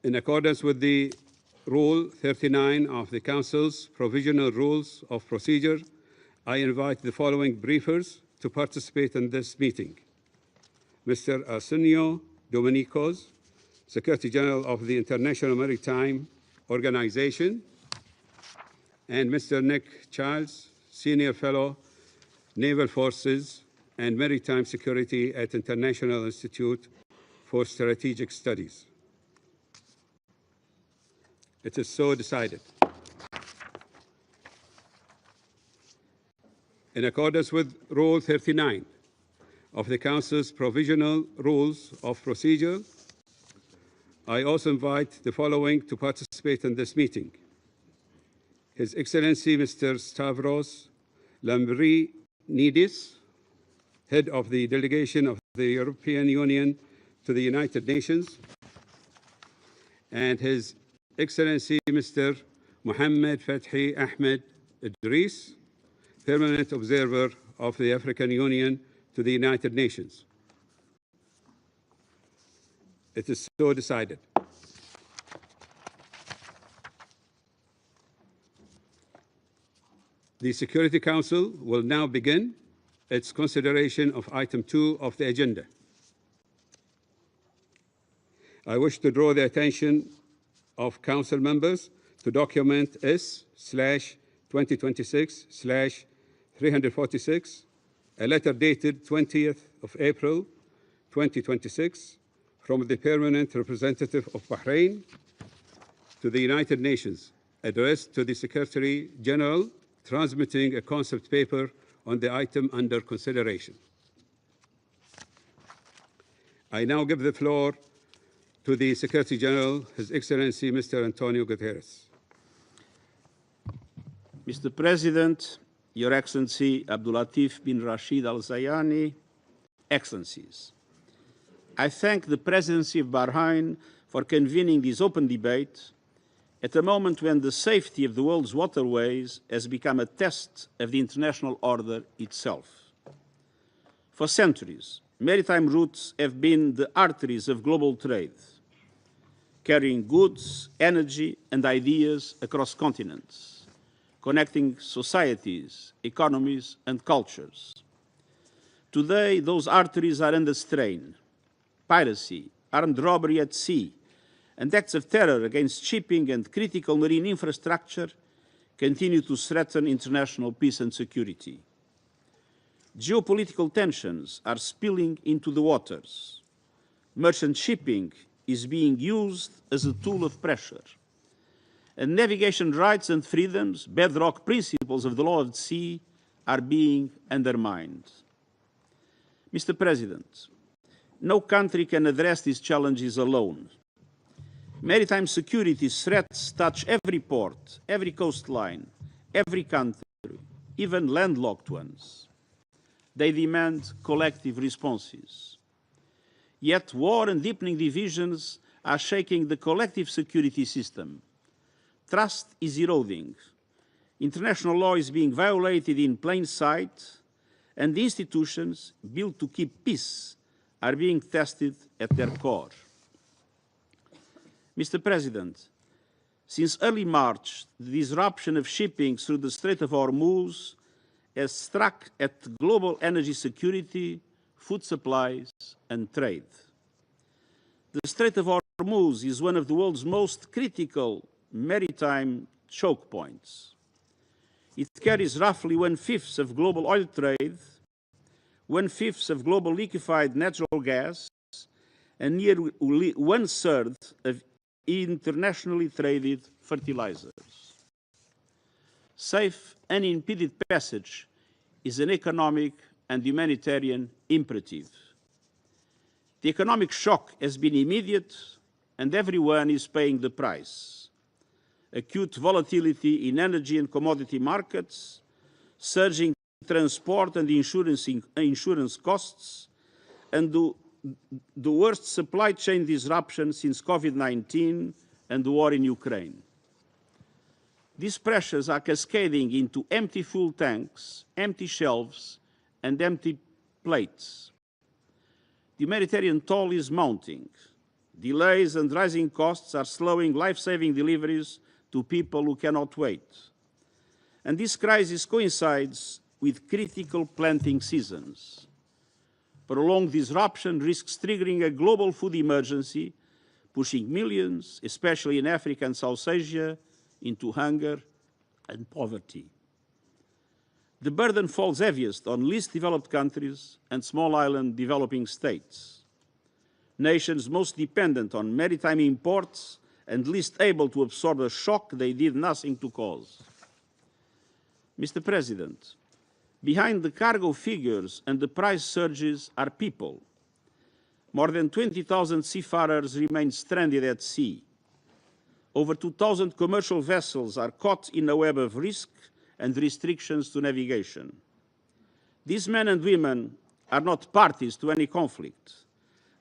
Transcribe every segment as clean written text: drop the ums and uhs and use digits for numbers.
In accordance with the Rule 39 of the Council's Provisional Rules of Procedure, I invite the following briefers to participate in this meeting. Mr. Arsenio Dominicos, Secretary General of the International Maritime Organization, and Mr. Nick Childs, Senior Fellow, Naval Forces and Maritime Security at International Institute for Strategic Studies. It is so decided. In accordance with Rule 39 of the Council's Provisional Rules of Procedure, I also invite the following to participate in this meeting. His Excellency Mr. Stavros Lambrinidis, Head of the Delegation of the European Union to the United Nations, and His Excellency Mr. Mohammed Fathi Ahmed Idris, Permanent Observer of the African Union to the United Nations. It is so decided. The Security Council will now begin its consideration of item 2 of the agenda. I wish to draw the attention of Council members to document S/2026/346, a letter dated 20th of April 2026 from the Permanent Representative of Bahrain to the United Nations, addressed to the Secretary General, transmitting a concept paper on the item under consideration. I now give the floor to the Secretary General, His Excellency Mr. Antonio Guterres. Mr. President, Your Excellency Abdulatif bin Rashid Al Zayani, Excellencies, I thank the Presidency of Bahrain for convening this open debate at a moment when the safety of the world's waterways has become a test of the international order itself. For centuries, maritime routes have been the arteries of global trade, carrying goods, energy, and ideas across continents, connecting societies, economies, and cultures. Today, those arteries are under strain. Piracy, armed robbery at sea, and acts of terror against shipping and critical marine infrastructure continue to threaten international peace and security. Geopolitical tensions are spilling into the waters. Merchant shipping is being used as a tool of pressure. And navigation rights and freedoms, bedrock principles of the law of the sea, are being undermined. Mr. President, no country can address these challenges alone. Maritime security threats touch every port, every coastline, every country, even landlocked ones. They demand collective responses. Yet war and deepening divisions are shaking the collective security system. Trust is eroding. International law is being violated in plain sight, and the institutions built to keep peace are being tested at their core. Mr. President, since early March, the disruption of shipping through the Strait of Hormuz has struck at global energy security, food supplies, and trade. The Strait of Hormuz is one of the world's most critical maritime choke points. It carries roughly 1/5 of global oil trade, 1/5 of global liquefied natural gas, and nearly 1/3 of internationally traded fertilizers. Safe, unimpeded passage is an economic and humanitarian imperative. The economic shock has been immediate, and everyone is paying the price. Acute volatility in energy and commodity markets, surging transport and insurance costs, and the worst supply chain disruption since COVID-19 and the war in Ukraine. These pressures are cascading into empty fuel tanks, empty shelves, and empty plates. The humanitarian toll is mounting. Delays and rising costs are slowing life-saving deliveries to people who cannot wait. And this crisis coincides with critical planting seasons. Prolonged disruption risks triggering a global food emergency, pushing millions, especially in Africa and South Asia, into hunger and poverty. The burden falls heaviest on least developed countries and small island developing states, nations most dependent on maritime imports and least able to absorb a shock they did nothing to cause. Mr. President, behind the cargo figures and the price surges are people. More than 20,000 seafarers remain stranded at sea. Over 2,000 commercial vessels are caught in a web of risk and restrictions to navigation. These men and women are not parties to any conflict.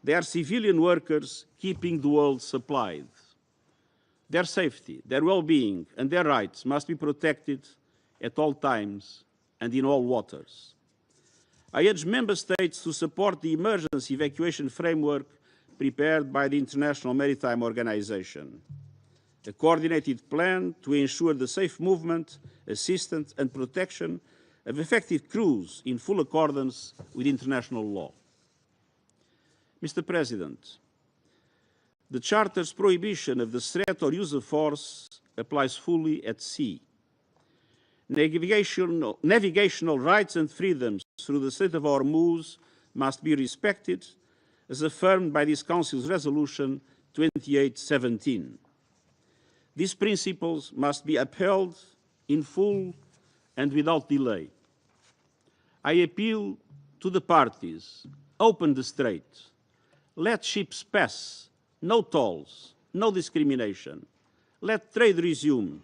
They are civilian workers keeping the world supplied. Their safety, their well-being, and their rights must be protected at all times and in all waters. I urge Member States to support the emergency evacuation framework prepared by the International Maritime Organization, a coordinated plan to ensure the safe movement, assistance and protection of affected crews in full accordance with international law. Mr. President, the Charter's prohibition of the threat or use of force applies fully at sea. Navigational rights and freedoms through the Strait of Hormuz must be respected, as affirmed by this Council's Resolution 2817. These principles must be upheld in full and without delay. I appeal to the parties: open the strait, let ships pass, no tolls, no discrimination, let trade resume,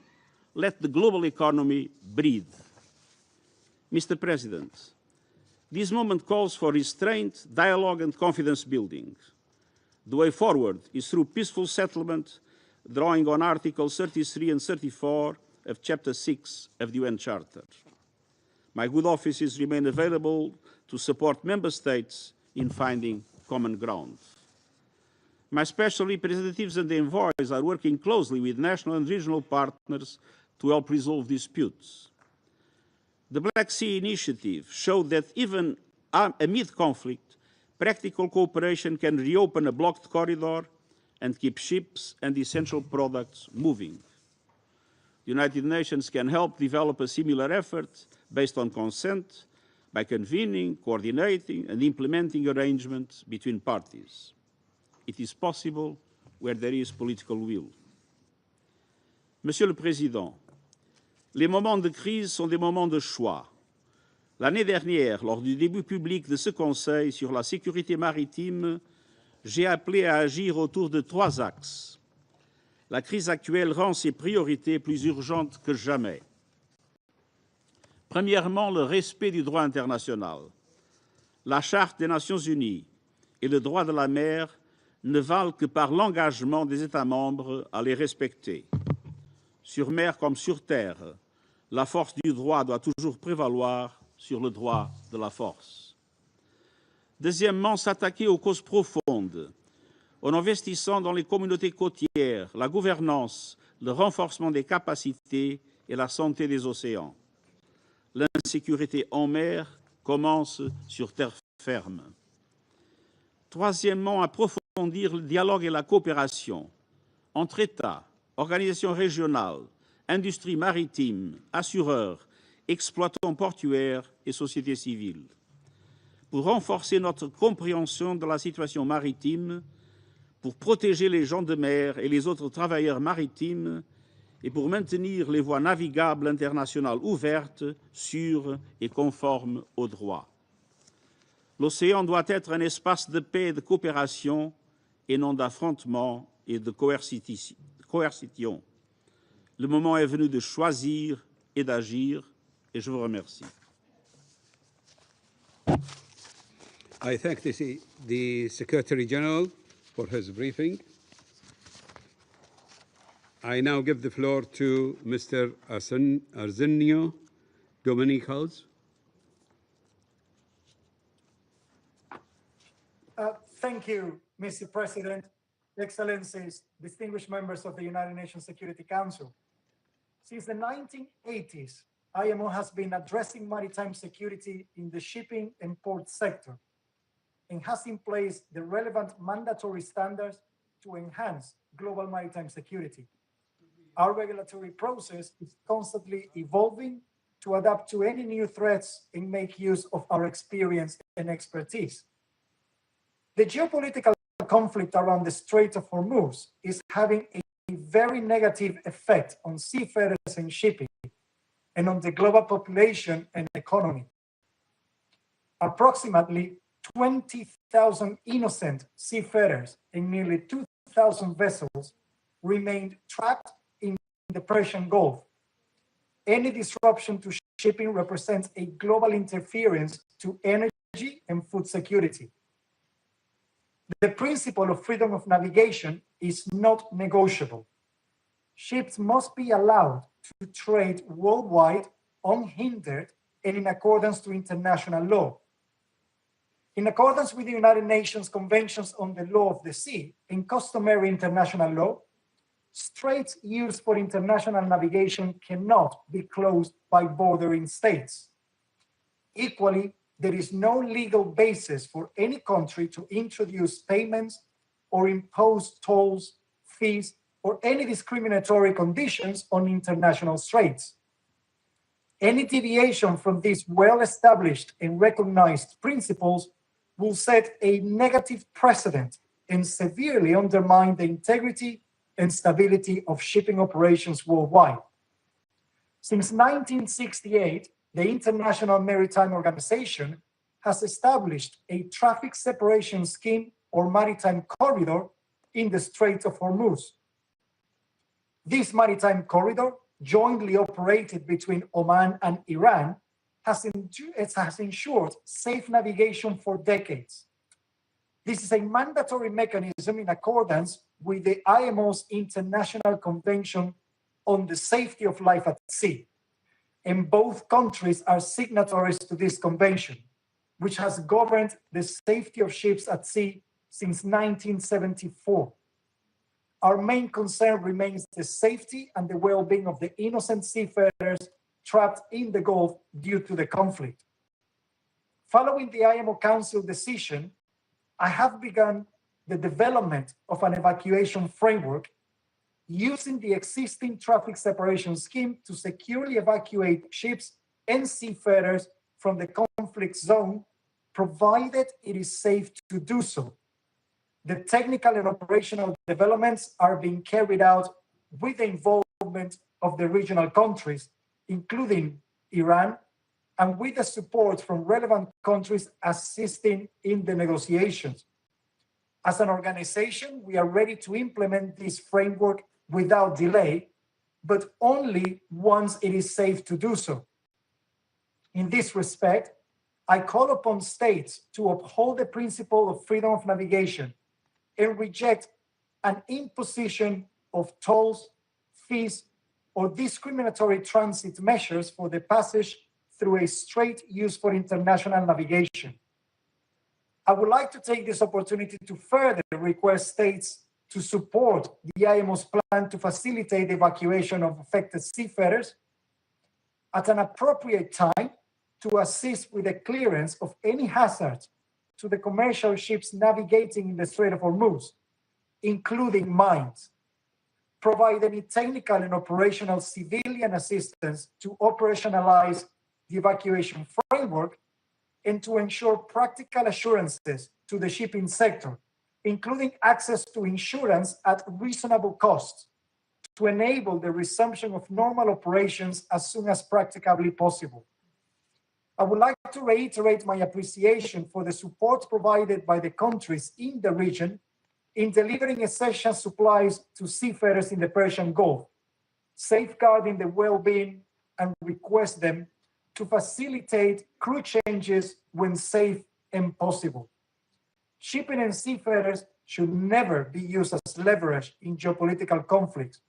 let the global economy breathe. Mr. President, this moment calls for restraint, dialogue and confidence building. The way forward is through peaceful settlement, drawing on Articles 33 and 34 of Chapter 6 of the UN Charter. My good offices remain available to support Member States in finding common ground. My special representatives and envoys are working closely with national and regional partners to help resolve disputes. The Black Sea Initiative showed that even amid conflict, practical cooperation can reopen a blocked corridor and keep ships and essential products moving. The United Nations can help develop a similar effort based on consent by convening, coordinating, and implementing arrangements between parties. It is possible where there is political will. Monsieur le Président, les moments de crise sont des moments de choix. L'année dernière, lors du début public de ce Conseil sur la sécurité maritime, j'ai appelé à agir autour de 3 axes. La crise actuelle rend ces priorités plus urgentes que jamais. Premièrement, le respect du droit international. La Charte des Nations Unies et le droit de la mer ne valent que par l'engagement des États membres à les respecter. Sur mer comme sur terre, la force du droit doit toujours prévaloir sur le droit de la force. Deuxièmement, s'attaquer aux causes profondes, en investissant dans les communautés côtières, la gouvernance, le renforcement des capacités et la santé des océans. L'insécurité en mer commence sur terre ferme. Troisièmement, approfondir le dialogue et la coopération entre États, organisations régionales, industries maritimes, assureurs, exploitants portuaires et sociétés civiles, pour renforcer notre compréhension de la situation maritime, pour protéger les gens de mer et les autres travailleurs maritimes et pour maintenir les voies navigables internationales ouvertes, sûres et conformes au droit. L'océan doit être un espace de paix et de coopération et non d'affrontement et de coercition. Le moment est venu de choisir et d'agir, et je vous remercie. I thank the Secretary General for his briefing. I now give the floor to Mr. Arsenio Dominicals. Thank you, Mr. President. Excellencies, distinguished members of the United Nations Security Council. Since the 1980s, IMO has been addressing maritime security in the shipping and port sector and has in place the relevant mandatory standards to enhance global maritime security. Our regulatory process is constantly evolving to adapt to any new threats and make use of our experience and expertise. The geopolitical conflict around the Strait of Hormuz is having a very negative effect on seafarers and shipping and on the global population and economy. Approximately 20,000 innocent seafarers and nearly 2,000 vessels remained trapped in the Persian Gulf. Any disruption to shipping represents a global interference to energy and food security. The principle of freedom of navigation is not negotiable. Ships must be allowed to trade worldwide unhindered and in accordance to international law. In accordance with the United Nations Conventions on the Law of the Sea and customary international law, straits used for international navigation cannot be closed by bordering states. Equally, there is no legal basis for any country to introduce payments or impose tolls, fees, or any discriminatory conditions on international straits. Any deviation from these well-established and recognized principles will set a negative precedent and severely undermine the integrity and stability of shipping operations worldwide. Since 1968, the International Maritime Organization has established a traffic separation scheme or maritime corridor in the Strait of Hormuz. This maritime corridor, jointly operated between Oman and Iran, has ensured safe navigation for decades. This is a mandatory mechanism in accordance with the IMO's International Convention on the Safety of Life at Sea. And both countries are signatories to this convention, which has governed the safety of ships at sea since 1974. Our main concern remains the safety and the well-being of the innocent seafarers trapped in the Gulf due to the conflict. Following the IMO Council decision, I have begun the development of an evacuation framework using the existing traffic separation scheme to securely evacuate ships and seafarers from the conflict zone, provided it is safe to do so. The technical and operational developments are being carried out with the involvement of the regional countries, including Iran, and with the support from relevant countries assisting in the negotiations. As an organization, we are ready to implement this framework without delay, but only once it is safe to do so. In this respect, I call upon states to uphold the principle of freedom of navigation and reject an imposition of tolls, fees, or discriminatory transit measures for the passage through a strait used for international navigation. I would like to take this opportunity to further request states to support the IMO's plan to facilitate the evacuation of affected seafarers at an appropriate time to assist with the clearance of any hazards to the commercial ships navigating in the Strait of Hormuz, including mines, provide any technical and operational civilian assistance to operationalize the evacuation framework, and to ensure practical assurances to the shipping sector, including access to insurance at reasonable costs, to enable the resumption of normal operations as soon as practicably possible. I would like to reiterate my appreciation for the support provided by the countries in the region in delivering essential supplies to seafarers in the Persian Gulf, safeguarding the well-being, and request them to facilitate crew changes when safe and possible. Shipping and seafarers should never be used as leverage in geopolitical conflicts.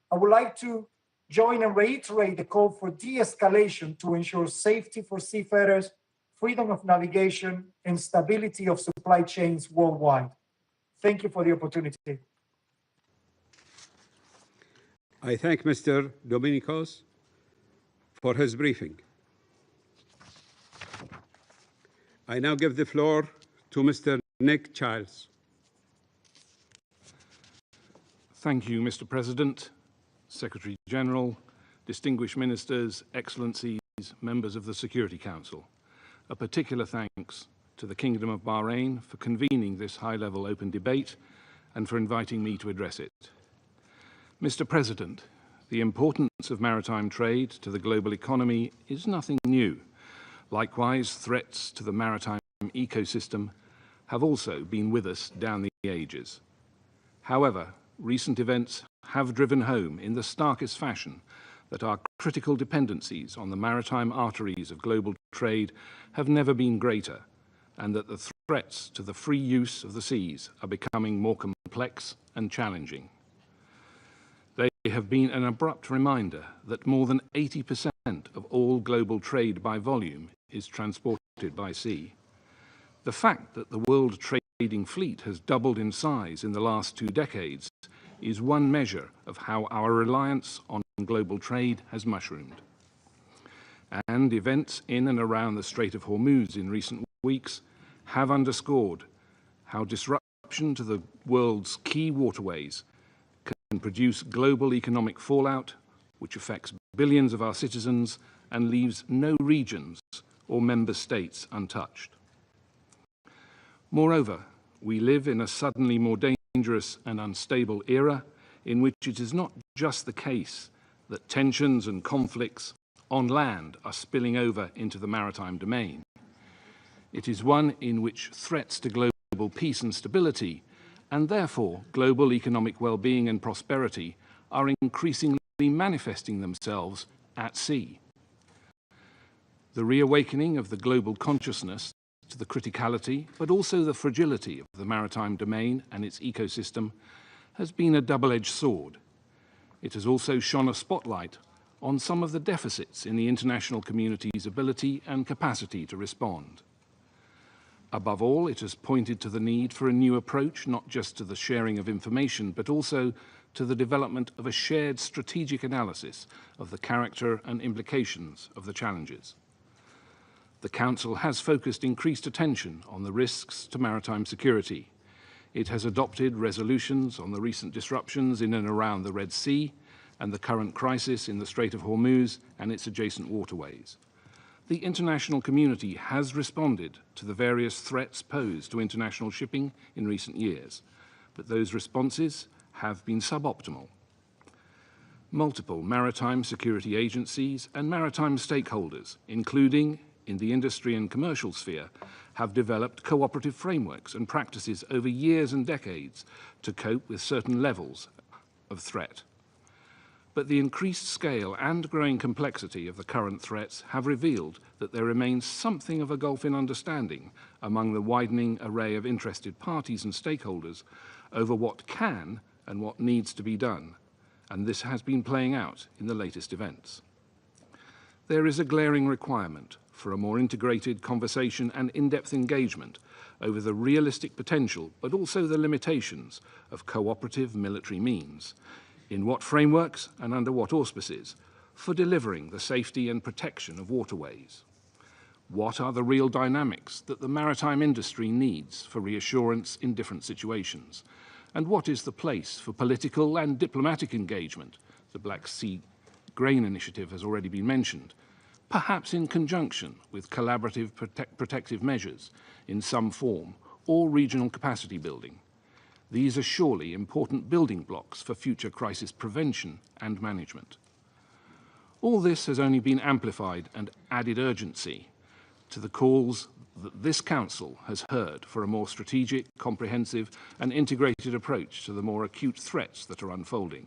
I would like to join and reiterate the call for de-escalation to ensure safety for seafarers, freedom of navigation, and stability of supply chains worldwide. Thank you for the opportunity. I thank Mr. Dominicos for his briefing. I now give the floor to Mr. Nick Childs. Thank you, Mr. President, Secretary General, distinguished ministers, excellencies, members of the Security Council. A particular thanks to the Kingdom of Bahrain for convening this high-level open debate and for inviting me to address it. Mr. President, the importance of maritime trade to the global economy is nothing new. Likewise, threats to the maritime ecosystem have also been with us down the ages. However, recent events have driven home in the starkest fashion that our critical dependencies on the maritime arteries of global trade have never been greater, and that the threats to the free use of the seas are becoming more complex and challenging. They have been an abrupt reminder that more than 80% of all global trade by volume is transported by sea. The fact that the world trading fleet has doubled in size in the last 2 decades is one measure of how our reliance on global trade has mushroomed. And events in and around the Strait of Hormuz in recent weeks have underscored how disruption to the world's key waterways can produce global economic fallout, which affects billions of our citizens and leaves no regions or member states untouched. Moreover, we live in a suddenly more dangerous and unstable era in which it is not just the case that tensions and conflicts on land are spilling over into the maritime domain. It is one in which threats to global peace and stability, and therefore global economic well-being and prosperity, are increasingly manifesting themselves at sea. The reawakening of the global consciousness to the criticality, but also the fragility of the maritime domain and its ecosystem has been a double-edged sword. It has also shone a spotlight on some of the deficits in the international community's ability and capacity to respond. Above all, it has pointed to the need for a new approach, not just to the sharing of information, but also to the development of a shared strategic analysis of the character and implications of the challenges. The Council has focused increased attention on the risks to maritime security. It has adopted resolutions on the recent disruptions in and around the Red Sea and the current crisis in the Strait of Hormuz and its adjacent waterways. The international community has responded to the various threats posed to international shipping in recent years, but those responses have been suboptimal. Multiple maritime security agencies and maritime stakeholders, including in the industry and commercial sphere, have developed cooperative frameworks and practices over years and decades to cope with certain levels of threat. But the increased scale and growing complexity of the current threats have revealed that there remains something of a gulf in understanding among the widening array of interested parties and stakeholders over what can and what needs to be done, and this has been playing out in the latest events. There is a glaring requirement for a more integrated conversation and in-depth engagement over the realistic potential, but also the limitations of cooperative military means, in what frameworks and under what auspices, for delivering the safety and protection of waterways. What are the real dynamics that the maritime industry needs for reassurance in different situations? And what is the place for political and diplomatic engagement? The Black Sea Grain Initiative has already been mentioned, perhaps in conjunction with collaborative protective measures in some form or regional capacity building. These are surely important building blocks for future crisis prevention and management. All this has only been amplified and added urgency to the calls that this Council has heard for a more strategic, comprehensive and integrated approach to the more acute threats that are unfolding.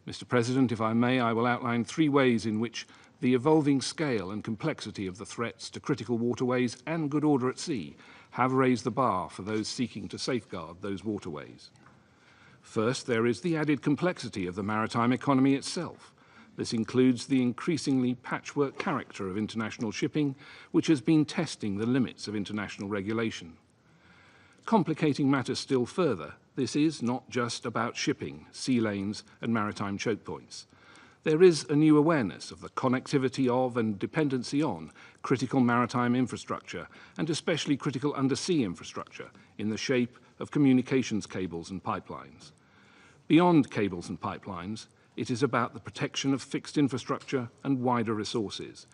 Mr. President, if I may, I will outline 3 ways in which the evolving scale and complexity of the threats to critical waterways and good order at sea have raised the bar for those seeking to safeguard those waterways. First, there is the added complexity of the maritime economy itself. This includes the increasingly patchwork character of international shipping, which has been testing the limits of international regulation. Complicating matters still further, this is not just about shipping, sea lanes and maritime choke points. There is a new awareness of the connectivity of and dependency on critical maritime infrastructure, and especially critical undersea infrastructure, in the shape of communications cables and pipelines. Beyond cables and pipelines, it is about the protection of fixed infrastructure and wider resources.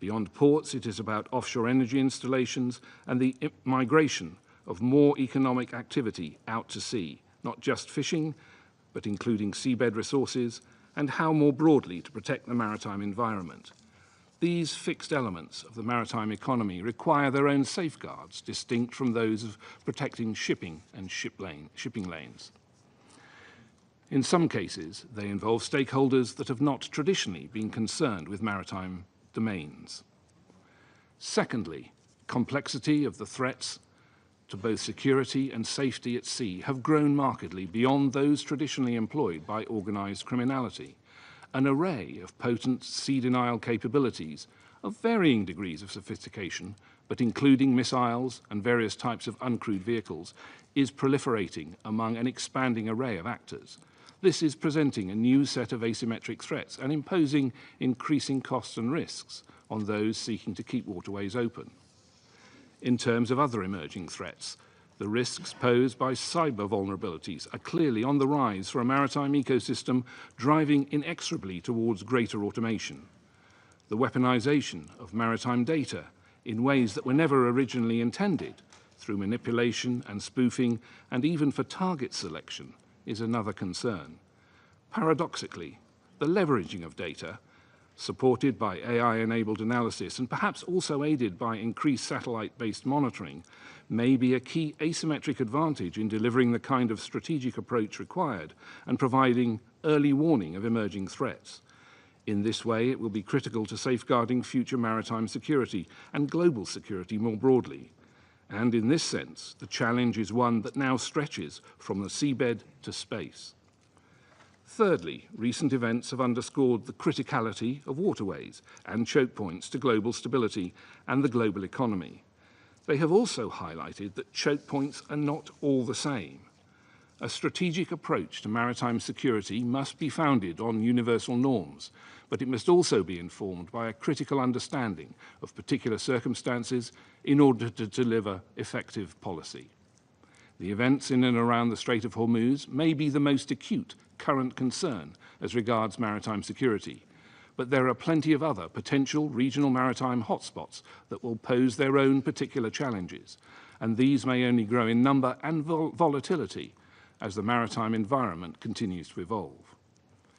Beyond ports, it is about offshore energy installations and the migration of more economic activity out to sea, not just fishing, but including seabed resources, and how more broadly to protect the maritime environment. These fixed elements of the maritime economy require their own safeguards, distinct from those of protecting shipping and shipping lanes. In some cases, they involve stakeholders that have not traditionally been concerned with maritime domains. Secondly, complexity of the threats to both security and safety at sea have grown markedly beyond those traditionally employed by organized criminality. An array of potent sea denial capabilities of varying degrees of sophistication, but including missiles and various types of uncrewed vehicles, is proliferating among an expanding array of actors. This is presenting a new set of asymmetric threats and imposing increasing costs and risks on those seeking to keep waterways open. In terms of other emerging threats, the risks posed by cyber vulnerabilities are clearly on the rise for a maritime ecosystem driving inexorably towards greater automation. The weaponization of maritime data in ways that were never originally intended, through manipulation and spoofing, and even for target selection, is another concern. Paradoxically, the leveraging of data, supported by AI-enabled analysis and perhaps also aided by increased satellite-based monitoring, may be a key asymmetric advantage in delivering the kind of strategic approach required and providing early warning of emerging threats. In this way, it will be critical to safeguarding future maritime security and global security more broadly. And in this sense, the challenge is one that now stretches from the seabed to space. Thirdly, recent events have underscored the criticality of waterways and choke points to global stability and the global economy. They have also highlighted that choke points are not all the same. A strategic approach to maritime security must be founded on universal norms, but it must also be informed by a critical understanding of particular circumstances in order to deliver effective policy. The events in and around the Strait of Hormuz may be the most acute current concern as regards maritime security, but there are plenty of other potential regional maritime hotspots that will pose their own particular challenges, and these may only grow in number and volatility as the maritime environment continues to evolve.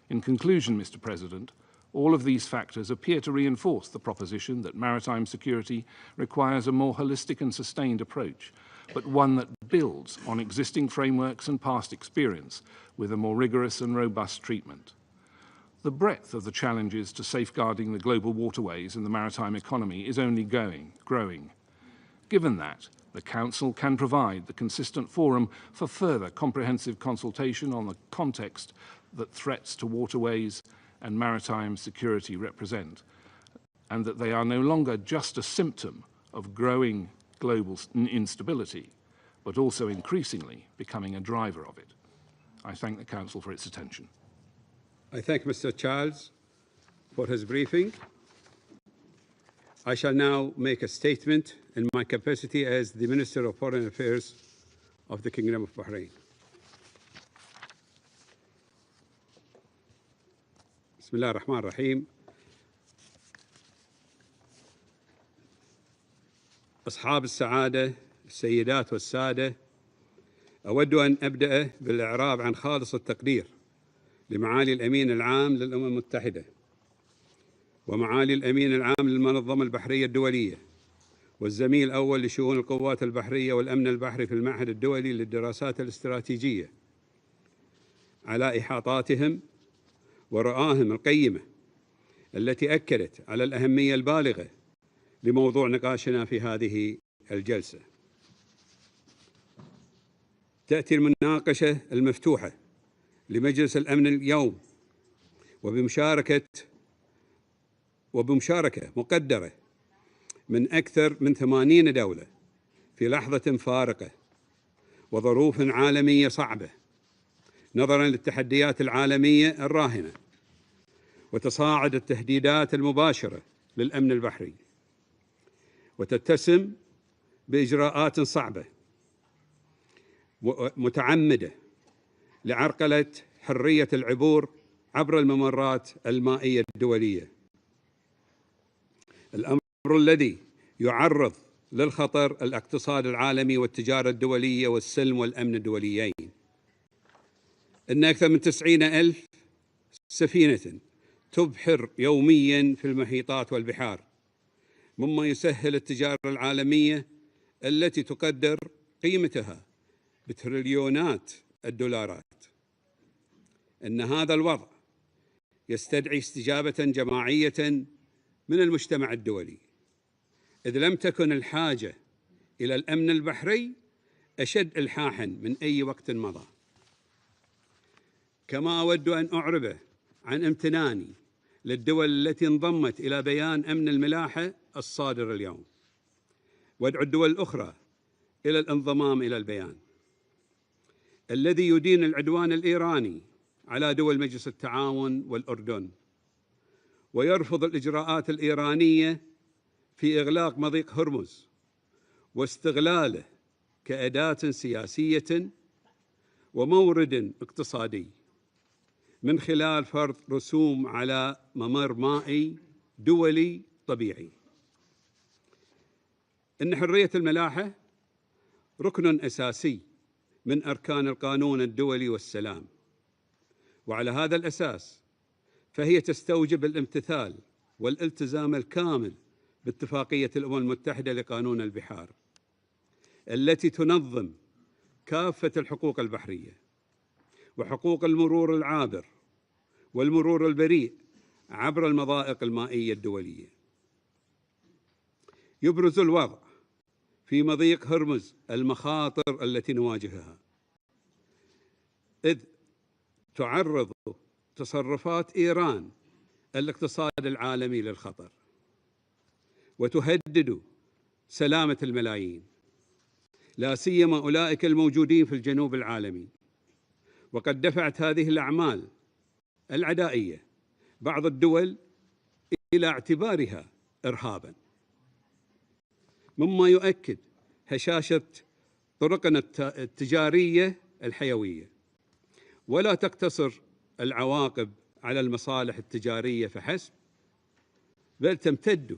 In conclusion, Mr. President, all of these factors appear to reinforce the proposition that maritime security requires a more holistic and sustained approach, but one that builds on existing frameworks and past experience with a more rigorous and robust treatment. The breadth of the challenges to safeguarding the global waterways and the maritime economy is only growing. Given that, the Council can provide the consistent forum for further comprehensive consultation on the context that threats to waterways and maritime security represent, and that they are no longer just a symptom of growing global instability, but also increasingly becoming a driver of it. I thank the Council for its attention. I thank Mr. Charles for his briefing. I shall now make a statement in my capacity as the Minister of Foreign Affairs of the Kingdom of Bahrain. بسم الله الرحمن الرحيم. أصحاب السعادة، السيدات والسادة، أود أن أبدأ بالإعراب عن خالص التقدير لمعالي الأمين العام للأمم المتحدة ومعالي الأمين العام للمنظمة البحرية الدولية والزميل الأول لشؤون القوات البحرية والأمن البحري في المعهد الدولي للدراسات الاستراتيجية على إحاطاتهم ورؤاهم القيمة التي أكدت على الأهمية البالغة لموضوع نقاشنا في هذه الجلسة. تأتي المناقشة المفتوحة لمجلس الأمن اليوم وبمشاركة مقدرة من أكثر من 80 دولة في لحظة فارقة وظروف عالمية صعبة نظراً للتحديات العالمية الراهنة وتصاعد التهديدات المباشرة للأمن البحري، وتتسم بإجراءات صعبة متعمدة لعرقلة حرية العبور عبر الممرات المائية الدولية، الأمر الذي يعرض للخطر الاقتصاد العالمي والتجارة الدولية والسلم والأمن الدوليين. إن أكثر من 90,000 سفينة تبحر يومياً في المحيطات والبحار، مما يسهل التجارة العالمية التي تقدر قيمتها بتريليونات الدولارات. إن هذا الوضع يستدعي استجابة جماعية من المجتمع الدولي، إذ لم تكن الحاجة إلى الأمن البحري أشد إلحاحاً من أي وقت مضى. كما أود أن أعرب عن امتناني للدول التي انضمت إلى بيان أمن الملاحة الصادر اليوم، وادعو الدول الأخرى إلى الانضمام إلى البيان الذي يدين العدوان الإيراني على دول مجلس التعاون والأردن، ويرفض الإجراءات الإيرانية في إغلاق مضيق هرمز واستغلاله كأداة سياسية ومورد اقتصادي من خلال فرض رسوم على ممر مائي دولي طبيعي. إن حرية الملاحة ركن أساسي من أركان القانون الدولي والسلام، وعلى هذا الأساس فهي تستوجب الامتثال والالتزام الكامل باتفاقية الأمم المتحدة لقانون البحار التي تنظم كافة الحقوق البحرية وحقوق المرور العابر والمرور البريء عبر المضائق المائية الدولية. يبرز الوضع في مضيق هرمز المخاطر التي نواجهها، إذ تعرض تصرفات إيران الاقتصاد العالمي للخطر وتهدد سلامة الملايين، لا سيما أولئك الموجودين في الجنوب العالمي. وقد دفعت هذه الأعمال العدائية بعض الدول إلى اعتبارها إرهاباً، مما يؤكد هشاشة طرقنا التجارية الحيوية. ولا تقتصر العواقب على المصالح التجارية فحسب، بل تمتد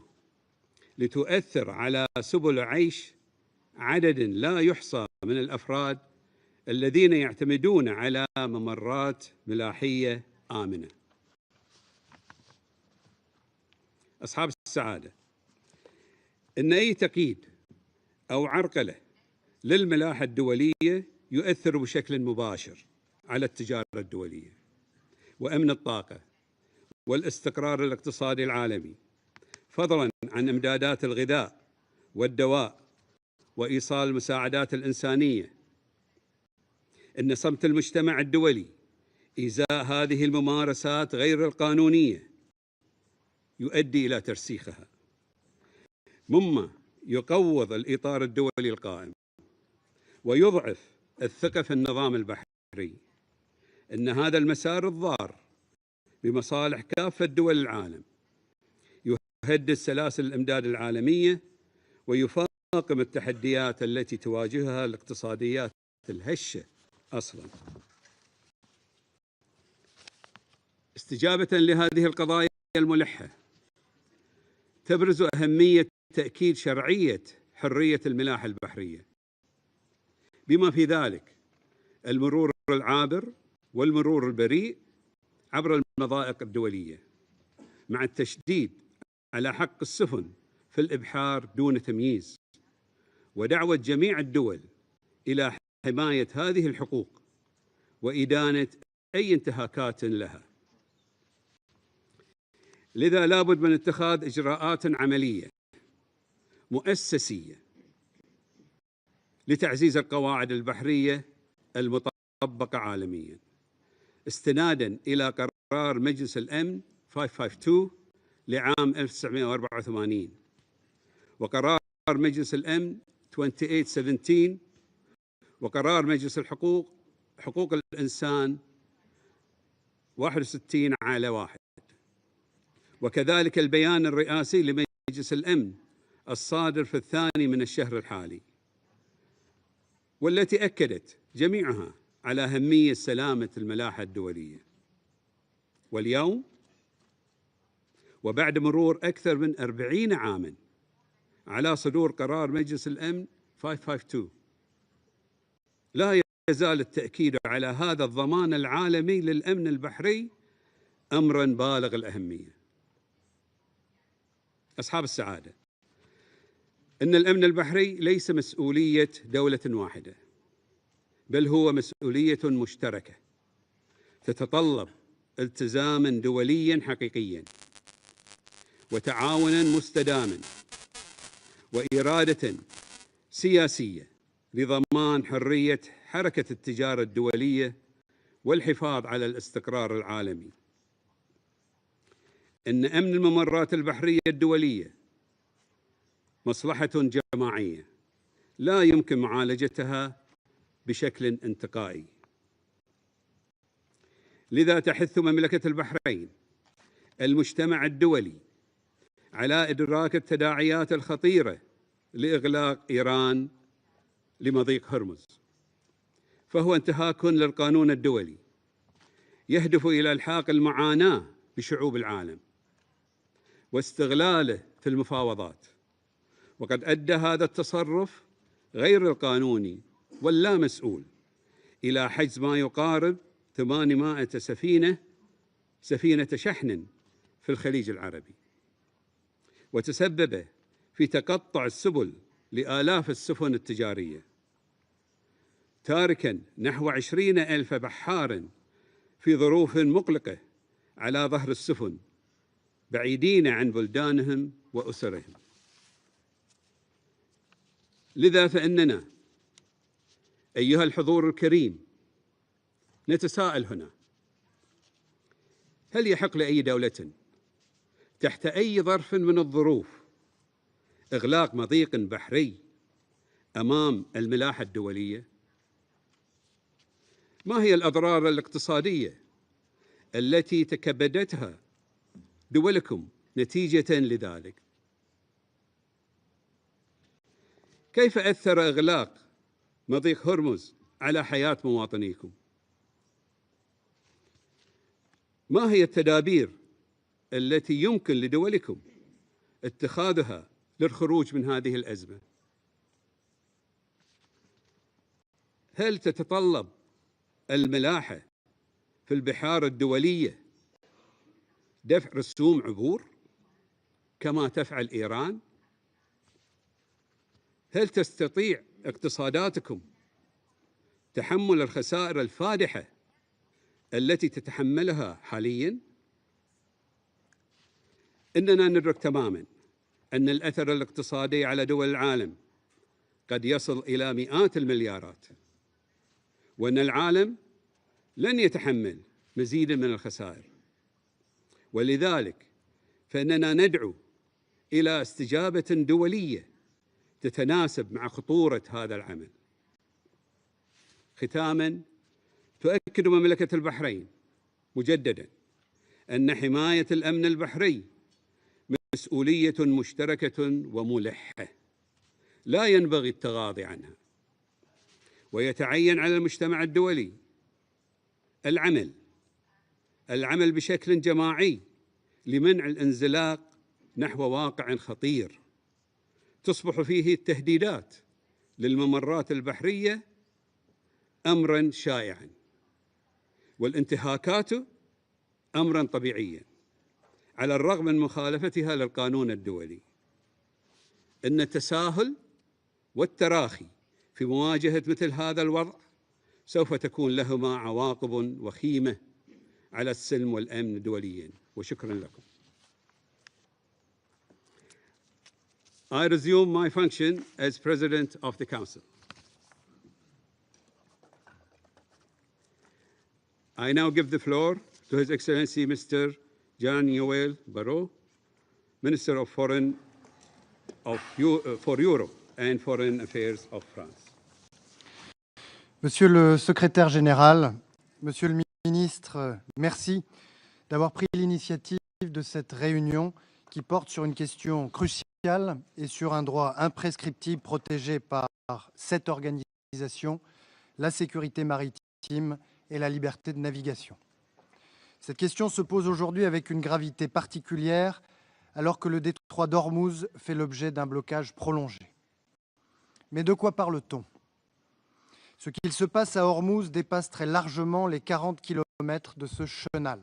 لتؤثر على سبل عيش عدد لا يحصى من الأفراد الذين يعتمدون على ممرات ملاحية آمنة. أصحاب السعادة، إن أي تقييد أو عرقلة للملاحة الدولية يؤثر بشكل مباشر على التجارة الدولية وأمن الطاقة والاستقرار الاقتصادي العالمي، فضلاً عن إمدادات الغذاء والدواء وإيصال المساعدات الإنسانية. إن صمت المجتمع الدولي إزاء هذه الممارسات غير القانونية يؤدي إلى ترسيخها، مما يقوض الإطار الدولي القائم ويضعف الثقة في النظام البحري. إن هذا المسار الضار بمصالح كافة دول العالم يهدد سلاسل الإمداد العالمية ويفاقم التحديات التي تواجهها الاقتصاديات الهشة أصلاً. استجابة لهذه القضايا الملحة تبرز أهمية تأكيد شرعية حرية الملاحة البحرية، بما في ذلك المرور العابر والمرور البريء عبر المضائق الدولية، مع التشديد على حق السفن في الإبحار دون تمييز، ودعوة جميع الدول إلى حماية هذه الحقوق وإدانة أي انتهاكات لها. لذا لابد من اتخاذ إجراءات عملية مؤسسية لتعزيز القواعد البحرية المطبقة عالمياً، استناداً إلى قرار مجلس الأمن 552 لعام 1984 وقرار مجلس الأمن 2817 وقرار مجلس حقوق الإنسان 61/1، وكذلك البيان الرئاسي لمجلس الأمن الصادر في 2 من الشهر الحالي، والتي أكدت جميعها على أهمية سلامة الملاحة الدولية. واليوم وبعد مرور أكثر من 40 عاماً على صدور قرار مجلس الأمن 552، لا يزال التأكيد على هذا الضمان العالمي للأمن البحري أمراً بالغ الأهمية. أصحاب السعادة، إن الأمن البحري ليس مسؤولية دولة واحدة، بل هو مسؤولية مشتركة تتطلب التزاماً دولياً حقيقياً وتعاوناً مستداماً وإرادة سياسية لضمان حرية حركة التجارة الدولية والحفاظ على الاستقرار العالمي. إن أمن الممرات البحرية الدولية مصلحة جماعية لا يمكن معالجتها بشكل انتقائي. لذا تحث مملكة البحرين المجتمع الدولي على إدراك التداعيات الخطيرة لإغلاق إيران لمضيق هرمز، فهو انتهاك للقانون الدولي يهدف إلى إلحاق المعاناة بشعوب العالم واستغلاله في المفاوضات. وقد أدى هذا التصرف غير القانوني واللا مسؤول إلى حجز ما يقارب 800 سفينة شحن في الخليج العربي، وتسبب في تقطع السبل لآلاف السفن التجارية، تاركاً نحو 20,000 بحار في ظروف مقلقة على ظهر السفن بعيدين عن بلدانهم وأسرهم. لذا فإننا أيها الحضور الكريم نتساءل هنا: هل يحق لأي دولة تحت أي ظرف من الظروف إغلاق مضيق بحري أمام الملاحة الدولية؟ ما هي الأضرار الاقتصادية التي تكبدتها دولكم نتيجة لذلك؟ كيف أثر إغلاق مضيق هرمز على حياة مواطنيكم؟ ما هي التدابير التي يمكن لدولكم اتخاذها للخروج من هذه الأزمة؟ هل تتطلب الملاحة في البحار الدولية دفع رسوم عبور كما تفعل إيران؟ هل تستطيع اقتصاداتكم تحمل الخسائر الفادحة التي تتحملها حالياً؟ إننا ندرك تماماً أن الأثر الاقتصادي على دول العالم قد يصل إلى مئات المليارات، وأن العالم لن يتحمل مزيداً من الخسائر، ولذلك فإننا ندعو إلى استجابة دولية تتناسب مع خطورة هذا العمل. ختاماً، تؤكد مملكة البحرين مجدداً أن حماية الأمن البحري مسؤولية مشتركة وملحة لا ينبغي التغاضي عنها، ويتعين على المجتمع الدولي العمل بشكل جماعي لمنع الانزلاق نحو واقع خطير تصبح فيه التهديدات للممرات البحرية أمراً شائعاً والانتهاكات أمراً طبيعياً على الرغم من مخالفتها للقانون الدولي. إن التساهل والتراخي في مواجهة مثل هذا الوضع سوف تكون لهما عواقب وخيمة على السلم والأمن دولياً. وشكراً لكم. I resume my function as President of the Council. I now give the floor to His Excellency Mr. Jean-Noël Barrot, Minister of for Europe and Foreign Affairs of France. Monsieur le secrétaire général, Monsieur le ministre, merci d'avoir pris l'initiative de cette réunion qui porte sur une question cruciale et sur un droit imprescriptible protégé par cette organisation, la sécurité maritime et la liberté de navigation. Cette question se pose aujourd'hui avec une gravité particulière alors que le détroit d'Hormuz fait l'objet d'un blocage prolongé. Mais de quoi parle-t-on ? Ce qu'il se passe à Hormuz dépasse très largement les 40 km de ce chenal.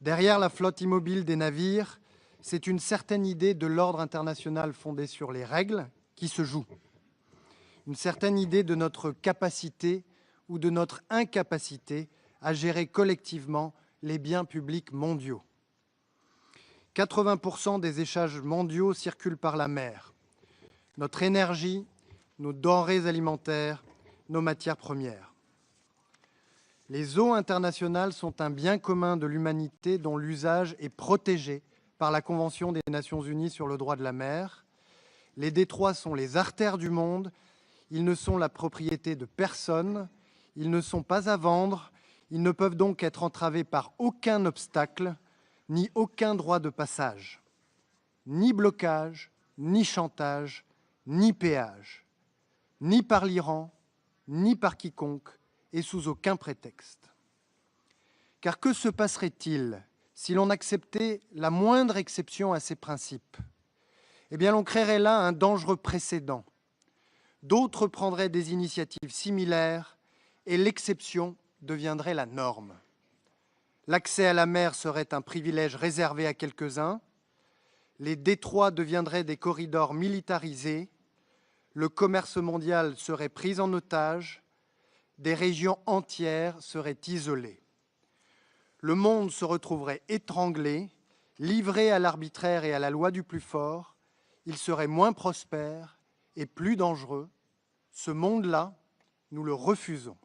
Derrière la flotte immobile des navires, c'est une certaine idée de l'ordre international fondé sur les règles qui se joue. Une certaine idée de notre capacité ou de notre incapacité à gérer collectivement les biens publics mondiaux. 80% des échanges mondiaux circulent par la mer. Notre énergie, nos denrées alimentaires, nos matières premières. Les eaux internationales sont un bien commun de l'humanité dont l'usage est protégé par la Convention des Nations Unies sur le droit de la mer. Les détroits sont les artères du monde, ils ne sont la propriété de personne, ils ne sont pas à vendre, ils ne peuvent donc être entravés par aucun obstacle, ni aucun droit de passage, ni blocage, ni chantage, ni péage, ni par l'Iran, ni par quiconque, et sous aucun prétexte. Car que se passerait-il si l'on acceptait la moindre exception à ces principes ? Eh bien, l'on créerait là un dangereux précédent. D'autres prendraient des initiatives similaires et l'exception deviendrait la norme. L'accès à la mer serait un privilège réservé à quelques-uns, les détroits deviendraient des corridors militarisés, le commerce mondial serait pris en otage, des régions entières seraient isolées. Le monde se retrouverait étranglé, livré à l'arbitraire et à la loi du plus fort, il serait moins prospère et plus dangereux. Ce monde-là, nous le refusons.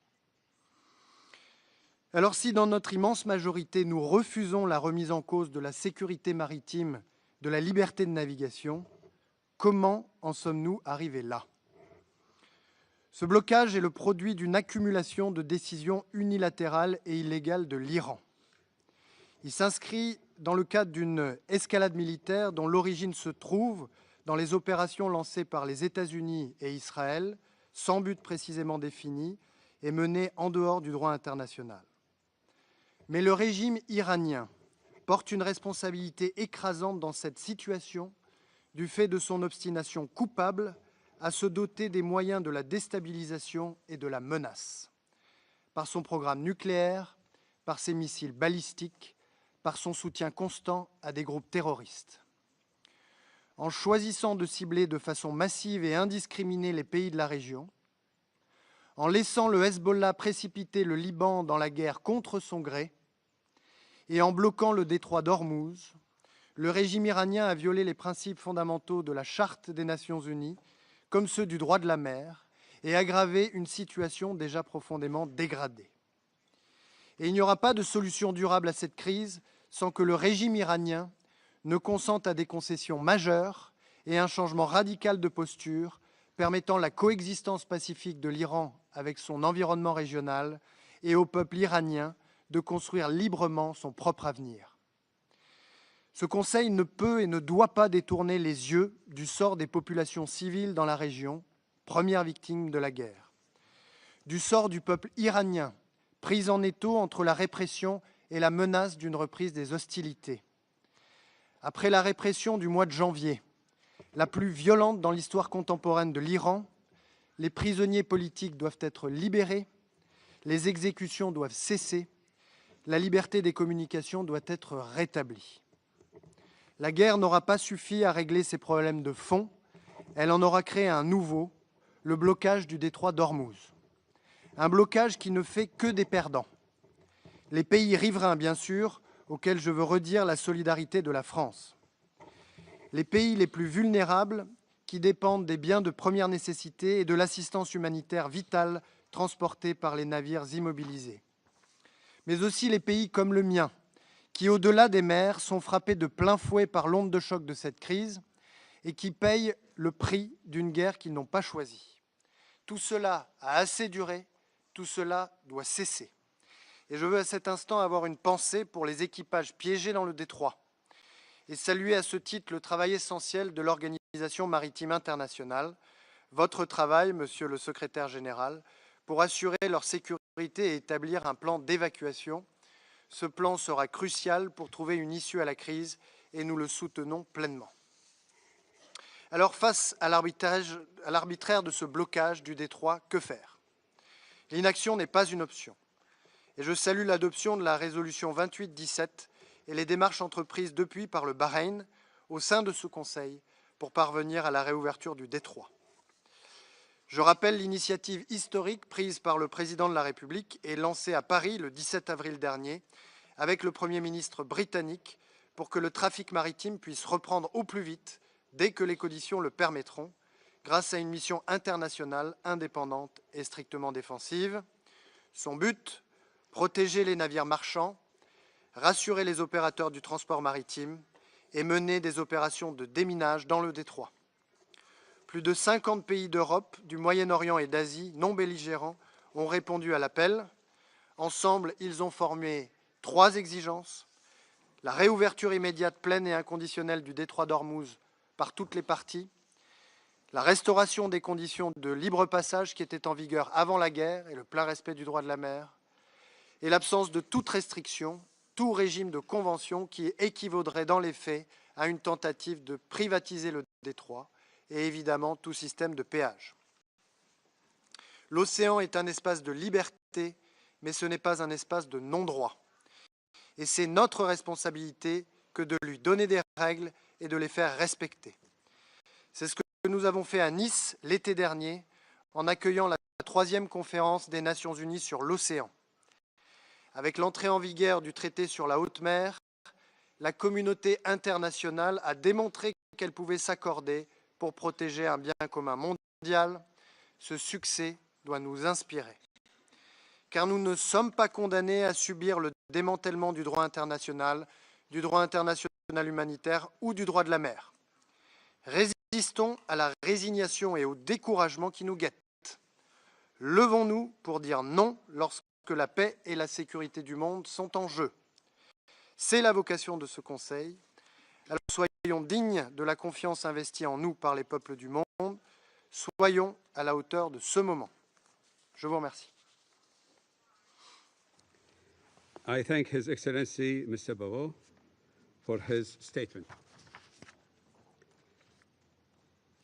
Alors si dans notre immense majorité, nous refusons la remise en cause de la sécurité maritime, de la liberté de navigation, comment en sommes-nous arrivés là ? Ce blocage est le produit d'une accumulation de décisions unilatérales et illégales de l'Iran. Il s'inscrit dans le cadre d'une escalade militaire dont l'origine se trouve dans les opérations lancées par les États-Unis et Israël, sans but précisément défini et menées en dehors du droit international. Mais le régime iranien porte une responsabilité écrasante dans cette situation du fait de son obstination coupable à se doter des moyens de la déstabilisation et de la menace, par son programme nucléaire, par ses missiles balistiques, par son soutien constant à des groupes terroristes. En choisissant de cibler de façon massive et indiscriminée les pays de la région, en laissant le Hezbollah précipiter le Liban dans la guerre contre son gré, et en bloquant le détroit d'Hormuz, le régime iranien a violé les principes fondamentaux de la Charte des Nations Unies, comme ceux du droit de la mer, et aggravé une situation déjà profondément dégradée. Et il n'y aura pas de solution durable à cette crise sans que le régime iranien ne consente à des concessions majeures et un changement radical de posture permettant la coexistence pacifique de l'Iran avec son environnement régional et au peuple iranien de construire librement son propre avenir. Ce Conseil ne peut et ne doit pas détourner les yeux du sort des populations civiles dans la région, premières victimes de la guerre, du sort du peuple iranien, pris en étau entre la répression et la menace d'une reprise des hostilités. Après la répression du mois de janvier, la plus violente dans l'histoire contemporaine de l'Iran, les prisonniers politiques doivent être libérés, les exécutions doivent cesser, la liberté des communications doit être rétablie. La guerre n'aura pas suffi à régler ces problèmes de fond, elle en aura créé un nouveau, le blocage du détroit d'Hormuz. Un blocage qui ne fait que des perdants. Les pays riverains, bien sûr, auxquels je veux redire la solidarité de la France. Les pays les plus vulnérables qui dépendent des biens de première nécessité et de l'assistance humanitaire vitale transportée par les navires immobilisés. Mais aussi les pays comme le mien, qui, au-delà des mers, sont frappés de plein fouet par l'onde de choc de cette crise et qui payent le prix d'une guerre qu'ils n'ont pas choisie. Tout cela a assez duré Tout cela doit cesser. Et je veux à cet instant avoir une pensée pour les équipages piégés dans le détroit et saluer à ce titre le travail essentiel de l'Organisation maritime internationale, votre travail, Monsieur le Secrétaire général, pour assurer leur sécurité et établir un plan d'évacuation. Ce plan sera crucial pour trouver une issue à la crise et nous le soutenons pleinement. Alors, face à l'arbitraire de ce blocage du détroit, que faire? L'inaction n'est pas une option. Et je salue l'adoption de la résolution 2817 et les démarches entreprises depuis par le Bahreïn au sein de ce Conseil pour parvenir à la réouverture du détroit. Je rappelle l'initiative historique prise par le Président de la République et lancée à Paris le 17 avril dernier avec le Premier ministre britannique pour que le trafic maritime puisse reprendre au plus vite dès que les conditions le permettront, grâce à une mission internationale indépendante et strictement défensive. Son but, protéger les navires marchands, rassurer les opérateurs du transport maritime et mener des opérations de déminage dans le détroit. Plus de 50 pays d'Europe, du Moyen-Orient et d'Asie non belligérants ont répondu à l'appel. Ensemble, ils ont formé 3 exigences: la réouverture immédiate, pleine et inconditionnelle du détroit d'Hormuz par toutes les parties, la restauration des conditions de libre passage qui étaient en vigueur avant la guerre et le plein respect du droit de la mer, et l'absence de toute restriction, tout régime de convention qui équivaudrait dans les faits à une tentative de privatiser le détroit et évidemment tout système de péage. L'océan est un espace de liberté, mais ce n'est pas un espace de non-droit. Et c'est notre responsabilité que de lui donner des règles et de les faire respecter. C'est ce que nous avons fait à Nice l'été dernier en accueillant la 3e conférence des Nations Unies sur l'océan. Avec l'entrée en vigueur du traité sur la haute mer, la communauté internationale a démontré qu'elle pouvait s'accorder pour protéger un bien commun mondial. Ce succès doit nous inspirer. Car nous ne sommes pas condamnés à subir le démantèlement du droit international humanitaire ou du droit de la mer. Résistons à la résignation et au découragement qui nous guettent. Levons-nous pour dire non lorsque la paix et la sécurité du monde sont en jeu. C'est la vocation de ce Conseil. Alors soyons dignes de la confiance investie en nous par les peuples du monde. Soyons à la hauteur de ce moment. Je vous remercie. I thank His Excellency Mr. Bavo for his statement.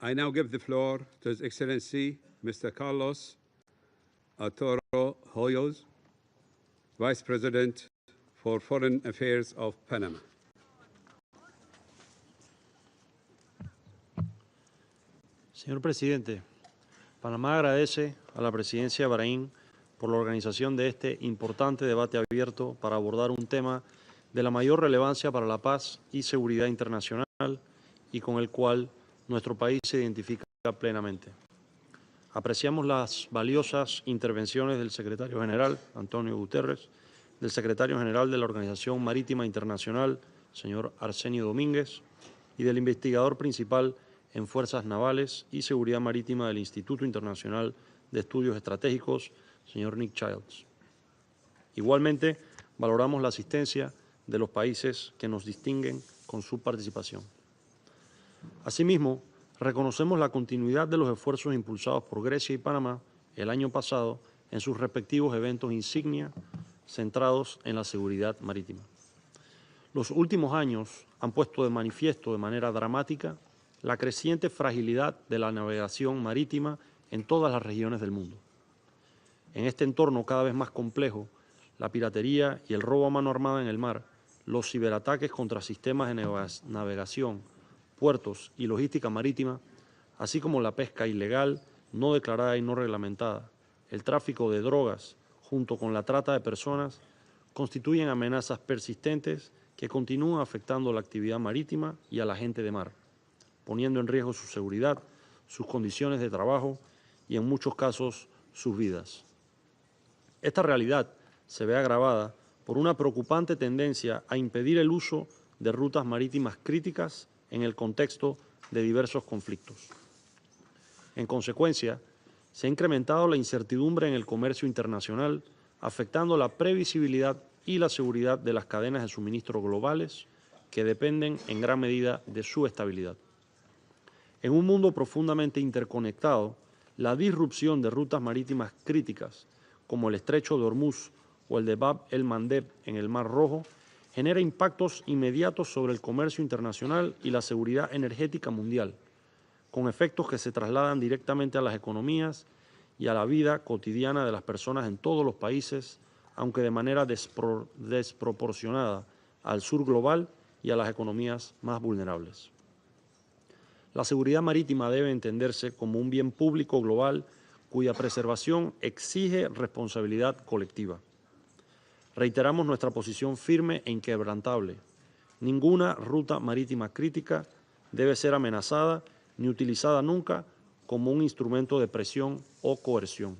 I now give the floor to His Excellency Mr. Carlos Arturo Hoyos, Vice President for Foreign Affairs of Panama. Señor Presidente, Panamá agradece a la Presidencia de Bahrein por la organización de este importante debate abierto para abordar un tema de la mayor relevancia para la paz y seguridad internacional y con el cual nuestro país se identifica plenamente. Apreciamos las valiosas intervenciones del Secretario General, Antonio Guterres, del Secretario General de la Organización Marítima Internacional, señor Arsenio Domínguez, y del investigador principal en Fuerzas Navales y Seguridad Marítima del Instituto Internacional de Estudios Estratégicos, señor Nick Childs. Igualmente, valoramos la asistencia de los países que nos distinguen con su participación. Asimismo, reconocemos la continuidad de los esfuerzos impulsados por Grecia y Panamá el año pasado en sus respectivos eventos insignia centrados en la seguridad marítima. Los últimos años han puesto de manifiesto de manera dramática la creciente fragilidad de la navegación marítima en todas las regiones del mundo. En este entorno cada vez más complejo, la piratería y el robo a mano armada en el mar, los ciberataques contra sistemas de navegación, puertos y logística marítima, así como la pesca ilegal, no declarada y no reglamentada, el tráfico de drogas, junto con la trata de personas, constituyen amenazas persistentes que continúan afectando la actividad marítima y a la gente de mar, poniendo en riesgo su seguridad, sus condiciones de trabajo y, en muchos casos, sus vidas. Esta realidad se ve agravada por una preocupante tendencia a impedir el uso de rutas marítimas críticas en el contexto de diversos conflictos. En consecuencia, se ha incrementado la incertidumbre en el comercio internacional, afectando la previsibilidad y la seguridad de las cadenas de suministro globales, que dependen en gran medida de su estabilidad. En un mundo profundamente interconectado, la disrupción de rutas marítimas críticas, como el estrecho de Hormuz o el de Bab el-Mandeb en el Mar Rojo, genera impactos inmediatos sobre el comercio internacional y la seguridad energética mundial, con efectos que se trasladan directamente a las economías y a la vida cotidiana de las personas en todos los países, aunque de manera desproporcionada al sur global y a las economías más vulnerables. La seguridad marítima debe entenderse como un bien público global cuya preservación exige responsabilidad colectiva. Reiteramos nuestra posición firme e inquebrantable. Ninguna ruta marítima crítica debe ser amenazada ni utilizada nunca como un instrumento de presión o coerción.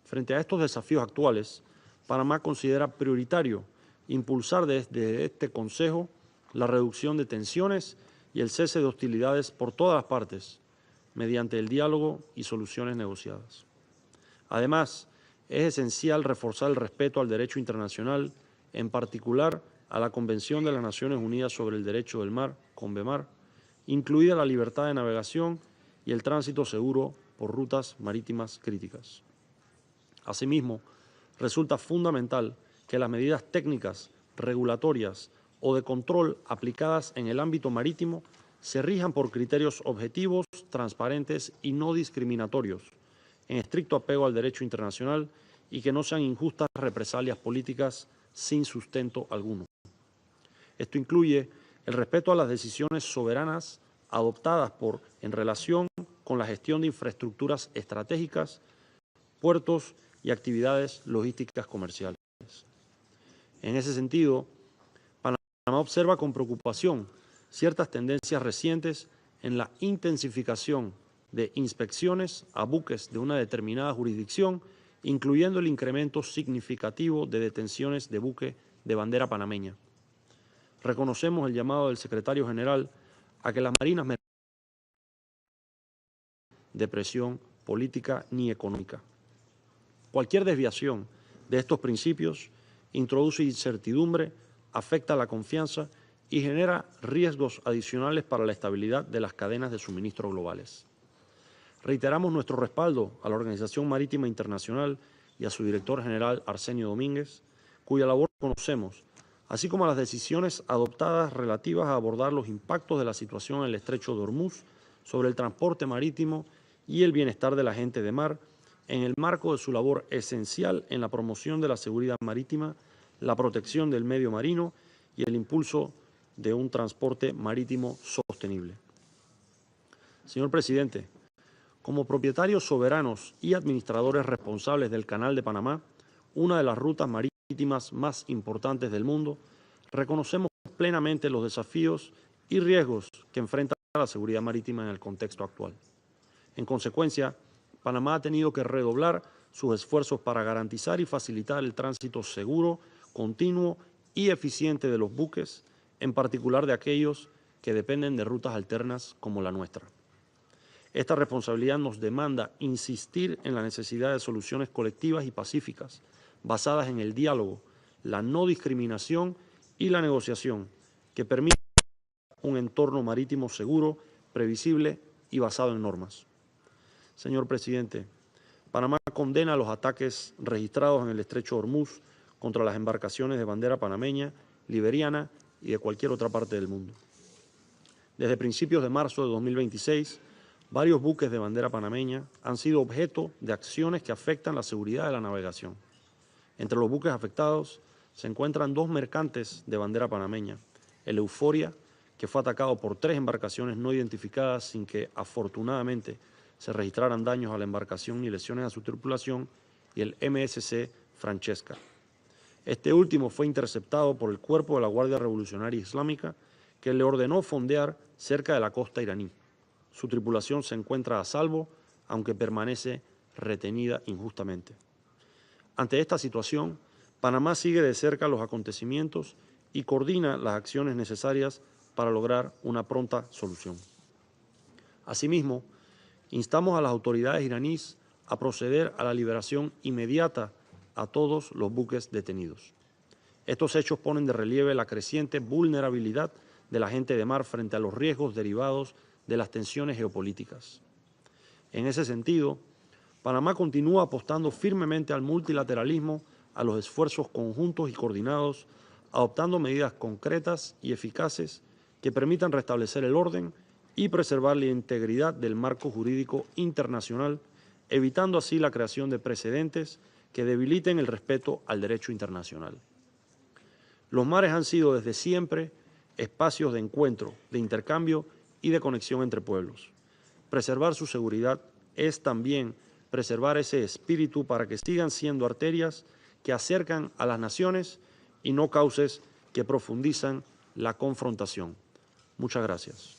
Frente a estos desafíos actuales, Panamá considera prioritario impulsar desde este Consejo la reducción de tensiones y el cese de hostilidades por todas las partes, mediante el diálogo y soluciones negociadas. Además, es esencial reforzar el respeto al derecho internacional, en particular a la Convención de las Naciones Unidas sobre el Derecho del Mar, CONVEMAR, incluida la libertad de navegación y el tránsito seguro por rutas marítimas críticas. Asimismo, resulta fundamental que las medidas técnicas, regulatorias o de control aplicadas en el ámbito marítimo se rijan por criterios objetivos, transparentes y no discriminatorios, en estricto apego al derecho internacional, y que no sean injustas represalias políticas sin sustento alguno. Esto incluye el respeto a las decisiones soberanas adoptadas en relación con la gestión de infraestructuras estratégicas, puertos y actividades logísticas comerciales. En ese sentido, Panamá observa con preocupación ciertas tendencias recientes en la intensificación de inspecciones a buques de una determinada jurisdicción, incluyendo el incremento significativo de detenciones de buques de bandera panameña. Reconocemos el llamado del secretario general a que las marinas de presión política ni económica. Cualquier desviación de estos principios introduce incertidumbre, afecta la confianza y genera riesgos adicionales para la estabilidad de las cadenas de suministro globales. Reiteramos nuestro respaldo a la Organización Marítima Internacional y a su director general Arsenio Domínguez, cuya labor conocemos, así como a las decisiones adoptadas relativas a abordar los impactos de la situación en el estrecho de Hormuz sobre el transporte marítimo y el bienestar de la gente de mar, en el marco de su labor esencial en la promoción de la seguridad marítima, la protección del medio marino y el impulso de un transporte marítimo sostenible. Señor presidente, como propietarios soberanos y administradores responsables del Canal de Panamá, una de las rutas marítimas más importantes del mundo, reconocemos plenamente los desafíos y riesgos que enfrenta la seguridad marítima en el contexto actual. En consecuencia, Panamá ha tenido que redoblar sus esfuerzos para garantizar y facilitar el tránsito seguro, continuo y eficiente de los buques, en particular de aquellos que dependen de rutas alternas como la nuestra. Esta responsabilidad nos demanda insistir en la necesidad de soluciones colectivas y pacíficas, basadas en el diálogo, la no discriminación y la negociación, que permitan un entorno marítimo seguro, previsible y basado en normas. Señor presidente, Panamá condena los ataques registrados en el estrecho de Hormuz contra las embarcaciones de bandera panameña, liberiana y de cualquier otra parte del mundo. Desde principios de marzo de 2026, varios buques de bandera panameña han sido objeto de acciones que afectan la seguridad de la navegación. Entre los buques afectados se encuentran 2 mercantes de bandera panameña, el Euforia, que fue atacado por 3 embarcaciones no identificadas sin que, afortunadamente, se registraran daños a la embarcación ni lesiones a su tripulación, y el MSC Francesca. Este último fue interceptado por el Cuerpo de la Guardia Revolucionaria Islámica, que le ordenó fondear cerca de la costa iraní. Su tripulación se encuentra a salvo, aunque permanece retenida injustamente. Ante esta situación, Panamá sigue de cerca los acontecimientos y coordina las acciones necesarias para lograr una pronta solución. Asimismo, Instamos a las autoridades iraníes a proceder a la liberación inmediata a todos los buques detenidos. Estos hechos ponen de relieve la creciente vulnerabilidad de la gente de mar frente a los riesgos derivados de las tensiones geopolíticas. En ese sentido, Panamá continúa apostando firmemente al multilateralismo, a los esfuerzos conjuntos y coordinados, adoptando medidas concretas y eficaces que permitan restablecer el orden y preservar la integridad del marco jurídico internacional, evitando así la creación de precedentes que debiliten el respeto al derecho internacional. Los mares han sido desde siempre espacios de encuentro, de intercambio y de conexión entre pueblos. Preservar su seguridad es también preservar ese espíritu para que sigan siendo arterias que acercan a las naciones y no cauces que profundizan la confrontación. Muchas gracias.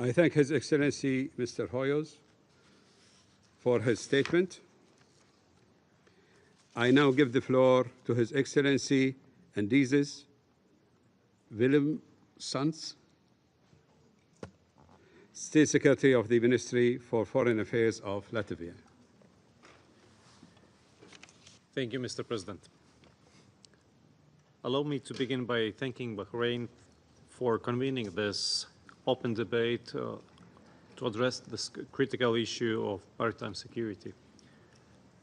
I thank His Excellency Mr. Hoyos for his statement. I now give the floor to His Excellency Andizes Willem-Sans, State Secretary of the Ministry for Foreign Affairs of Latvia. Thank you, Mr. President. Allow me to begin by thanking Bahrain for convening this open debate to address this critical issue of maritime security.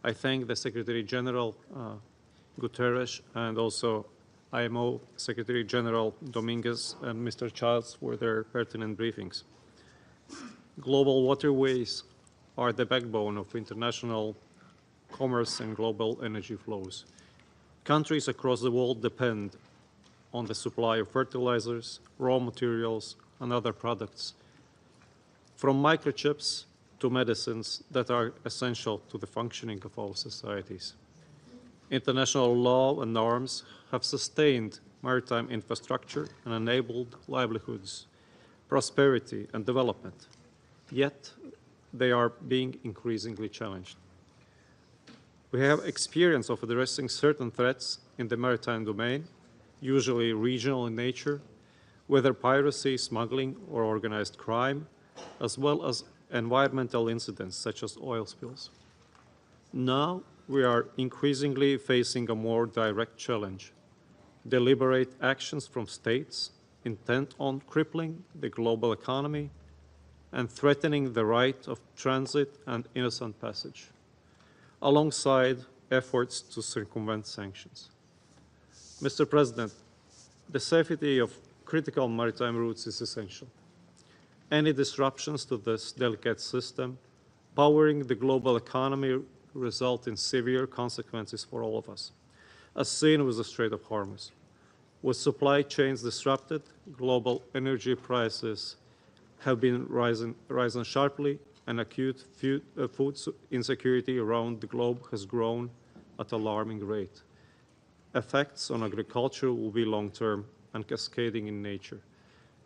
I thank the Secretary General Guterres and also IMO Secretary General Dominguez and Mr. Childs for their pertinent briefings. Global waterways are the backbone of international commerce and global energy flows. Countries across the world depend on the supply of fertilizers, raw materials, and other products, from microchips to medicines that are essential to the functioning of our societies. International law and norms have sustained maritime infrastructure and enabled livelihoods, prosperity, and development. Yet, they are being increasingly challenged. We have experience of addressing certain threats in the maritime domain, usually regional in nature, whether piracy, smuggling, or organized crime, as well as environmental incidents such as oil spills. Now, we are increasingly facing a more direct challenge: deliberate actions from states intent on crippling the global economy and threatening the right of transit and innocent passage, alongside efforts to circumvent sanctions. Mr. President, the safety of critical maritime routes is essential. Any disruptions to this delicate system powering the global economy result in severe consequences for all of us, as seen with the Strait of Hormuz. With supply chains disrupted, global energy prices have been rising sharply, and acute food insecurity around the globe has grown at an alarming rate. Effects on agriculture will be long-term and cascading in nature.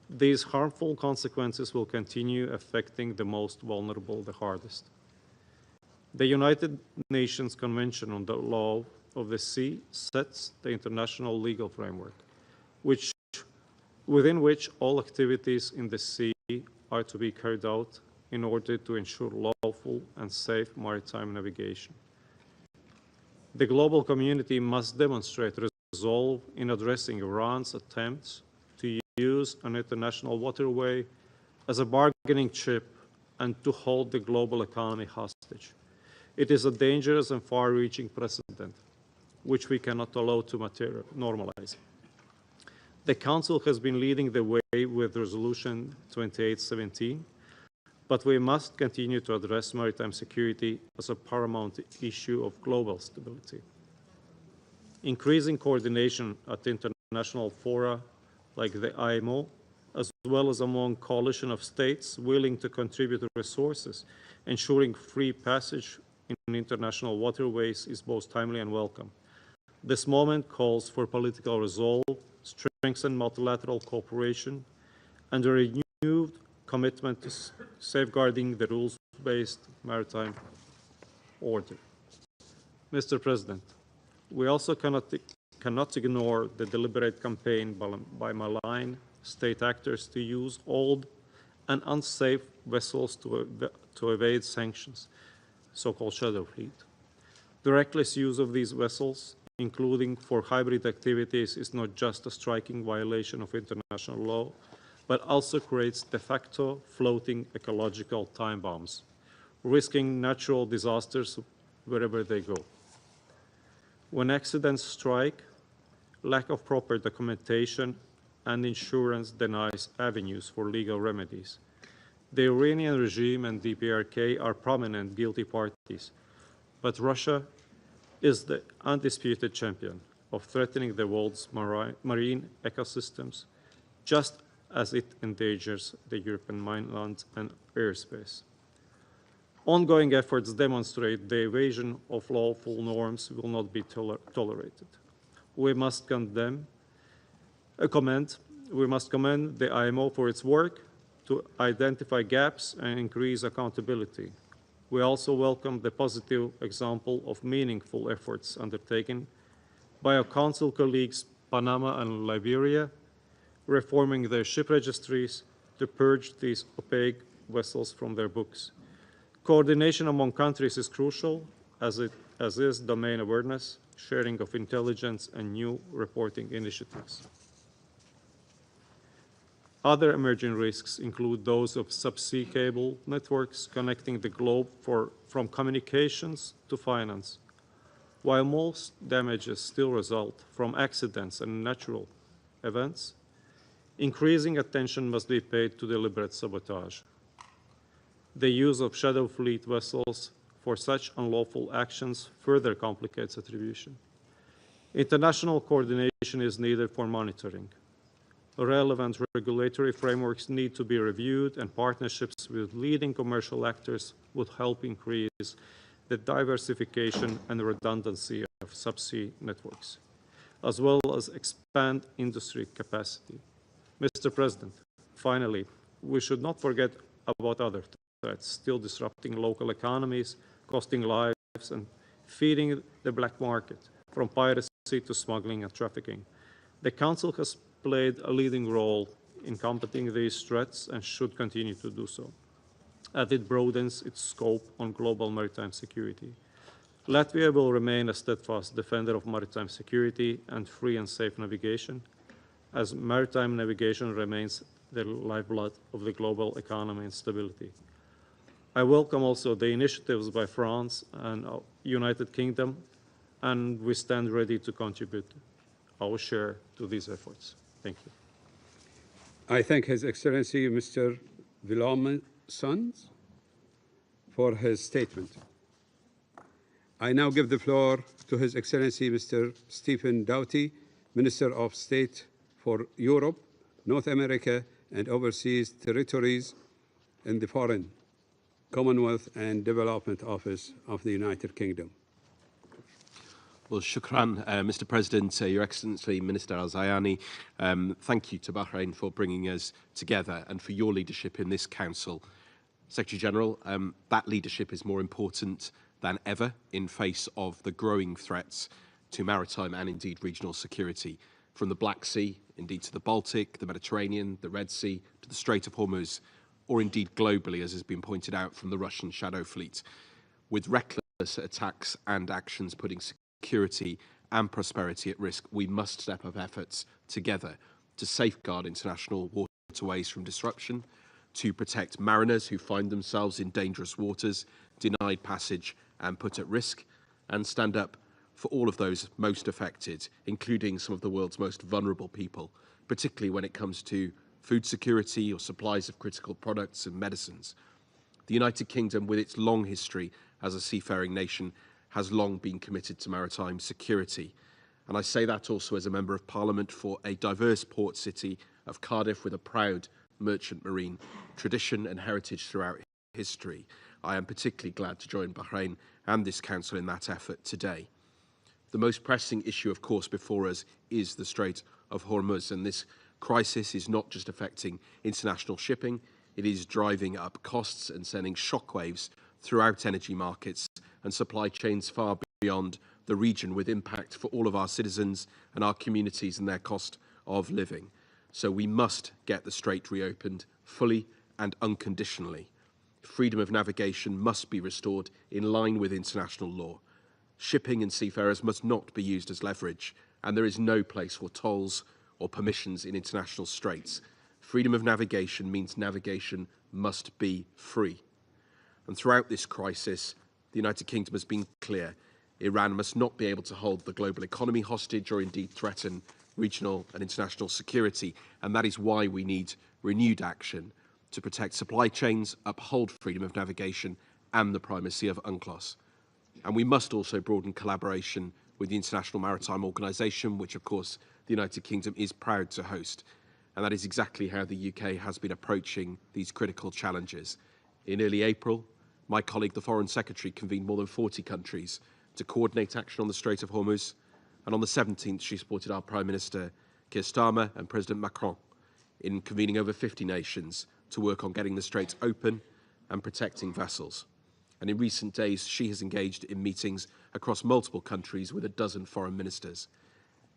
These harmful consequences will continue affecting the most vulnerable the hardest. The United Nations Convention on the Law of the Sea sets the international legal framework, within which all activities in the sea are to be carried out in order to ensure lawful and safe maritime navigation. The global community must demonstrate resolve in addressing Iran's attempts to use an international waterway as a bargaining chip and to hold the global economy hostage. It is a dangerous and far-reaching precedent, which we cannot allow to normalize. The Council has been leading the way with Resolution 2817, but we must continue to address maritime security as a paramount issue of global stability. Increasing coordination at international fora like the IMO, as well as among coalition of states willing to contribute resources, ensuring free passage in international waterways is both timely and welcome. This moment calls for political resolve, strengthened multilateral cooperation, and a renewed commitment to safeguarding the rules-based maritime order. Mr. President, we also cannot ignore the deliberate campaign by malign state actors to use old and unsafe vessels to evade sanctions, so-called shadow fleet. The reckless use of these vessels, including for hybrid activities, is not just a striking violation of international law, but also creates de facto floating ecological time bombs, risking natural disasters wherever they go. When accidents strike, lack of proper documentation and insurance denies avenues for legal remedies. The Iranian regime and DPRK are prominent guilty parties, but Russia is the undisputed champion of threatening the world's marine ecosystems, just as it endangers the European mainland and airspace. Ongoing efforts demonstrate the evasion of lawful norms will not be tolerated. We must commend the IMO for its work to identify gaps and increase accountability. We also welcome the positive example of meaningful efforts undertaken by our Council colleagues Panama and Liberia, reforming their ship registries to purge these opaque vessels from their books. Coordination among countries is crucial, as is domain awareness, sharing of intelligence, and new reporting initiatives. Other emerging risks include those of subsea cable networks connecting the globe from communications to finance. While most damages still result from accidents and natural events, increasing attention must be paid to deliberate sabotage. The use of shadow fleet vessels for such unlawful actions further complicates attribution. International coordination is needed for monitoring. Relevant regulatory frameworks need to be reviewed, and partnerships with leading commercial actors would help increase the diversification and redundancy of subsea networks, as well as expand industry capacity. Mr. President, finally, we should not forget about other threats still disrupting local economies, costing lives, and feeding the black market, from piracy to smuggling and trafficking. The Council has played a leading role in combating these threats and should continue to do so, as it broadens its scope on global maritime security. Latvia will remain a steadfast defender of maritime security and free and safe navigation, as maritime navigation remains the lifeblood of the global economy and stability. I welcome also the initiatives by France and United Kingdom, and we stand ready to contribute our share to these efforts. Thank you. I thank His Excellency Mr. Villalson for his statement. I now give the floor to His Excellency Mr. Stephen Doughty, Minister of State for Europe, North America, and Overseas Territories in the Foreign, Commonwealth and Development Office of the United Kingdom. Well, shukran, Mr. President, Your Excellency, Minister Al-Zayani. Thank you to Bahrain for bringing us together and for your leadership in this Council. Secretary General, that leadership is more important than ever in face of the growing threats to maritime and indeed regional security, from the Black Sea, indeed to the Baltic, the Mediterranean, the Red Sea, to the Strait of Hormuz, or indeed globally, as has been pointed out, from the Russian shadow fleet. With reckless attacks and actions putting security and prosperity at risk, we must step up efforts together to safeguard international waterways from disruption, to protect mariners who find themselves in dangerous waters, denied passage and put at risk, and stand up for all of those most affected, including some of the world's most vulnerable people, particularly when it comes to food security or supplies of critical products and medicines. The United Kingdom, with its long history as a seafaring nation, has long been committed to maritime security. And I say that also as a Member of Parliament for a diverse port city of Cardiff with a proud merchant marine tradition and heritage throughout history. I am particularly glad to join Bahrain and this Council in that effort today. The most pressing issue, of course, before us is the Strait of Hormuz, and this crisis is not just affecting international shipping, it is driving up costs and sending shockwaves throughout energy markets and supply chains far beyond the region, with impact for all of our citizens and our communities and their cost of living. So we must get the strait reopened fully and unconditionally. Freedom of navigation must be restored in line with international law. Shipping and seafarers must not be used as leverage, and there is no place for tolls or permissions in international straits. Freedom of navigation means navigation must be free. And throughout this crisis, the United Kingdom has been clear. Iran must not be able to hold the global economy hostage or indeed threaten regional and international security. And that is why we need renewed action to protect supply chains, uphold freedom of navigation and the primacy of UNCLOS. And we must also broaden collaboration with the International Maritime Organization, which of course the United Kingdom is proud to host. And that is exactly how the UK has been approaching these critical challenges. In early April, my colleague, the Foreign Secretary, convened more than 40 countries to coordinate action on the Strait of Hormuz. And on the 17th, she supported our Prime Minister, Keir Starmer, and President Macron in convening over 50 nations to work on getting the straits open and protecting vessels. And in recent days, she has engaged in meetings across multiple countries with a dozen foreign ministers.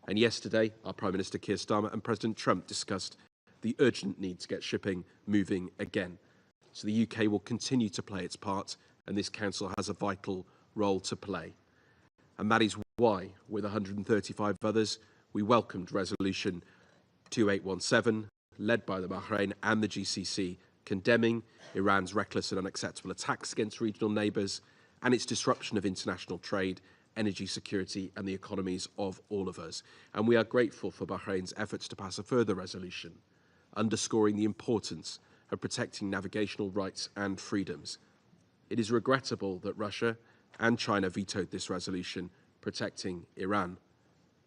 And yesterday, our Prime Minister Keir Starmer and President Trump discussed the urgent need to get shipping moving again. So the UK will continue to play its part, and this Council has a vital role to play. And that is why, with 135 others, we welcomed Resolution 2817, led by the Bahrain and the GCC, condemning Iran's reckless and unacceptable attacks against regional neighbours and its disruption of international trade, energy security and the economies of all of us. And we are grateful for Bahrain's efforts to pass a further resolution, underscoring the importance of protecting navigational rights and freedoms. It is regrettable that Russia and China vetoed this resolution protecting Iran,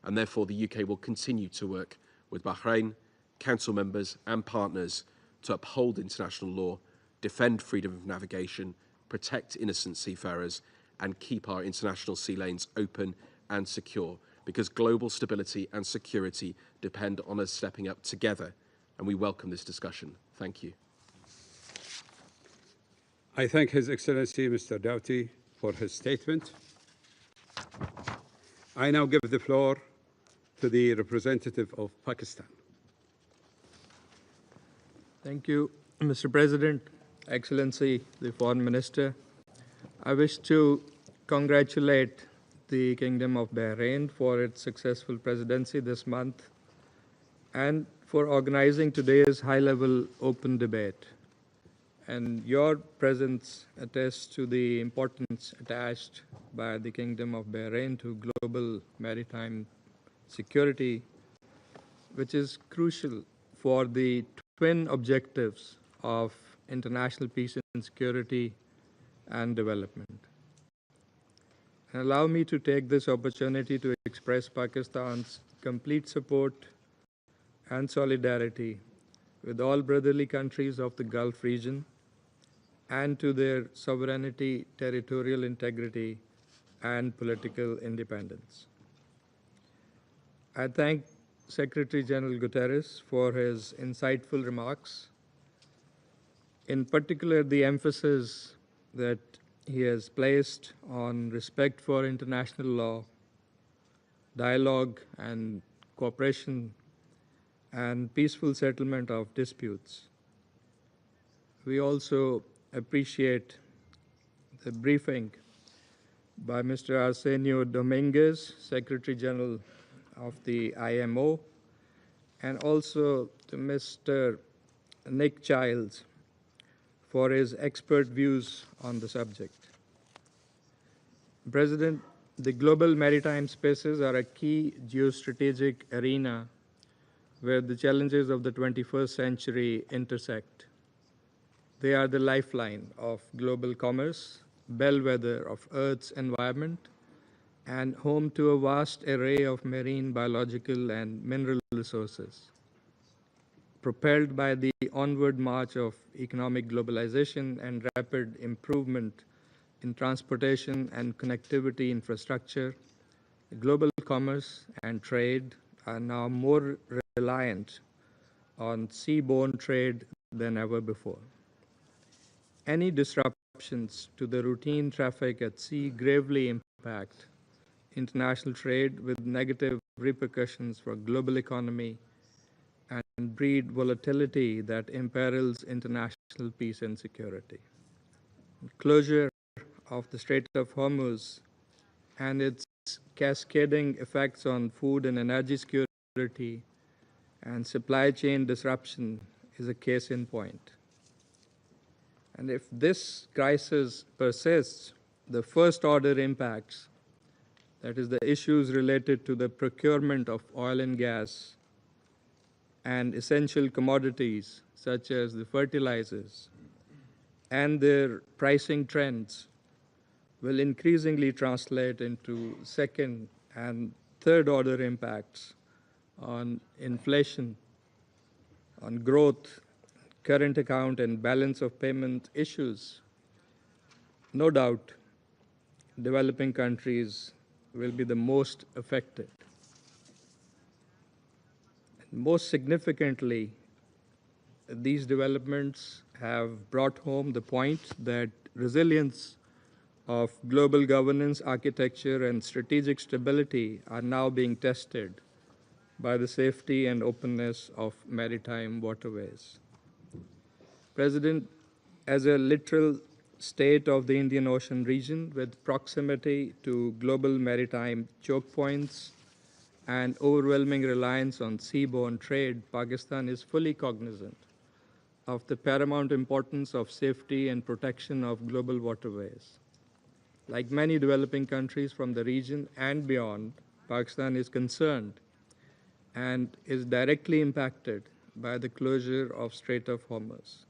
and therefore the UK will continue to work with Bahrain, Council members and partners to uphold international law, defend freedom of navigation, protect innocent seafarers, and keep our international sea lanes open and secure, because global stability and security depend on us stepping up together, and we welcome this discussion. Thank you. I thank His Excellency Mr. Doughty for his statement. I now give the floor to the representative of Pakistan. Thank you, Mr. President, Excellency, the Foreign Minister. I wish to congratulate the Kingdom of Bahrain for its successful presidency this month and for organizing today's high-level open debate. And your presence attests to the importance attached by the Kingdom of Bahrain to global maritime security, which is crucial for the twin objectives of international peace and security and development. And allow me to take this opportunity to express Pakistan's complete support and solidarity with all brotherly countries of the Gulf region and to their sovereignty, territorial integrity, and political independence. I thank Secretary General Guterres for his insightful remarks, in particular the emphasis that he has placed on respect for international law, dialogue and cooperation, and peaceful settlement of disputes. We also appreciate the briefing by Mr. Arsenio Dominguez, Secretary General of the IMO, and also to Mr. Nick Childs for his expert views on the subject. President, the global maritime spaces are a key geostrategic arena where the challenges of the 21st century intersect. They are the lifeline of global commerce, bellwether of Earth's environment, and home to a vast array of marine, biological, and mineral resources. Propelled by the onward march of economic globalization and rapid improvement in transportation and connectivity infrastructure, global commerce and trade are now more reliant on seaborne trade than ever before. Any disruptions to the routine traffic at sea gravely impact international trade with negative repercussions for global economy and breed volatility that imperils international peace and security. Closure of the Strait of Hormuz and its cascading effects on food and energy security and supply chain disruption is a case in point. And if this crisis persists, the first order impacts, that is, the issues related to the procurement of oil and gas and essential commodities such as the fertilizers and their pricing trends will increasingly translate into second and third order impacts on inflation, on growth, current account and balance of payment issues. No doubt, developing countries will be the most affected. Most significantly, these developments have brought home the point that resilience of global governance, architecture, and strategic stability are now being tested by the safety and openness of maritime waterways. President, as a literal state of the Indian Ocean region with proximity to global maritime choke points and overwhelming reliance on seaborne trade, Pakistan is fully cognizant of the paramount importance of safety and protection of global waterways. Like many developing countries from the region and beyond, Pakistan is concerned and is directly impacted by the closure of Strait of Hormuz.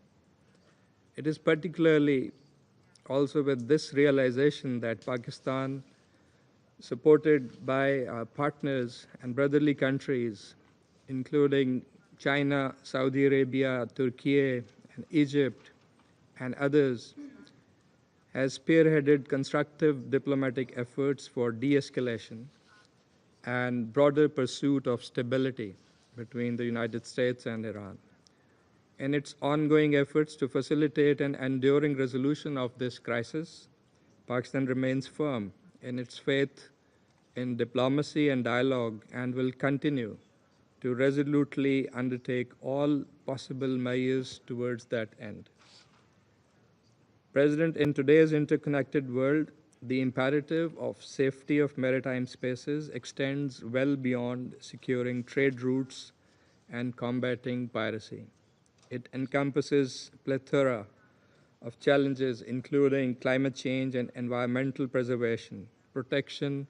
It is particularly also with this realization that Pakistan, supported by our partners and brotherly countries, including China, Saudi Arabia, Turkey, and Egypt, and others, has spearheaded constructive diplomatic efforts for de-escalation and broader pursuit of stability between the United States and Iran. In its ongoing efforts to facilitate an enduring resolution of this crisis, Pakistan remains firm in its faith in diplomacy and dialogue and will continue to resolutely undertake all possible measures towards that end. President, in today's interconnected world, the imperative of safety of maritime spaces extends well beyond securing trade routes and combating piracy. It encompasses a plethora of challenges, including climate change and environmental preservation, protection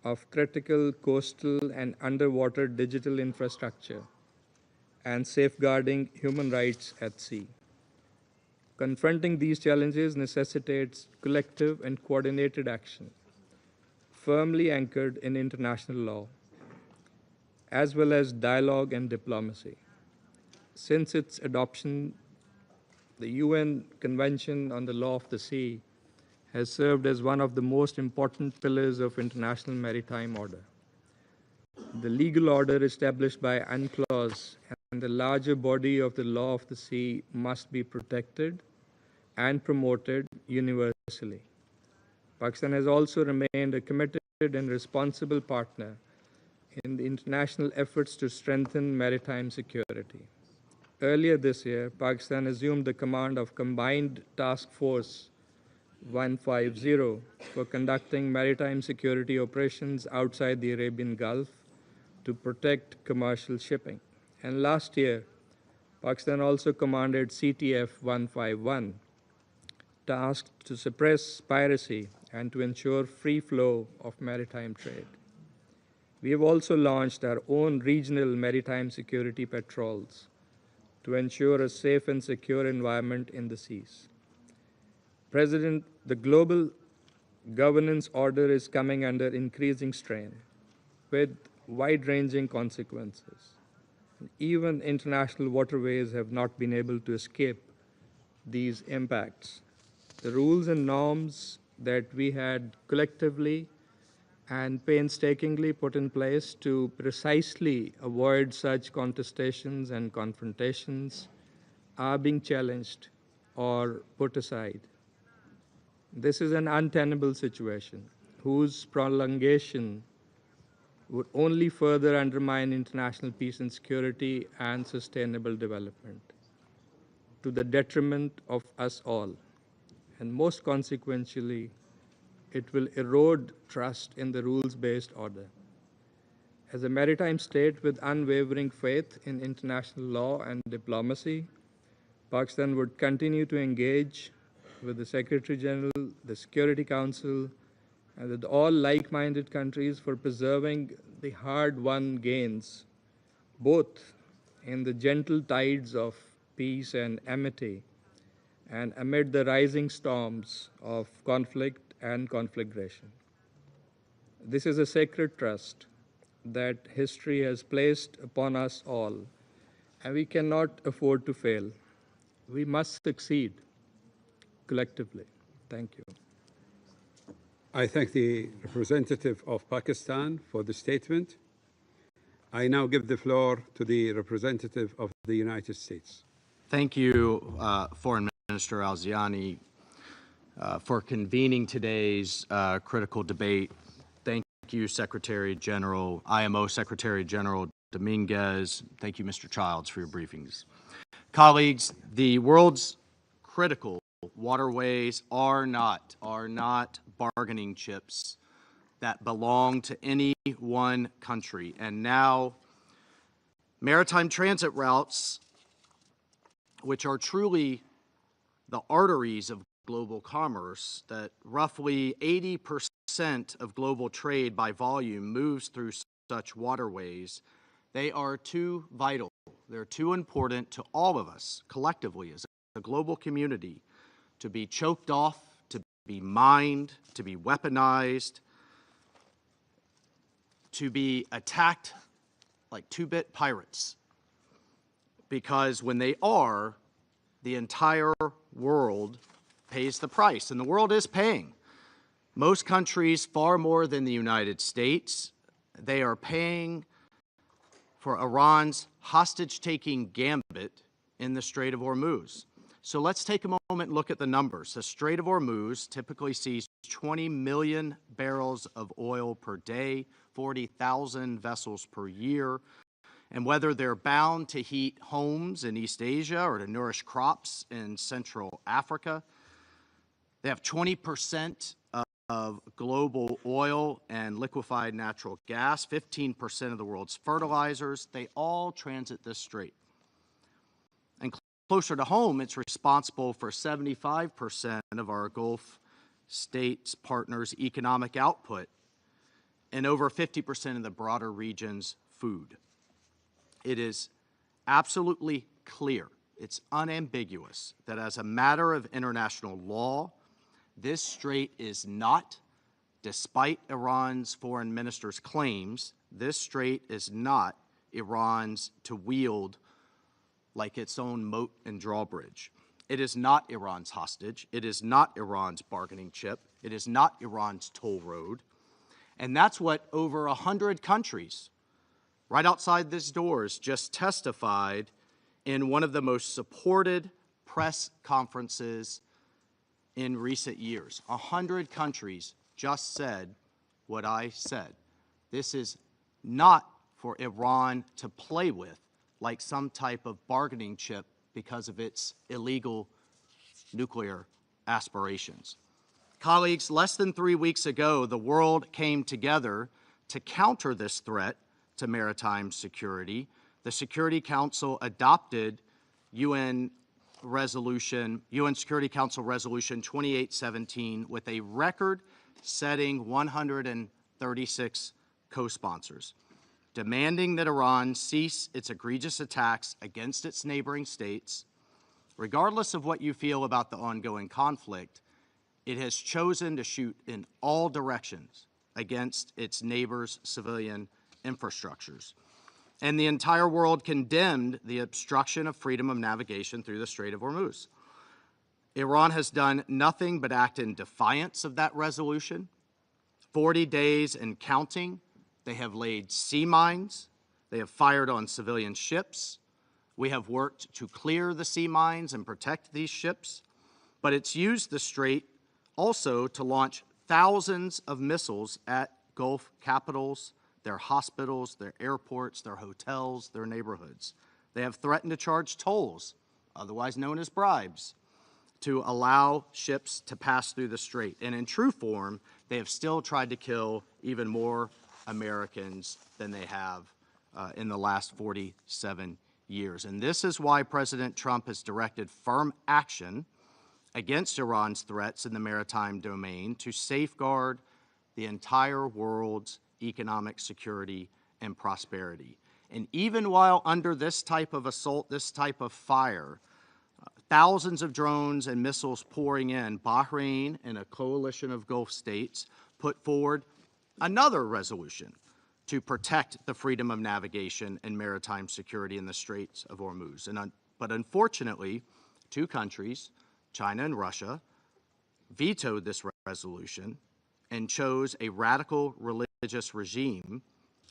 of critical coastal and underwater digital infrastructure, and safeguarding human rights at sea. Confronting these challenges necessitates collective and coordinated action, firmly anchored in international law, as well as dialogue and diplomacy. Since its adoption, the UN Convention on the Law of the Sea has served as one of the most important pillars of international maritime order. The legal order established by UNCLOS and the larger body of the law of the sea must be protected and promoted universally. Pakistan has also remained a committed and responsible partner in the international efforts to strengthen maritime security. Earlier this year, Pakistan assumed the command of Combined Task Force 150 for conducting maritime security operations outside the Arabian Gulf to protect commercial shipping. And last year, Pakistan also commanded CTF 151, tasked to suppress piracy and to ensure free flow of maritime trade. We have also launched our own regional maritime security patrols to ensure a safe and secure environment in the seas. President, the global governance order is coming under increasing strain with wide-ranging consequences. Even international waterways have not been able to escape these impacts. The rules and norms that we had collectively and painstakingly put in place to precisely avoid such contestations and confrontations are being challenged or put aside. This is an untenable situation whose prolongation would only further undermine international peace and security and sustainable development to the detriment of us all. And most consequentially, it will erode trust in the rules-based order. As a maritime state with unwavering faith in international law and diplomacy, Pakistan would continue to engage with the Secretary General, the Security Council, and with all like-minded countries for preserving the hard-won gains, both in the gentle tides of peace and amity, and amid the rising storms of conflict and conflagration. This is a sacred trust that history has placed upon us all, and we cannot afford to fail. We must succeed collectively. Thank you. I thank the representative of Pakistan for the statement. I now give the floor to the representative of the United States. Thank you, Foreign Minister Al-Ziani, for convening today's critical debate. Thank you, Secretary General, IMO Secretary General Dominguez. Thank you, Mr. Childs, for your briefings. Colleagues, the world's critical waterways are not bargaining chips that belong to any one country. And now, maritime transit routes, which are truly the arteries of global commerce, that roughly 80% of global trade by volume moves through such waterways, they are too vital. They're too important to all of us collectively as a global community to be choked off, to be mined, to be weaponized, to be attacked like two-bit pirates. Because when they are, the entire world pays the price, and the world is paying. Most countries, far more than the United States, they are paying for Iran's hostage-taking gambit in the Strait of Hormuz. So let's take a moment and look at the numbers. The Strait of Hormuz typically sees 20 million barrels of oil per day, 40,000 vessels per year. And whether they're bound to heat homes in East Asia or to nourish crops in Central Africa, they have 20% of global oil and liquefied natural gas, 15% of the world's fertilizers. They all transit this strait. And closer to home, it's responsible for 75% of our Gulf states' partners' economic output and over 50% of the broader region's food. It is absolutely clear, it's unambiguous, that as a matter of international law, this strait is not, despite Iran's foreign minister's claims, this strait is not Iran's to wield like its own moat and drawbridge. It is not Iran's hostage. It is not Iran's bargaining chip. It is not Iran's toll road. And that's what over 100 countries right outside this doors just testified in one of the most supported press conferences in recent years. 100 countries just said what I said. This is not for Iran to play with like some type of bargaining chip because of its illegal nuclear aspirations. Colleagues, less than 3 weeks ago, the world came together to counter this threat to maritime security. The Security Council adopted UN Security Council Resolution 2817 with a record-setting 136 co-sponsors, demanding that Iran cease its egregious attacks against its neighboring states. Regardless of what you feel about the ongoing conflict, it has chosen to shoot in all directions against its neighbors' civilian infrastructures. And the entire world condemned the obstruction of freedom of navigation through the Strait of Hormuz. Iran has done nothing but act in defiance of that resolution. 40 days and counting, they have laid sea mines, they have fired on civilian ships. We have worked to clear the sea mines and protect these ships, but it's used the strait also to launch thousands of missiles at Gulf capitals, their hospitals, their airports, their hotels, their neighborhoods. They have threatened to charge tolls, otherwise known as bribes, to allow ships to pass through the strait. And in true form, they have still tried to kill even more Americans than they have in the last 47 years. And this is why President Trump has directed firm action against Iran's threats in the maritime domain to safeguard the entire world's economic security and prosperity. And even while under this type of assault, this type of fire, thousands of drones and missiles pouring in, Bahrain and a coalition of Gulf states put forward another resolution to protect the freedom of navigation and maritime security in the Straits of Hormuz. But unfortunately, two countries, China and Russia, vetoed this resolution and chose a radical religious regime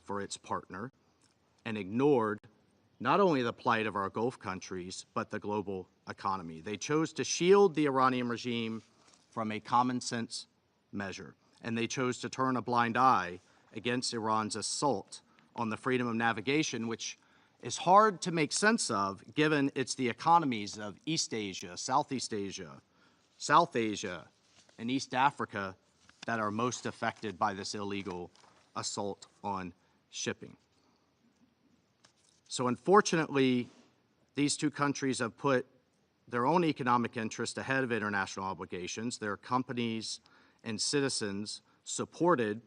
for its partner and ignored not only the plight of our Gulf countries, but the global economy. They chose to shield the Iranian regime from a common sense measure, and they chose to turn a blind eye against Iran's assault on the freedom of navigation, which is hard to make sense of given it's the economies of East Asia, Southeast Asia, South Asia, and East Africa that are most affected by this illegal assault on shipping. So unfortunately, these two countries have put their own economic interest ahead of international obligations. Their companies and citizens supported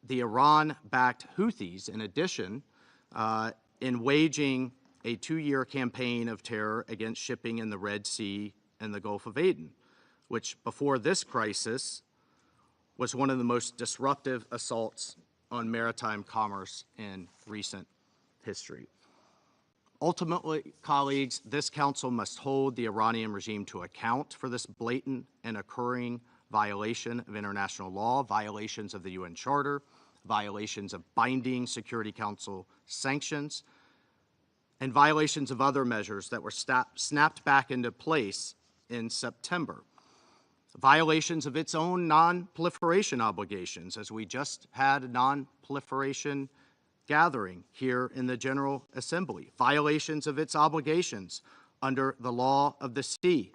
the Iran-backed Houthis, in addition, in waging a 2-year campaign of terror against shipping in the Red Sea and the Gulf of Aden, which before this crisis was one of the most disruptive assaults on maritime commerce in recent history. Ultimately, colleagues, this Council must hold the Iranian regime to account for this blatant and occurring violation of international law, violations of the UN Charter, violations of binding Security Council sanctions, and violations of other measures that were snapped back into place in September. Violations of its own non-proliferation obligations, as we just had a non-proliferation gathering here in the General Assembly. Violations of its obligations under the law of the sea.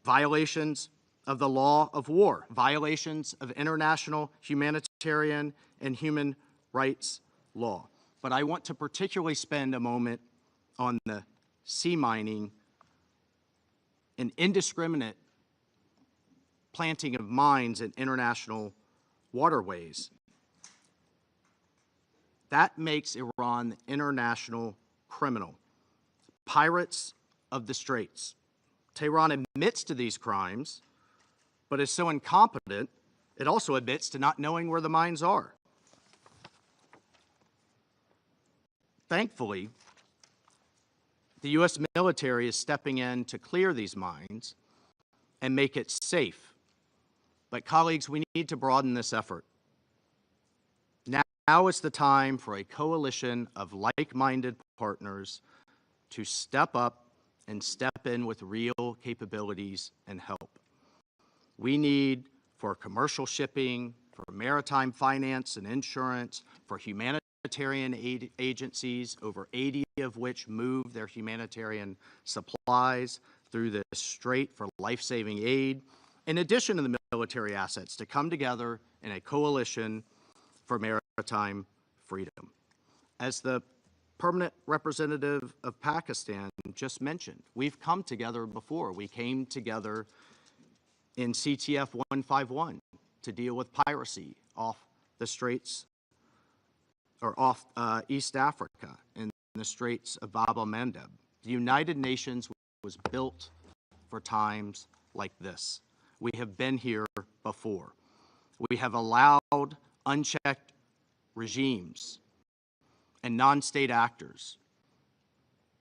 Violations of the law of war. Violations of international humanitarian and human rights law. But I want to particularly spend a moment on the sea mining and indiscriminate planting of mines in international waterways. That makes Iran the international criminal, pirates of the Straits. Tehran admits to these crimes, but is so incompetent, it also admits to not knowing where the mines are. Thankfully, the U.S. military is stepping in to clear these mines and make it safe. But colleagues, we need to broaden this effort. Now is the time for a coalition of like-minded partners to step up and step in with real capabilities and help. We need for commercial shipping, for maritime finance and insurance, for humanitarian aid agencies, over 80 of which move their humanitarian supplies through the strait for life-saving aid, in addition to the military assets, to come together in a coalition for maritime freedom. As the permanent representative of Pakistan just mentioned, we've come together before. We came together in CTF 151 to deal with piracy off the straits, or off East Africa in the Straits of Bab el-Mandeb. The United Nations was built for times like this. We have been here before. We have allowed unchecked regimes and non-state actors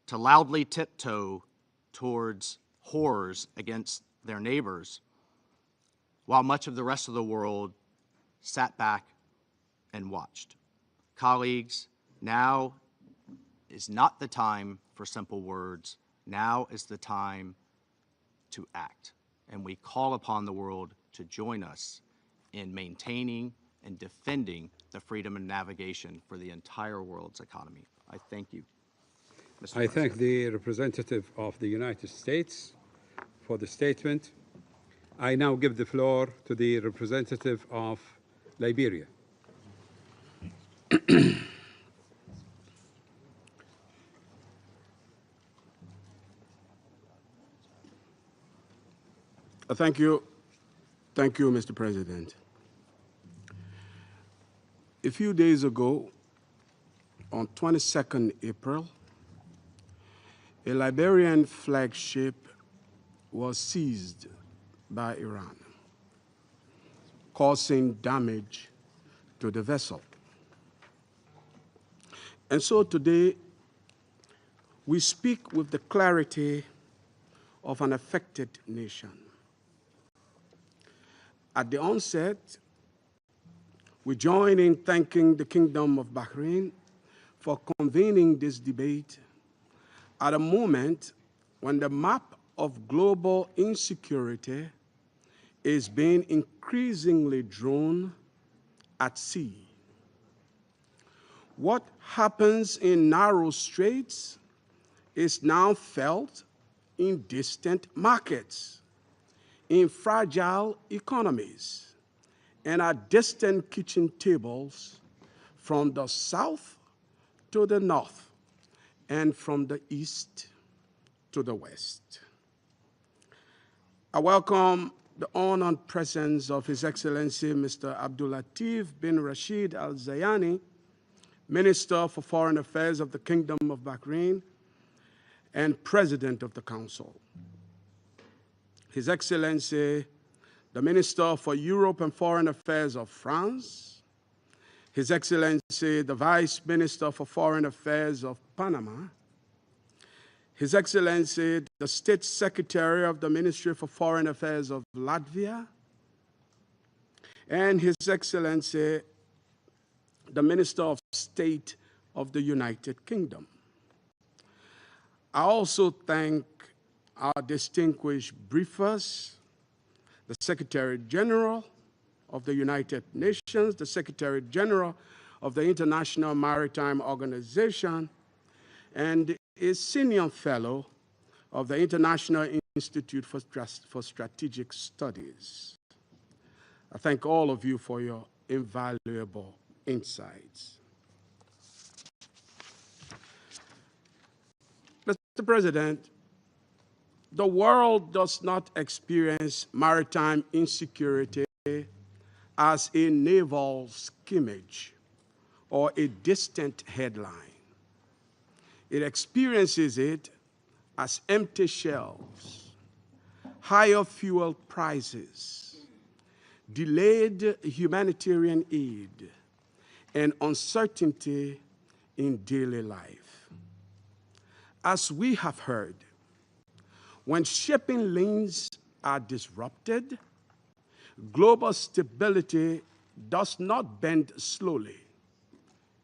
to loudly tiptoe towards horrors against their neighbors, while much of the rest of the world sat back and watched. Colleagues, now is not the time for simple words. Now is the time to act. And we call upon the world to join us in maintaining and defending the freedom of navigation for the entire world's economy. I thank you, Mr. I President. thank the representative of the United States for the statement. I now give the floor to the representative of Liberia. Thank you. Thank you, Mr. President. A few days ago, on 22nd April, a Liberian flagship was seized by Iran, causing damage to the vessel. And so today, we speak with the clarity of an affected nation. At the onset, we join in thanking the Kingdom of Bahrain for convening this debate at a moment when the map of global insecurity is being increasingly drawn at sea. What happens in narrow straits is now felt in distant markets, in fragile economies, and at distant kitchen tables from the south to the north and from the east to the west. I welcome the honored presence of His Excellency Mr. Abdulatif bin Rashid Al Zayani, Minister for Foreign Affairs of the Kingdom of Bahrain and President of the Council. His Excellency, the Minister for Europe and Foreign Affairs of France, His Excellency, the Vice Minister for Foreign Affairs of Panama, His Excellency, the State Secretary of the Ministry for Foreign Affairs of Latvia, and His Excellency, the Minister of State of the United Kingdom. I also thank our distinguished briefers, the Secretary General of the United Nations, the Secretary General of the International Maritime Organization, and a senior fellow of the International Institute for Strategic Studies. I thank all of you for your invaluable insights. Mr. President, the world does not experience maritime insecurity as a naval skimmage or a distant headline. It experiences it as empty shelves, higher fuel prices, delayed humanitarian aid, and uncertainty in daily life. As we have heard, when shipping lanes are disrupted, global stability does not bend slowly.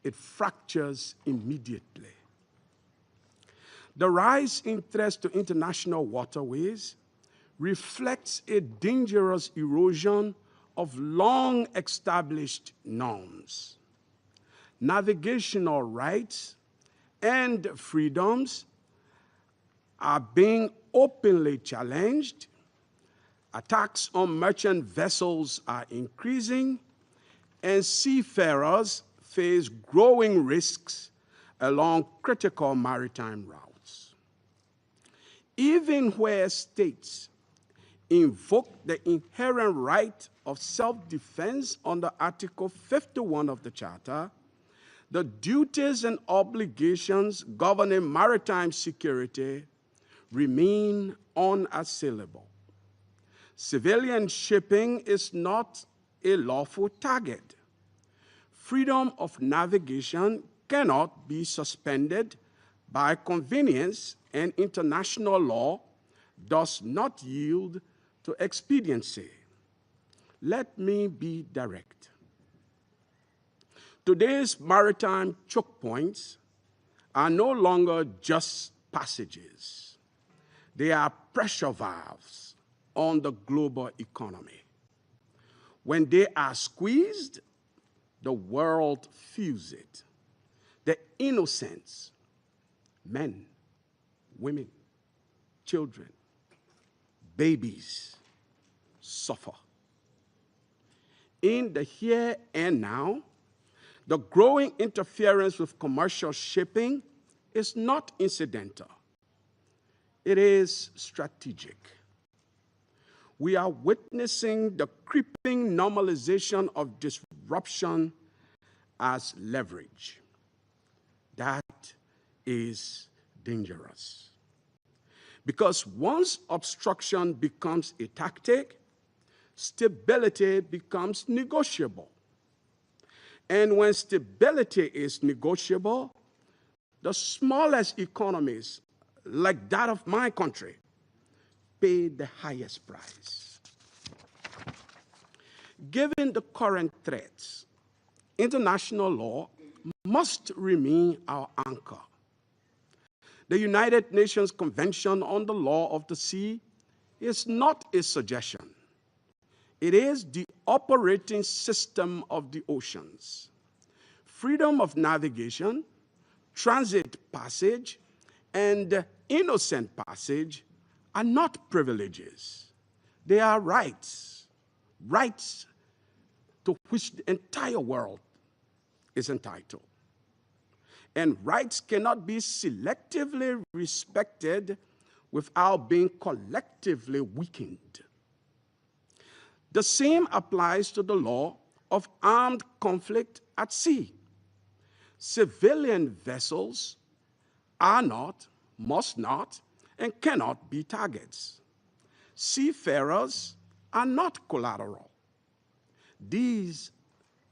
It fractures immediately. The rise in threats to international waterways reflects a dangerous erosion of long-established norms. Navigational rights and freedoms are being openly challenged. Attacks on merchant vessels are increasing, and seafarers face growing risks along critical maritime routes. Even where states invoke the inherent right of self-defense under Article 51 of the Charter, the duties and obligations governing maritime security remain unassailable. Civilian shipping is not a lawful target. Freedom of navigation cannot be suspended by convenience, and international law does not yield to expediency. Let me be direct. Today's maritime choke points are no longer just passages. They are pressure valves on the global economy. When they are squeezed, the world feels it. The innocents, men, women, children, babies, suffer. In the here and now, the growing interference with commercial shipping is not incidental. It is strategic. We are witnessing the creeping normalization of disruption as leverage. That is dangerous. Because once obstruction becomes a tactic, stability becomes negotiable. And when stability is negotiable, the smallest economies, like that of my country, pay the highest price. Given the current threats, international law must remain our anchor. The United Nations Convention on the Law of the Sea is not a suggestion. It is the operating system of the oceans. Freedom of navigation, transit passage, and innocent passage are not privileges. They are rights, rights to which the entire world is entitled. And rights cannot be selectively respected without being collectively weakened. The same applies to the law of armed conflict at sea. Civilian vessels are not, must not, and cannot be targets. Seafarers are not collateral. These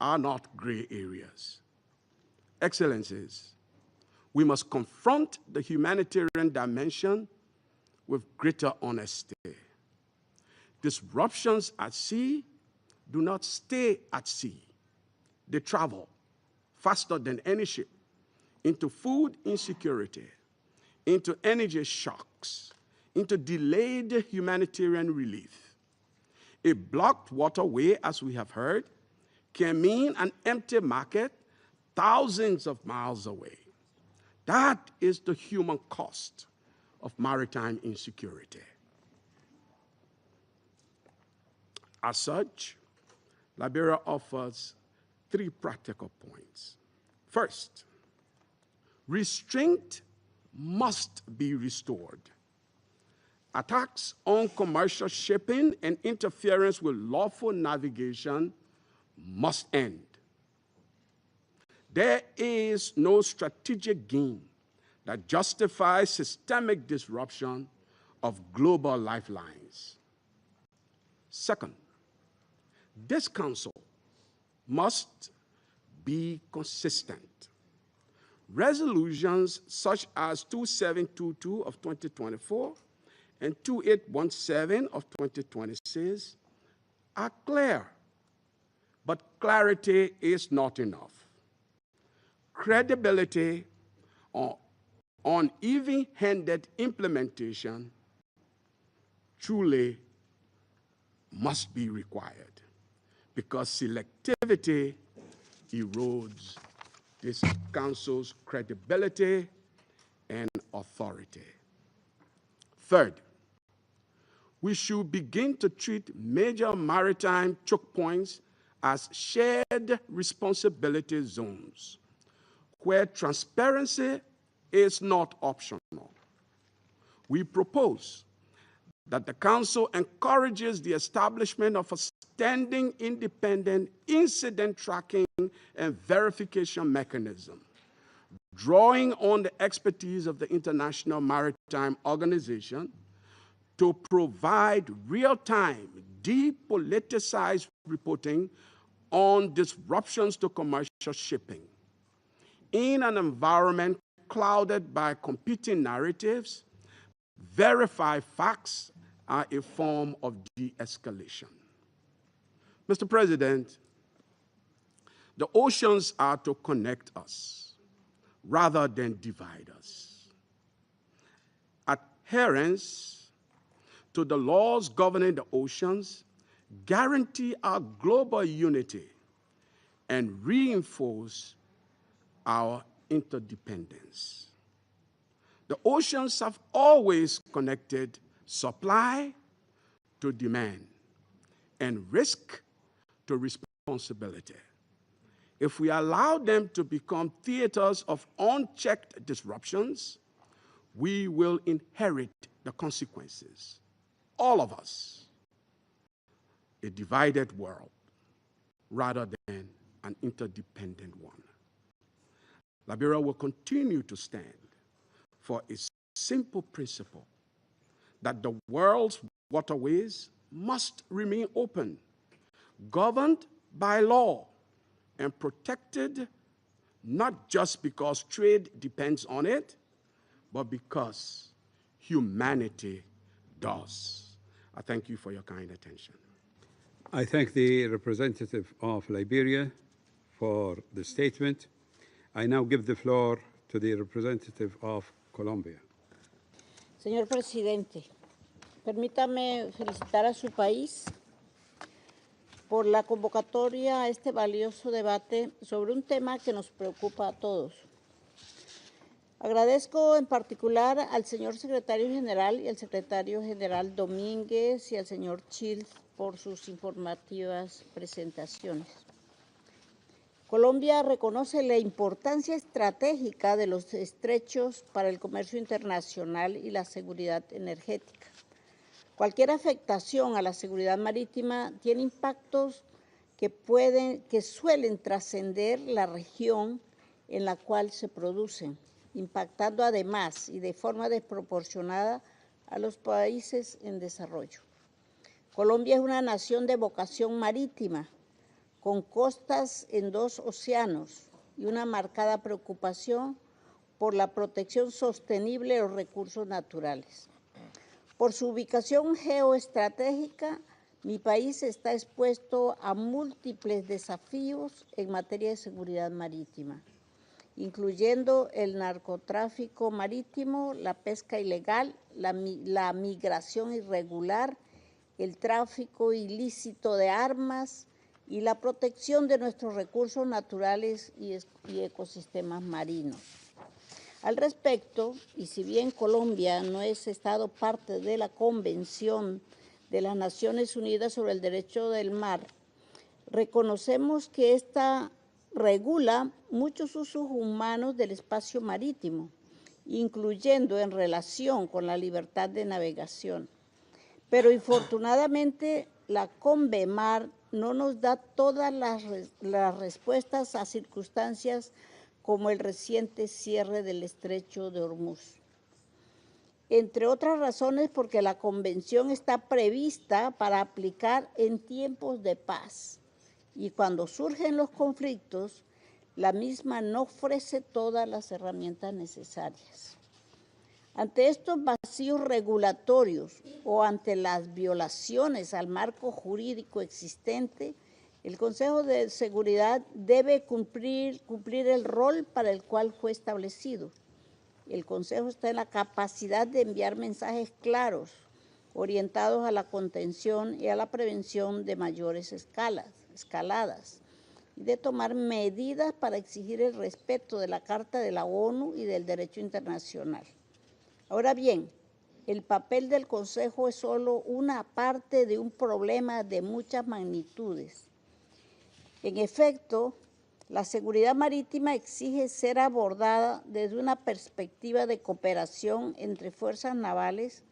are not gray areas. Excellencies, we must confront the humanitarian dimension with greater honesty. Disruptions at sea do not stay at sea. They travel faster than any ship into food insecurity, into energy shocks, into delayed humanitarian relief. A blocked waterway, as we have heard, can mean an empty market thousands of miles away. That is the human cost of maritime insecurity. As such, Liberia offers 3 practical points. First, restraint must be restored. Attacks on commercial shipping and interference with lawful navigation must end. There is no strategic gain that justifies systemic disruption of global lifelines. Second, this council must be consistent. Resolutions such as 2722 of 2024 and 2817 of 2026 are clear, but clarity is not enough. Credibility on even-handed implementation truly must be required, because selectivity erodes this council's credibility and authority. Third, we should begin to treat major maritime choke points as shared responsibility zones, where transparency is not optional. We propose that the Council encourages the establishment of a standing independent incident tracking and verification mechanism, drawing on the expertise of the International Maritime Organization to provide real-time, depoliticized reporting on disruptions to commercial shipping. In an environment clouded by competing narratives, verified facts are a form of de-escalation. Mr. President, the oceans are to connect us rather than divide us. Adherence to the laws governing the oceans guarantee our global unity and reinforce our interdependence. The oceans have always connected supply to demand and risk to responsibility. If we allow them to become theaters of unchecked disruptions, we will inherit the consequences. All of us, a divided world rather than an interdependent one. Liberia will continue to stand for a simple principle that the world's waterways must remain open, governed by law, and protected not just because trade depends on it, but because humanity does. I thank you for your kind attention. I thank the representative of Liberia for the statement. I now give the floor to the representative of Colombia. Señor presidente, permítame felicitar a su país por la convocatoria a este valioso debate sobre un tema que nos preocupa a todos. Agradezco en particular al señor secretario general y al secretario general Domínguez y al señor Childs por sus informativas presentaciones. Colombia reconoce la importancia estratégica de los estrechos para el comercio internacional y la seguridad energética. Cualquier afectación a la seguridad marítima tiene impactos que suelen trascender la región en la cual se producen, impactando además y de forma desproporcionada a los países en desarrollo. Colombia es una nación de vocación marítima, con costas en 2 océanos y una marcada preocupación por la protección sostenible de los recursos naturales. Por su ubicación geoestratégica, mi país está expuesto a múltiples desafíos en materia de seguridad marítima, incluyendo el narcotráfico marítimo, la pesca ilegal, la migración irregular, el tráfico ilícito de armas y la protección de nuestros recursos naturales y ecosistemas marinos. Al respecto, y si bien Colombia no es Estado parte de la Convención de las Naciones Unidas sobre el Derecho del Mar, reconocemos que esta regula muchos usos humanos del espacio marítimo, incluyendo en relación con la libertad de navegación. Pero infortunadamente la CONVEMAR no nos da todas las respuestas a circunstancias como el reciente cierre del estrecho de Hormuz. Entre otras razones porque la convención está prevista para aplicar en tiempos de paz y cuando surgen los conflictos, la misma no ofrece todas las herramientas necesarias. Ante estos vacíos regulatorios o ante las violaciones al marco jurídico existente, el Consejo de Seguridad debe cumplir el rol para el cual fue establecido. El Consejo está en la capacidad de enviar mensajes claros, orientados a la contención y a la prevención de mayores escaladas, y de tomar medidas para exigir el respeto de la Carta de la ONU y del derecho internacional. Ahora bien, el papel del Consejo es solo una parte de un problema de muchas magnitudes. En efecto, la seguridad marítima exige ser abordada desde una perspectiva de cooperación entre fuerzas navales,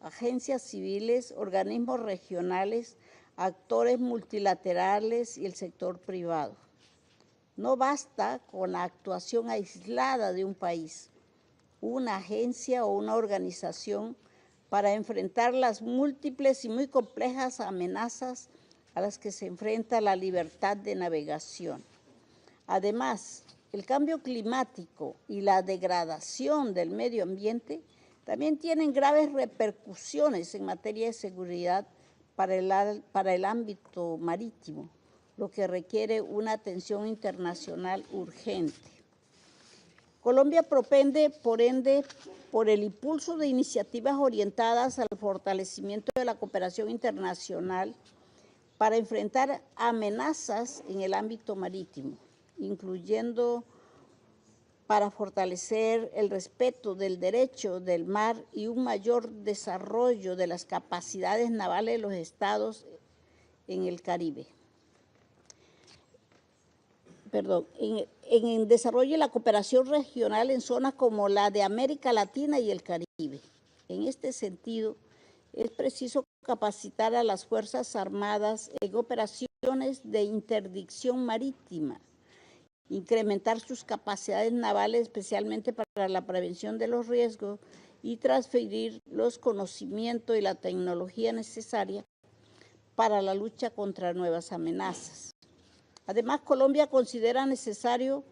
agencias civiles, organismos regionales, actores multilaterales y el sector privado. No basta con la actuación aislada de un país, una agencia o una organización para enfrentar las múltiples y muy complejas amenazas a las que se enfrenta la libertad de navegación. Además, el cambio climático y la degradación del medio ambiente también tienen graves repercusiones en materia de seguridad para el ámbito marítimo, lo que requiere una atención internacional urgente. Colombia propende, por ende, por el impulso de iniciativas orientadas al fortalecimiento de la cooperación internacional, para enfrentar amenazas en el ámbito marítimo, incluyendo para fortalecer el respeto del derecho del mar y un mayor desarrollo de las capacidades navales de los estados en el Caribe. En el desarrollo de la cooperación regional en zonas como la de América Latina y el Caribe. En este sentido, es preciso capacitar a las Fuerzas Armadas en operaciones de interdicción marítima, incrementar sus capacidades navales, especialmente para la prevención de los riesgos, y transferir los conocimientos y la tecnología necesaria para la lucha contra nuevas amenazas. Además, Colombia considera necesario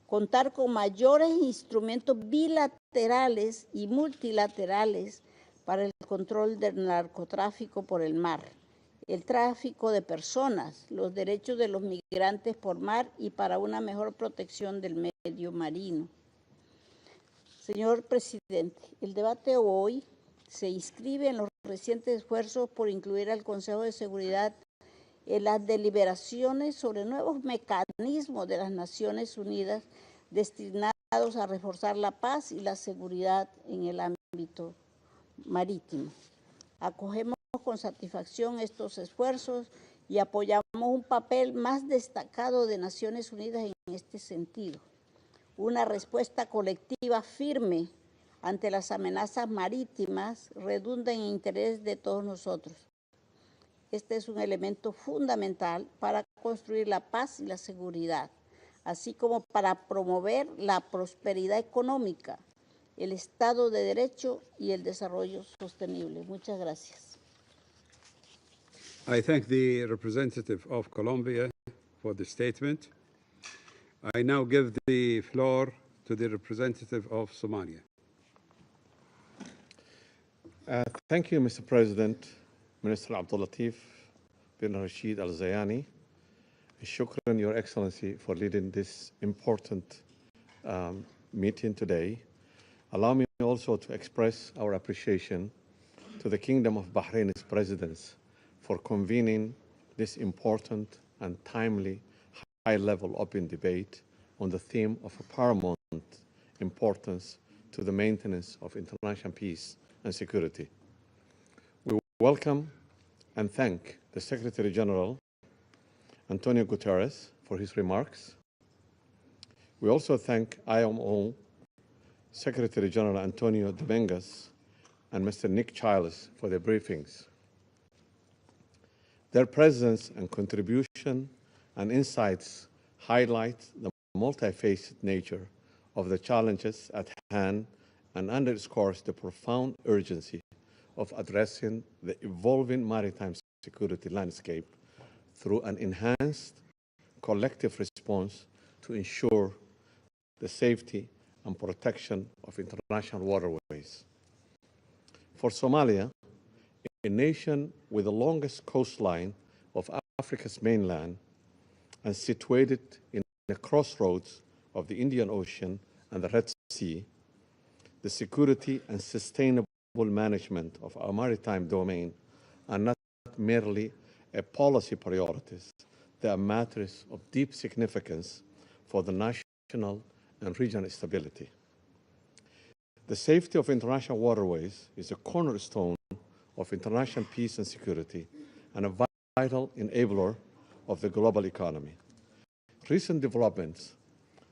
contar con mayores instrumentos bilaterales y multilaterales para el control del narcotráfico por el mar, el tráfico de personas, los derechos de los migrantes por mar y para una mejor protección del medio marino. Señor presidente, el debate hoy se inscribe en los recientes esfuerzos por incluir al Consejo de Seguridad en las deliberaciones sobre nuevos mecanismos de las Naciones Unidas destinados a reforzar la paz y la seguridad en el ámbito marítimo. Acogemos con satisfacción estos esfuerzos y apoyamos un papel más destacado de Naciones Unidas en este sentido. Una respuesta colectiva firme ante las amenazas marítimas redunda en interés de todos nosotros. Este es un elemento fundamental para construir la paz y la seguridad, así como para promover la prosperidad económica, el Estado de Derecho y el desarrollo sostenible. Muchas gracias. I thank the representative of Colombia for the statement. I now give the floor to the representative of Somalia. Thank you, Mr. President, Minister Abdul Latif bin Rashid Al Zayani. Shukran, Your Excellency, for leading this important meeting today. Allow me also to express our appreciation to the Kingdom of Bahrain's presidents for convening this important and timely high-level open debate on the theme of paramount importance to the maintenance of international peace and security. We welcome and thank the Secretary General, Antonio Guterres, for his remarks. We also thank IMO Secretary General Antonio Dominguez and Mr. Nick Childs for their briefings. Their presence and contribution and insights highlight the multifaceted nature of the challenges at hand and underscores the profound urgency of addressing the evolving maritime security landscape through an enhanced collective response to ensure the safety and protection of international waterways. For Somalia, a nation with the longest coastline of Africa's mainland and situated in the crossroads of the Indian Ocean and the Red Sea, the security and sustainable management of our maritime domain are not merely a policy priorities, they are matters of deep significance for the national and regional stability. The safety of international waterways is a cornerstone of international peace and security and a vital enabler of the global economy. Recent developments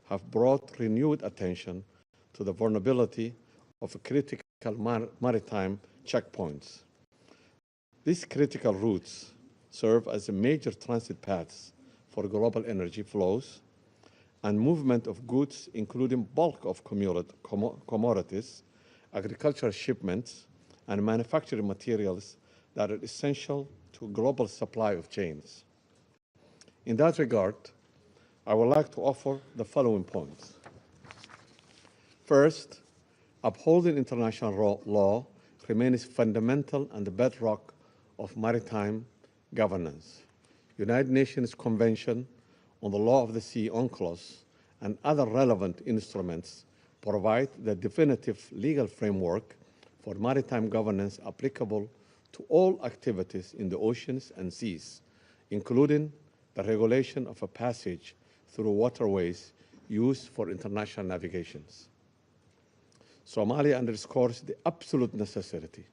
have brought renewed attention to the vulnerability of critical maritime checkpoints. These critical routes serve as a major transit paths for global energy flows and movement of goods, including bulk of commodities, agricultural shipments, and manufacturing materials that are essential to a global supply of chains. In that regard, I would like to offer the following points. First, upholding international law remains fundamental and the bedrock of maritime governance. United Nations Convention on the Law of the Sea, UNCLOS, and other relevant instruments provide the definitive legal framework for maritime governance applicable to all activities in the oceans and seas, including the regulation of a passage through waterways used for international navigations. Somalia underscores the absolute necessity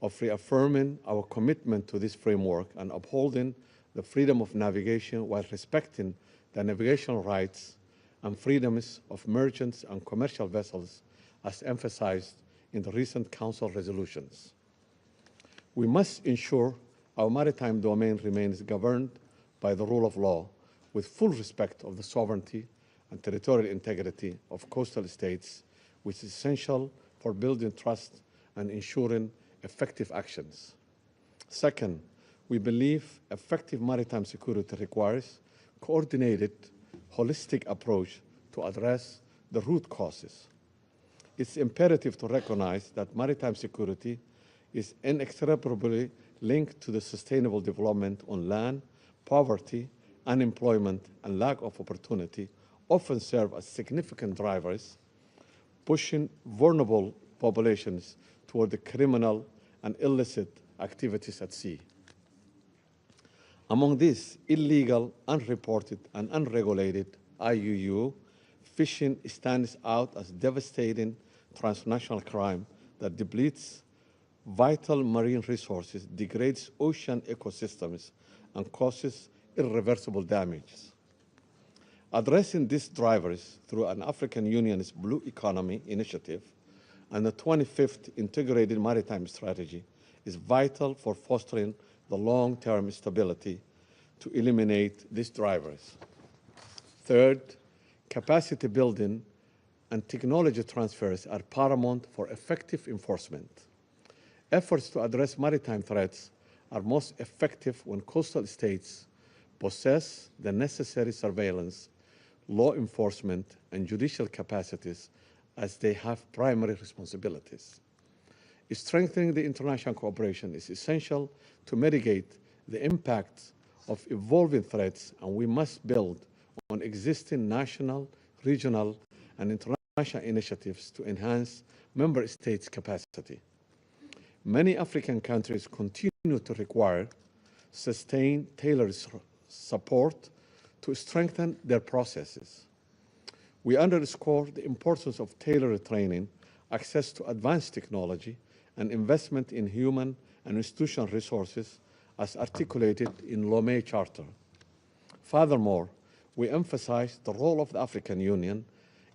of reaffirming our commitment to this framework and upholding the freedom of navigation while respecting the navigational rights and freedoms of merchants and commercial vessels as emphasized in the recent Council resolutions. We must ensure our maritime domain remains governed by the rule of law with full respect of the sovereignty and territorial integrity of coastal states, which is essential for building trust and ensuring effective actions. Second, we believe effective maritime security requires coordinated, holistic approach to address the root causes. It's imperative to recognize that maritime security is inextricably linked to the sustainable development on land. Poverty, unemployment, and lack of opportunity often serve as significant drivers, pushing vulnerable populations toward the criminal and illicit activities at sea. Among these, illegal, unreported, and unregulated IUU fishing stands out as devastating transnational crime that depletes vital marine resources, degrades ocean ecosystems, and causes irreversible damage. Addressing these drivers through an African Union's Blue Economy Initiative and the 25th Integrated Maritime Strategy is vital for fostering the long-term stability to eliminate these drivers. Third, capacity building and technology transfers are paramount for effective enforcement. Efforts to address maritime threats are most effective when coastal states possess the necessary surveillance, law enforcement, and judicial capacities as they have primary responsibilities. Strengthening the international cooperation is essential to mitigate the impact of evolving threats, and we must build on existing national, regional, and international initiatives to enhance member states' capacity. Many African countries continue to require sustained, tailored support to strengthen their processes. We underscore the importance of tailored training, access to advanced technology, and investment in human and institutional resources as articulated in Lomé Charter. Furthermore, we emphasize the role of the African Union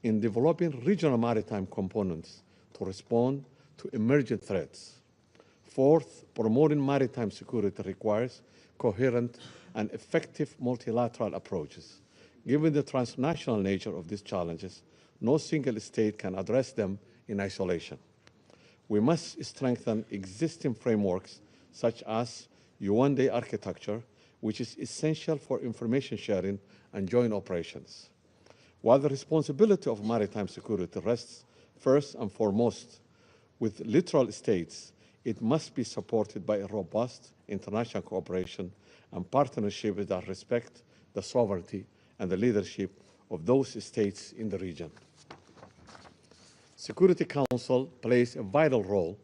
in developing regional maritime components to respond to emerging threats. Fourth, promoting maritime security requires coherent and effective multilateral approaches. Given the transnational nature of these challenges, no single state can address them in isolation. We must strengthen existing frameworks such as UN-Day architecture, which is essential for information sharing and joint operations. While the responsibility of maritime security rests first and foremost with littoral states, it must be supported by a robust international cooperation and partnership that respect the sovereignty and the leadership of those states in the region. Security Council plays a vital role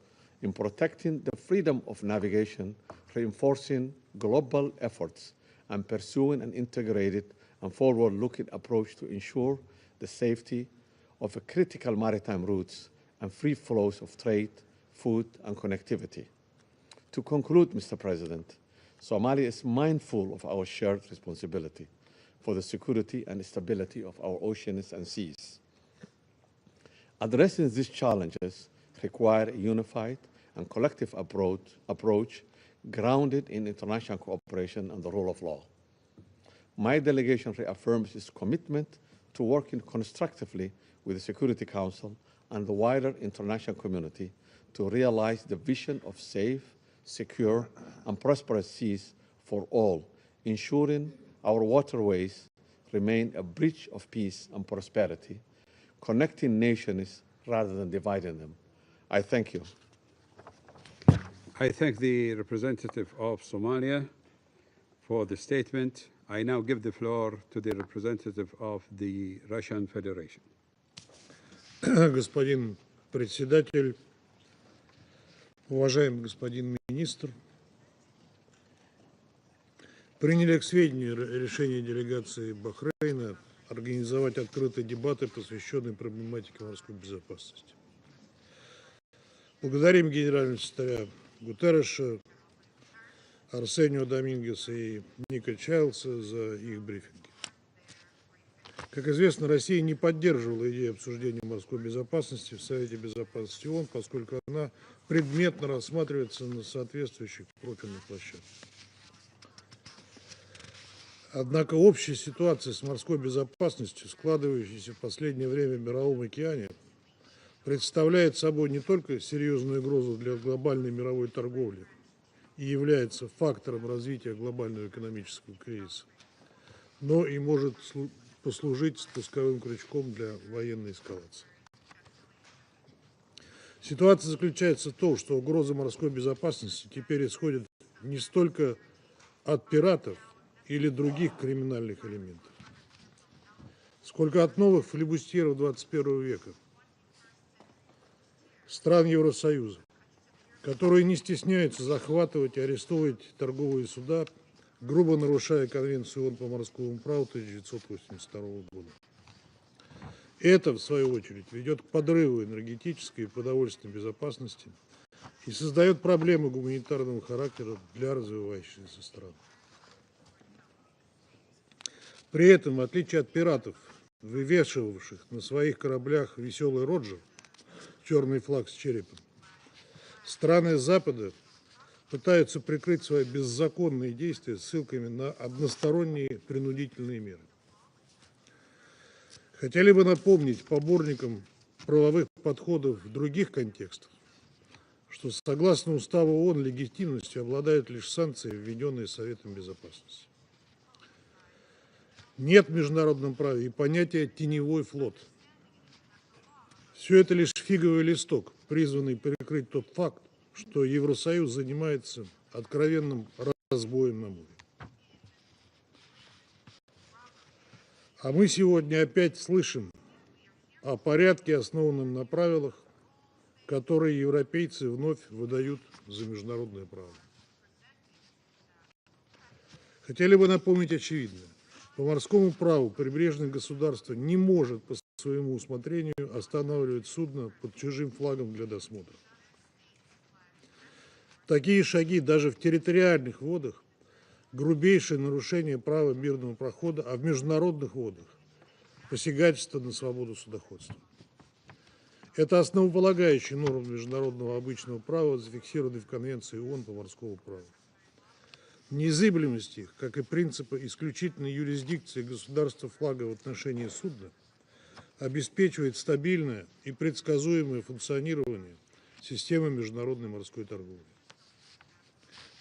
in protecting the freedom of navigation, reinforcing global efforts, and pursuing an integrated and forward-looking approach to ensure the safety of critical maritime routes and free flows of trade, food, and connectivity. To conclude, Mr. President, Somalia is mindful of our shared responsibility for the security and stability of our oceans and seas. Addressing these challenges require a unified and collective approach grounded in international cooperation and the rule of law. My delegation reaffirms its commitment to working constructively with the Security Council and the wider international community to realize the vision of safe, secure, and prosperous seas for all, ensuring our waterways remain a bridge of peace and prosperity, connecting nations rather than dividing them. I thank you. I thank the representative of Somalia for the statement. I now give the floor to the representative of the Russian Federation. Господин председатель, уважаемый господин министр, приняли к сведению решение делегации Бахрейна организовать открытые дебаты, посвященные проблематике морской безопасности. Благодарим генерального секретаря Гутерреша, Арсенио Домингеса и Ника Чайлдса за их брифинги. Как известно, Россия не поддерживала идею обсуждения морской безопасности в Совете Безопасности ООН, поскольку она предметно рассматривается на соответствующих профильных площадках. Однако общая ситуация с морской безопасностью, складывающаяся в последнее время в Мировом океане, представляет собой не только серьезную угрозу для глобальной мировой торговли и является фактором развития глобального экономического кризиса, но и может послужить спусковым крючком для военной эскалации. Ситуация заключается в том, что угроза морской безопасности теперь исходит не столько от пиратов или других криминальных элементов, сколько от новых флибустьеров 21 века, стран Евросоюза, которые не стесняются захватывать и арестовывать торговые суда, грубо нарушая Конвенцию ООН по морскому праву 1982 года. Это, в свою очередь, ведет к подрыву энергетической и продовольственной безопасности и создает проблемы гуманитарного характера для развивающихся стран. При этом, в отличие от пиратов, вывешивавших на своих кораблях веселый Роджер, черный флаг с черепом, страны Запада пытаются прикрыть свои беззаконные действия ссылками на односторонние принудительные меры. Хотели бы напомнить поборникам правовых подходов в других контекстах, что согласно Уставу ООН легитимностью обладают лишь санкции, введенные Советом Безопасности. Нет в международном праве и понятия «теневой флот». Все это лишь фиговый листок, призванный прикрыть тот факт, что Евросоюз занимается откровенным разбоем на море. А мы сегодня опять слышим о порядке, основанном на правилах, которые европейцы вновь выдают за международное право. Хотели бы напомнить очевидное. По морскому праву прибрежное государство не может по своему усмотрению останавливать судно под чужим флагом для досмотра. Такие шаги даже в территориальных водах – грубейшее нарушение права мирного прохода, а в международных водах – посягательство на свободу судоходства. Это основополагающие нормы международного обычного права, зафиксированные в Конвенции ООН по морскому праву. Неизыблемость их, как и принципы исключительной юрисдикции государства флага в отношении судна, обеспечивает стабильное и предсказуемое функционирование системы международной морской торговли.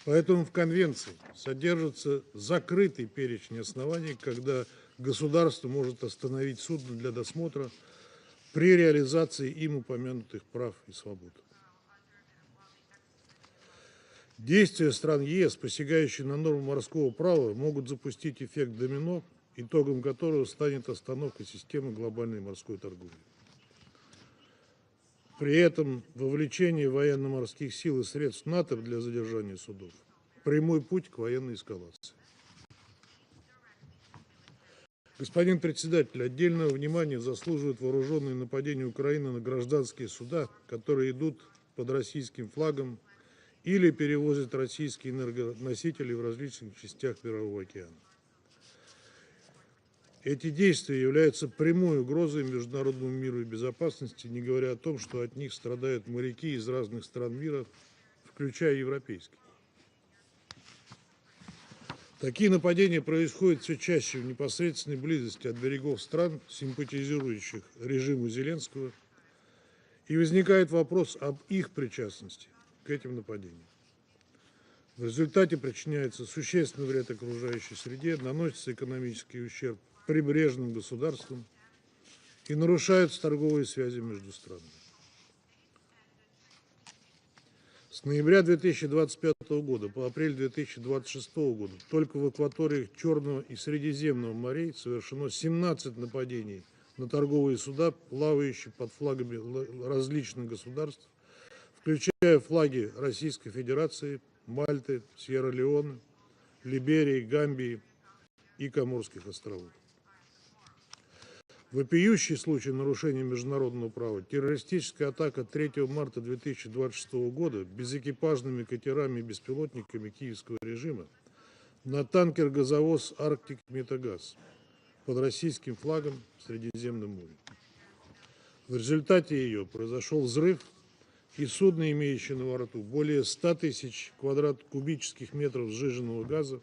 Поэтому в Конвенции содержится закрытый перечень оснований, когда государство может остановить судно для досмотра при реализации им упомянутых прав и свобод. Действия стран ЕС, посягающие на нормы морского права, могут запустить эффект домино, итогом которого станет остановка системы глобальной морской торговли. При этом вовлечение военно-морских сил и средств НАТО для задержания судов – прямой путь к военной эскалации. Господин председатель, отдельного внимания заслуживают вооруженные нападения Украины на гражданские суда, которые идут под российским флагом или перевозят российские энергоносители в различных частях Мирового океана. Эти действия являются прямой угрозой международному миру и безопасности, не говоря о том, что от них страдают моряки из разных стран мира, включая европейские. Такие нападения происходят все чаще в непосредственной близости от берегов стран, симпатизирующих режиму Зеленского, и возникает вопрос об их причастности к этим нападениям. В результате причиняется существенный вред окружающей среде, наносится экономический ущерб прибрежным государствам и нарушаются торговые связи между странами. С ноября 2025 года по апрель 2026 года только в акваториях Черного и Средиземного морей совершено 17 нападений на торговые суда, плавающие под флагами различных государств, включая флаги Российской Федерации, Мальты, Сьерра-Леоне, Либерии, Гамбии и Коморских островов. Вопиющий случай нарушения международного права – террористическая атака 3 марта 2026 года безэкипажными катерами и беспилотниками киевского режима на танкер-газовоз «Арктик Метагаз» под российским флагом в Средиземном море. В результате ее произошел взрыв, и судно, имеющее на борту более 100 тысяч кубических метров сжиженного газа,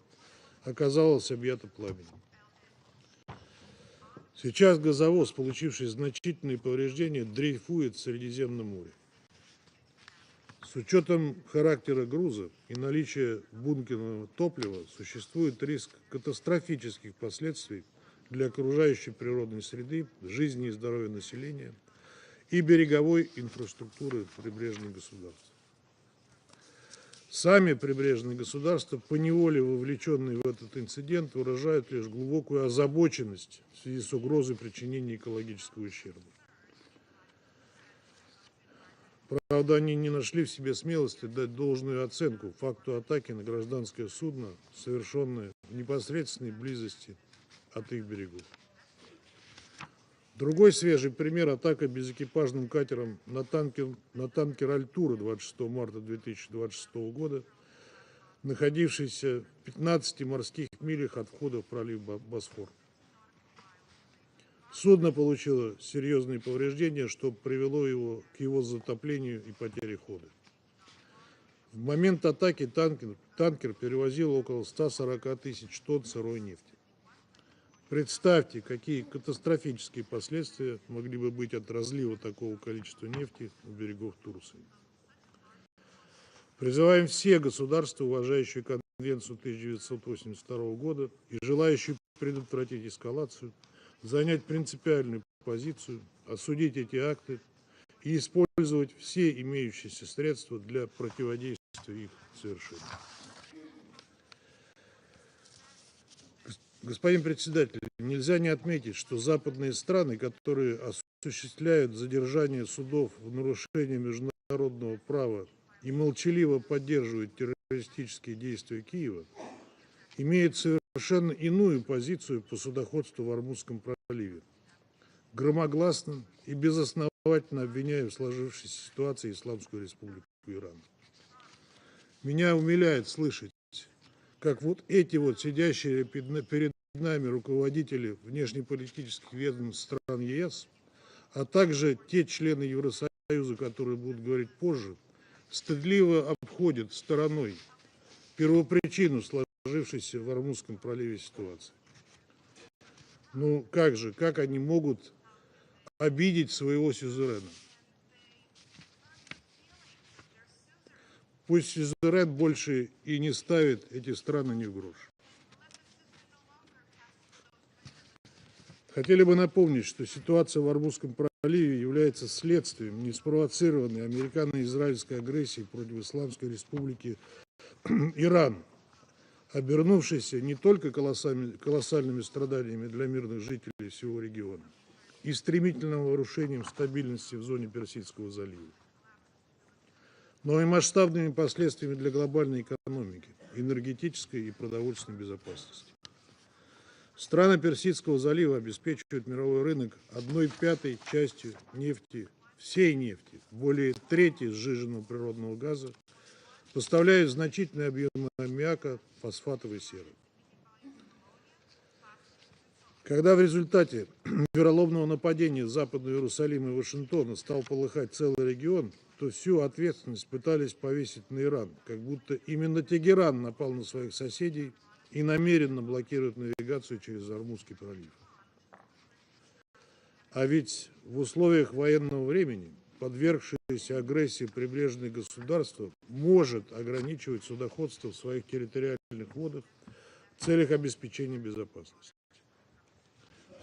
оказалось объято пламенем. Сейчас газовоз, получивший значительные повреждения, дрейфует в Средиземном море. С учетом характера груза и наличия бункерного топлива существует риск катастрофических последствий для окружающей природной среды, жизни и здоровья населения и береговой инфраструктуры прибрежных государств. Сами прибрежные государства, поневоле вовлеченные в этот инцидент, выражают лишь глубокую озабоченность в связи с угрозой причинения экологического ущерба. Правда, они не нашли в себе смелости дать должную оценку факту атаки на гражданское судно, совершенное в непосредственной близости от их берегов. Другой свежий пример – атака безэкипажным катером на танкер «Альтура» 26 марта 2026 года, находившийся в 15 морских милях от входа в пролив Босфор. Судно получило серьезные повреждения, что привело к его затоплению и потере хода. В момент атаки танкер перевозил около 140 тысяч тонн сырой нефти. Представьте, какие катастрофические последствия могли бы быть от разлива такого количества нефти у берегов Турции. Призываем все государства, уважающие Конвенцию 1982 года и желающие предотвратить эскалацию, занять принципиальную позицию, осудить эти акты и использовать все имеющиеся средства для противодействия их совершению. Господин председатель, нельзя не отметить, что западные страны, которые осуществляют задержание судов в нарушении международного права и молчаливо поддерживают террористические действия Киева, имеют совершенно иную позицию по судоходству в Hormuzском проливе, громогласно и безосновательно обвиняя в сложившейся ситуации Исламскую Республику Иран. Меня умиляет слышать, как вот эти вот сидящие перед нами руководители внешнеполитических ведомств стран ЕС, а также те члены Евросоюза, которые будут говорить позже, стыдливо обходят стороной первопричину сложившейся в Hormuzском проливе ситуации. Ну как они могут обидеть своего сюзерена? Пусть сюзерен больше и не ставит эти страны ни в грош. Хотели бы напомнить, что ситуация в Hormuzском проливе является следствием неспровоцированной американо-израильской агрессии против Исламской Республики Иран, обернувшейся не только колоссальными страданиями для мирных жителей всего региона и стремительным нарушением стабильности в зоне Персидского залива, но и масштабными последствиями для глобальной экономики, энергетической и продовольственной безопасности. Страны Персидского залива обеспечивают мировой рынок 1/5 частью нефти, всей нефти, более трети сжиженного природного газа, поставляют значительные объемы аммиака, фосфатов и серы. Когда в результате вероломного нападения Западного Иерусалима и Вашингтона стал полыхать целый регион, то всю ответственность пытались повесить на Иран, как будто именно Тегеран напал на своих соседей и намеренно блокирует навигацию через Hormuzский пролив. А ведь в условиях военного времени подвергшееся агрессии прибрежное государство может ограничивать судоходство в своих территориальных водах в целях обеспечения безопасности.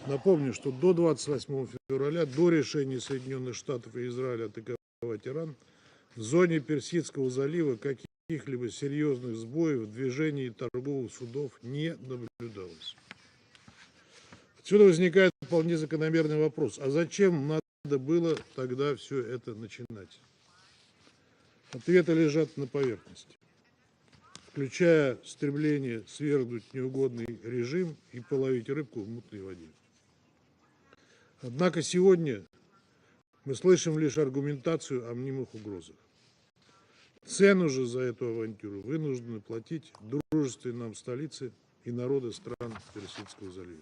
Напомню, что до 28 февраля, до решения Соединенных Штатов и Израиля атаковать Иран, в зоне Персидского залива каких-либо серьезных сбоев в движении торговых судов не наблюдалось. Отсюда возникает вполне закономерный вопрос: а зачем надо было тогда все это начинать? Ответы лежат на поверхности. включая стремление свергнуть неугодный режим и половить рыбку в мутной воде. Однако сегодня мы слышим лишь аргументацию о мнимых угрозах. Цену же за эту авантюру вынуждены платить дружественные нам столицы и народы стран Персидского залива.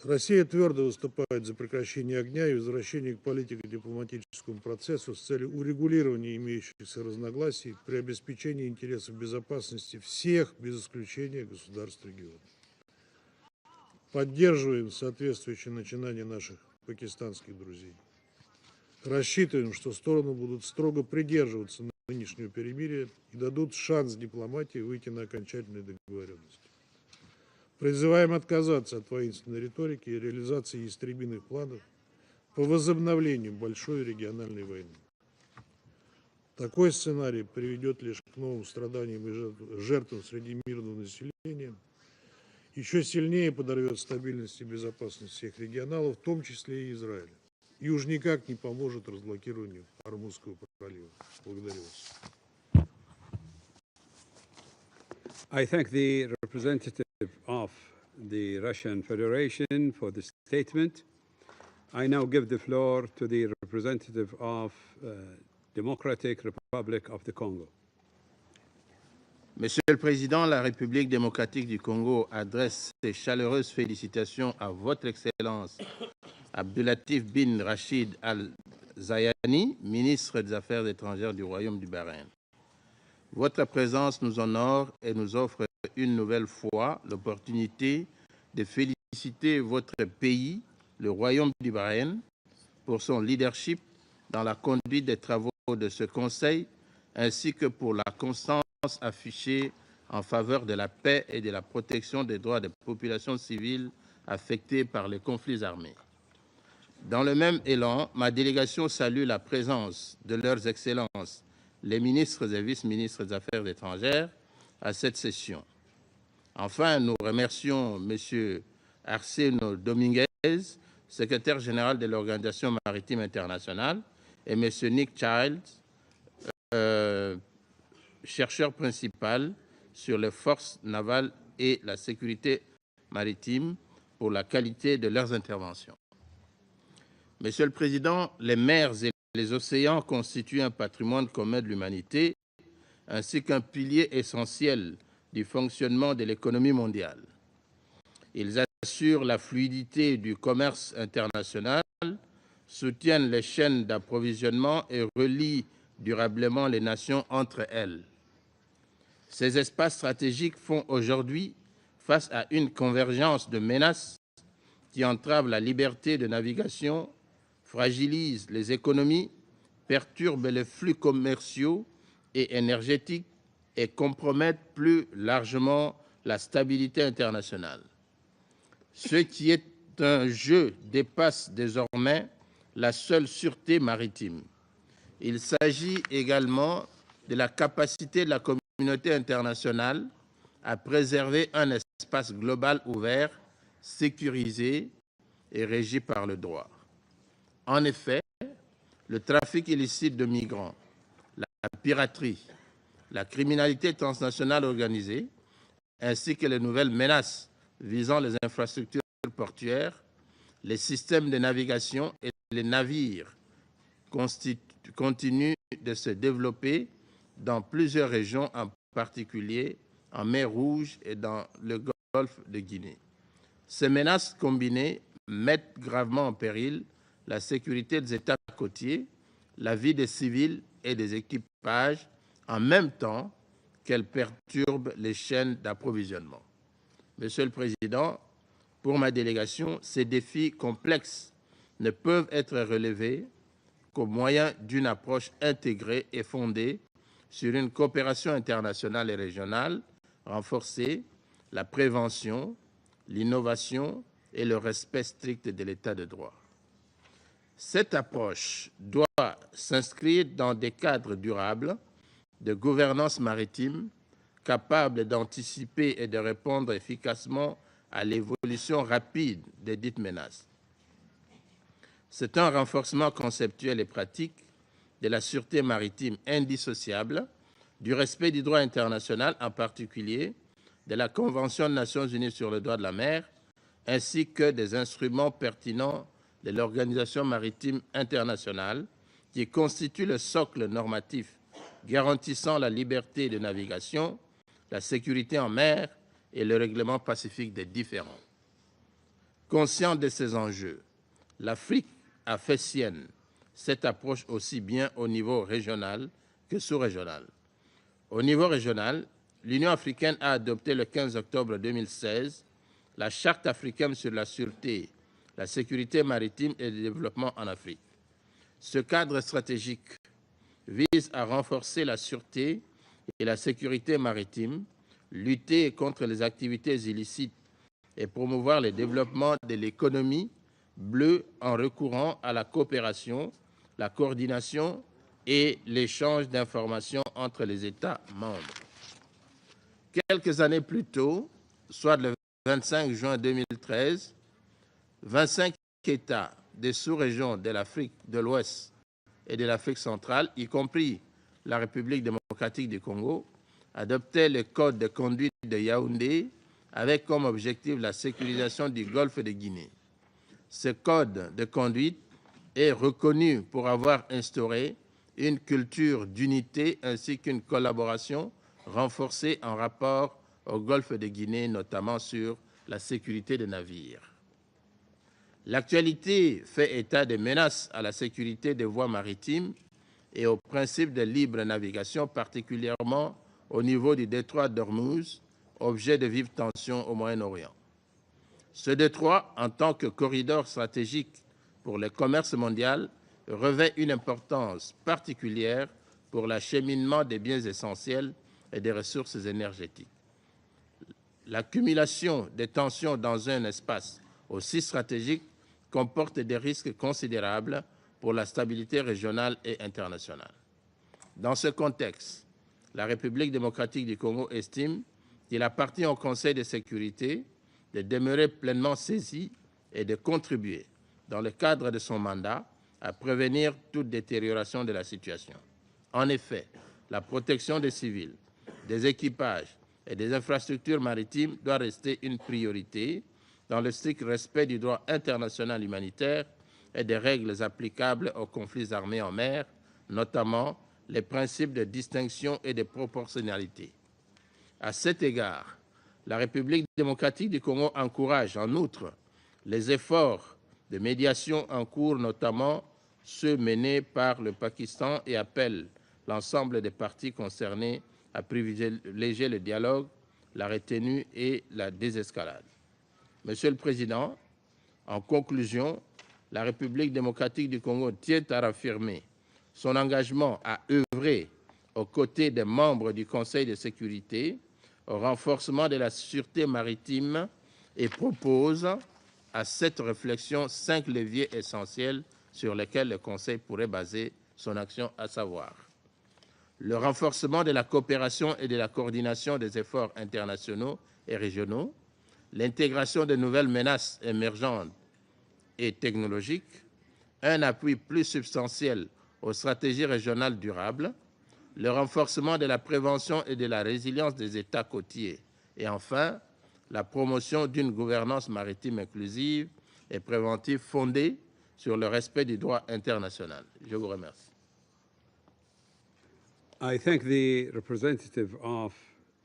Россия твердо выступает за прекращение огня и возвращение к политико-дипломатическому процессу с целью урегулирования имеющихся разногласий при обеспечении интересов безопасности всех, без исключения, государств региона. Поддерживаем соответствующие начинания наших пакистанских друзей. Рассчитываем, что стороны будут строго придерживаться нынешнего перемирия и дадут шанс дипломатии выйти на окончательную договоренность. Призываем отказаться от воинственной риторики и реализации истребиных планов по возобновлению большой региональной войны. Такой сценарий приведет лишь к новым страданиям и жертвам среди мирного населения, еще сильнее подорвет стабильность и безопасность всех регионалов, в том числе и Израиля. И уж никак не поможет разблокированию Hormuzского пролива. Благодарю вас. I thank the representative of the Russian Federation for the statement. I now give the floor to the representative of Democratic Republic of the Congo. Monsieur le Président, la République démocratique du Congo adresse ses chaleureuses félicitations à votre Excellence Abdulatif bin Rachid Al-Zayani, ministre des Affaires étrangères du Royaume du Bahreïn. Votre présence nous honore et nous offre une nouvelle fois l'opportunité de féliciter votre pays, le Royaume du Bahreïn, pour son leadership dans la conduite des travaux de ce Conseil, ainsi que pour la constance affichée en faveur de la paix et de la protection des droits des populations civiles affectées par les conflits armés. Dans le même élan, ma délégation salue la présence de leurs excellences, les ministres et vice-ministres des Affaires étrangères, à cette session. Enfin, nous remercions M. Arsenio Dominguez, secrétaire général de l'Organisation Maritime Internationale, et M. Nick Childs, chercheur principal sur les forces navales et la sécurité maritime, pour la qualité de leurs interventions. Monsieur le Président, les mers et les océans constituent un patrimoine commun de l'humanité, ainsi qu'un pilier essentiel du fonctionnement de l'économie mondiale. Ils assurent la fluidité du commerce international, soutiennent les chaînes d'approvisionnement et relient durablement les nations entre elles. Ces espaces stratégiques font aujourd'hui face à une convergence de menaces qui entravent la liberté de navigation, fragilisent les économies, perturbent les flux commerciaux et énergétiques et compromettent plus largement la stabilité internationale. Ce qui est un jeu dépasse désormais la seule sûreté maritime. Il s'agit également de la capacité de la communauté internationale à préserver un espace global ouvert, sécurisé et régi par le droit. En effet, le trafic illicite de migrants, la piraterie, la criminalité transnationale organisée, ainsi que les nouvelles menaces visant les infrastructures portuaires, les systèmes de navigation et les navires continuent de se développer dans plusieurs régions, en particulier en mer Rouge et dans le golfe de Guinée. Ces menaces combinées mettent gravement en péril la sécurité des États côtiers, la vie des civils et des équipages, en même temps qu'elles perturbent les chaînes d'approvisionnement. Monsieur le Président, pour ma délégation, ces défis complexes ne peuvent être relevés qu'au moyen d'une approche intégrée et fondée sur une coopération internationale et régionale renforcée, la prévention, l'innovation et le respect strict de l'état de droit. Cette approche doit s'inscrire dans des cadres durables de gouvernance maritime capables d'anticiper et de répondre efficacement à l'évolution rapide des dites menaces. C'est un renforcement conceptuel et pratique de la sûreté maritime indissociable du respect du droit international, en particulier de la Convention des Nations Unies sur le droit de la mer, ainsi que des instruments pertinents de l'Organisation maritime internationale, qui constitue le socle normatif garantissant la liberté de navigation, la sécurité en mer et le règlement pacifique des différends. Conscient de ces enjeux, l'Afrique a fait sienne cette approche aussi bien au niveau régional que sous-régional. Au niveau régional, l'Union africaine a adopté le 15 octobre 2016 la Charte africaine sur la sûreté, la sécurité maritime et le développement en Afrique. Ce cadre stratégique vise à renforcer la sûreté et la sécurité maritime, lutter contre les activités illicites et promouvoir le développement de l'économie bleue en recourant à la coopération, la coordination et l'échange d'informations entre les États membres. Quelques années plus tôt, soit le 25 juin 2013, 25 États des sous-régions de l'Afrique de l'Ouest et de l'Afrique centrale, y compris la République démocratique du Congo, adoptaient le Code de conduite de Yaoundé avec comme objectif la sécurisation du golfe de Guinée. Ce code de conduite est reconnu pour avoir instauré une culture d'unité ainsi qu'une collaboration renforcée en rapport au golfe de Guinée, notamment sur la sécurité des navires. L'actualité fait état de menaces à la sécurité des voies maritimes et au principe de libre navigation, particulièrement au niveau du détroit d'Hormuz, objet de vives tensions au Moyen-Orient. Ce détroit, en tant que corridor stratégique pour le commerce mondial, revêt une importance particulière pour l'acheminement des biens essentiels et des ressources énergétiques. L'accumulation des tensions dans un espace aussi stratégique comporte des risques considérables pour la stabilité régionale et internationale. Dans ce contexte, la République démocratique du Congo estime qu'il appartient au Conseil de sécurité de demeurer pleinement saisi et de contribuer, dans le cadre de son mandat, à prévenir toute détérioration de la situation. En effet, la protection des civils, des équipages et des infrastructures maritimes doit rester une priorité dans le strict respect du droit international humanitaire et des règles applicables aux conflits armés en mer, notamment les principes de distinction et de proportionnalité. À cet égard, la République démocratique du Congo encourage en outre les efforts de médiation en cours, notamment ceux menés par le Pakistan, et appelle l'ensemble des parties concernées à privilégier le dialogue, la retenue et la désescalade. Monsieur le Président, en conclusion, la République démocratique du Congo tient à réaffirmer son engagement à œuvrer aux côtés des membres du Conseil de sécurité au renforcement de la sûreté maritime et propose à cette réflexion 5 leviers essentiels sur lesquels le Conseil pourrait baser son action, à savoir le renforcement de la coopération et de la coordination des efforts internationaux et régionaux, l'intégration de nouvelles menaces émergentes et technologiques, un appui plus substantiel aux stratégies régionales durables, le renforcement de la prévention et de la résilience des États côtiers et enfin, la promotion d'une gouvernance maritime inclusive et préventive fondée sur le respect du droit international. Je vous remercie. I thank the representative of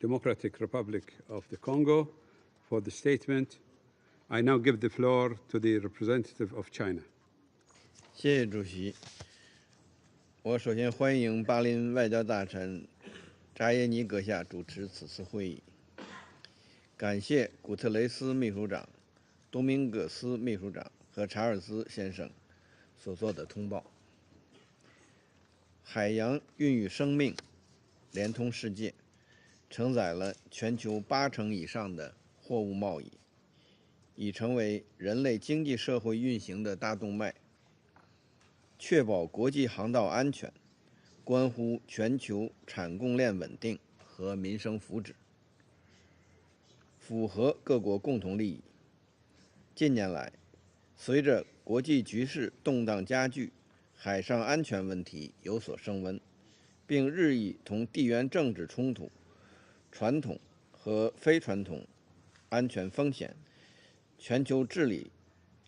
Democratic Republic of the Congo for the statement. I now give the floor to the representative of China. 谢谢主席。我首先欢迎巴林外交大臣扎耶尼阁下主持此次会议，感谢古特雷斯秘书长、多明戈斯秘书长和查尔斯先生所做的通报。海洋孕育生命，连通世界，承载了全球80%以上的货物贸易，已成为人类经济社会运行的大动脉。确保国际航道安全，关乎全球产供链稳定和民生福祉，符合各国共同利益。近年来，随着国际局势动荡加剧，海上安全问题有所升温，并日益同地缘政治冲突、传统和非传统安全风险、全球治理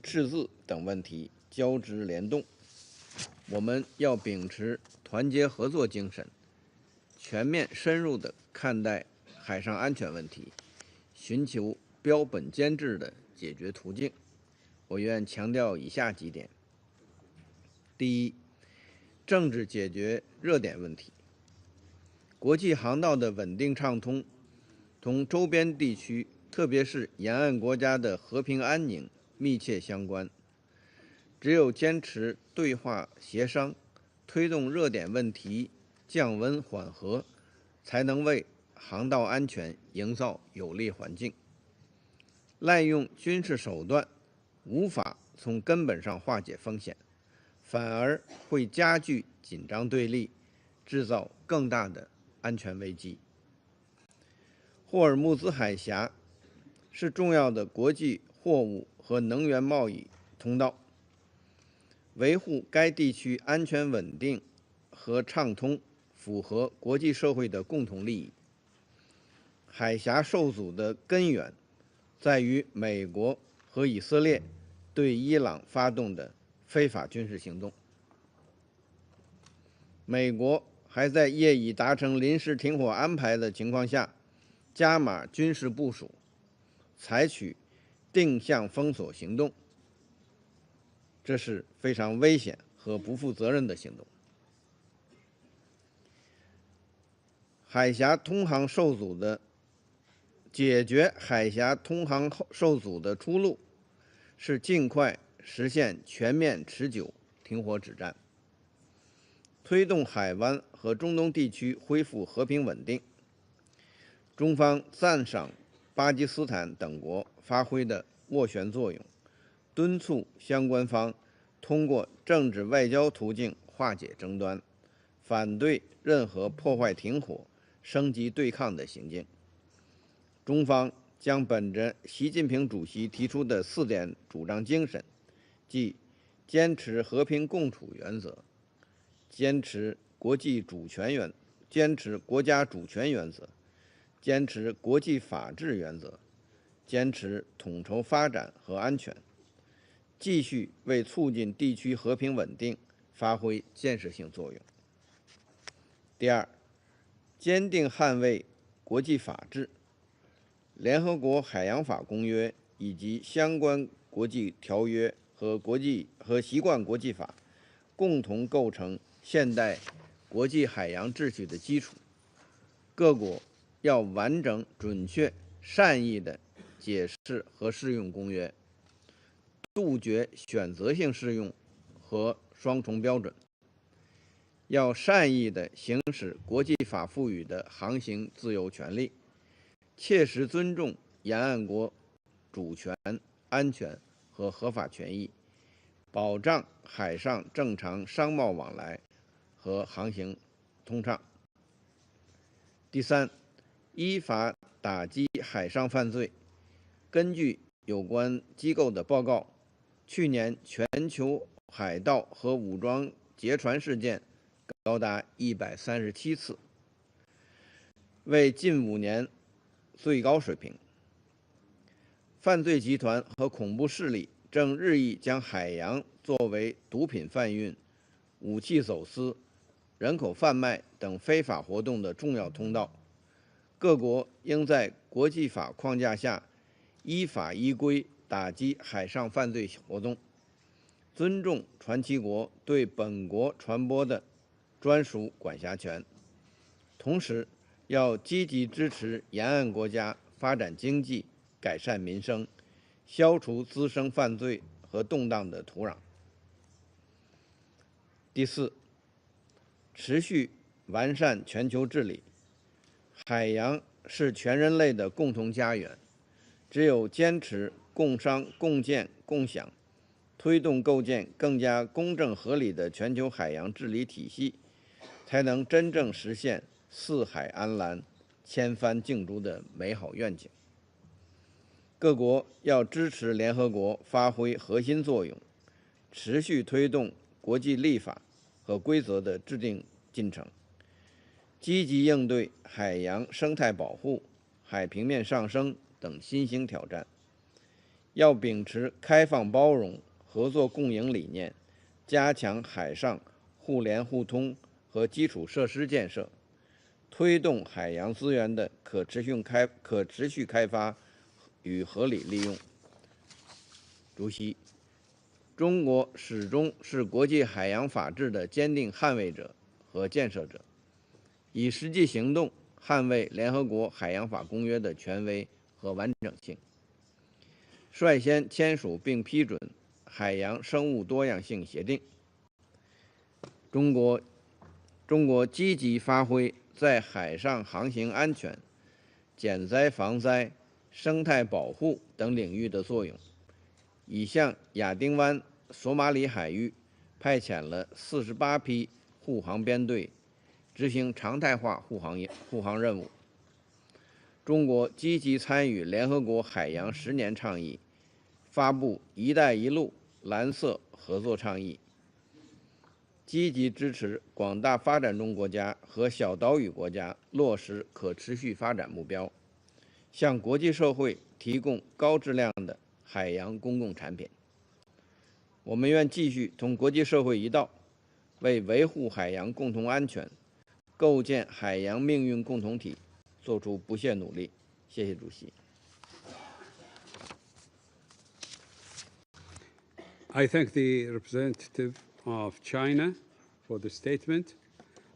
赤字等问题交织联动。我们要秉持团结合作精神，全面深入地看待海上安全问题，寻求标本兼治的解决途径。我愿强调以下几点：第一，政治解决热点问题。国际航道的稳定畅通，同周边地区，特别是沿岸国家的和平安宁密切相关。只有坚持对话协商，推动热点问题降温缓和，才能为航道安全营造有利环境。滥用军事手段无法从根本上化解风险，反而会加剧紧张对立，制造更大的安全危机。霍尔木兹海峡是重要的国际货物和能源贸易通道，维护该地区安全稳定和畅通，符合国际社会的共同利益。海峡受阻的根源在于美国和以色列对伊朗发动的非法军事行动。美国还在业已达成临时停火安排的情况下，加码军事部署，采取定向封锁行动，这是非常危险和不负责任的行动。解决海峡通航受阻的出路是尽快实现全面持久停火止战，推动海湾和中东地区恢复和平稳定。中方赞赏巴基斯坦等国发挥的斡旋作用，敦促相关方通过政治外交途径化解争端，反对任何破坏停火、升级对抗的行径。中方将本着习近平主席提出的4点主张精神，即坚持和平共处原则，坚持国家主权原则，坚持国际法治原则，坚持统筹发展和安全，继续为促进地区和平稳定发挥建设性作用。第二，坚定捍卫国际法治。联合国海洋法公约以及相关国际条约和习惯国际法，共同构成现代国际海洋秩序的基础。各国要完整、准确、善意地解释和适用公约，杜绝选择性适用和双重标准。要善意地行使国际法赋予的航行自由权利，切实尊重沿岸国主权、安全和合法权益，保障海上正常商贸往来和航行通畅。第三，依法打击海上犯罪。根据有关机构的报告，去年全球海盗和武装劫船事件高达137次，为近5年最高水平。犯罪集团和恐怖势力正日益将海洋作为毒品贩运、武器走私、人口贩卖等非法活动的重要通道。各国应在国际法框架下依法依规打击海上犯罪活动，尊重船旗国对本国船舶的专属管辖权，同时要积极支持沿岸国家发展经济、改善民生，消除滋生犯罪和动荡的土壤。第四，持续完善全球治理。海洋是全人类的共同家园，只有坚持共商、共建、共享，推动构建更加公正合理的全球海洋治理体系，才能真正实现四海安澜、千帆竞逐的美好愿景。各国要支持联合国发挥核心作用，持续推动国际立法和规则的制定进程，积极应对海洋生态保护、海平面上升等新兴挑战。要秉持开放包容、合作共赢理念，加强海上互联互通和基础设施建设，推动海洋资源的可持续开发与合理利用。主席，中国始终是国际海洋法治的坚定捍卫者和建设者，以实际行动捍卫联合国海洋法公约的权威和完整性，率先签署并批准海洋生物多样性协定。中国积极发挥在海上航行安全、减灾防灾、生态保护等领域的作用，已向亚丁湾、索马里海域派遣了48批护航编队，执行常态化护航任务。中国积极参与联合国海洋10年倡议，发布“一带一路”蓝色合作倡议，积极支持广大发展中国家和小岛屿国家落实可持续发展目标，向国际社会提供高质量的海洋公共产品。我们愿继续同国际社会一道，为维护海洋共同安全、构建海洋命运共同体做出不懈努力。谢谢主席。I thank the representative of China for the statement.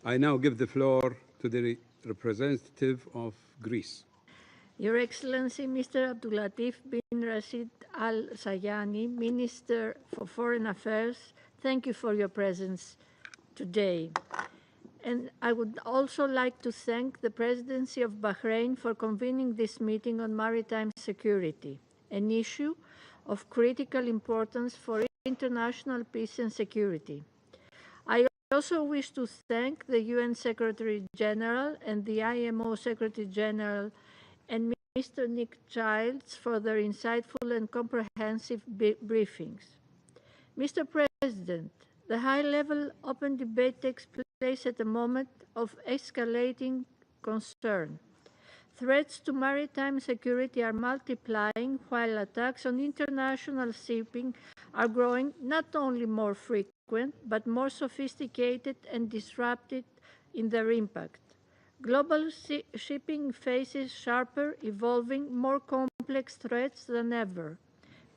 I now give the floor to the representative of Greece. Your Excellency, Mr. Abdulatif bin Rashid Al Sayani, Minister for Foreign Affairs, thank you for your presence today. And I would also like to thank the Presidency of Bahrain for convening this meeting on maritime security, an issue of critical importance for international peace and security. I also wish to thank the UN Secretary General and the IMO Secretary General and Mr. Nick Childs for their insightful and comprehensive briefings. Mr. President, the high-level open debate takes place at a moment of escalating concern. Threats to maritime security are multiplying, while attacks on international shipping are growing not only more frequent, but more sophisticated and disruptive in their impact. Global shipping faces sharper, evolving, more complex threats than ever.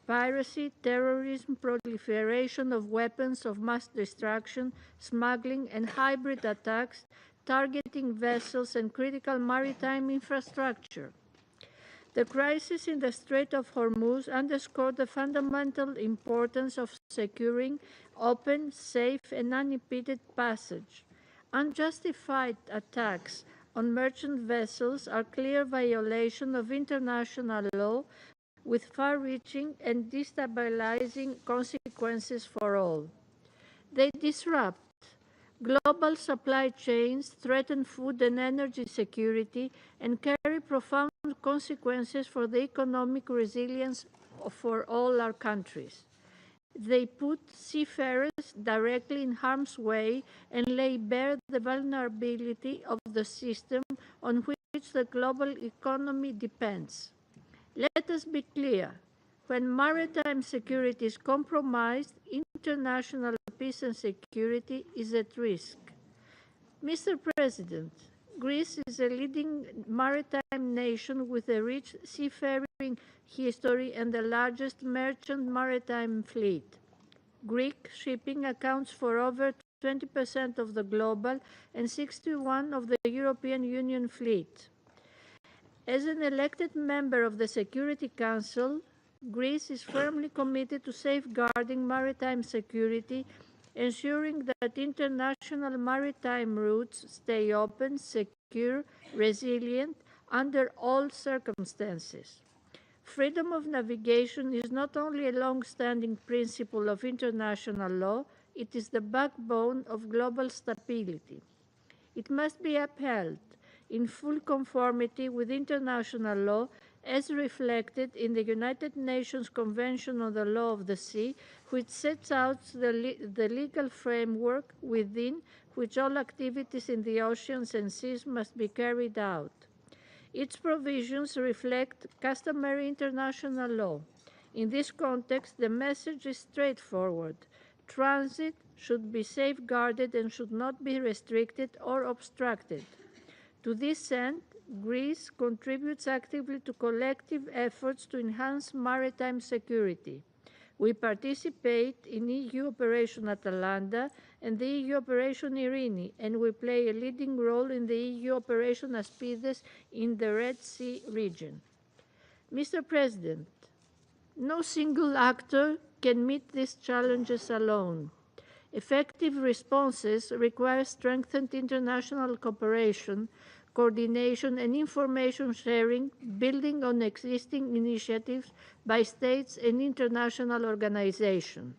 Piracy, terrorism, proliferation of weapons of mass destruction, smuggling, and hybrid attacks targeting vessels and critical maritime infrastructure. The crisis in the Strait of Hormuz underscored the fundamental importance of securing open, safe, and unimpeded passage. Unjustified attacks on merchant vessels are clear violation of international law with far-reaching and destabilizing consequences for all. They disrupt global supply chains, threaten food and energy security, and carry profound consequences for the economic resilience for all our countries. They put seafarers directly in harm's way and lay bare the vulnerability of the system on which the global economy depends. Let us be clear. When maritime security is compromised, international peace and security is at risk. Mr. President, Greece is a leading maritime nation with a rich seafaring history and the largest merchant maritime fleet. Greek shipping accounts for over 20% of the global and 61% of the European Union fleet. As an elected member of the Security Council, Greece is firmly committed to safeguarding maritime security, ensuring that international maritime routes stay open, secure, resilient under all circumstances. Freedom of navigation is not only a long-standing principle of international law, it is the backbone of global stability. It must be upheld in full conformity with international law as reflected in the United Nations Convention on the Law of the Sea, which sets out the legal framework within which all activities in the oceans and seas must be carried out. Its provisions reflect customary international law. In this context, the message is straightforward. Transit should be safeguarded and should not be restricted or obstructed. To this end, Greece contributes actively to collective efforts to enhance maritime security. We participate in EU Operation Atalanta and the EU Operation Irini, and we play a leading role in the EU Operation Aspides in the Red Sea region. Mr. President, no single actor can meet these challenges alone. Effective responses require strengthened international cooperation, coordination, and information sharing, building on existing initiatives by states and international organizations.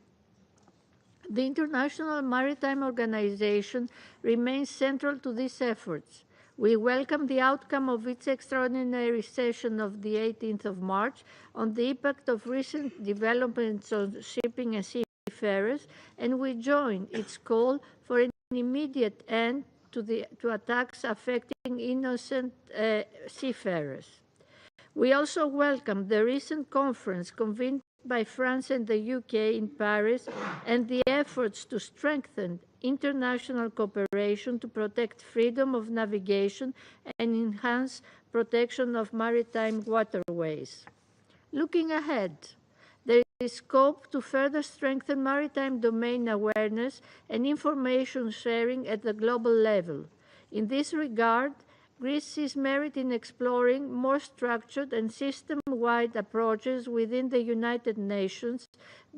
The International Maritime Organization remains central to these efforts. We welcome the outcome of its extraordinary session of the 18th of March on the impact of recent developments on shipping and seafarers, and we join its call for an immediate end to attacks affecting innocent seafarers. We also welcome the recent conference convened by France and the UK in Paris and the efforts to strengthen international cooperation to protect freedom of navigation and enhance protection of maritime waterways. Looking ahead, there is scope to further strengthen maritime domain awareness and information sharing at the global level. In this regard, Greece sees merit in exploring more structured and system-wide approaches within the United Nations,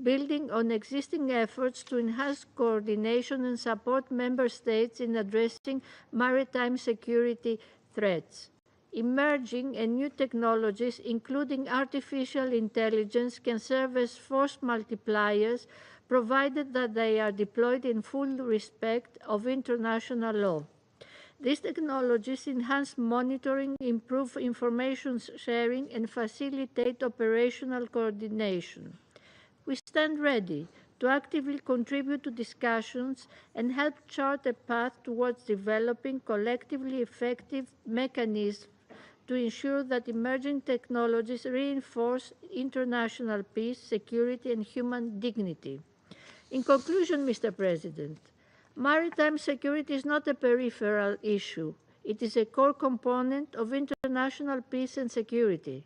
building on existing efforts to enhance coordination and support member states in addressing maritime security threats. Emerging and new technologies, including artificial intelligence, can serve as force multipliers, provided that they are deployed in full respect of international law. These technologies enhance monitoring, improve information sharing, and facilitate operational coordination. We stand ready to actively contribute to discussions and help chart a path towards developing collectively effective mechanisms to ensure that emerging technologies reinforce international peace, security, and human dignity. In conclusion, Mr. President, maritime security is not a peripheral issue. It is a core component of international peace and security.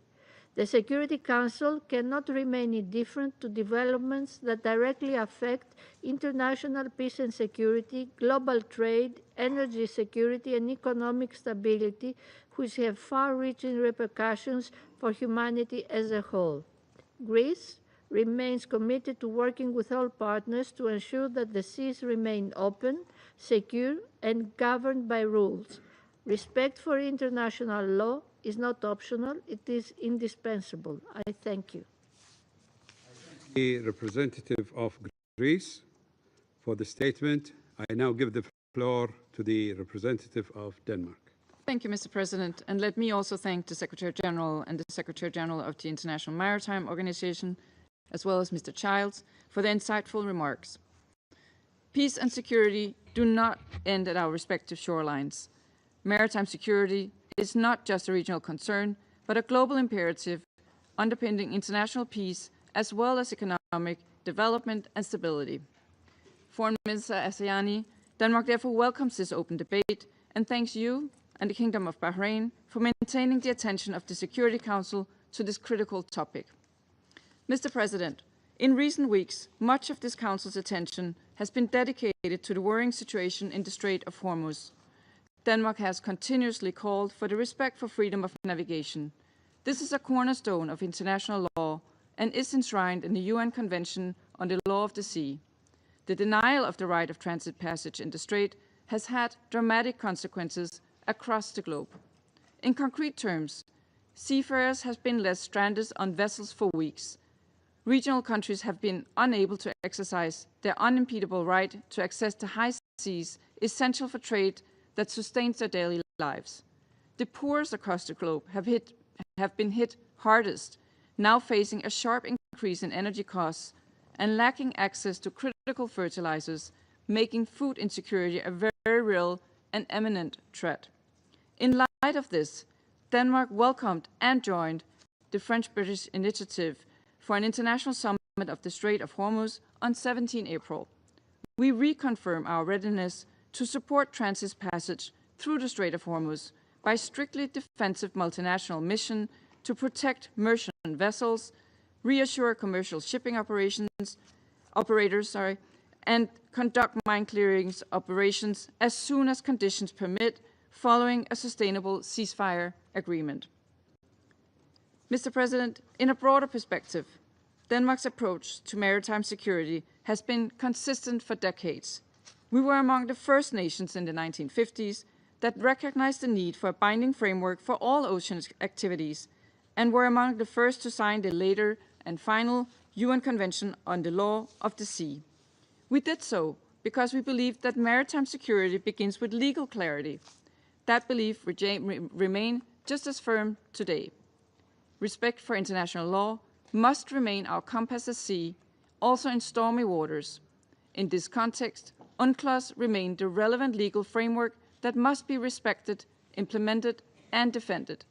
The Security Council cannot remain indifferent to developments that directly affect international peace and security, global trade, energy security, and economic stability, which have far-reaching repercussions for humanity as a whole. Greece remains committed to working with all partners to ensure that the seas remain open, secure, and governed by rules. Respect for international law is not optional, it is indispensable. I thank you. The representative of Greece for the statement. I now give the floor to the representative of Denmark. Thank you, Mr. President. And let me also thank the Secretary General and the Secretary General of the International Maritime Organization, as well as Mr. Childs, for their insightful remarks. Peace and security do not end at our respective shorelines. Maritime security is not just a regional concern, but a global imperative underpinning international peace as well as economic development and stability. Foreign Minister Asayani, Denmark therefore welcomes this open debate and thanks you and the Kingdom of Bahrain for maintaining the attention of the Security Council to this critical topic. Mr. President, in recent weeks, much of this Council's attention has been dedicated to the worrying situation in the Strait of Hormuz. Denmark has continuously called for the respect for freedom of navigation. This is a cornerstone of international law and is enshrined in the UN Convention on the Law of the Sea. The denial of the right of transit passage in the Strait has had dramatic consequences across the globe. In concrete terms, seafarers have been left stranded on vessels for weeks. Regional countries have been unable to exercise their unimpedable right to access the high seas essential for trade that sustains their daily lives. The poorest across the globe have been hit hardest, now facing a sharp increase in energy costs and lacking access to critical fertilizers, making food insecurity a very real and imminent threat. In light of this, Denmark welcomed and joined the French-British initiative for an international summit of the Strait of Hormuz on 17 April. We reconfirm our readiness to support transit passage through the Strait of Hormuz by strictly defensive multinational mission to protect merchant vessels, reassure commercial shipping operators, and conduct mine clearings operations as soon as conditions permit following a sustainable ceasefire agreement. Mr. President, in a broader perspective, Denmark's approach to maritime security has been consistent for decades. We were among the first nations in the 1950s that recognized the need for a binding framework for all ocean activities, and were among the first to sign the later and final UN Convention on the Law of the Sea. We did so because we believed that maritime security begins with legal clarity. That belief remains just as firm today. Respect for international law must remain our compass at sea, also in stormy waters. In this context, UNCLOS remain the relevant legal framework that must be respected, implemented, and defended.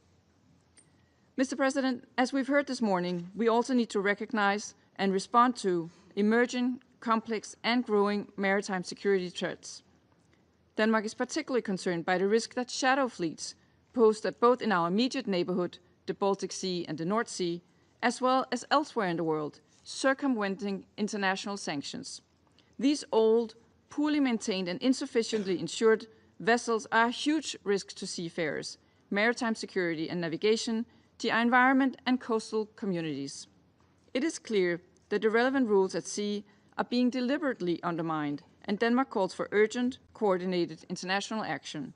Mr. President, as we've heard this morning, we also need to recognize and respond to emerging, complex, and growing maritime security threats. Denmark is particularly concerned by the risk that shadow fleets pose both in our immediate neighborhood, the Baltic Sea and the North Sea, as well as elsewhere in the world, circumventing international sanctions. These old, poorly maintained and insufficiently insured vessels are a huge risk to seafarers, maritime security and navigation, the environment and coastal communities. It is clear that the relevant rules at sea are being deliberately undermined, and Denmark calls for urgent, coordinated international action.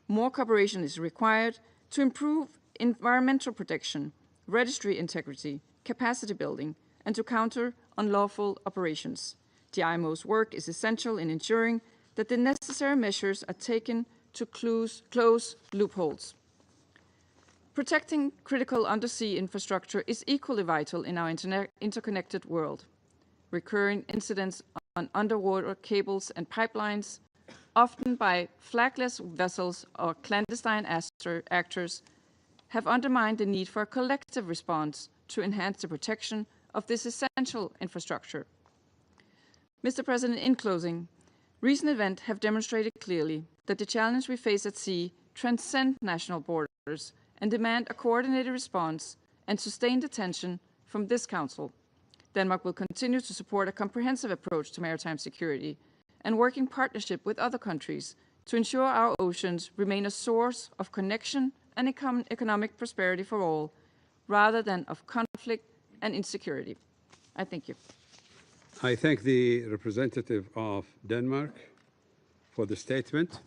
More cooperation is required to improve environmental protection, registry integrity, capacity building, and to counter unlawful operations. The IMO's work is essential in ensuring that the necessary measures are taken to close loopholes. Protecting critical undersea infrastructure is equally vital in our interconnected world. Recurring incidents on underwater cables and pipelines, often by flagless vessels or clandestine actors, have undermined the need for a collective response to enhance the protection of this essential infrastructure. Mr. President, in closing, recent events have demonstrated clearly that the challenge we face at sea transcend national borders and demand a coordinated response and sustained attention from this Council. Denmark will continue to support a comprehensive approach to maritime security and work in partnership with other countries to ensure our oceans remain a source of connection and economic prosperity for all, rather than of conflict and insecurity. I thank you. I thank the representative of Denmark for the statement.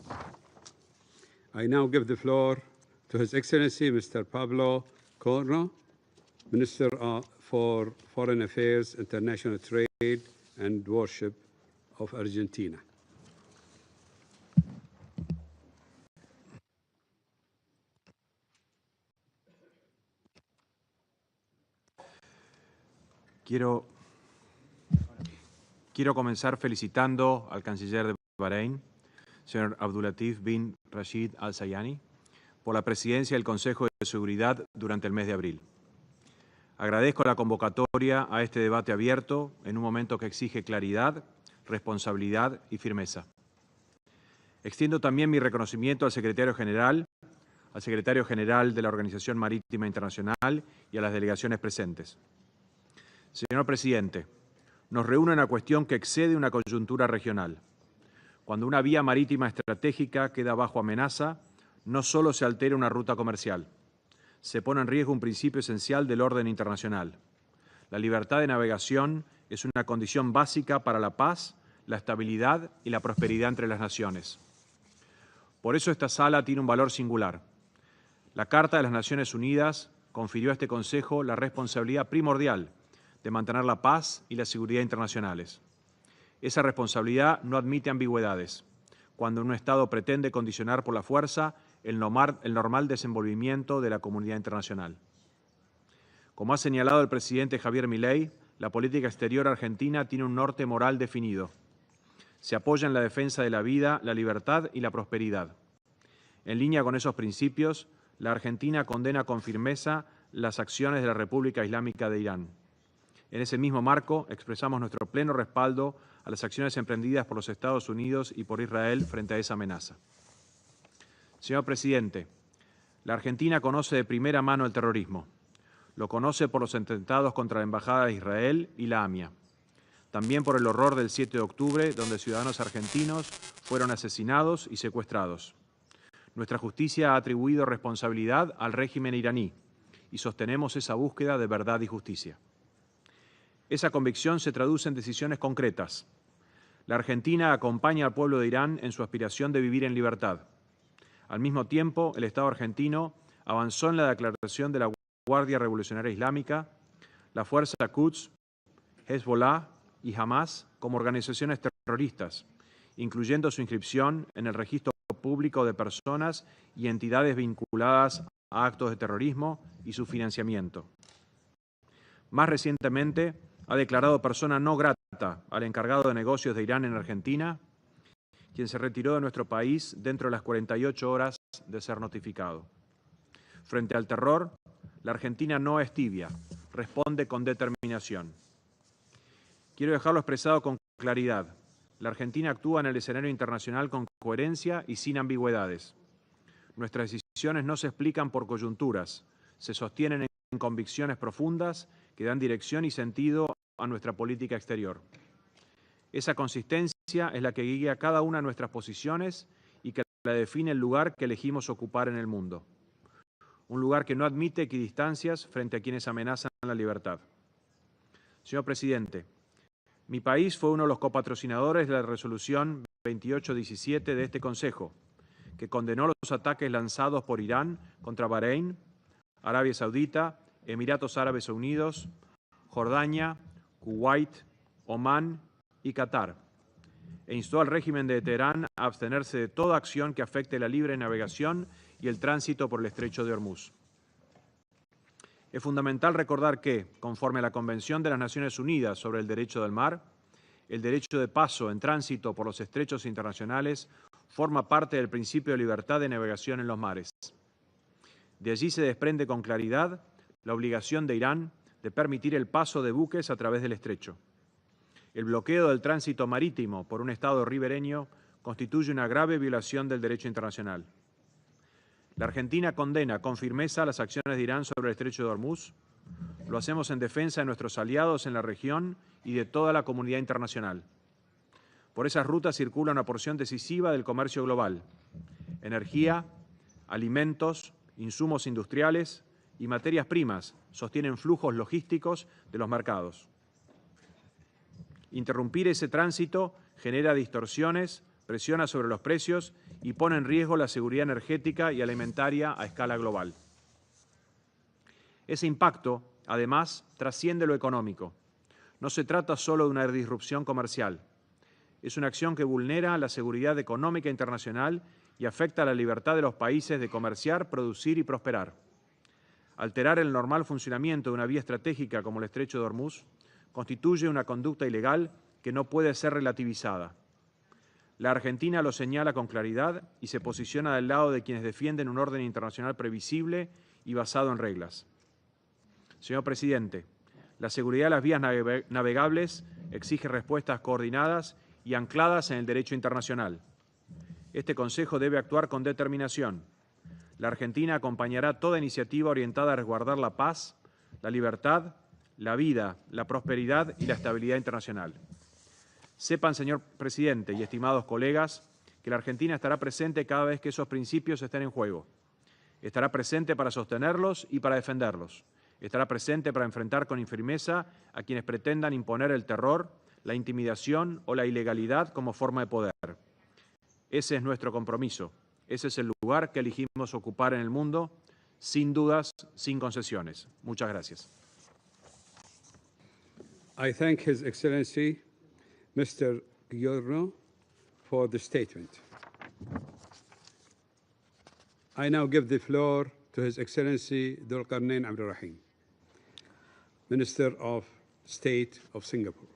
I now give the floor to His Excellency Mr. Pablo Corno, Minister for Foreign Affairs, International Trade and Worship of Argentina. Quiero comenzar felicitando al canciller de Bahrein, señor Abdulatif bin Rashid Al Sayani, por la presidencia del Consejo de Seguridad durante el mes de abril. Agradezco la convocatoria a este debate abierto en un momento que exige claridad, responsabilidad y firmeza. Extiendo también mi reconocimiento al secretario general de la Organización Marítima Internacional y a las delegaciones presentes. Señor presidente, nos reúne una cuestión que excede una coyuntura regional. Cuando una vía marítima estratégica queda bajo amenaza, no solo se altera una ruta comercial, se pone en riesgo un principio esencial del orden internacional. La libertad de navegación es una condición básica para la paz, la estabilidad y la prosperidad entre las naciones. Por eso esta sala tiene un valor singular. La Carta de las Naciones Unidas confirió a este Consejo la responsabilidad primordial de mantener la paz y la seguridad internacionales. Esa responsabilidad no admite ambigüedades cuando un Estado pretende condicionar por la fuerza el normal desenvolvimiento de la comunidad internacional. Como ha señalado el presidente Javier Milei, la política exterior argentina tiene un norte moral definido. Se apoya en la defensa de la vida, la libertad y la prosperidad. En línea con esos principios, la Argentina condena con firmeza las acciones de la República Islámica de Irán. En ese mismo marco, expresamos nuestro pleno respaldo a las acciones emprendidas por los Estados Unidos y por Israel frente a esa amenaza. Señor presidente, la Argentina conoce de primera mano el terrorismo. Lo conoce por los atentados contra la Embajada de Israel y la AMIA. También por el horror del 7 de octubre, donde ciudadanos argentinos fueron asesinados y secuestrados. Nuestra justicia ha atribuido responsabilidad al régimen iraní y sostenemos esa búsqueda de verdad y justicia. Esa convicción se traduce en decisiones concretas. La Argentina acompaña al pueblo de Irán en su aspiración de vivir en libertad. Al mismo tiempo, el Estado argentino avanzó en la declaración de la Guardia Revolucionaria Islámica, la Fuerza Quds, Hezbollah y Hamas como organizaciones terroristas, incluyendo su inscripción en el registro público de personas y entidades vinculadas a actos de terrorismo y su financiamiento. Más recientemente, ha declarado persona no grata al encargado de negocios de Irán en Argentina, quien se retiró de nuestro país dentro de las 48 horas de ser notificado. Frente al terror, la Argentina no es tibia, responde con determinación. Quiero dejarlo expresado con claridad. La Argentina actúa en el escenario internacional con coherencia y sin ambigüedades. Nuestras decisiones no se explican por coyunturas, se sostienen en convicciones profundas que dan dirección y sentido a nuestra política exterior. Esa consistencia es la que guía cada una de nuestras posiciones y que la define el lugar que elegimos ocupar en el mundo. Un lugar que no admite equidistancias frente a quienes amenazan la libertad. Señor presidente, mi país fue uno de los copatrocinadores de la resolución 2817 de este Consejo, que condenó los ataques lanzados por Irán contra Bahrein, Arabia Saudita, Emiratos Árabes Unidos, Jordania, Kuwait, Omán y Qatar, e instó al régimen de Teherán a abstenerse de toda acción que afecte la libre navegación y el tránsito por el estrecho de Hormuz. Es fundamental recordar que, conforme a la Convención de las Naciones Unidas sobre el Derecho del Mar, el derecho de paso en tránsito por los estrechos internacionales forma parte del principio de libertad de navegación en los mares. De allí se desprende con claridad la obligación de Irán de permitir el paso de buques a través del estrecho. El bloqueo del tránsito marítimo por un Estado ribereño constituye una grave violación del derecho internacional. La Argentina condena con firmeza las acciones de Irán sobre el estrecho de Hormuz. Lo hacemos en defensa de nuestros aliados en la región y de toda la comunidad internacional. Por esas rutas circula una porción decisiva del comercio global: energía, alimentos, insumos industriales y materias primas sostienen flujos logísticos de los mercados. Interrumpir ese tránsito genera distorsiones, presiona sobre los precios y pone en riesgo la seguridad energética y alimentaria a escala global. Ese impacto, además, trasciende lo económico. No se trata solo de una disrupción comercial. Es una acción que vulnera la seguridad económica internacional y afecta la libertad de los países de comerciar, producir y prosperar. Alterar el normal funcionamiento de una vía estratégica como el estrecho de Hormuz constituye una conducta ilegal que no puede ser relativizada. La Argentina lo señala con claridad y se posiciona del lado de quienes defienden un orden internacional previsible y basado en reglas. Señor presidente, la seguridad de las vías navegables exige respuestas coordinadas y ancladas en el derecho internacional. Este Consejo debe actuar con determinación. La Argentina acompañará toda iniciativa orientada a resguardar la paz, la libertad, la vida, la prosperidad y la estabilidad internacional. Sepan, señor presidente y estimados colegas, que la Argentina estará presente cada vez que esos principios estén en juego. Estará presente para sostenerlos y para defenderlos. Estará presente para enfrentar con firmeza a quienes pretendan imponer el terror, la intimidación o la ilegalidad como forma de poder. Ese es nuestro compromiso. Ese es el lugar que elegimos ocupar en el mundo, sin dudas, sin concesiones. Muchas gracias. I thank His Excellency, Mr. Giorno, for the statement. I now give the floor to His Excellency Dhul Qarnain Abdul Rahim. Minister of State of Singapore.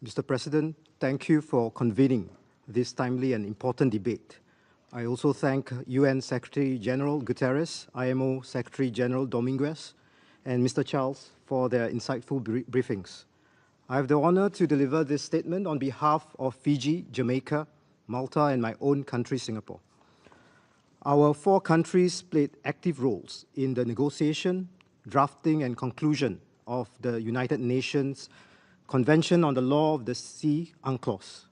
Mr. President, thank you for convening this timely and important debate. I also thank UN Secretary General Guterres, IMO Secretary General Dominguez, and Mr. Charles for their insightful briefings. I have the honor to deliver this statement on behalf of Fiji, Jamaica, Malta, and my own country, Singapore. Our 4 countries played active roles in the negotiation, drafting, and conclusion of the United Nations Convention on the Law of the Sea, UNCLOS,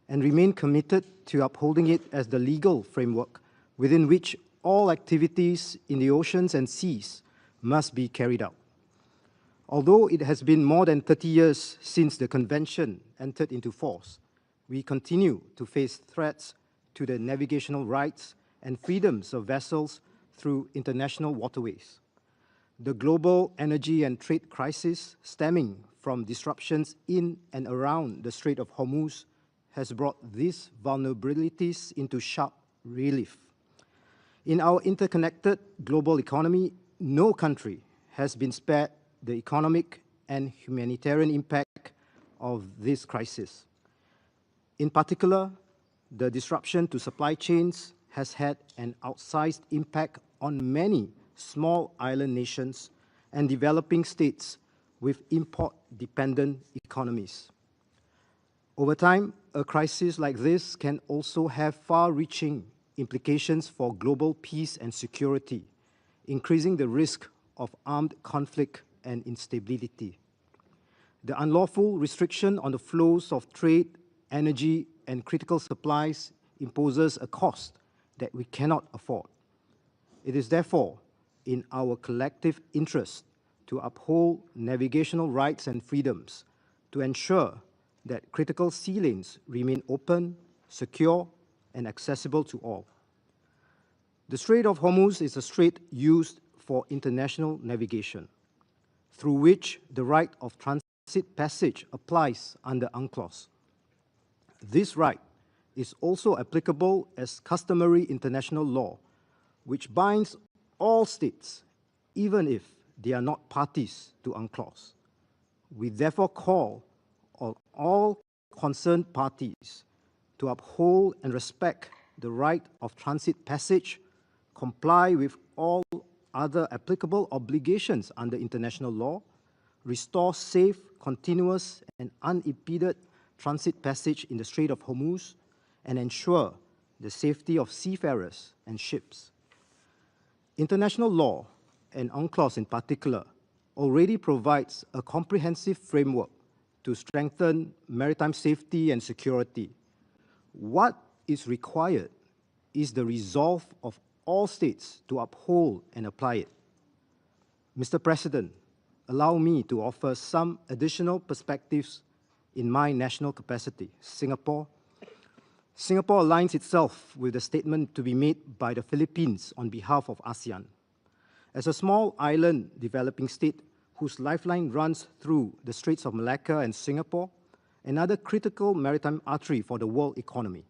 and remain committed to upholding it as the legal framework within which all activities in the oceans and seas must be carried out. Although it has been more than 30 years since the convention entered into force, we continue to face threats to the navigational rights and freedoms of vessels through international waterways. The global energy and trade crisis stemming from disruptions in and around the Strait of Hormuz has brought these vulnerabilities into sharp relief. In our interconnected global economy, no country has been spared the economic and humanitarian impact of this crisis. In particular, the disruption to supply chains has had an outsized impact on many small island nations and developing states with import-dependent economies. Over time, a crisis like this can also have far-reaching implications for global peace and security, increasing the risk of armed conflict and instability. The unlawful restriction on the flows of trade, energy, and critical supplies imposes a cost that we cannot afford. It is therefore in our collective interest to uphold navigational rights and freedoms, to ensure that critical sea lanes remain open, secure, and accessible to all. The Strait of Hormuz is a strait used for international navigation, through which the right of transit passage applies under UNCLOS. This right is also applicable as customary international law, which binds all states, even if they are not parties to UNCLOS. We therefore call on all concerned parties to uphold and respect the right of transit passage, comply with all other applicable obligations under international law, restore safe, continuous, and unimpeded transit passage in the Strait of Hormuz, and ensure the safety of seafarers and ships. International law, and UNCLOS in particular, already provides a comprehensive framework to strengthen maritime safety and security. What is required is the resolve of all states to uphold and apply it. Mr. President, allow me to offer some additional perspectives in my national capacity. Singapore aligns itself with the statement to be made by the Philippines on behalf of ASEAN. As a small island developing state whose lifeline runs through the Straits of Malacca and Singapore, another critical maritime artery for the world economy,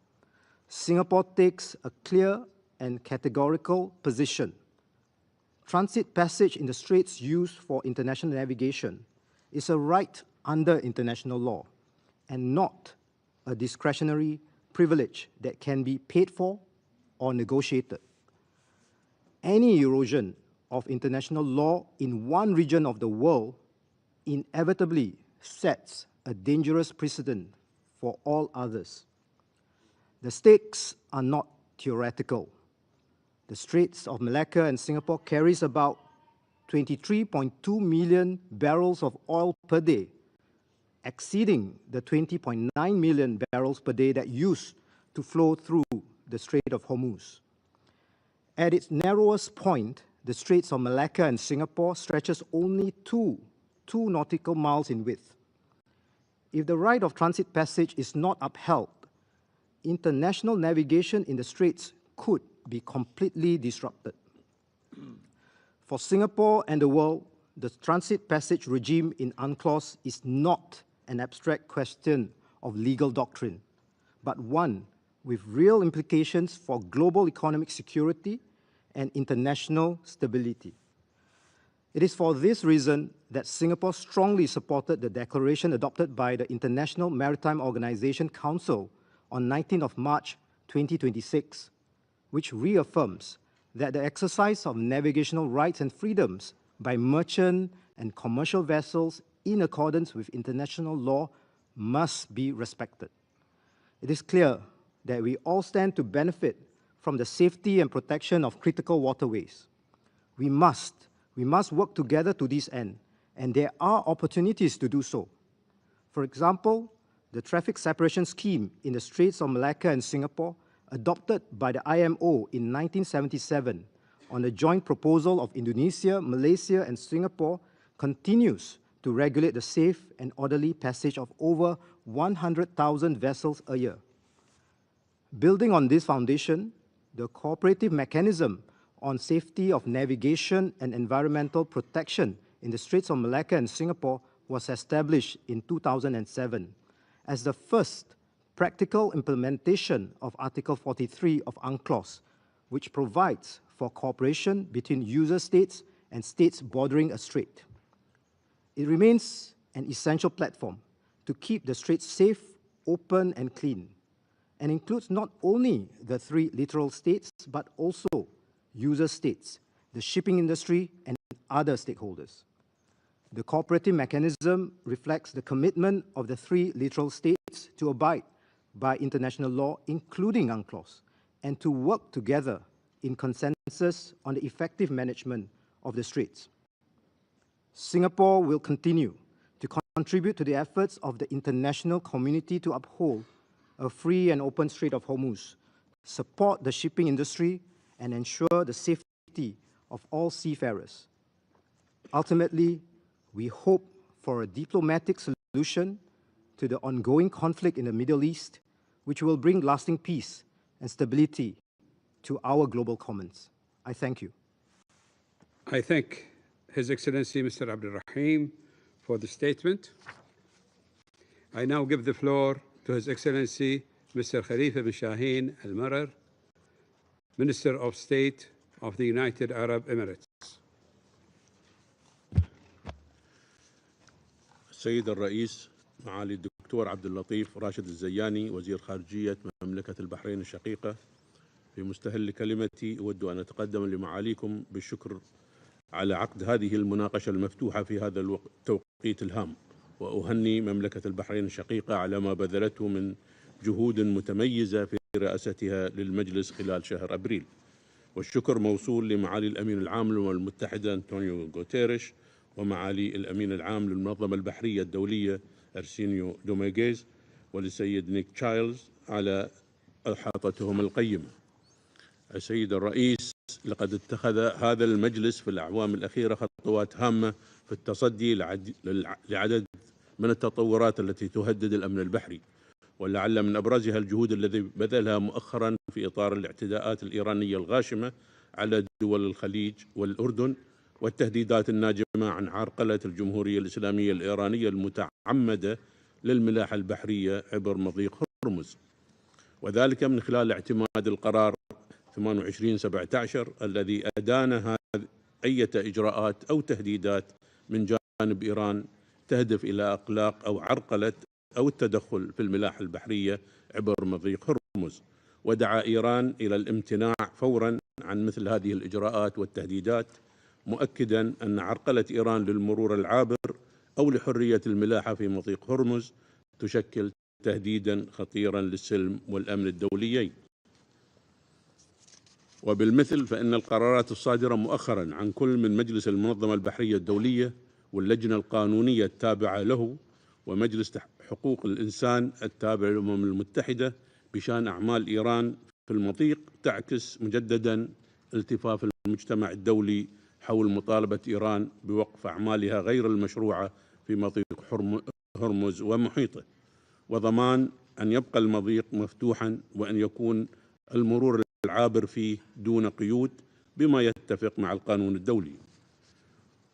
Singapore takes a clear and categorical position. Transit passage in the straits used for international navigation is a right under international law and not a discretionary privilege that can be paid for or negotiated. Any erosion of international law in one region of the world inevitably sets a dangerous precedent for all others. The stakes are not theoretical. The Straits of Malacca and Singapore carries about 23.2 million barrels of oil per day, exceeding the 20.9 million barrels per day that used to flow through the Strait of Hormuz. At its narrowest point, the Straits of Malacca and Singapore stretches only two nautical miles in width. If the right of transit passage is not upheld, international navigation in the straits could be completely disrupted. For Singapore and the world, the transit passage regime in UNCLOS is not an abstract question of legal doctrine, but one with real implications for global economic security and international stability. It is for this reason that Singapore strongly supported the declaration adopted by the International Maritime Organization Council on 19th of March 2026, which reaffirms that the exercise of navigational rights and freedoms by merchant and commercial vessels in accordance with international law must be respected. It is clear that we all stand to benefit from the safety and protection of critical waterways. We must work together to this end, and there are opportunities to do so. For example, the traffic separation scheme in the Straits of Malacca and Singapore, adopted by the IMO in 1977 on the joint proposal of Indonesia, Malaysia, and Singapore, continues to regulate the safe and orderly passage of over 100,000 vessels a year. Building on this foundation, the cooperative mechanism on safety of navigation and environmental protection in the Straits of Malacca and Singapore was established in 2007 as the first practical implementation of Article 43 of UNCLOS, which provides for cooperation between user states and states bordering a strait. It remains an essential platform to keep the straits safe, open, and clean, and includes not only the 3 littoral states, but also user states, the shipping industry, and other stakeholders. The cooperative mechanism reflects the commitment of the 3 littoral states to abide by international law, including UNCLOS, and to work together in consensus on the effective management of the straits. Singapore will continue to contribute to the efforts of the international community to uphold a free and open Strait of Hormuz, support the shipping industry, and ensure the safety of all seafarers. Ultimately, we hope for a diplomatic solution to the ongoing conflict in the Middle East, which will bring lasting peace and stability to our global commons. I thank you. I thank His Excellency Mr. Abdul Rahim for the statement. I now give the floor to His Excellency Mr. Khalifa bin Shaheen Al-Marar, Minister of State of the United Arab Emirates. السيد الرئيس معالي الدكتور عبد اللطيف راشد الزياني وزير خارجية مملكة البحرين الشقيقة، في مستهل كلمتي أود أن أتقدم لمعاليكم بالشكر على عقد هذه المناقشة المفتوحة في هذا التوقيت الهام، وأهني مملكة البحرين الشقيقة على ما بذلته من جهود متميزة في رئاستها للمجلس خلال شهر أبريل. والشكر موصول لمعالي الأمين العام للأمم المتحدة أنطونيو غوتيريش، ومعالي الأمين العام للمنظمة البحرية الدولية أرسينيو دوميغيز، وللسيد نيك تشايلز على إحاطتهم القيمة. السيد الرئيس، لقد اتخذ هذا المجلس في الأعوام الأخيرة خطوات هامة في التصدي لعدد من التطورات التي تهدد الأمن البحري، ولعل من أبرزها الجهود التي بذلها مؤخرا في إطار الاعتداءات الإيرانية الغاشمة على دول الخليج والأردن، والتهديدات الناجمة عن عرقلة الجمهورية الإسلامية الإيرانية المتعمدة للملاحة البحرية عبر مضيق هرمز، وذلك من خلال اعتماد القرار 28/17 الذي أدان أي إجراءات أو تهديدات من جانب إيران تهدف إلى إقلاق أو عرقلة أو التدخل في الملاحة البحرية عبر مضيق هرمز، ودعا إيران إلى الامتناع فورا عن مثل هذه الإجراءات والتهديدات، مؤكدا أن عرقلة إيران للمرور العابر أو لحرية الملاحة في مضيق هرمز تشكل تهديدا خطيرا للسلم والأمن الدوليين. وبالمثل فإن القرارات الصادرة مؤخرا عن كل من مجلس المنظمة البحرية الدولية واللجنة القانونية التابعة له ومجلس حقوق الإنسان التابع للأمم المتحدة بشأن أعمال إيران في المضيق تعكس مجددا التفاف المجتمع الدولي حول مطالبة إيران بوقف أعمالها غير المشروعة في مضيق هرمز ومحيطه، وضمان أن يبقى المضيق مفتوحا وأن يكون المرور العابر فيه دون قيود بما يتفق مع القانون الدولي.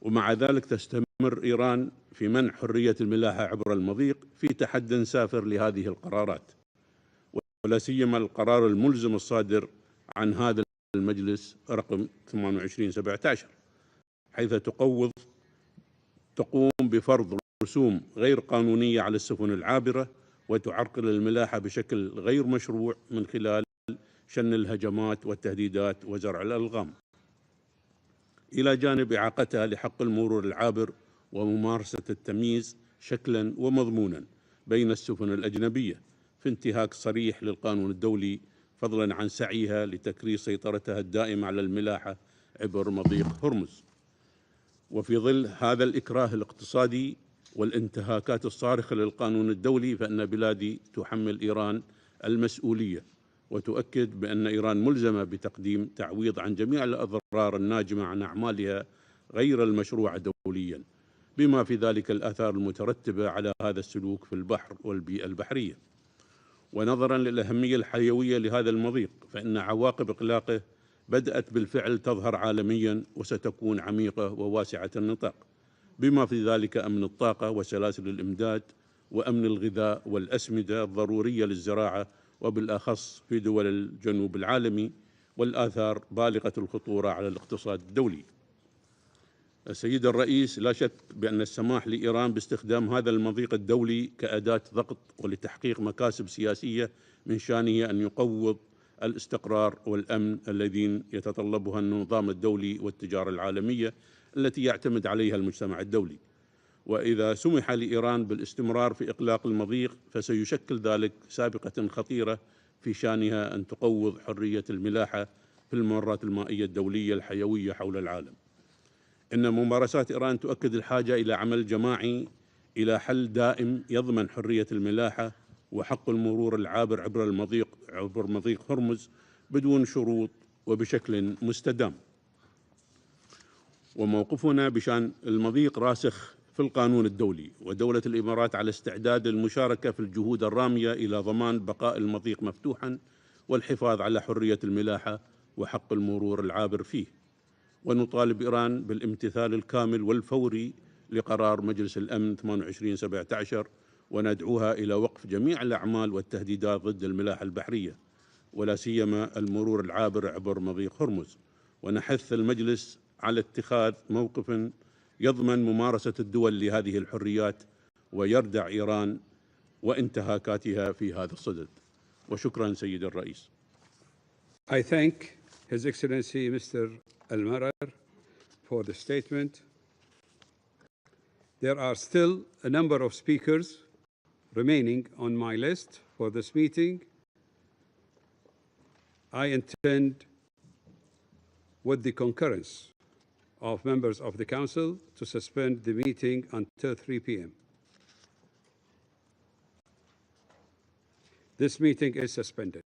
ومع ذلك تستمر إيران في منع حرية الملاحة عبر المضيق في تحد سافر لهذه القرارات، ولا سيما القرار الملزم الصادر عن هذا المجلس رقم 28/17، حيث تقوم بفرض رسوم غير قانونية على السفن العابرة وتعرقل الملاحة بشكل غير مشروع من خلال شن الهجمات والتهديدات وزرع الألغام، إلى جانب إعاقتها لحق المرور العابر وممارسة التمييز شكلا ومضمونا بين السفن الأجنبية في انتهاك صريح للقانون الدولي، فضلا عن سعيها لتكريس سيطرتها الدائمة على الملاحة عبر مضيق هرمز. وفي ظل هذا الإكراه الاقتصادي والانتهاكات الصارخة للقانون الدولي، فإن بلادي تحمل إيران المسؤولية وتؤكد بأن إيران ملزمة بتقديم تعويض عن جميع الأضرار الناجمة عن أعمالها غير المشروعة دوليا، بما في ذلك الآثار المترتبة على هذا السلوك في البحر والبيئة البحرية. ونظرا للأهمية الحيوية لهذا المضيق، فإن عواقب إغلاقه بدأت بالفعل تظهر عالميا وستكون عميقة وواسعة النطاق، بما في ذلك أمن الطاقة وسلاسل الإمداد وأمن الغذاء والأسمدة الضرورية للزراعة وبالأخص في دول الجنوب العالمي، والآثار بالغة الخطورة على الاقتصاد الدولي. السيد الرئيس، لا شك بأن السماح لإيران باستخدام هذا المضيق الدولي كأداة ضغط ولتحقيق مكاسب سياسية من شأنه أن يقوض الاستقرار والأمن الذين يتطلبها النظام الدولي والتجارة العالمية التي يعتمد عليها المجتمع الدولي. وإذا سمح لإيران بالاستمرار في إغلاق المضيق فسيشكل ذلك سابقة خطيرة في شأنها أن تقوض حرية الملاحة في الممرات المائية الدولية الحيوية حول العالم. إن ممارسات إيران تؤكد الحاجة إلى عمل جماعي إلى حل دائم يضمن حرية الملاحة وحق المرور العابر عبر مضيق هرمز بدون شروط وبشكل مستدام. وموقفنا بشأن المضيق راسخ في القانون الدولي، ودولة الإمارات على استعداد للمشاركة في الجهود الرامية إلى ضمان بقاء المضيق مفتوحا والحفاظ على حرية الملاحة وحق المرور العابر فيه. ونطالب إيران بالامتثال الكامل والفوري لقرار مجلس الأمن 28/17، وندعوها إلى وقف جميع الأعمال والتهديدات ضد الملاحة البحرية ولا سيما المرور العابر عبر مضيق هرمز، ونحث المجلس على اتخاذ موقف يضمن ممارسة الدول لهذه الحريات ويردع إيران وانتهاكاتها في هذا الصدد. وشكرا سيد الرئيس. I thank His Excellency Mr. Al-Marar for the statement. There are still a number of speakers remaining on my list for this meeting. I intend, with the concurrence of members of the Council, to suspend the meeting until 3 p.m. This meeting is suspended.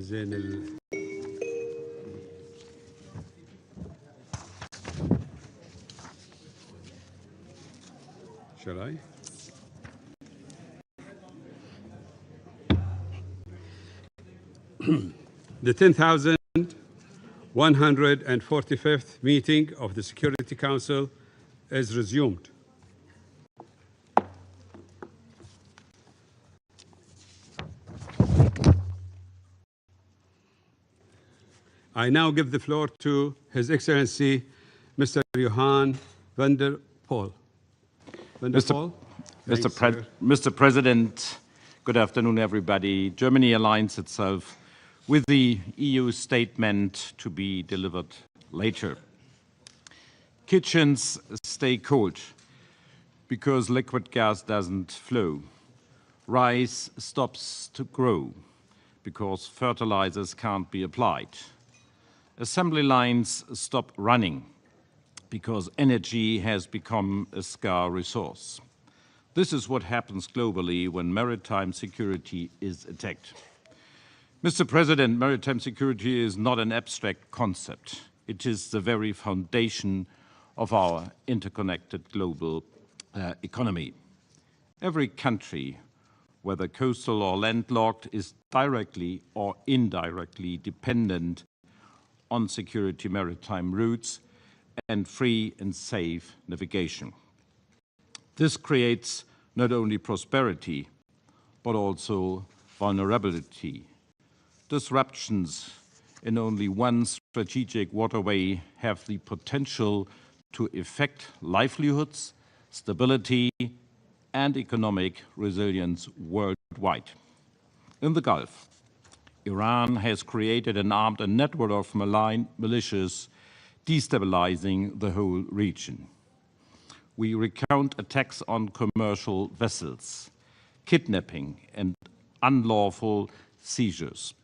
زين Shall I? The 10,145th meeting of the Security Council is resumed. I now give the floor to His Excellency, Mr. Johan van der Poel. Mr. President, good afternoon, everybody. Germany aligns itself with the EU statement to be delivered later. Kitchens stay cold because liquid gas doesn't flow. Rice stops to grow because fertilizers can't be applied. Assembly lines stop running because energy has become a scarce resource. This is what happens globally when maritime security is attacked. Mr. President, maritime security is not an abstract concept. It is the very foundation of our interconnected global economy. Every country, whether coastal or landlocked, is directly or indirectly dependent on security maritime routes and free and safe navigation. This creates not only prosperity, but also vulnerability. Disruptions in only one strategic waterway have the potential to affect livelihoods, stability, and economic resilience worldwide. In the Gulf, Iran has created an armed network of malign militias, destabilizing the whole region. We recount attacks on commercial vessels, kidnapping, and unlawful seizures.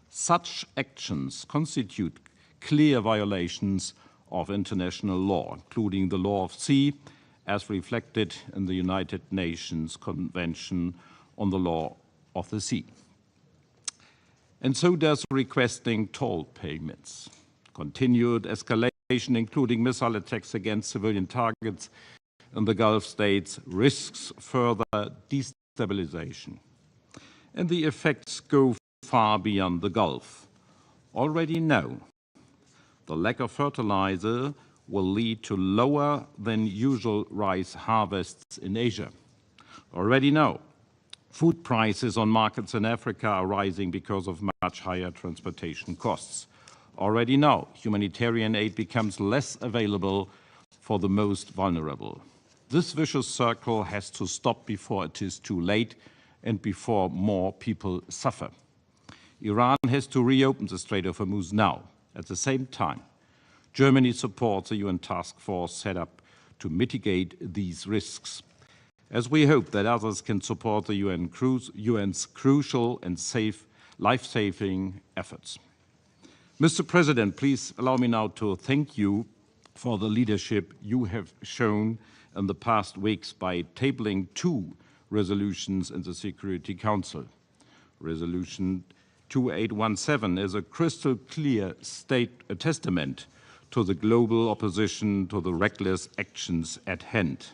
Such actions constitute clear violations of international law, including the law of sea, as reflected in the United Nations Convention on the Law of the Sea. And so does requesting toll payments. Continued escalation, including missile attacks against civilian targets in the Gulf states, risks further destabilization. And the effects go far beyond the Gulf. Already now, the lack of fertilizer will lead to lower than usual rice harvests in Asia. Already now, food prices on markets in Africa are rising because of much higher transportation costs. Already now, humanitarian aid becomes less available for the most vulnerable. This vicious circle has to stop before it is too late and before more people suffer. Iran has to reopen the Strait of Hormuz now. At the same time, Germany supports the UN task force set up to mitigate these risks, as we hope that others can support the UN's crucial and life-saving efforts. Mr. President, please allow me now to thank you for the leadership you have shown in the past weeks by tabling 2 resolutions in the Security Council. Resolution 2817 is a crystal clear testament to the global opposition to the reckless actions at hand.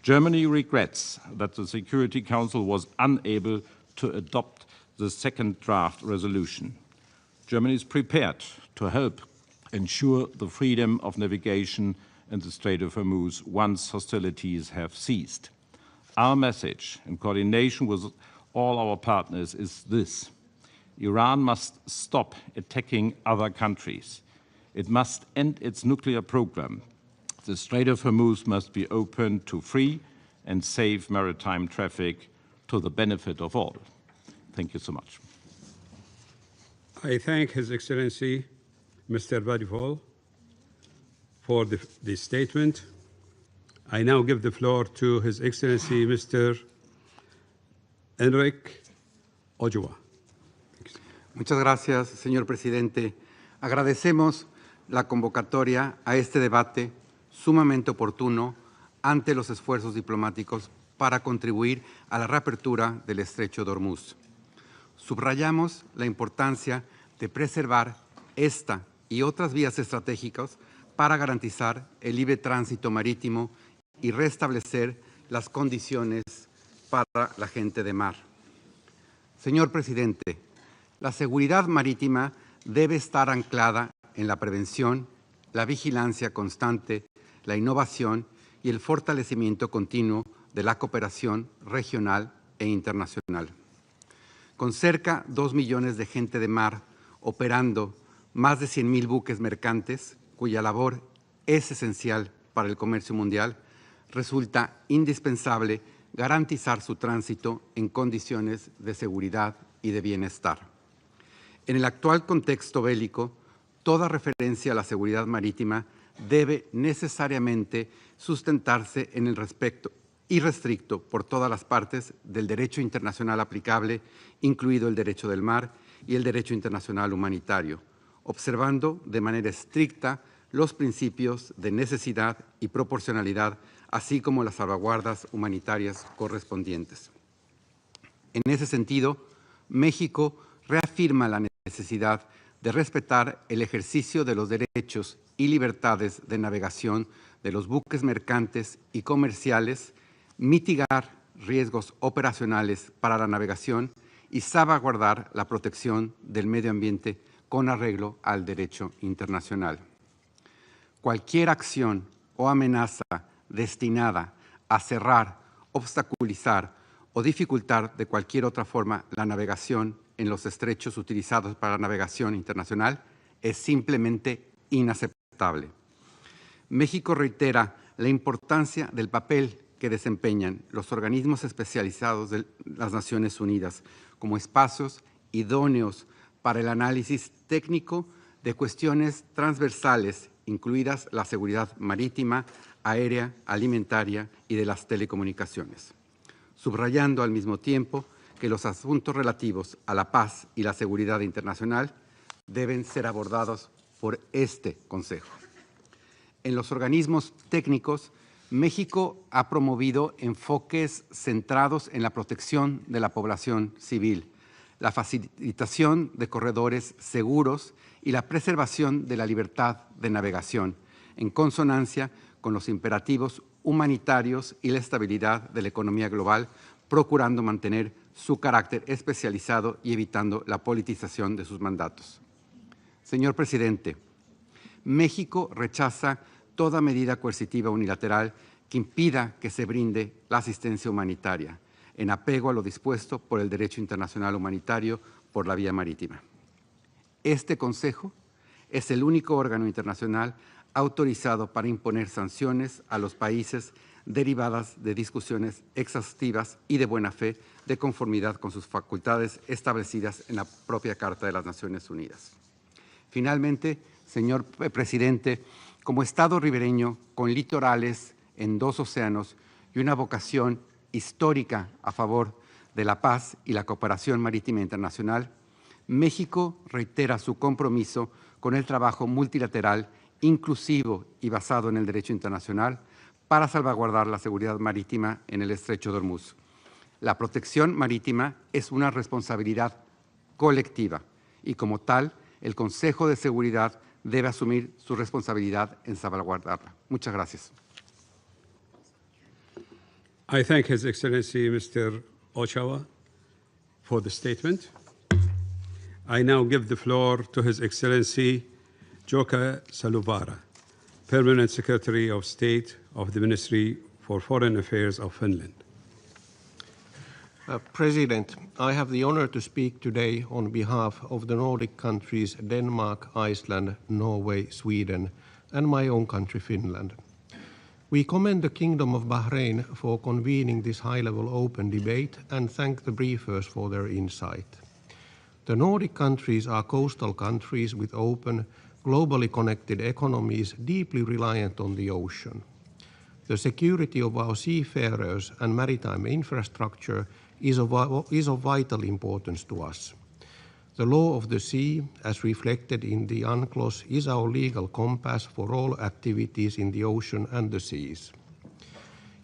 Germany regrets that the Security Council was unable to adopt the second draft resolution. Germany is prepared to help ensure the freedom of navigation in the Strait of Hormuz once hostilities have ceased. Our message, in coordination with all our partners, is this: Iran must stop attacking other countries. It must end its nuclear program. The Strait of Hormuz must be open to free and safe maritime traffic to the benefit of all. Thank you so much. I thank His Excellency, Mr. van der Poel, for the statement. I now give the floor to His Excellency, Mr. Enrique Ojoa. Muchas gracias, señor presidente. Agradecemos la convocatoria a este debate sumamente oportuno ante los esfuerzos diplomáticos para contribuir a la reapertura del estrecho de Hormuz. subrayamos la importancia de preservar esta y otras vías estratégicas para garantizar el libre tránsito marítimo y restablecer las condiciones para la gente de mar. Señor presidente, la seguridad marítima debe estar anclada en la prevención, la vigilancia constante, la innovación y el fortalecimiento continuo de la cooperación regional e internacional. Con cerca de 2 millones de gente de mar operando más de 100,000 buques mercantes, cuya labor es esencial para el comercio mundial, resulta indispensable garantizar su tránsito en condiciones de seguridad y de bienestar. En el actual contexto bélico, toda referencia a la seguridad marítima debe necesariamente sustentarse en el respeto irrestricto por todas las partes del derecho internacional aplicable, incluido el derecho del mar y el derecho internacional humanitario, observando de manera estricta los principios de necesidad y proporcionalidad, así como las salvaguardas humanitarias correspondientes. En ese sentido, México reafirma la necesidad de respetar el ejercicio de los derechos y libertades de navegación de los buques mercantes y comerciales, mitigar riesgos operacionales para la navegación y salvaguardar la protección del medio ambiente con arreglo al derecho internacional. Cualquier acción o amenaza destinada a cerrar, obstaculizar o dificultar de cualquier otra forma la navegación en los estrechos utilizados para la navegación internacional es simplemente inaceptable. México reitera la importancia del papel que desempeñan los organismos especializados de las Naciones Unidas como espacios idóneos para el análisis técnico de cuestiones transversales, incluidas la seguridad marítima, aérea, alimentaria y de las telecomunicaciones, subrayando al mismo tiempo que los asuntos relativos a la paz y la seguridad internacional deben ser abordados por este Consejo. En los organismos técnicos, México ha promovido enfoques centrados en la protección de la población civil, la facilitación de corredores seguros y la preservación de la libertad de navegación, en consonancia con los imperativos humanitarios y la estabilidad de la economía global, procurando mantener su carácter especializado y evitando la politización de sus mandatos. Señor presidente, México rechaza toda medida coercitiva unilateral que impida que se brinde la asistencia humanitaria, en apego a lo dispuesto por el derecho internacional humanitario por la vía marítima. Este Consejo es el único órgano internacional autorizado para imponer sanciones a los países derivadas de discusiones exhaustivas y de buena fe, de conformidad con sus facultades establecidas en la propia Carta de las Naciones Unidas. Finalmente, señor presidente, como Estado ribereño con litorales en 2 océanos y una vocación histórica a favor de la paz y la cooperación marítima internacional, México reitera su compromiso con el trabajo multilateral, inclusivo y basado en el derecho internacional para salvaguardar la seguridad marítima en el estrecho de Hormuz. La protección marítima es una responsabilidad colectiva y, como tal, el Consejo de Seguridad debe asumir su responsabilidad en salvaguardarla. Muchas gracias. I thank His Excellency Mr. Ochoa for the statement. I now give the floor to His Excellency Joka Saluvara, Permanent Secretary of State of the Ministry for Foreign Affairs of Finland. President, I have the honor to speak today on behalf of the Nordic countries Denmark, Iceland, Norway, Sweden, and my own country, Finland. We commend the Kingdom of Bahrain for convening this high-level open debate and thank the briefers for their insight. The Nordic countries are coastal countries with open, globally connected economies deeply reliant on the ocean. The security of our seafarers and maritime infrastructure is of vital importance to us. The law of the sea, as reflected in the UNCLOS, is our legal compass for all activities in the ocean and the seas.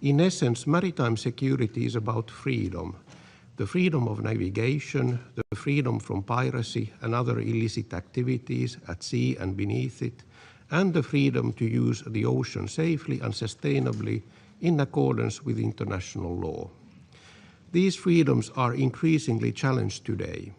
In essence, maritime security is about freedom, the freedom of navigation, the freedom from piracy and other illicit activities at sea and beneath it, and the freedom to use the ocean safely and sustainably in accordance with international law. These freedoms are increasingly challenged today.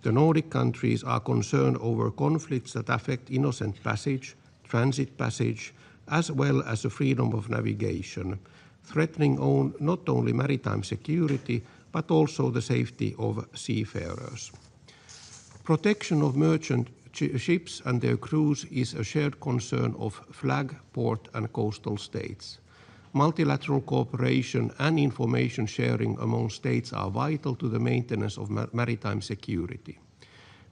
The Nordic countries are concerned over conflicts that affect innocent passage, transit passage, as well as the freedom of navigation, threatening not only maritime security, but also the safety of seafarers. Protection of merchant ships and their crews is a shared concern of flag, port and coastal states. Multilateral cooperation and information sharing among states are vital to the maintenance of maritime security.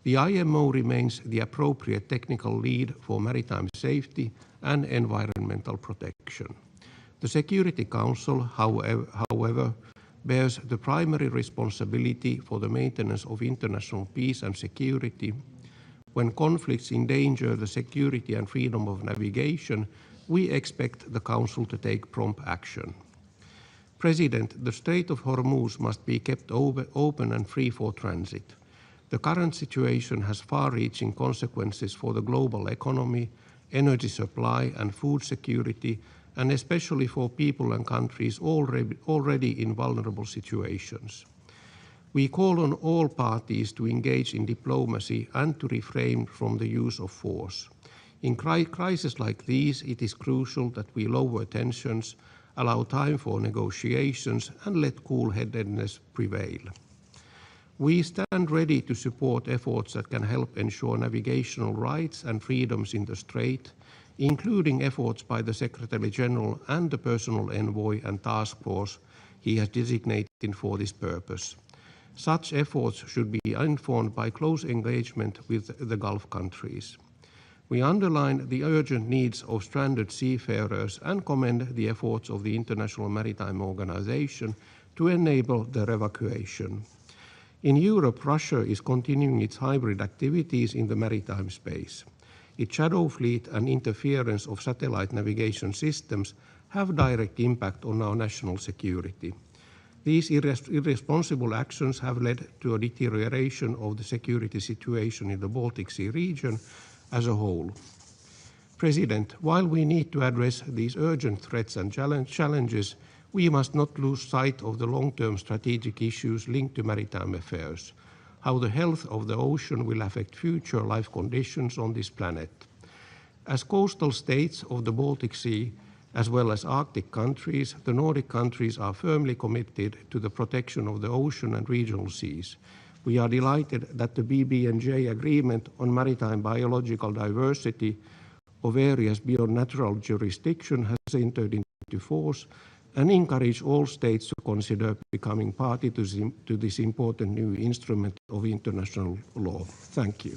The IMO remains the appropriate technical lead for maritime safety and environmental protection. The Security Council, however, bears the primary responsibility for the maintenance of international peace and security. When conflicts endanger the security and freedom of navigation, we expect the Council to take prompt action. President, the Strait of Hormuz must be kept open and free for transit. The current situation has far-reaching consequences for the global economy, energy supply and food security, and especially for people and countries already in vulnerable situations. We call on all parties to engage in diplomacy and to refrain from the use of force. In crises like these, it is crucial that we lower tensions, allow time for negotiations, and let cool-headedness prevail. We stand ready to support efforts that can help ensure navigational rights and freedoms in the Strait, including efforts by the Secretary-General and the personal envoy and task force he has designated for this purpose. Such efforts should be informed by close engagement with the Gulf countries. We underline the urgent needs of stranded seafarers and commend the efforts of the International Maritime Organization to enable their evacuation. In Europe, Russia is continuing its hybrid activities in the maritime space. Its shadow fleet and interference of satellite navigation systems have direct impact on our national security. These irresponsible actions have led to a deterioration of the security situation in the Baltic Sea region as a whole. President, while we need to address these urgent threats and challenges, we must not lose sight of the long-term strategic issues linked to maritime affairs, how the health of the ocean will affect future life conditions on this planet. As coastal states of the Baltic Sea, as well as Arctic countries, the Nordic countries are firmly committed to the protection of the ocean and regional seas. We are delighted that the BBNJ agreement on maritime biological diversity of areas beyond natural jurisdiction has entered into force, and encourage all states to consider becoming party to this important new instrument of international law. Thank you.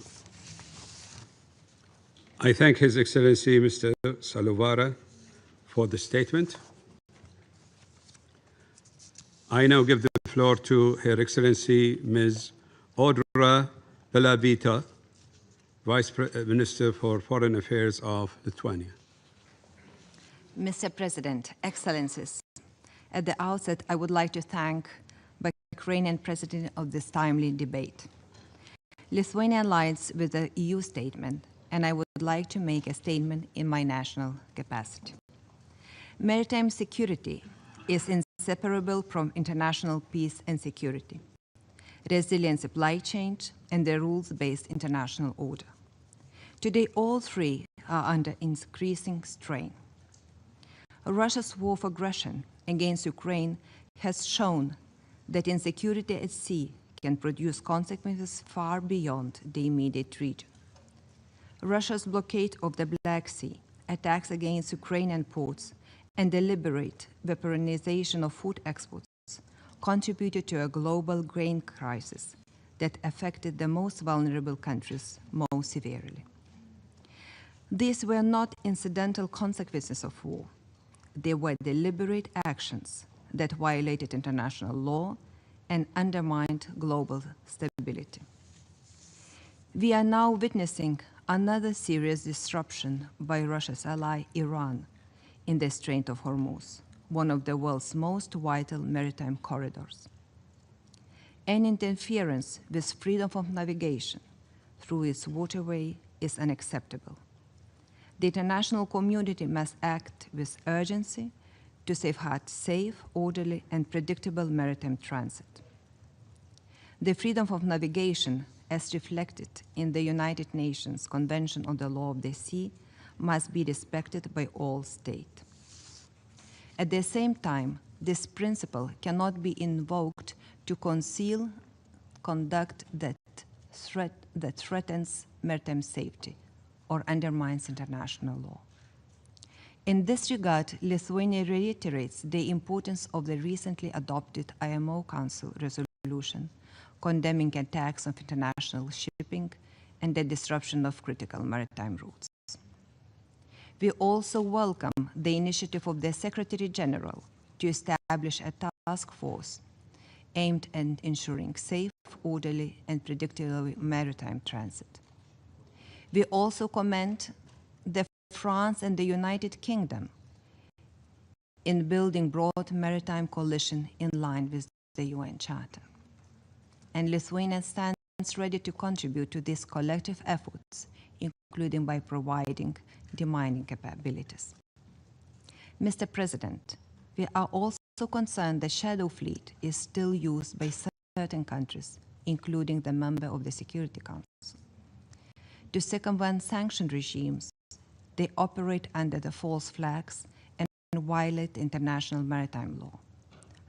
I thank His Excellency Mr. Salovara for the statement. I now give the floor to Her Excellency Ms. Audra Belavita, Vice Minister for Foreign Affairs of Lithuania. Mr. President, Excellencies, at the outset, I would like to thank the Ukrainian President of this timely debate. Lithuania aligns with the EU statement, and I would like to make a statement in my national capacity. Maritime security is inseparable from international peace and security, resilient supply chains, and the rules-based international order. Today, all three are under increasing strain. Russia's war of aggression against Ukraine has shown that insecurity at sea can produce consequences far beyond the immediate region. Russia's blockade of the Black Sea, attacks against Ukrainian ports, and deliberate weaponization of food exports contributed to a global grain crisis that affected the most vulnerable countries most severely. These were not incidental consequences of war. They were deliberate actions that violated international law and undermined global stability. We are now witnessing another serious disruption by Russia's ally, Iran, in the Strait of Hormuz, one of the world's most vital maritime corridors. Any interference with freedom of navigation through its waterway is unacceptable. The international community must act with urgency to safeguard safe, orderly, and predictable maritime transit. The freedom of navigation, as reflected in the United Nations Convention on the Law of the Sea, must be respected by all states. At the same time, this principle cannot be invoked to conceal conduct that threatens maritime safety or undermines international law. In this regard, Lithuania reiterates the importance of the recently adopted IMO Council resolution condemning attacks on international shipping and the disruption of critical maritime routes. We also welcome the initiative of the Secretary General to establish a task force aimed at ensuring safe, orderly, and predictable maritime transit. We also commend France and the United Kingdom in building broad maritime coalition in line with the UN Charter. And Lithuania stands ready to contribute to these collective efforts, including by providing demining capabilities. Mr. President, we are also concerned the shadow fleet is still used by certain countries, including the member of the Security Council, to circumvent sanction regimes. They operate under the false flags and violate international maritime law.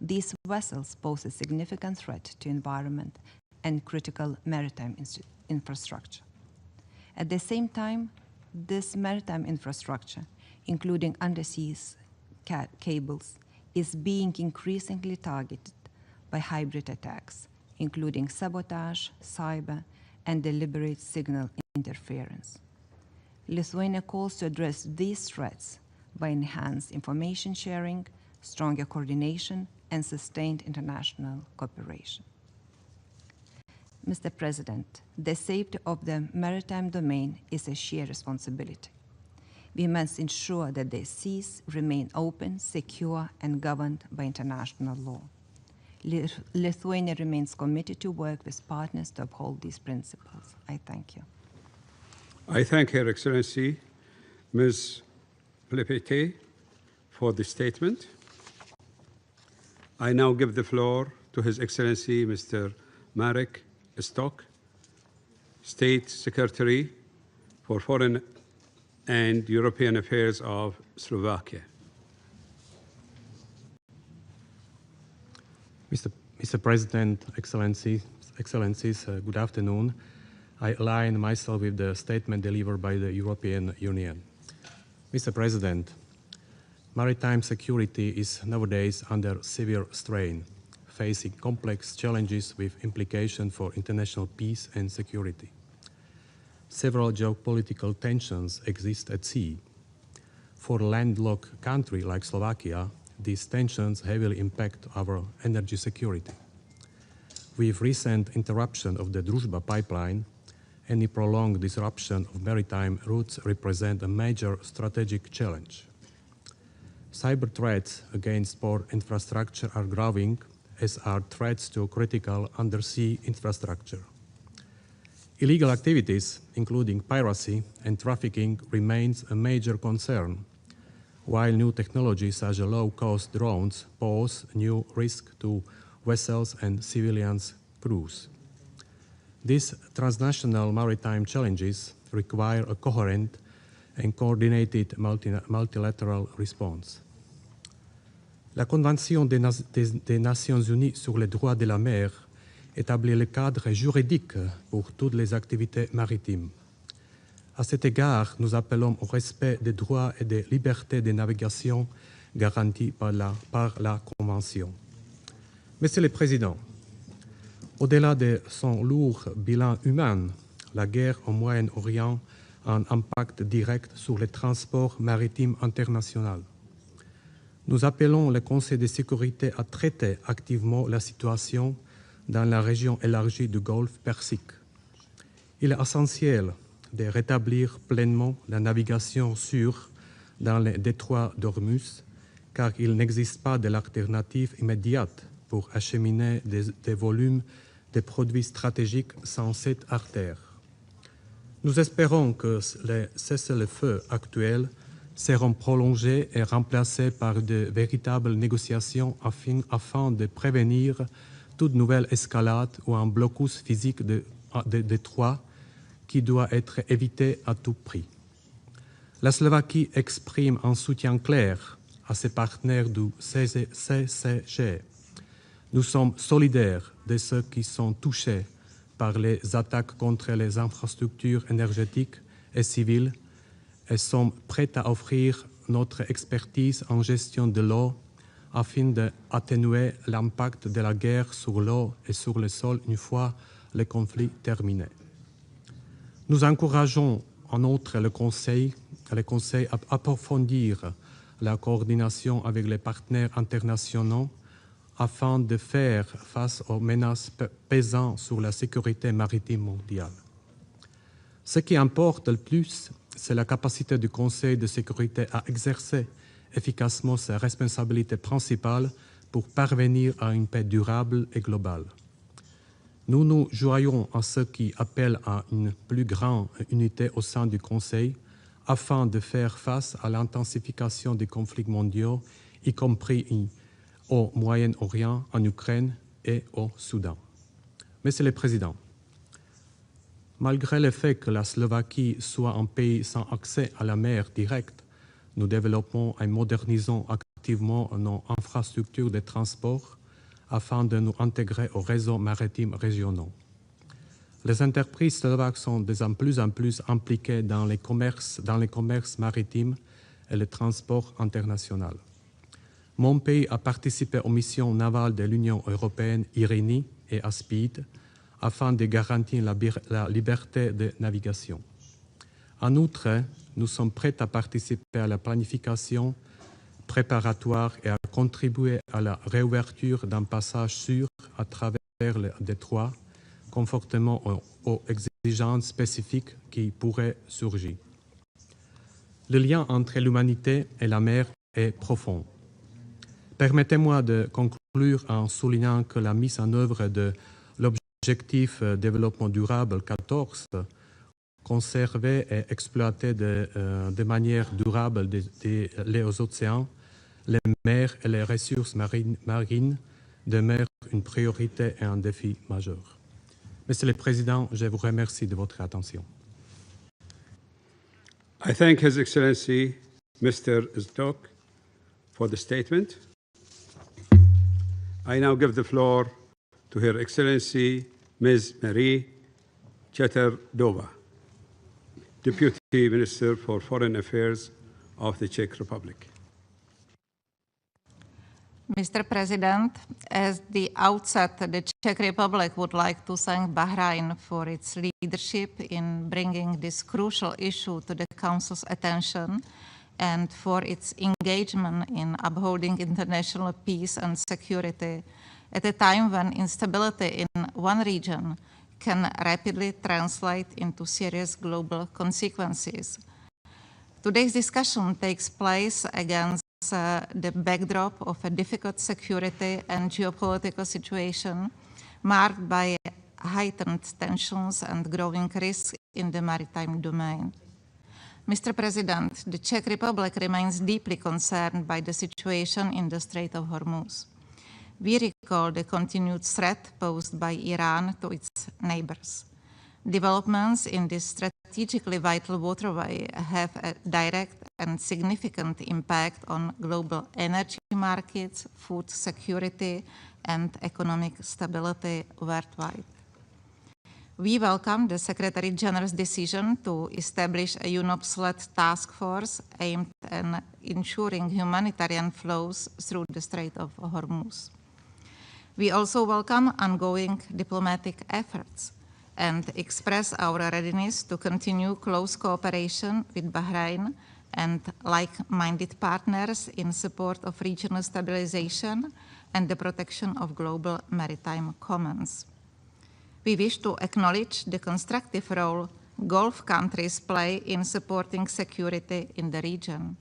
These vessels pose a significant threat to environment and critical maritime infrastructure. At the same time, this maritime infrastructure, including undersea cables, is being increasingly targeted by hybrid attacks, including sabotage, cyber, and deliberate signal interference. Lithuania calls to address these threats by enhanced information sharing, stronger coordination, and sustained international cooperation. Mr. President, the safety of the maritime domain is a shared responsibility. We must ensure that the seas remain open, secure, and governed by international law. Lithuania remains committed to work with partners to uphold these principles. I thank you. I thank Her Excellency, Ms. Plepete, for the statement. I now give the floor to His Excellency, Mr. Marek Stock, State Secretary for Foreign and European Affairs of Slovakia. Mr. President, Excellencies, good afternoon. I align myself with the statement delivered by the European Union. Mr. President, maritime security is nowadays under severe strain, facing complex challenges with implications for international peace and security. Several geopolitical tensions exist at sea. For a landlocked country like Slovakia, these tensions heavily impact our energy security. With recent interruption of the Druzhba pipeline, any prolonged disruption of maritime routes represent a major strategic challenge. Cyber threats against port infrastructure are growing, as are threats to critical undersea infrastructure. Illegal activities, including piracy and trafficking, remains a major concern, while new technologies such as low-cost drones pose new risks to vessels and civilians' crews. These transnational maritime challenges require a coherent and coordinated multilateral response. La Convention des Nations Unies sur les droits de la mer établit le cadre juridique pour toutes les activités maritimes. À cet égard, nous appelons au respect des droits et des libertés de navigation garantis par la Convention. Monsieur le Président, au-delà de son lourd bilan humain, la guerre au Moyen-Orient a un impact direct sur le transport maritime international. Nous appelons le Conseil de sécurité à traiter activement la situation dans la région élargie du Golfe Persique. Il est essentiel de rétablir pleinement la navigation sûre dans le détroit d'Hormuz, car il n'existe pas d'alternative immédiate pour acheminer des volumes de produits stratégiques sans cette artère. Nous espérons que les cessez-le-feu actuels seront prolongés et remplacés par de véritables négociations afin de prévenir toute nouvelle escalade ou un blocus physique de Détroit qui doit être évité à tout prix. La Slovaquie exprime un soutien clair à ses partenaires du CCG. Nous sommes solidaires de ceux qui sont touchés par les attaques contre les infrastructures énergétiques et civiles et sommes prêts à offrir notre expertise en gestion de l'eau afin d'atténuer l'impact de la guerre sur l'eau et sur le sol une fois le conflit terminé. Nous encourageons en outre le Conseil à approfondir la coordination avec les partenaires internationaux afin de faire face aux menaces pesant sur la sécurité maritime mondiale. Ce qui importe le plus, c'est la capacité du Conseil de sécurité à exercer efficacement ses responsabilités principales pour parvenir à une paix durable et globale. Nous nous joignons à ceux qui appellent à une plus grande unité au sein du Conseil afin de faire face à l'intensification des conflits mondiaux, y compris au Moyen-Orient, en Ukraine et au Soudan. Monsieur le Président, malgré le fait que la Slovaquie soit un pays sans accès à la mer directe, nous développons et modernisons activement nos infrastructures de transport afin de nous intégrer aux réseaux maritimes régionaux. Les entreprises slovaques sont de plus en plus impliquées dans les commerces maritimes et le transport international. Mon pays a participé aux missions navales de l'Union européenne IRINI et ASPID afin de garantir la liberté de navigation. En outre, nous sommes prêts à participer à la planification préparatoire et à contribuer à la réouverture d'un passage sûr à travers le détroit, conformément aux exigences spécifiques qui pourraient surgir. Le lien entre l'humanité et la mer est profond. Permettez-moi de conclure en soulignant que la mise en œuvre de l'objectif développement durable 14, conserver et exploiter de manière durable les océans, les mers et les ressources marines demeurent une priorité et un défi majeur. Monsieur le Président, je vous remercie de votre attention. I thank His Excellency Mr. Zdok for the statement. I now give the floor to Her Excellency Ms. Marie Cheterdova, Deputy Minister for Foreign Affairs of the Czech Republic. Mr. President, at the outset, the Czech Republic would like to thank Bahrain for its leadership in bringing this crucial issue to the Council's attention and for its engagement in upholding international peace and security at a time when instability in one region can rapidly translate into serious global consequences. Today's discussion takes place against the backdrop of a difficult security and geopolitical situation marked by heightened tensions and growing risks in the maritime domain. Mr. President, the Czech Republic remains deeply concerned by the situation in the Strait of Hormuz. We recall the continued threat posed by Iran to its neighbors. Developments in this strategically vital waterway have a direct and significant impact on global energy markets, food security, and economic stability worldwide. We welcome the Secretary General's decision to establish a UNOPS-led task force aimed at ensuring humanitarian flows through the Strait of Hormuz. We also welcome ongoing diplomatic efforts and express our readiness to continue close cooperation with Bahrain and like-minded partners in support of regional stabilization and the protection of global maritime commons. We wish to acknowledge the constructive role Gulf countries play in supporting security in the region.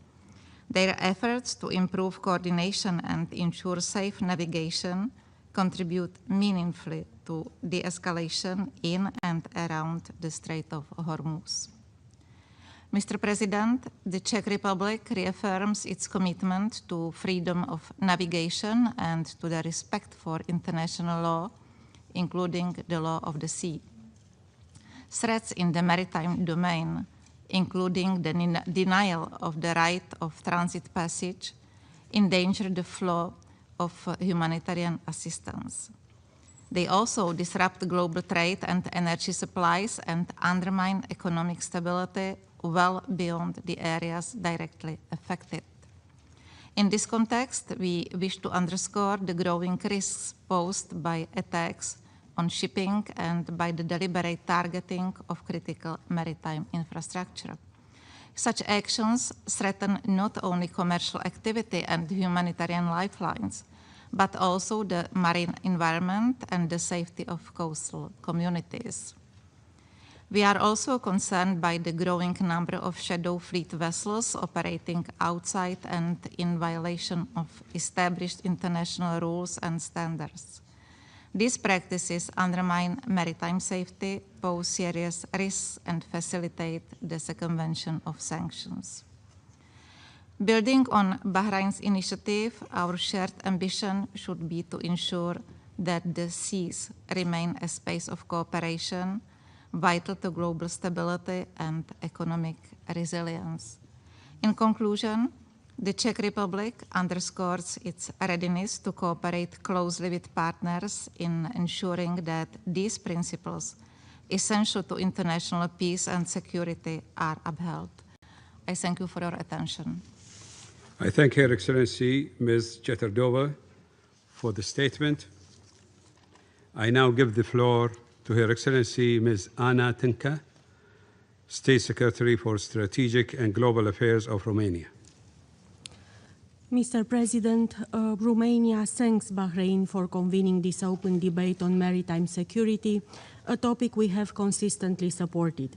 Their efforts to improve coordination and ensure safe navigation contribute meaningfully to de-escalation in and around the Strait of Hormuz. Mr. President, the Czech Republic reaffirms its commitment to freedom of navigation and to the respect for international law, including the law of the sea. Threats in the maritime domain, including the denial of the right of transit passage, endanger the flow of humanitarian assistance. They also disrupt global trade and energy supplies and undermine economic stability well beyond the areas directly affected. In this context, we wish to underscore the growing risks posed by attacks on shipping and by the deliberate targeting of critical maritime infrastructure. Such actions threaten not only commercial activity and humanitarian lifelines, but also the marine environment and the safety of coastal communities. We are also concerned by the growing number of shadow fleet vessels operating outside and in violation of established international rules and standards. These practices undermine maritime safety, pose serious risks, and facilitate the circumvention of sanctions. Building on Bahrain's initiative, our shared ambition should be to ensure that the seas remain a space of cooperation, vital to global stability and economic resilience. In conclusion, the Czech Republic underscores its readiness to cooperate closely with partners in ensuring that these principles, essential to international peace and security, are upheld. I thank you for your attention. I thank Her Excellency Ms. Chetardova for the statement. I now give the floor to Her Excellency Ms. Ana Tinka, State Secretary for Strategic and Global Affairs of Romania. Mr. President, Romania thanks Bahrain for convening this open debate on maritime security, a topic we have consistently supported.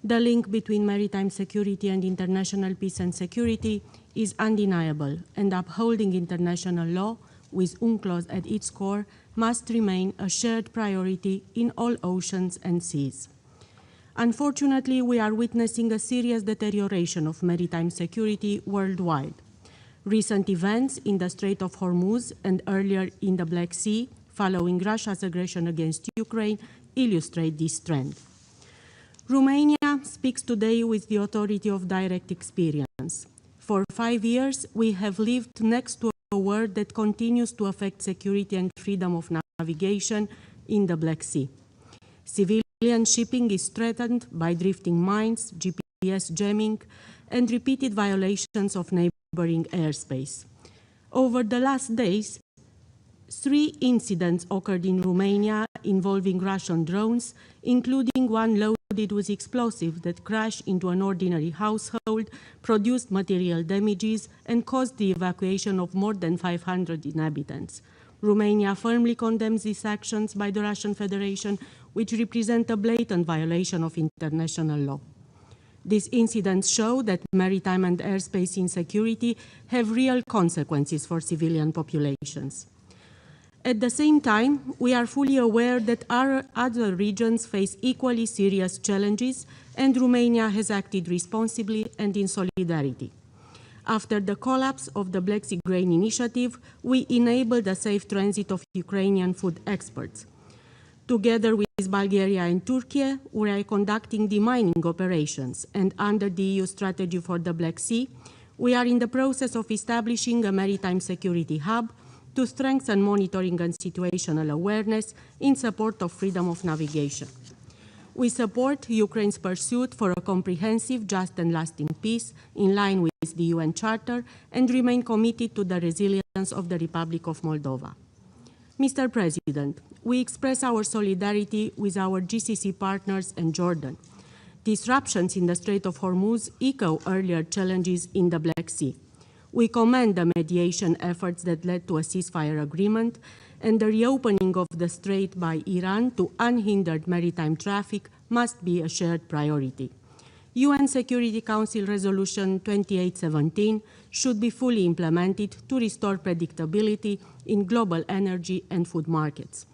The link between maritime security and international peace and security is undeniable, and upholding international law with UNCLOS at its core must remain a shared priority in all oceans and seas. Unfortunately, we are witnessing a serious deterioration of maritime security worldwide. Recent events in the Strait of Hormuz and earlier in the Black Sea, following Russia's aggression against Ukraine, illustrate this trend. Romania speaks today with the authority of direct experience. For 5 years, we have lived next to a war that continues to affect security and freedom of navigation in the Black Sea. Civilian shipping is threatened by drifting mines, GPS jamming, and repeated violations of neighboring airspace. Over the last days, 3 incidents occurred in Romania involving Russian drones, including one loaded with explosives that crashed into an ordinary household, produced material damages, and caused the evacuation of more than 500 inhabitants. Romania firmly condemns these actions by the Russian Federation, which represent a blatant violation of international law. These incidents show that maritime and airspace insecurity have real consequences for civilian populations. At the same time, we are fully aware that our other regions face equally serious challenges, and Romania has acted responsibly and in solidarity. After the collapse of the Black Sea Grain Initiative, we enabled the safe transit of Ukrainian food exports. Together with Bulgaria and Turkey, we are conducting demining operations, and under the EU strategy for the Black Sea, we are in the process of establishing a maritime security hub to strengthen monitoring and situational awareness in support of freedom of navigation. We support Ukraine's pursuit for a comprehensive, just and lasting peace in line with the UN Charter and remain committed to the resilience of the Republic of Moldova. Mr. President, we express our solidarity with our GCC partners and Jordan. Disruptions in the Strait of Hormuz echo earlier challenges in the Black Sea. We commend the mediation efforts that led to a ceasefire agreement, and the reopening of the strait by Iran to unhindered maritime traffic must be a shared priority. UN Security Council Resolution 2817 should be fully implemented to restore predictability in global energy and food markets.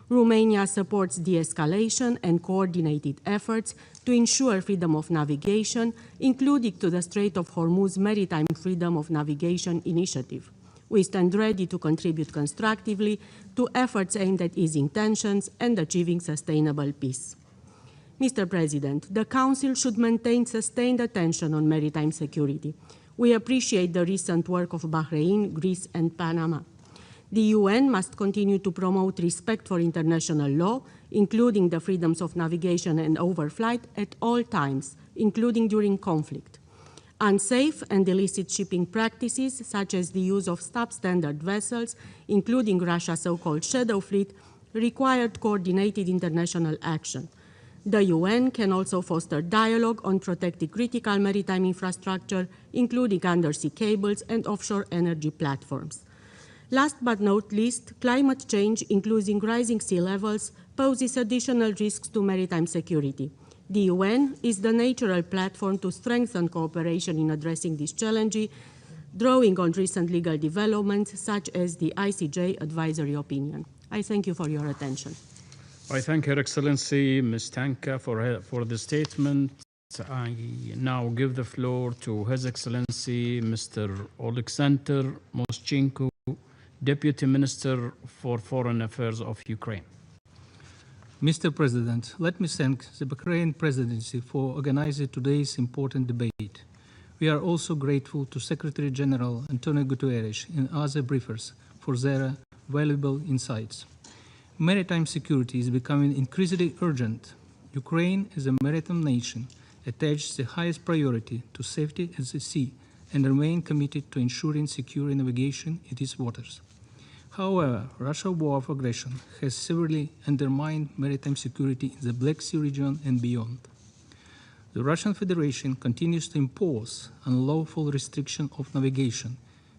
Romania supports de-escalation and coordinated efforts to ensure freedom of navigation, including to the Strait of Hormuz Maritime Freedom of Navigation Initiative. We stand ready to contribute constructively to efforts aimed at easing tensions and achieving sustainable peace. Mr. President, the Council should maintain sustained attention on maritime security. We appreciate the recent work of Bahrain, Greece, and Panama. The UN must continue to promote respect for international law, including the freedoms of navigation and overflight at all times, including during conflict. Unsafe and illicit shipping practices, such as the use of substandard vessels, including Russia's so-called shadow fleet, required coordinated international action. The UN can also foster dialogue on protecting critical maritime infrastructure, including undersea cables and offshore energy platforms. Last but not least, climate change, including rising sea levels, poses additional risks to maritime security. The UN is the natural platform to strengthen cooperation in addressing this challenge, drawing on recent legal developments such as the ICJ advisory opinion. I thank you for your attention. I thank Her Excellency Ms. Tanka for the statement. I now give the floor to His Excellency Mr. Oleksandr Moschenko, Deputy Minister for Foreign Affairs of Ukraine. Mr. President, let me thank the Bahrain Presidency for organizing today's important debate. We are also grateful to Secretary General Antonio Guterres and other briefers for their valuable insights. Maritime security is becoming increasingly urgent. Ukraine, as a maritime nation, attaches the highest priority to safety at the sea and remain committed to ensuring secure navigation in its waters. However, Russia's war of aggression has severely undermined maritime security in the Black Sea region and beyond. The Russian Federation continues to impose unlawful restriction of navigation,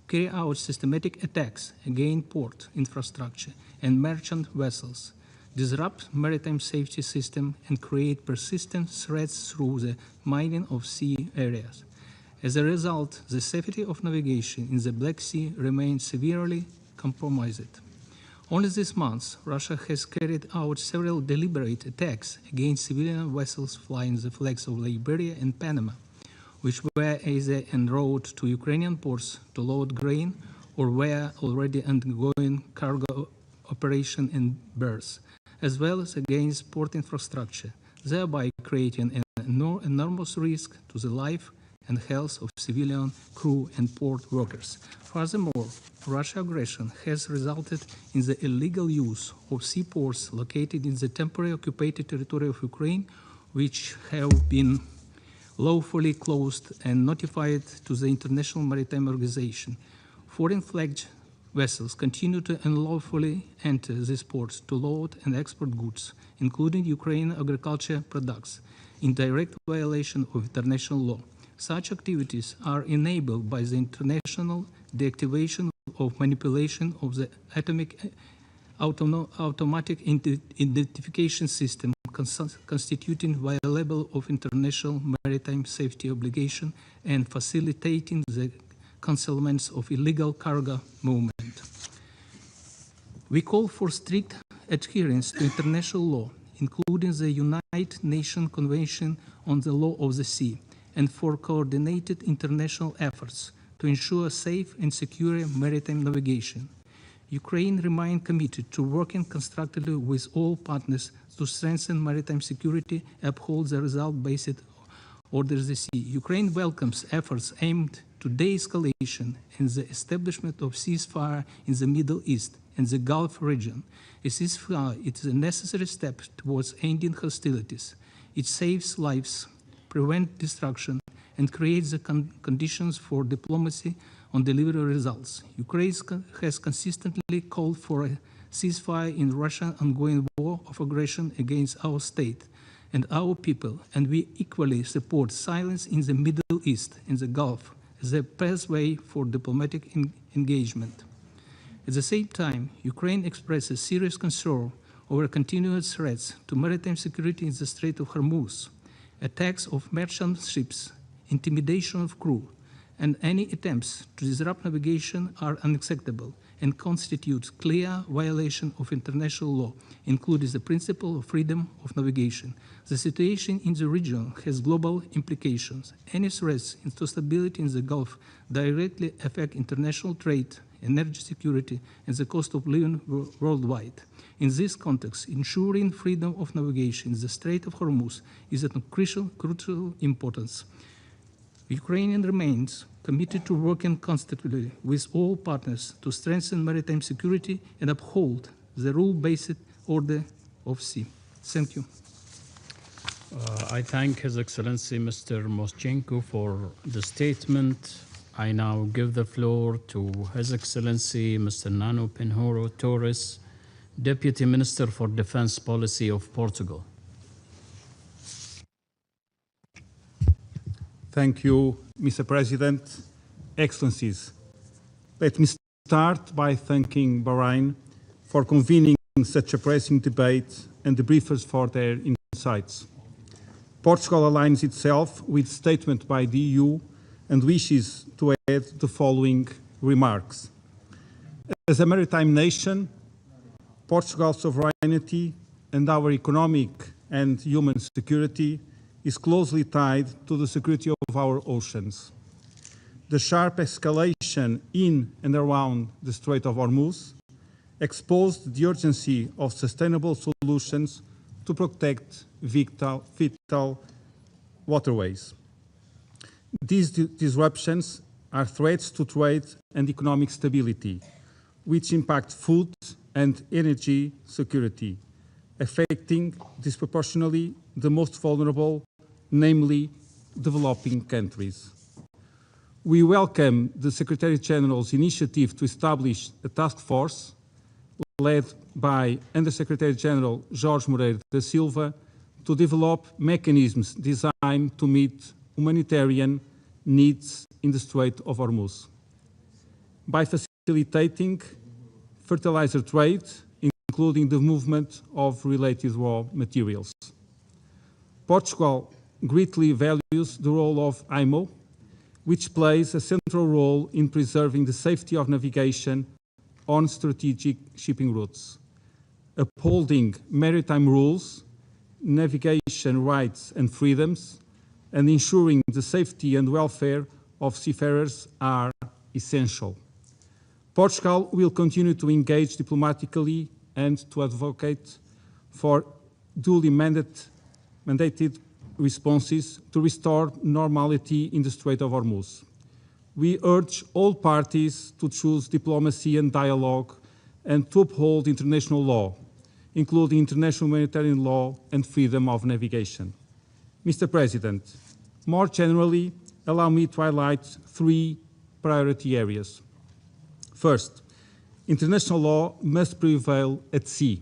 carry out systematic attacks against port infrastructure and merchant vessels, disrupt maritime safety system, and create persistent threats through the mining of sea areas. As a result, the safety of navigation in the Black Sea remains severely compromised. Only this month, Russia has carried out several deliberate attacks against civilian vessels flying the flags of Liberia and Panama, which were either en route to Ukrainian ports to load grain or were already undergoing cargo operation in berths, as well as against port infrastructure, thereby creating an enormous risk to the life and health of civilian crew and port workers. Furthermore, Russia's aggression has resulted in the illegal use of seaports located in the temporary occupied territory of Ukraine, which have been lawfully closed and notified to the International Maritime Organization. Foreign flagged vessels continue to unlawfully enter these ports to load and export goods, including Ukrainian agriculture products, in direct violation of international law. Such activities are enabled by the international deactivation of manipulation of the atomic automatic identification system constituting violation of international maritime safety obligation and facilitating the concealment of illegal cargo movement. We call for strict adherence to international law, including the United Nations Convention on the Law of the Sea, and for coordinated international efforts to ensure safe and secure maritime navigation. Ukraine remains committed to working constructively with all partners to strengthen maritime security, uphold the result-based order of the sea. Ukraine welcomes efforts aimed to de-escalation and the establishment of ceasefire in the Middle East and the Gulf region. A ceasefire is a necessary step towards ending hostilities. It saves lives, prevents destruction, and creates the conditions for diplomacy on delivery results. Ukraine has consistently called for a ceasefire in Russia's ongoing war of aggression against our state and our people, and we equally support silence in the Middle East and the Gulf as the best way for diplomatic engagement. At the same time, Ukraine expresses serious concern over continued threats to maritime security in the Strait of Hormuz. Attacks of merchant ships, intimidation of crew, and any attempts to disrupt navigation are unacceptable and constitute clear violation of international law, including the principle of freedom of navigation. The situation in the region has global implications. Any threats to stability in the Gulf directly affect international trade, energy security, and the cost of living worldwide. In this context, ensuring freedom of navigation in the Strait of Hormuz is of crucial importance. Ukraine remains committed to working constantly with all partners to strengthen maritime security and uphold the rule-based order of sea. Thank you. I thank His Excellency Mr. Moschenko for the statement. I now give the floor to His Excellency Mr. Nano Pinheiro Torres, Deputy Minister for Defense Policy of Portugal. Thank you, Mr. President. Excellencies, let me start by thanking Bahrain for convening such a pressing debate and the briefers for their insights. Portugal aligns itself with statement by the EU and wishes to add the following remarks. As a maritime nation, Portugal's sovereignty and our economic and human security is closely tied to the security of our oceans. The sharp escalation in and around the Strait of Hormuz exposed the urgency of sustainable solutions to protect vital waterways. These disruptions are threats to trade and economic stability, which impact food and energy security, affecting disproportionately the most vulnerable, namely developing countries. We welcome the Secretary-General's initiative to establish a task force led by Under-Secretary-General Jorge Moreira da Silva to develop mechanisms designed to meet humanitarian needs in the Strait of Hormuz. By facilitating fertilizer trade, including the movement of related raw materials. Portugal greatly values the role of IMO, which plays a central role in preserving the safety of navigation on strategic shipping routes, upholding maritime rules, navigation rights and freedoms, and ensuring the safety and welfare of seafarers are essential. Portugal will continue to engage diplomatically and to advocate for duly mandated responses to restore normality in the Strait of Hormuz. We urge all parties to choose diplomacy and dialogue and to uphold international law, including international humanitarian law and freedom of navigation. Mr. President, more generally, allow me to highlight three priority areas. First, international law must prevail at sea.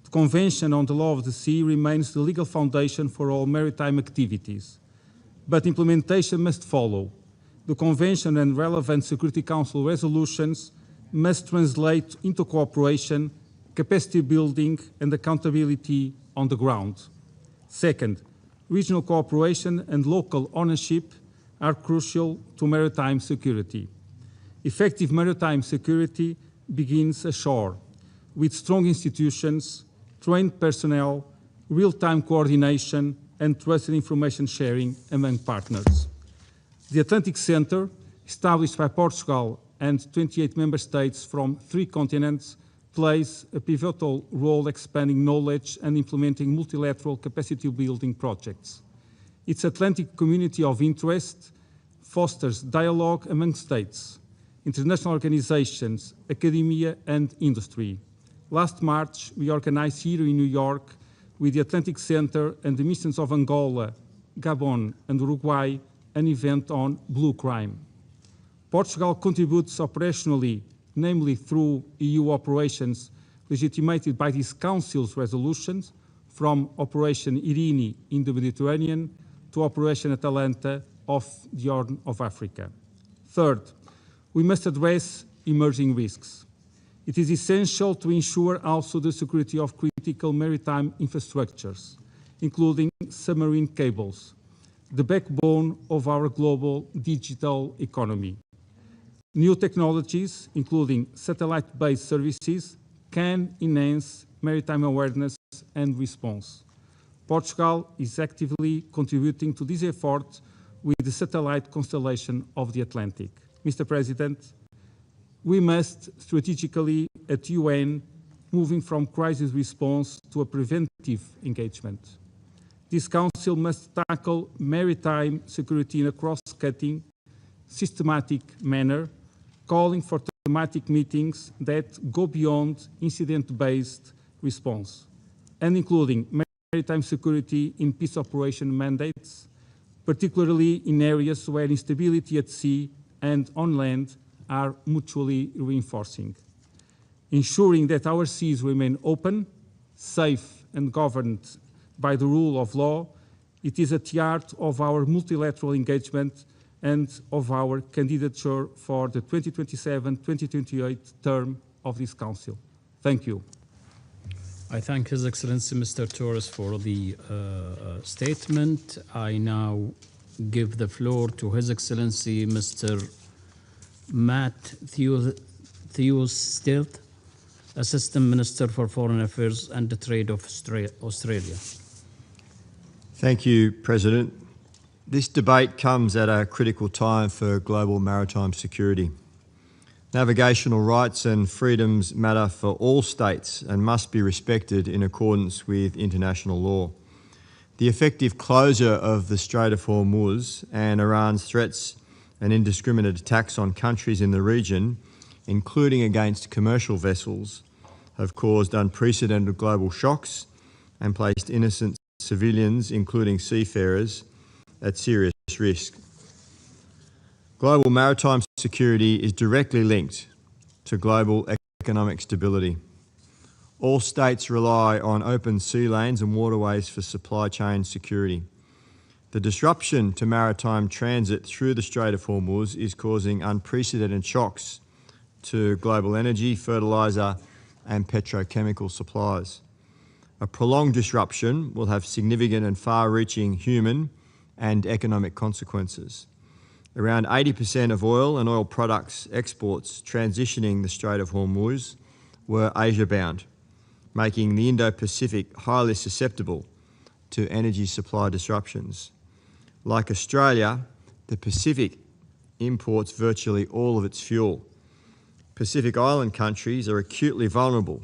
The Convention on the Law of the Sea remains the legal foundation for all maritime activities, but implementation must follow. The Convention and relevant Security Council resolutions must translate into cooperation, capacity building, and accountability on the ground. Second, regional cooperation and local ownership are crucial to maritime security. Effective maritime security begins ashore, with strong institutions, trained personnel, real-time coordination, and trusted information sharing among partners. The Atlantic Center, established by Portugal and 28 member states from 3 continents, plays a pivotal role expanding knowledge and implementing multilateral capacity-building projects. Its Atlantic community of interest fosters dialogue among states, international organizations, academia, and industry. Last March, we organized here in New York with the Atlantic Center and the missions of Angola, Gabon, and Uruguay an event on blue crime. Portugal contributes operationally, namely through EU operations legitimated by this Council's resolutions, from Operation Irini in the Mediterranean to Operation Atalanta off the Horn of Africa. Third, we must address emerging risks. It is essential to ensure also the security of critical maritime infrastructures, including submarine cables, the backbone of our global digital economy. New technologies, including satellite-based services, can enhance maritime awareness and response. Portugal is actively contributing to this effort with the satellite constellation of the Atlantic. Mr. President, we must strategically at UN moving from crisis response to a preventive engagement. This Council must tackle maritime security in a cross-cutting, systematic manner, calling for thematic meetings that go beyond incident-based response, and including maritime security in peace operation mandates, particularly in areas where instability at sea and on land are mutually reinforcing. Ensuring that our seas remain open, safe, and governed by the rule of law, it is at the heart of our multilateral engagement and of our candidature for the 2027-2028 term of this Council. Thank you. I thank His Excellency Mr. Torres for the statement. I now give the floor to His Excellency Mr. Matt Theostilt, Assistant Minister for Foreign Affairs and the Trade of Australia. Thank you, President. This debate comes at a critical time for global maritime security. Navigational rights and freedoms matter for all states and must be respected in accordance with international law. The effective closure of the Strait of Hormuz and Iran's threats and indiscriminate attacks on countries in the region, including against commercial vessels, have caused unprecedented global shocks and placed innocent civilians, including seafarers, at serious risk. Global maritime security is directly linked to global economic stability. All states rely on open sea lanes and waterways for supply chain security. The disruption to maritime transit through the Strait of Hormuz is causing unprecedented shocks to global energy, fertiliser and petrochemical supplies. A prolonged disruption will have significant and far-reaching human and economic consequences. Around 80% of oil and oil products exports transitioning the Strait of Hormuz were Asia-bound, making the Indo-Pacific highly susceptible to energy supply disruptions. Like Australia, the Pacific imports virtually all of its fuel. Pacific Island countries are acutely vulnerable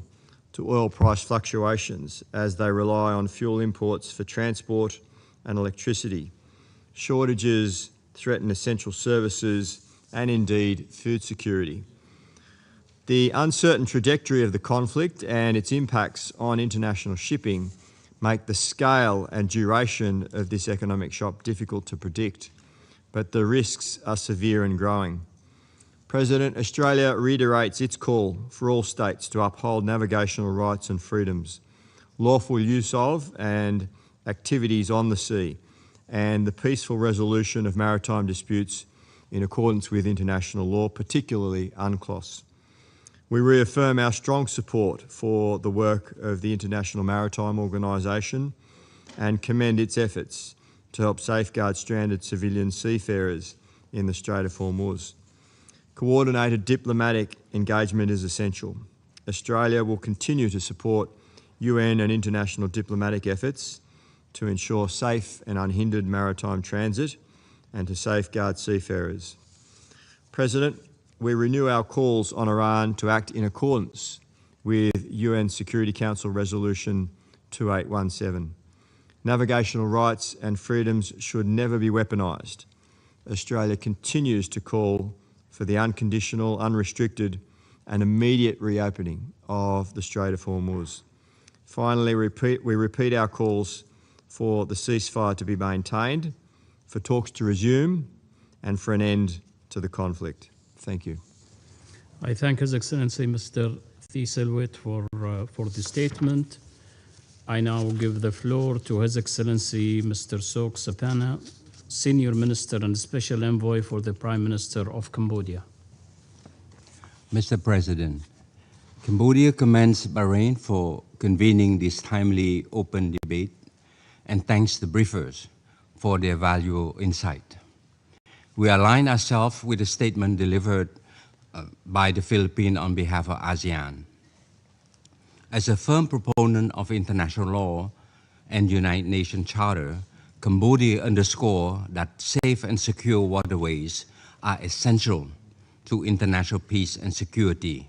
to oil price fluctuations as they rely on fuel imports for transport and electricity. Shortages threaten essential services and indeed food security. The uncertain trajectory of the conflict and its impacts on international shipping make the scale and duration of this economic shock difficult to predict, but the risks are severe and growing. President, Australia reiterates its call for all states to uphold navigational rights and freedoms, lawful use of and activities on the sea, and the peaceful resolution of maritime disputes in accordance with international law, particularly UNCLOS. We reaffirm our strong support for the work of the International Maritime Organisation and commend its efforts to help safeguard stranded civilian seafarers in the Strait of Hormuz. Coordinated diplomatic engagement is essential. Australia will continue to support UN and international diplomatic efforts to ensure safe and unhindered maritime transit and to safeguard seafarers. President, we renew our calls on Iran to act in accordance with UN Security Council Resolution 2817. Navigational rights and freedoms should never be weaponised. Australia continues to call for the unconditional, unrestricted and immediate reopening of the Strait of Hormuz. Finally, we repeat our calls for the ceasefire to be maintained, for talks to resume and for an end to the conflict. Thank you. I thank His Excellency Mr. Theostilt for the statement. I now give the floor to His Excellency Mr. Sok Sapana, Senior Minister and Special Envoy for the Prime Minister of Cambodia. Mr. President, Cambodia commends Bahrain for convening this timely open debate and thanks the briefers for their valuable insight. We align ourselves with the statement delivered by the Philippines on behalf of ASEAN. As a firm proponent of international law and United Nations Charter, Cambodia underscores that safe and secure waterways are essential to international peace and security,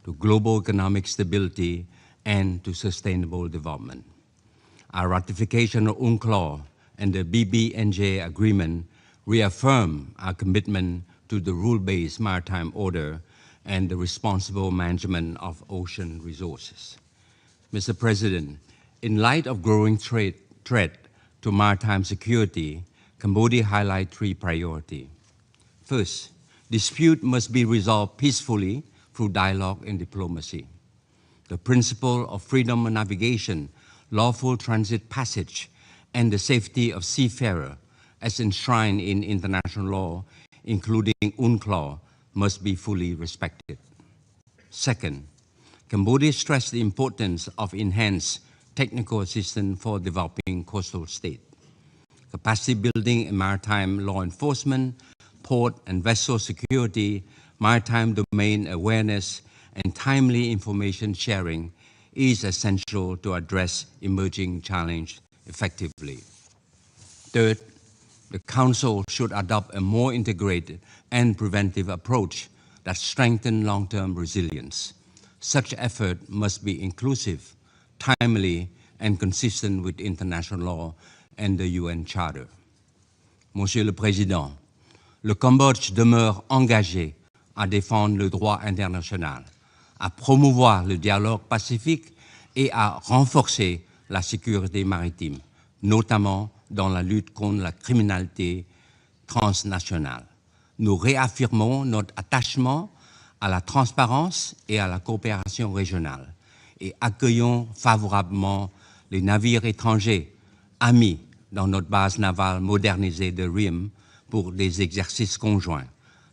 to global economic stability, and to sustainable development. Our ratification of UNCLOS and the BBNJ agreement reaffirm our commitment to the rule-based maritime order and the responsible management of ocean resources. Mr. President, in light of growing threat to maritime security, Cambodia highlights 3 priorities. First, dispute must be resolved peacefully through dialogue and diplomacy. The principle of freedom of navigation, lawful transit passage, and the safety of seafarer, as enshrined in international law, including UNCLOS, must be fully respected. Second, Cambodia stressed the importance of enhanced technical assistance for developing coastal states. Capacity building in maritime law enforcement, port and vessel security, maritime domain awareness, and timely information sharing is essential to address emerging challenges effectively. Third, the Council should adopt a more integrated and preventive approach that strengthens long-term resilience. Such effort must be inclusive, timely, and consistent with international law and the UN Charter. Monsieur le Président, le Cambodge demeure engagé à défendre le droit international, à promouvoir le dialogue pacifique et à renforcer la sécurité maritime, notamment dans la lutte contre la criminalité transnationale. Nous réaffirmons notre attachement à la transparence et à la coopération régionale et accueillons favorablement les navires étrangers amis dans notre base navale modernisée de Riem pour des exercices conjoints,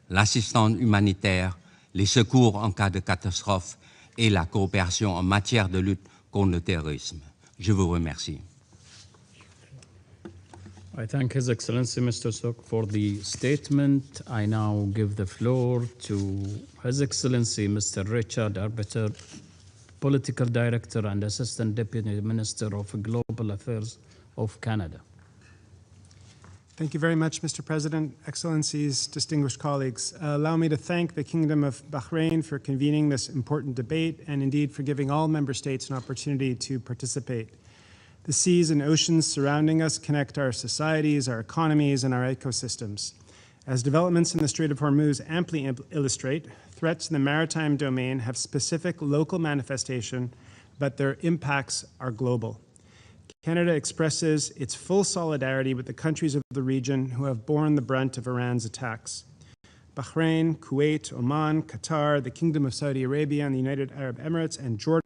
l'assistance humanitaire, les secours en cas de catastrophe et la coopération en matière de lutte contre le terrorisme. Je vous remercie. I thank His Excellency Mr. Sok for the statement. I now give the floor to His Excellency Mr. Richard Arbiter, Political Director and Assistant Deputy Minister of Global Affairs of Canada. Thank you very much, Mr. President, Excellencies, distinguished colleagues. Allow me to thank the Kingdom of Bahrain for convening this important debate and indeed for giving all member states an opportunity to participate. The seas and oceans surrounding us connect our societies, our economies, and our ecosystems. As developments in the Strait of Hormuz amply illustrate, threats in the maritime domain have specific local manifestation, but their impacts are global. Canada expresses its full solidarity with the countries of the region who have borne the brunt of Iran's attacks. Bahrain, Kuwait, Oman, Qatar, the Kingdom of Saudi Arabia and the United Arab Emirates, and Jordan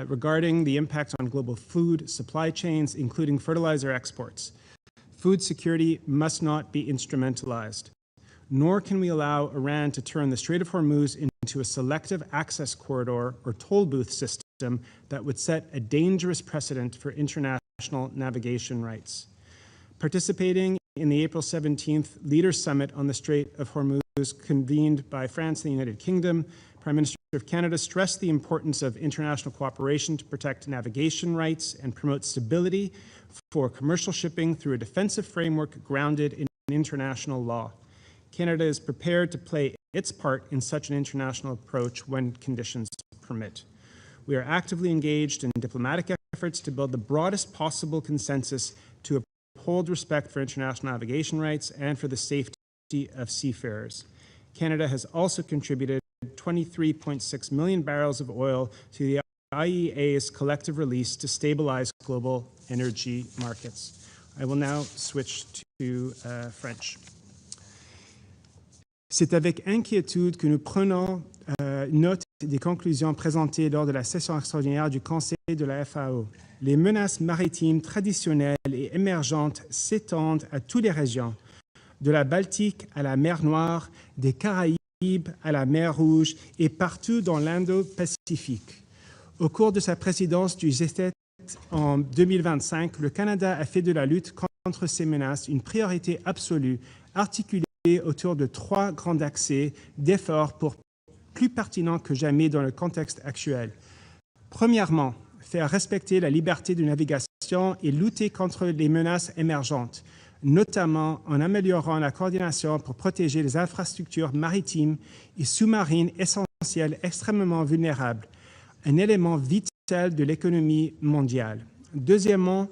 regarding the impact on global food supply chains, including fertilizer exports. Food security must not be instrumentalized, nor can we allow Iran to turn the Strait of Hormuz into a selective access corridor or toll booth system that would set a dangerous precedent for international navigation rights. Participating in the April 17th Leaders Summit on the Strait of Hormuz convened by France and the United Kingdom, Prime Minister of Canada stressed the importance of international cooperation to protect navigation rights and promote stability for commercial shipping through a defensive framework grounded in international law. Canada is prepared to play its part in such an international approach when conditions permit. We are actively engaged in diplomatic efforts to build the broadest possible consensus to uphold respect for international navigation rights and for the safety of seafarers. Canada has also contributed 23.6 million barrels of oil to the IEA's collective release to stabilize global energy markets. I will now switch to French. C'est avec inquiétude que nous prenons note des conclusions présentées lors de la session extraordinaire du Conseil de la FAO. Les menaces maritimes traditionnelles et émergentes s'étendent à toutes les régions, de la Baltique à la mer Noire, des Caraïbes à la mer Rouge et partout dans l'Indo-Pacifique. Au cours de sa présidence du G7 en 2025, le Canada a fait de la lutte contre ces menaces une priorité absolue, articulée autour de 3 grands axes d'efforts plus pertinents que jamais dans le contexte actuel. Premièrement, faire respecter la liberté de navigation et lutter contre les menaces émergentes, notamment en améliorant la coordination pour protéger les infrastructures maritimes et sous-marines essentielles extrêmement vulnérables, un élément vital de l'économie mondiale. Deuxièmement,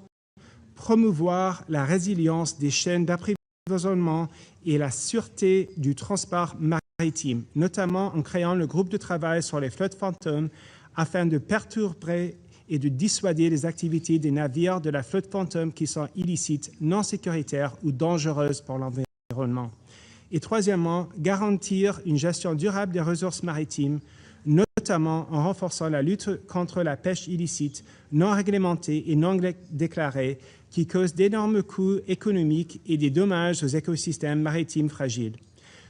promouvoir la résilience des chaînes d'approvisionnement et la sûreté du transport maritime, notamment en créant le groupe de travail sur les flottes fantômes afin de perturber et de dissuader les activités des navires de la flotte fantôme qui sont illicites, non sécuritaires ou dangereuses pour l'environnement. Et troisièmement, garantir une gestion durable des ressources maritimes, notamment en renforçant la lutte contre la pêche illicite, non réglementée et non déclarée, qui cause d'énormes coûts économiques et des dommages aux écosystèmes maritimes fragiles.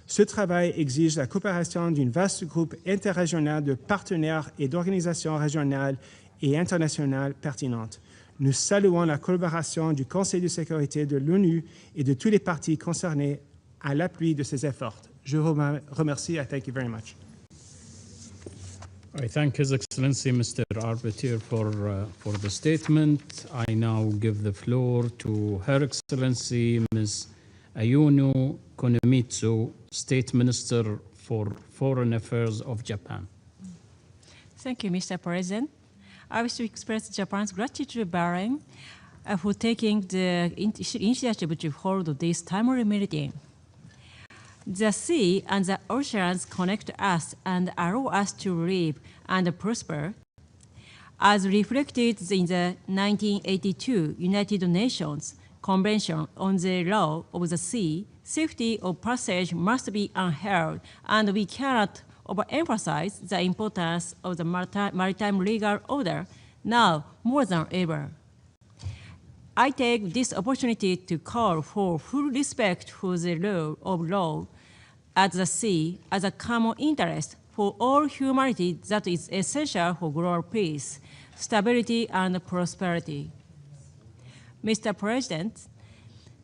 Ce travail exige la coopération d'un vaste groupe interrégional de partenaires et d'organisations régionales et internationales pertinentes. Nous saluons la collaboration du Conseil de sécurité de l'ONU et de tous les partis concernés à l'appui de ces efforts. Je vous remercie. I thank you very much. I thank His Excellency Mr. Arbiter for the statement. I now give the floor to Her Excellency Ms. Ayuno Konomitsu, State Minister for Foreign Affairs of Japan. Thank you, Mr. President. I wish to express Japan's gratitude to Bahrain for taking the initiative to hold this timely meeting. The sea and the oceans connect us and allow us to live and prosper. As reflected in the 1982 United Nations Convention on the Law of the Sea, safety of passage must be upheld, and we cannot overemphasize the importance of the maritime legal order now more than ever. I take this opportunity to call for full respect for the rule of law at the sea as a common interest for all humanity that is essential for global peace, stability, and prosperity. Mr. President,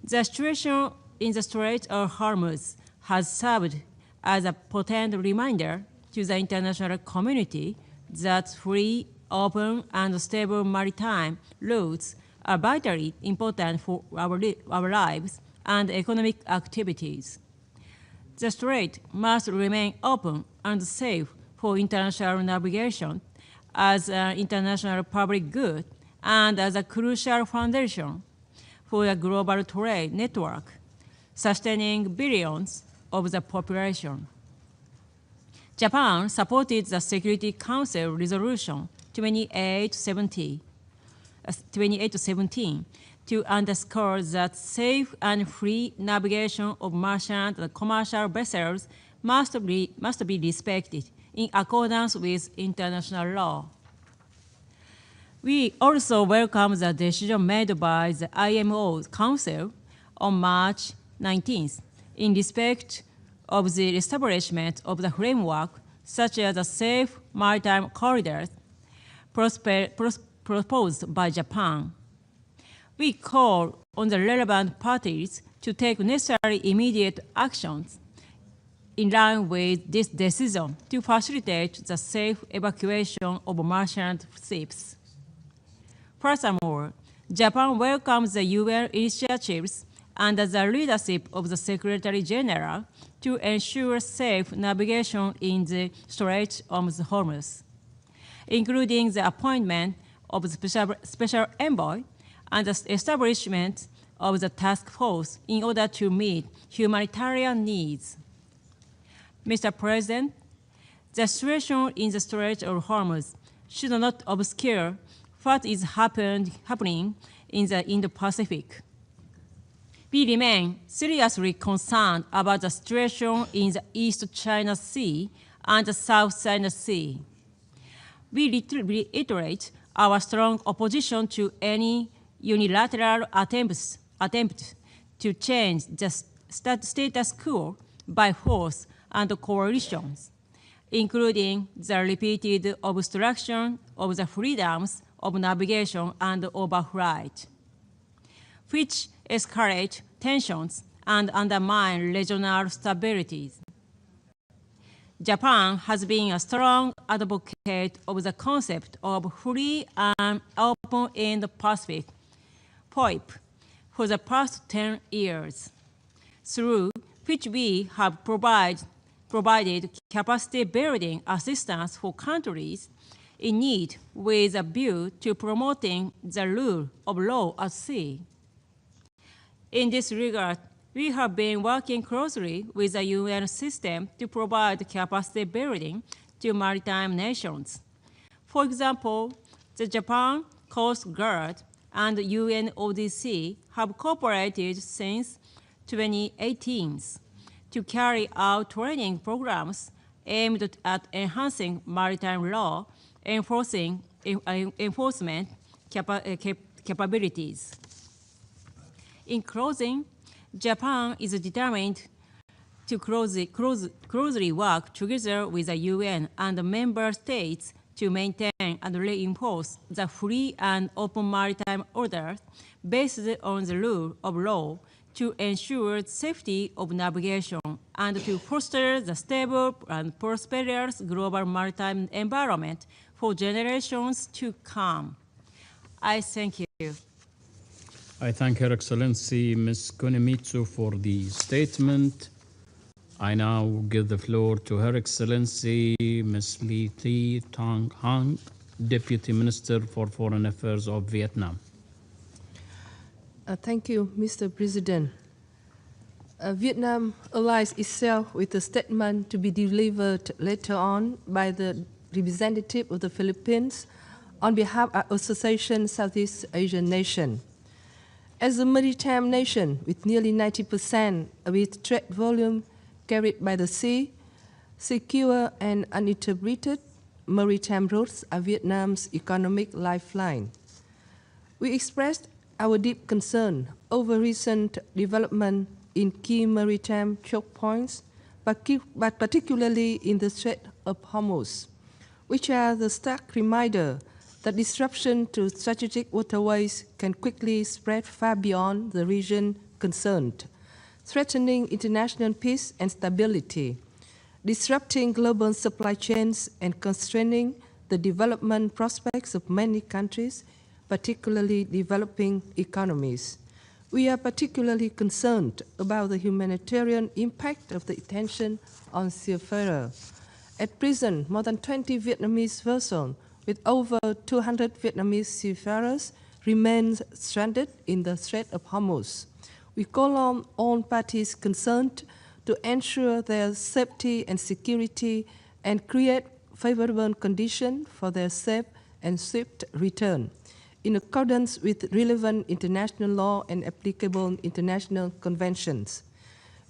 the situation in the Strait of Hormuz has served as a potent reminder to the international community that free, open, and stable maritime routes are vitally important for our lives and economic activities. The strait must remain open and safe for international navigation as an international public good and as a crucial foundation for a global trade network, sustaining billions of the population. Japan supported the Security Council Resolution 2817 to underscore that safe and free navigation of merchant and commercial vessels must be respected in accordance with international law. We also welcome the decision made by the IMO Council on March 19th in respect of the establishment of the framework, such as the safe maritime corridors proposed by Japan. We call on the relevant parties to take necessary immediate actions in line with this decision to facilitate the safe evacuation of merchant ships. Furthermore, Japan welcomes the UN initiatives under the leadership of the Secretary General to ensure safe navigation in the Strait of Hormuz. including the appointment of the special envoy and the establishment of the task force in order to meet humanitarian needs. Mr. President, the situation in the Strait of Hormuz should not obscure what is happening in the Indo-Pacific. We remain seriously concerned about the situation in the East China Sea and the South China Sea. We reiterate our strong opposition to any unilateral attempt to change the status quo by force and coalitions, including the repeated obstruction of the freedoms of navigation and overflight, which escalate tensions and undermine regional stability. Japan has been a strong advocate of the concept of free and open Indo-Pacific, FOIP, for the past 10 years, through which we have provided capacity-building assistance for countries in need with a view to promoting the rule of law at sea. In this regard, we have been working closely with the UN system to provide capacity building to maritime nations. For example, the Japan Coast Guard and UNODC have cooperated since 2018 to carry out training programs aimed at enhancing maritime law enforcement capabilities. In closing, Japan is determined to closely work together with the UN and the member states to maintain and reinforce the free and open maritime order based on the rule of law to ensure the safety of navigation and to foster the stable and prosperous global maritime environment for generations to come. I thank you. I thank Her Excellency Ms. Konemitsu for the statement. I now give the floor to Her Excellency Ms. Lee Thi Tong Hang, Deputy Minister for Foreign Affairs of Vietnam. Thank you, Mr. President. Vietnam allies itself with a statement to be delivered later on by the representative of the Philippines on behalf of Association Southeast Asian Nation. As a maritime nation with nearly 90% of its trade volume carried by the sea, secure and uninterrupted maritime routes are Vietnam's economic lifeline. We expressed our deep concern over recent development in key maritime choke points, but particularly in the Strait of Hormuz, which are the stark reminder that disruption to strategic waterways can quickly spread far beyond the region concerned, threatening international peace and stability, disrupting global supply chains and constraining the development prospects of many countries, particularly developing economies. We are particularly concerned about the humanitarian impact of the tension on seafarers. At present, more than 20 Vietnamese vessels with over 200 Vietnamese seafarers remain stranded in the Strait of Hormuz. We call on all parties concerned to ensure their safety and security and create favorable conditions for their safe and swift return, in accordance with relevant international law and applicable international conventions.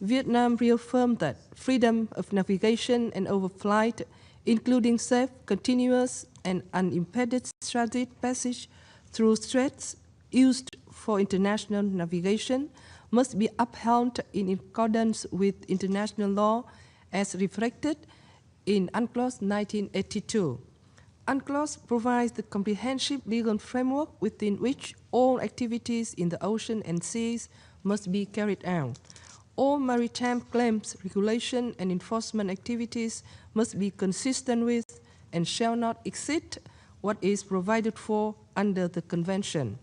Vietnam reaffirmed that freedom of navigation and overflight, including safe, continuous, and unimpeded transit passage through straits used for international navigation, must be upheld in accordance with international law as reflected in UNCLOS 1982. UNCLOS provides the comprehensive legal framework within which all activities in the ocean and seas must be carried out. All maritime claims, regulation, and enforcement activities must be consistent with and shall not exceed what is provided for under the Convention.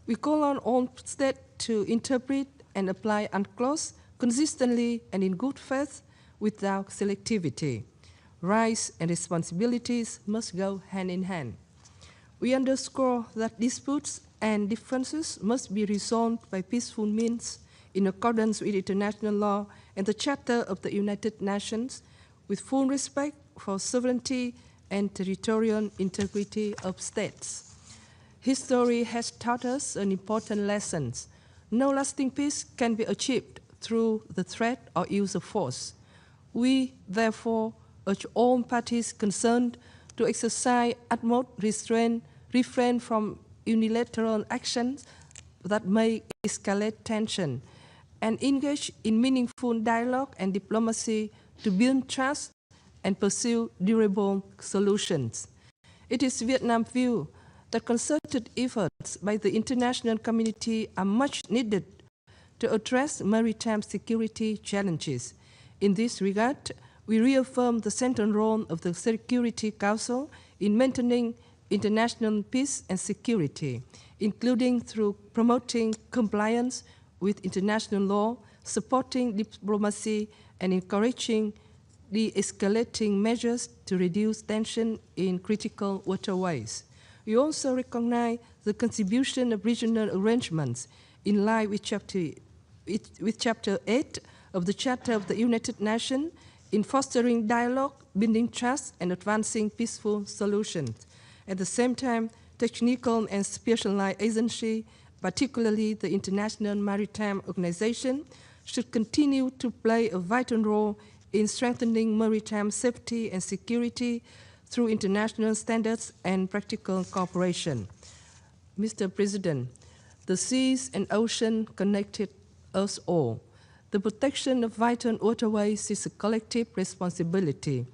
We call on all states to interpret and apply UNCLOS consistently and in good faith without selectivity. rights and responsibilities must go hand in hand. We underscore that disputes and differences must be resolved by peaceful means in accordance with international law and the Charter of the United Nations, with full respect for sovereignty and territorial integrity of states. History has taught us an important lesson. No lasting peace can be achieved through the threat or use of force. We, therefore, urge all parties concerned to exercise utmost restraint, refrain from unilateral actions that may escalate tension, and engage in meaningful dialogue and diplomacy to build trust and pursue durable solutions. It is Vietnam's view that concerted efforts by the international community are much needed to address maritime security challenges. In this regard, we reaffirm the central role of the Security Council in maintaining international peace and security, including through promoting compliance with international law, supporting diplomacy, and encouraging de-escalating measures to reduce tension in critical waterways. We also recognize the contribution of regional arrangements in line with Chapter 8 of the Charter of the United Nations in fostering dialogue, building trust, and advancing peaceful solutions. At the same time, technical and specialized agencies, particularly the International Maritime Organization, should continue to play a vital role in strengthening maritime safety and security through international standards and practical cooperation. Mr. President, the seas and ocean connected us all. The protection of vital waterways is a collective responsibility.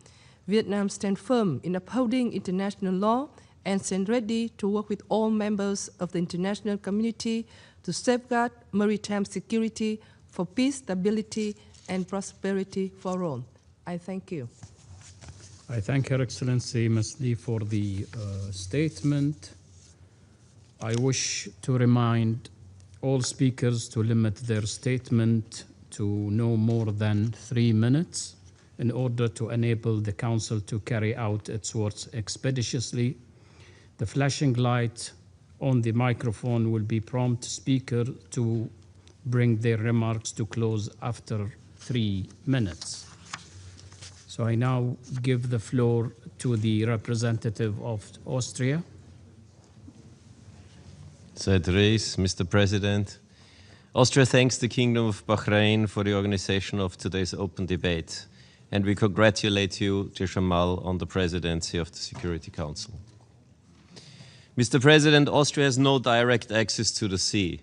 Vietnam stands firm in upholding international law and stands ready to work with all members of the international community to safeguard maritime security for peace, stability, and prosperity for all. I thank you. I thank Her Excellency Ms. Lee for the statement. I wish to remind all speakers to limit their statement to no more than 3 minutes in order to enable the Council to carry out its work expeditiously. The flashing light on the microphone will be prompt speaker to bring their remarks to close after 3 minutes. So I now give the floor to the representative of Austria. Said Reis, Mr. President, Austria thanks the Kingdom of Bahrain for the organization of today's open debate, and we congratulate you, Dear Jamal, on the presidency of the Security Council. Mr. President, Austria has no direct access to the sea,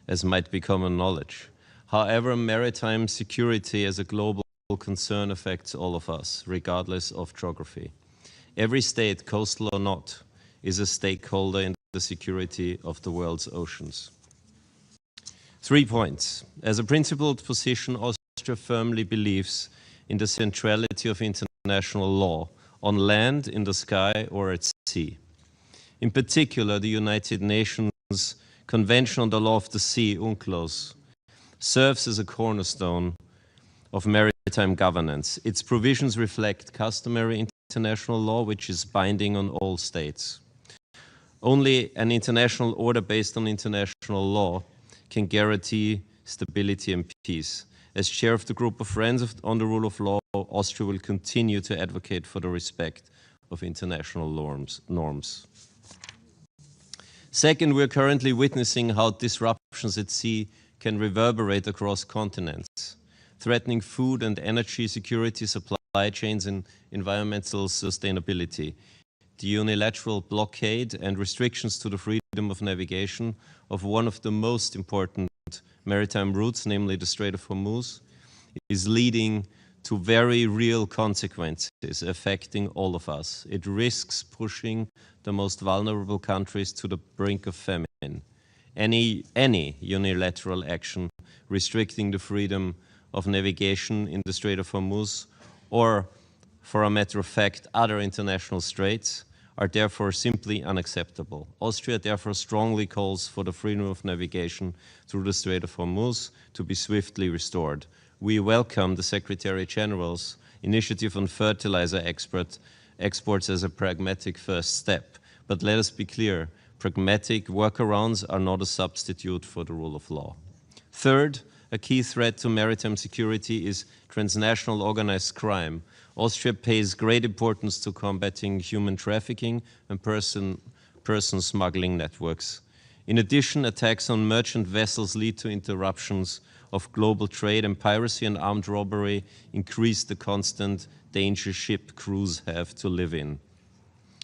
as might be common knowledge. However, maritime security as a global concern affects all of us, regardless of geography. Every state, coastal or not, is a stakeholder in the security of the world's oceans. 3 points. As a principled position, Austria firmly believes in the centrality of international law, on land, in the sky, or at sea. In particular, the United Nations Convention on the Law of the Sea, UNCLOS, serves as a cornerstone of maritime governance. Its provisions reflect customary international law, which is binding on all states. Only an international order based on international law can guarantee stability and peace. As chair of the group of Friends on the Rule of Law, Austria will continue to advocate for the respect of international norms. Second, we are currently witnessing how disruptions at sea can reverberate across continents, threatening food and energy security, supply chains, and environmental sustainability. The unilateral blockade and restrictions to the freedom of navigation of one of the most important maritime routes, namely the Strait of Hormuz, is leading to very real consequences affecting all of us. It risks pushing the most vulnerable countries to the brink of famine. Any unilateral action restricting the freedom of navigation in the Strait of Hormuz, or for a matter of fact, other international straits, are therefore simply unacceptable. Austria therefore strongly calls for the freedom of navigation through the Strait of Hormuz to be swiftly restored. We welcome the Secretary General's initiative on fertilizer exports as a pragmatic first step. But let us be clear, pragmatic workarounds are not a substitute for the rule of law. Third, a key threat to maritime security is transnational organized crime. Austria pays great importance to combating human trafficking and person smuggling networks. In addition, attacks on merchant vessels lead to interruptions of global trade, and piracy and armed robbery increase the constant danger ship crews have to live in.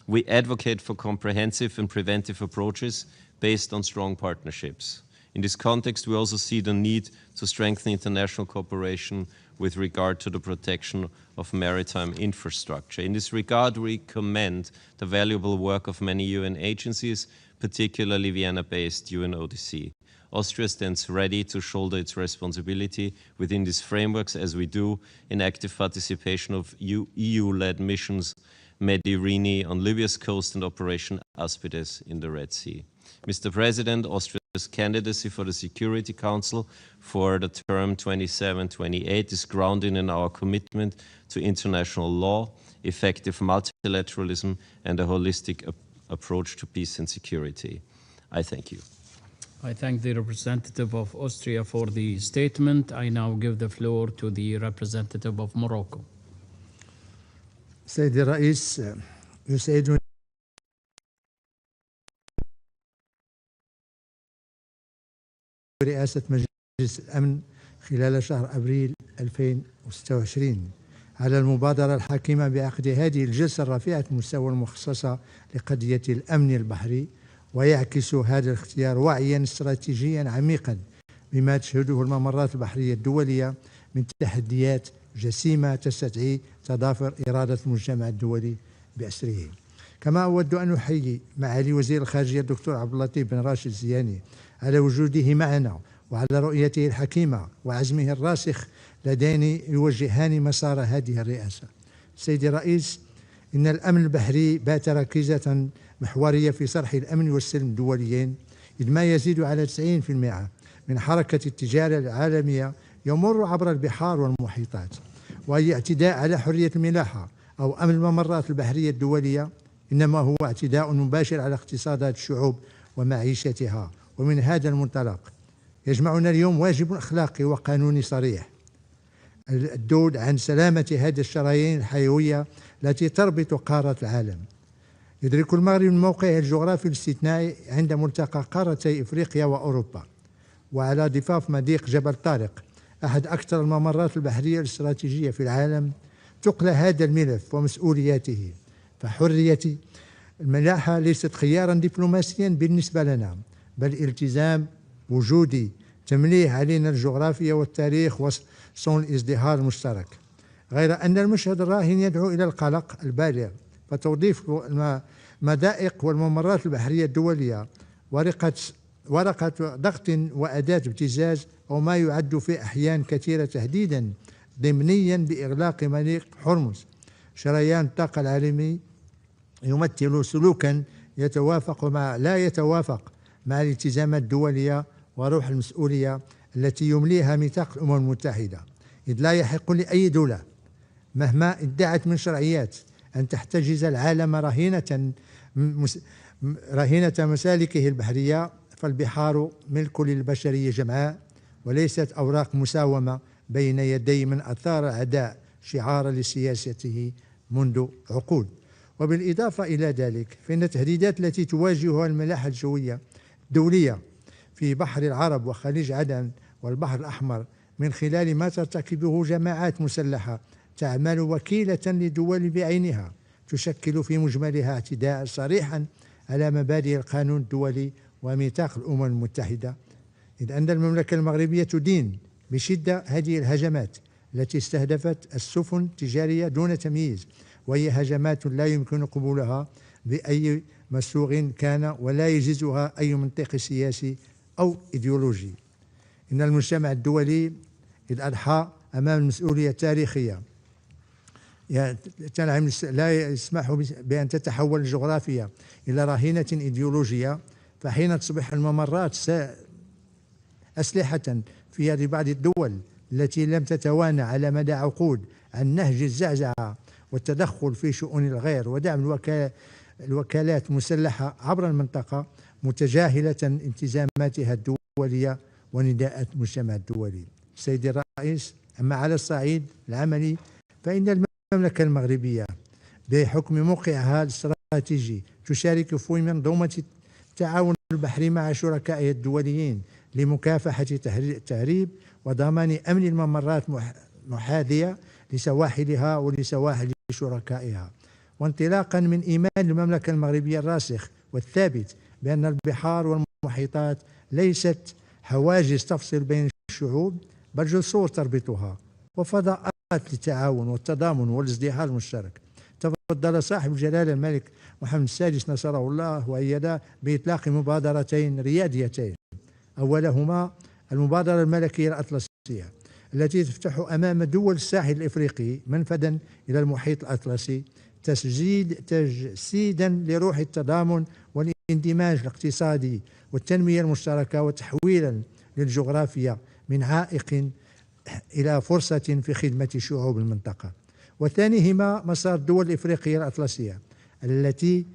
We advocate for comprehensive and preventive approaches based on strong partnerships. In this context, we also see the need to strengthen international cooperation with regard to the protection of maritime infrastructure. In this regard, we commend the valuable work of many UN agencies, particularly Vienna-based UNODC. Austria stands ready to shoulder its responsibility within these frameworks, as we do in active participation of EU-led missions Medirini on Libya's coast and Operation Aspides in the Red Sea. Mr. President, Austria's candidacy for the Security Council for the term 27-28 is grounded in our commitment to international law, effective multilateralism, and a holistic approach to peace and security. I thank you. I thank the representative of Austria for the statement. I now give the floor to the representative of Morocco. سيدي الرئيس، يسعدني رئاسة مجلس الأمن خلال شهر أبريل 2026 على المبادرة الحاكمة بعقد هذه الجلسة الرفيعة المستوى المخصصة لقضية الأمن البحري، ويعكس هذا الاختيار وعيا استراتيجيا عميقا بما تشهده الممرات البحرية الدولية من تحديات جسيمة تستدعي تضافر إرادة المجتمع الدولي بأسره. كما أود أن أحيي معالي وزير الخارجية الدكتور عبد اللطيف بن راشد الزياني على وجوده معنا وعلى رؤيته الحكيمة وعزمه الراسخ لدين يوجهان مسار هذه الرئاسة. سيدي الرئيس، إن الأمن البحري بات ركيزة محورية في صرح الأمن والسلم الدوليين، إذ ما يزيد على 90% من حركة التجارة العالمية يمر عبر البحار والمحيطات، وأي اعتداء على حرية الملاحة أو أمن الممرات البحرية الدولية إنما هو اعتداء مباشر على اقتصادات الشعوب ومعيشتها. ومن هذا المنطلق يجمعنا اليوم واجب أخلاقي وقانوني صريح، الدود عن سلامة هذه الشرايين الحيوية التي تربط قارة العالم. يدرك المغرب من موقعه الجغرافي الاستثنائي عند ملتقى قارتي إفريقيا وأوروبا، وعلى ضفاف مضيق جبل طارق أحد أكثر الممرات البحرية الاستراتيجية في العالم. تقل هذا الملف ومسؤولياته، فحرية الملاحة ليست خيارا دبلوماسيا بالنسبة لنا، بل التزام وجودي تمليه علينا الجغرافيا والتاريخ وصون الازدهار المشترك. غير أن المشهد الراهن يدعو إلى القلق البالغ، فتوظيف المضائق والممرات البحرية الدولية ورقة ضغط وأداة ابتزاز، أو ما يعد في أحيان كثيرة تهديدا ضمنيا بإغلاق مضيق هرمز. شريان الطاقة العالمي يمثل سلوكا لا يتوافق مع الالتزامات الدولية وروح المسؤولية التي يمليها ميثاق الأمم المتحدة، إذ لا يحق لأي دولة مهما ادعت من شرعيات أن تحتجز العالم رهينة مسالكه البحرية، فالبحار ملك للبشرية جمعاء وليست أوراق مساومة بين يدي من أثار العداء شعارا لسياسته منذ عقود. وبالإضافة إلى ذلك فإن التهديدات التي تواجهها الملاحة الجوية الدولية في بحر العرب وخليج عدن والبحر الأحمر من خلال ما ترتكبه جماعات مسلحة تعمل وكيلة لدول بعينها، تشكل في مجملها اعتداء صريحا على مبادئ القانون الدولي وميثاق الأمم المتحدة، إذ أن المملكة المغربية تدين بشدة هذه الهجمات التي استهدفت السفن التجارية دون تمييز، وهي هجمات لا يمكن قبولها بأي مسوغ كان ولا يجيزها أي منطق سياسي أو إيديولوجي. إن المجتمع الدولي إذ أضحى أمام المسؤولية التاريخية لا يسمح بأن تتحول الجغرافيا إلى رهينة إيديولوجية، فحين تصبح الممرات أسلحة في يد بعض الدول التي لم تتوانى على مدى عقود عن نهج الزعزعة والتدخل في شؤون الغير ودعم الوكالات المسلحة عبر المنطقة متجاهلة التزاماتها الدولية ونداءات المجتمع الدولي. سيدي الرئيس، أما على الصعيد العملي فإن المملكة المغربية بحكم موقعها الاستراتيجي تشارك في منظومة التعاون البحري مع شركائها الدوليين لمكافحة التهريب وضمان أمن الممرات محاذية لسواحلها ولسواحل شركائها. وانطلاقا من إيمان المملكة المغربية الراسخ والثابت بأن البحار والمحيطات ليست حواجز تفصل بين الشعوب بل جسور تربطها وفضاءات للتعاون والتضامن والازدهار المشترك. تفضل صاحب الجلالة الملك محمد السادس نصره الله وأيده بإطلاق مبادرتين رياديتين، أولهما المبادرة الملكية الأطلسية التي تفتح أمام دول الساحل الإفريقي منفذا إلى المحيط الأطلسي تجسيدا لروح التضامن والاندماج الاقتصادي والتنمية المشتركة وتحويلا للجغرافيا من عائق إلى فرصة في خدمة شعوب المنطقة. وثانيهما مسار الدول الإفريقية الأطلسية الذي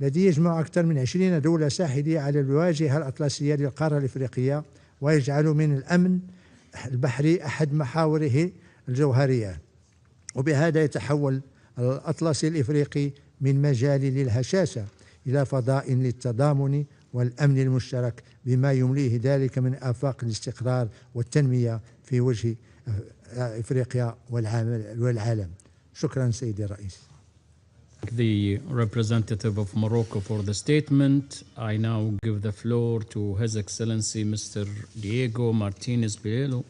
يجمع أكثر من 20 دولة ساحلية على الواجهة الأطلسية للقارة الإفريقية ويجعل من الأمن البحري أحد محاوره الجوهرية. وبهذا يتحول الأطلسي الإفريقي من مجال للهشاشة إلى فضاء للتضامن والأمن المشترك بما يمليه ذلك من آفاق الاستقرار والتنمية في وجه إفريقيا والعالم. شكرا سيدي الرئيس. The representative of Morocco for the statement. I now give the floor to His Excellency Mr. Diego Martinez Bello,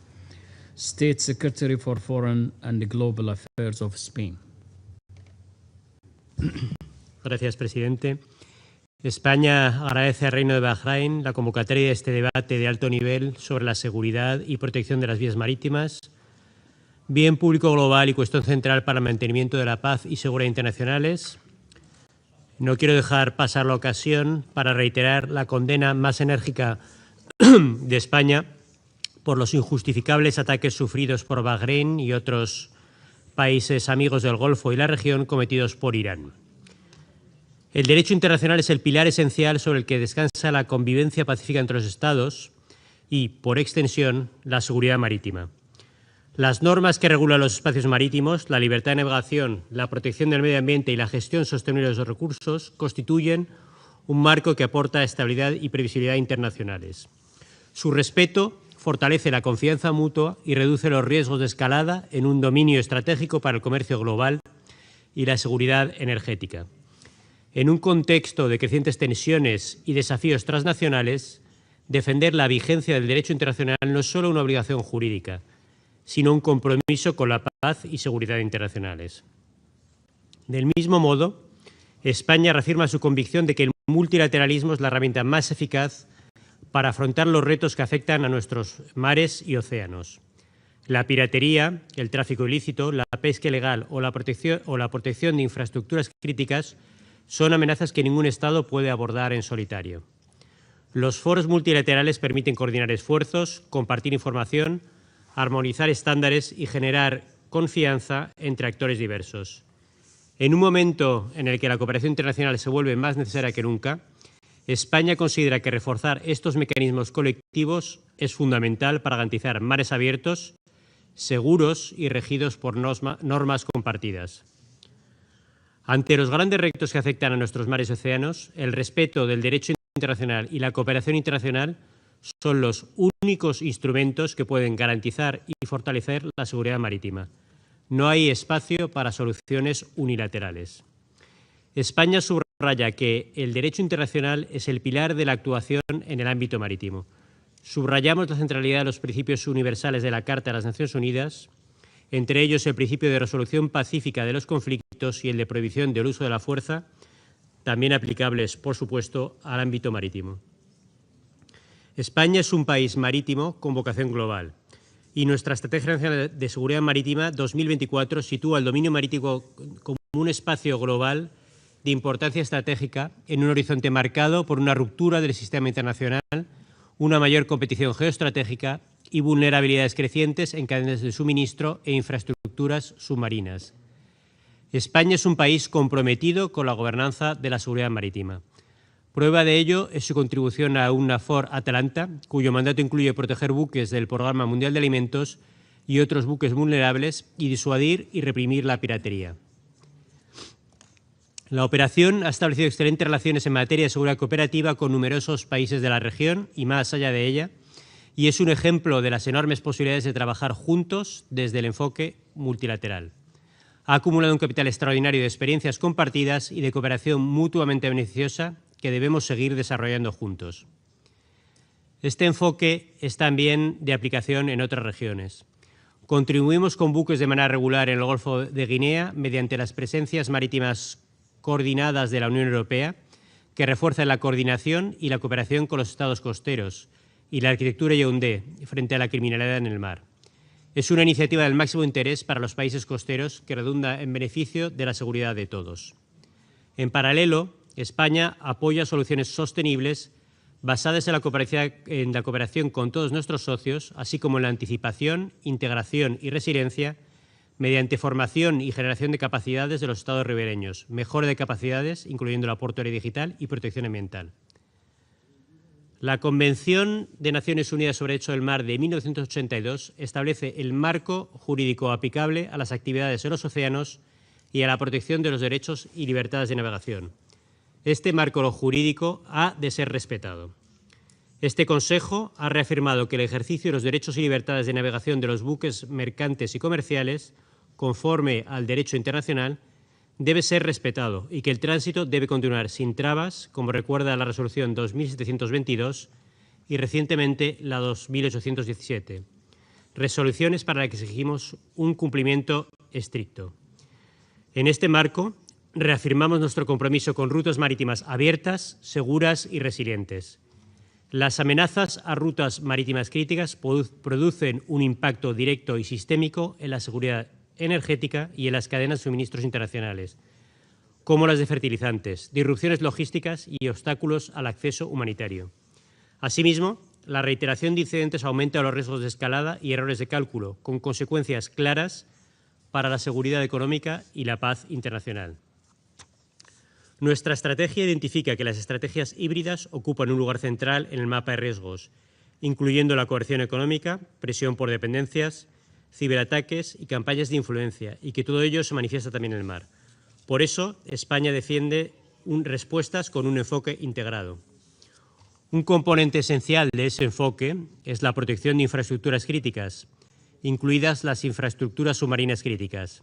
State Secretary for Foreign and Global Affairs of Spain. Gracias, presidente. España agradece al Reino de Bahrein la convocatoria de este debate de alto nivel sobre la seguridad y protección de las vías marítimas, bien público global y cuestión central para el mantenimiento de la paz y seguridad internacionales. No quiero dejar pasar la ocasión para reiterar la condena más enérgica de España por los injustificables ataques sufridos por Bahrein y otros países amigos del Golfo y la región cometidos por Irán. El derecho internacional es el pilar esencial sobre el que descansa la convivencia pacífica entre los Estados y, por extensión, la seguridad marítima. Las normas que regulan los espacios marítimos, la libertad de navegación, la protección del medio ambiente y la gestión sostenible de los recursos constituyen un marco que aporta estabilidad y previsibilidad internacionales. Su respeto fortalece la confianza mutua y reduce los riesgos de escalada en un dominio estratégico para el comercio global y la seguridad energética. En un contexto de crecientes tensiones y desafíos transnacionales, defender la vigencia del derecho internacional no es solo una obligación jurídica, sino un compromiso con la paz y seguridad internacionales. Del mismo modo, España reafirma su convicción de que el multilateralismo es la herramienta más eficaz para afrontar los retos que afectan a nuestros mares y océanos. La piratería, el tráfico ilícito, la pesca ilegal o la protección de infraestructuras críticas son amenazas que ningún Estado puede abordar en solitario. Los foros multilaterales permiten coordinar esfuerzos, compartir información, armonizar estándares y generar confianza entre actores diversos. En un momento en el que la cooperación internacional se vuelve más necesaria que nunca, España considera que reforzar estos mecanismos colectivos es fundamental para garantizar mares abiertos, seguros y regidos por normas compartidas. Ante los grandes retos que afectan a nuestros mares y océanos, el respeto del derecho internacional y la cooperación internacional son los únicos instrumentos que pueden garantizar y fortalecer la seguridad marítima. No hay espacio para soluciones unilaterales. España subraya que el derecho internacional es el pilar de la actuación en el ámbito marítimo. Subrayamos la centralidad de los principios universales de la Carta de las Naciones Unidas, entre ellos el principio de resolución pacífica de los conflictos y el de prohibición del uso de la fuerza, también aplicables, por supuesto, al ámbito marítimo. España es un país marítimo con vocación global y nuestra Estrategia Nacional de Seguridad Marítima 2024 sitúa el dominio marítimo como un espacio global de importancia estratégica en un horizonte marcado por una ruptura del sistema internacional, una mayor competición geoestratégica y vulnerabilidades crecientes en cadenas de suministro e infraestructuras submarinas. España es un país comprometido con la gobernanza de la seguridad marítima. Prueba de ello es su contribución a UNAVFOR Atalanta, cuyo mandato incluye proteger buques del Programa Mundial de Alimentos y otros buques vulnerables y disuadir y reprimir la piratería. La operación ha establecido excelentes relaciones en materia de seguridad cooperativa con numerosos países de la región y más allá de ella, y es un ejemplo de las enormes posibilidades de trabajar juntos desde el enfoque multilateral. Ha acumulado un capital extraordinario de experiencias compartidas y de cooperación mutuamente beneficiosa que debemos seguir desarrollando juntos. Este enfoque es también de aplicación en otras regiones. Contribuimos con buques de manera regular en el Golfo de Guinea mediante las presencias marítimas coordinadas de la Unión Europea, que refuerzan la coordinación y la cooperación con los estados costeros y la arquitectura Yaoundé frente a la criminalidad en el mar. Es una iniciativa del máximo interés para los países costeros que redunda en beneficio de la seguridad de todos. En paralelo, España apoya soluciones sostenibles basadas en la cooperación con todos nuestros socios, así como en la anticipación, integración y resiliencia mediante formación y generación de capacidades de los estados ribereños, mejora de capacidades, incluyendo la portuaria digital y protección ambiental. La Convención de Naciones Unidas sobre el Derecho del Mar de 1982 establece el marco jurídico aplicable a las actividades en los océanos y a la protección de los derechos y libertades de navegación. Este marco jurídico ha de ser respetado. Este Consejo ha reafirmado que el ejercicio de los derechos y libertades de navegación de los buques mercantes y comerciales, conforme al derecho internacional, debe ser respetado y que el tránsito debe continuar sin trabas, como recuerda la Resolución 2722 y recientemente la 2817, resoluciones para las que exigimos un cumplimiento estricto. En este marco, reafirmamos nuestro compromiso con rutas marítimas abiertas, seguras y resilientes. Las amenazas a rutas marítimas críticas producen un impacto directo y sistémico en la seguridad energética y en las cadenas de suministros internacionales, como las de fertilizantes, disrupciones logísticas y obstáculos al acceso humanitario. Asimismo, la reiteración de incidentes aumenta los riesgos de escalada y errores de cálculo, con consecuencias claras para la seguridad económica y la paz internacional. Nuestra estrategia identifica que las estrategias híbridas ocupan un lugar central en el mapa de riesgos, incluyendo la coerción económica, presión por dependencias, ciberataques y campañas de influencia, y que todo ello se manifiesta también en el mar. Por eso, España defiende respuestas con un enfoque integrado. Un componente esencial de ese enfoque es la protección de infraestructuras críticas, incluidas las infraestructuras submarinas críticas.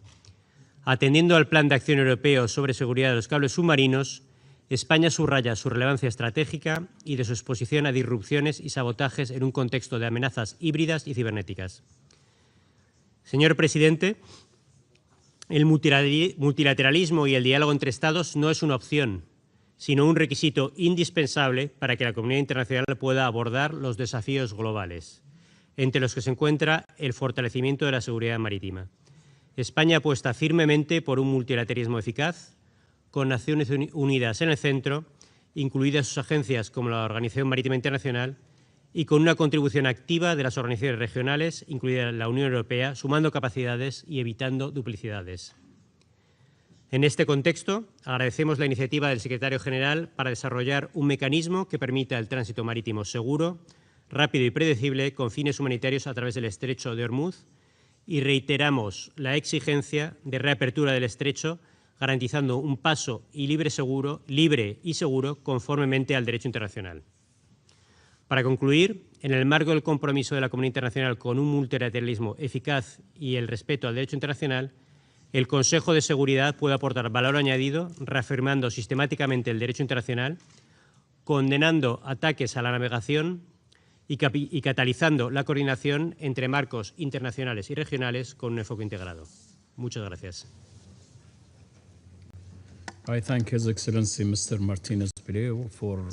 Atendiendo al Plan de Acción Europeo sobre seguridad de los cables submarinos, España subraya su relevancia estratégica y de su exposición a disrupciones y sabotajes en un contexto de amenazas híbridas y cibernéticas. Señor presidente, el multilateralismo y el diálogo entre Estados no es una opción, sino un requisito indispensable para que la comunidad internacional pueda abordar los desafíos globales, entre los que se encuentra el fortalecimiento de la seguridad marítima. España apuesta firmemente por un multilateralismo eficaz, con Naciones Unidas en el centro, incluidas sus agencias como la Organización Marítima Internacional, y con una contribución activa de las organizaciones regionales, incluida la Unión Europea, sumando capacidades y evitando duplicidades. En este contexto, agradecemos la iniciativa del Secretario General para desarrollar un mecanismo que permita el tránsito marítimo seguro, rápido y predecible con fines humanitarios a través del estrecho de Hormuz, y reiteramos la exigencia de reapertura del estrecho, garantizando un paso libre y seguro conformemente al derecho internacional. Para concluir, en el marco del compromiso de la comunidad internacional con un multilateralismo eficaz y el respeto al derecho internacional, el Consejo de Seguridad puede aportar valor añadido, reafirmando sistemáticamente el derecho internacional, condenando ataques a la navegación y catalizando la coordinación entre marcos internacionales y regionales con un enfoque integrado. Muchas gracias. I thank His Excellency Mr. Martinez-Pireo for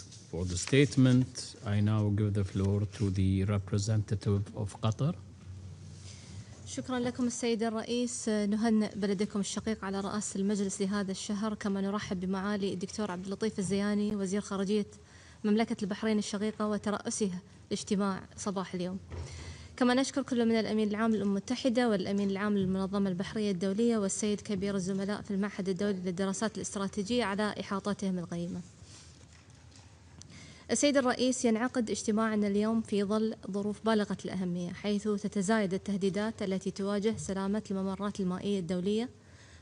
the statement. I now give the floor to the representative of Qatar. شكرا لكم السيد الرئيس. نهنئ بلدكم الشقيق على رأس المجلس لهذا الشهر، كما نرحب بمعالي الدكتور عبد اللطيف الزياني وزير خارجية مملكة البحرين الشقيقة وترأسه الاجتماع صباح اليوم. كما نشكر كل من الأمين العام للأمم المتحدة والأمين العام للمنظمة البحرية الدولية والسيد كبير الزملاء في المعهد الدولي للدراسات الاستراتيجية على إحاطتهم القيمة. السيد الرئيس، ينعقد اجتماعنا اليوم في ظل ظروف بالغة الأهمية، حيث تتزايد التهديدات التي تواجه سلامة الممرات المائية الدولية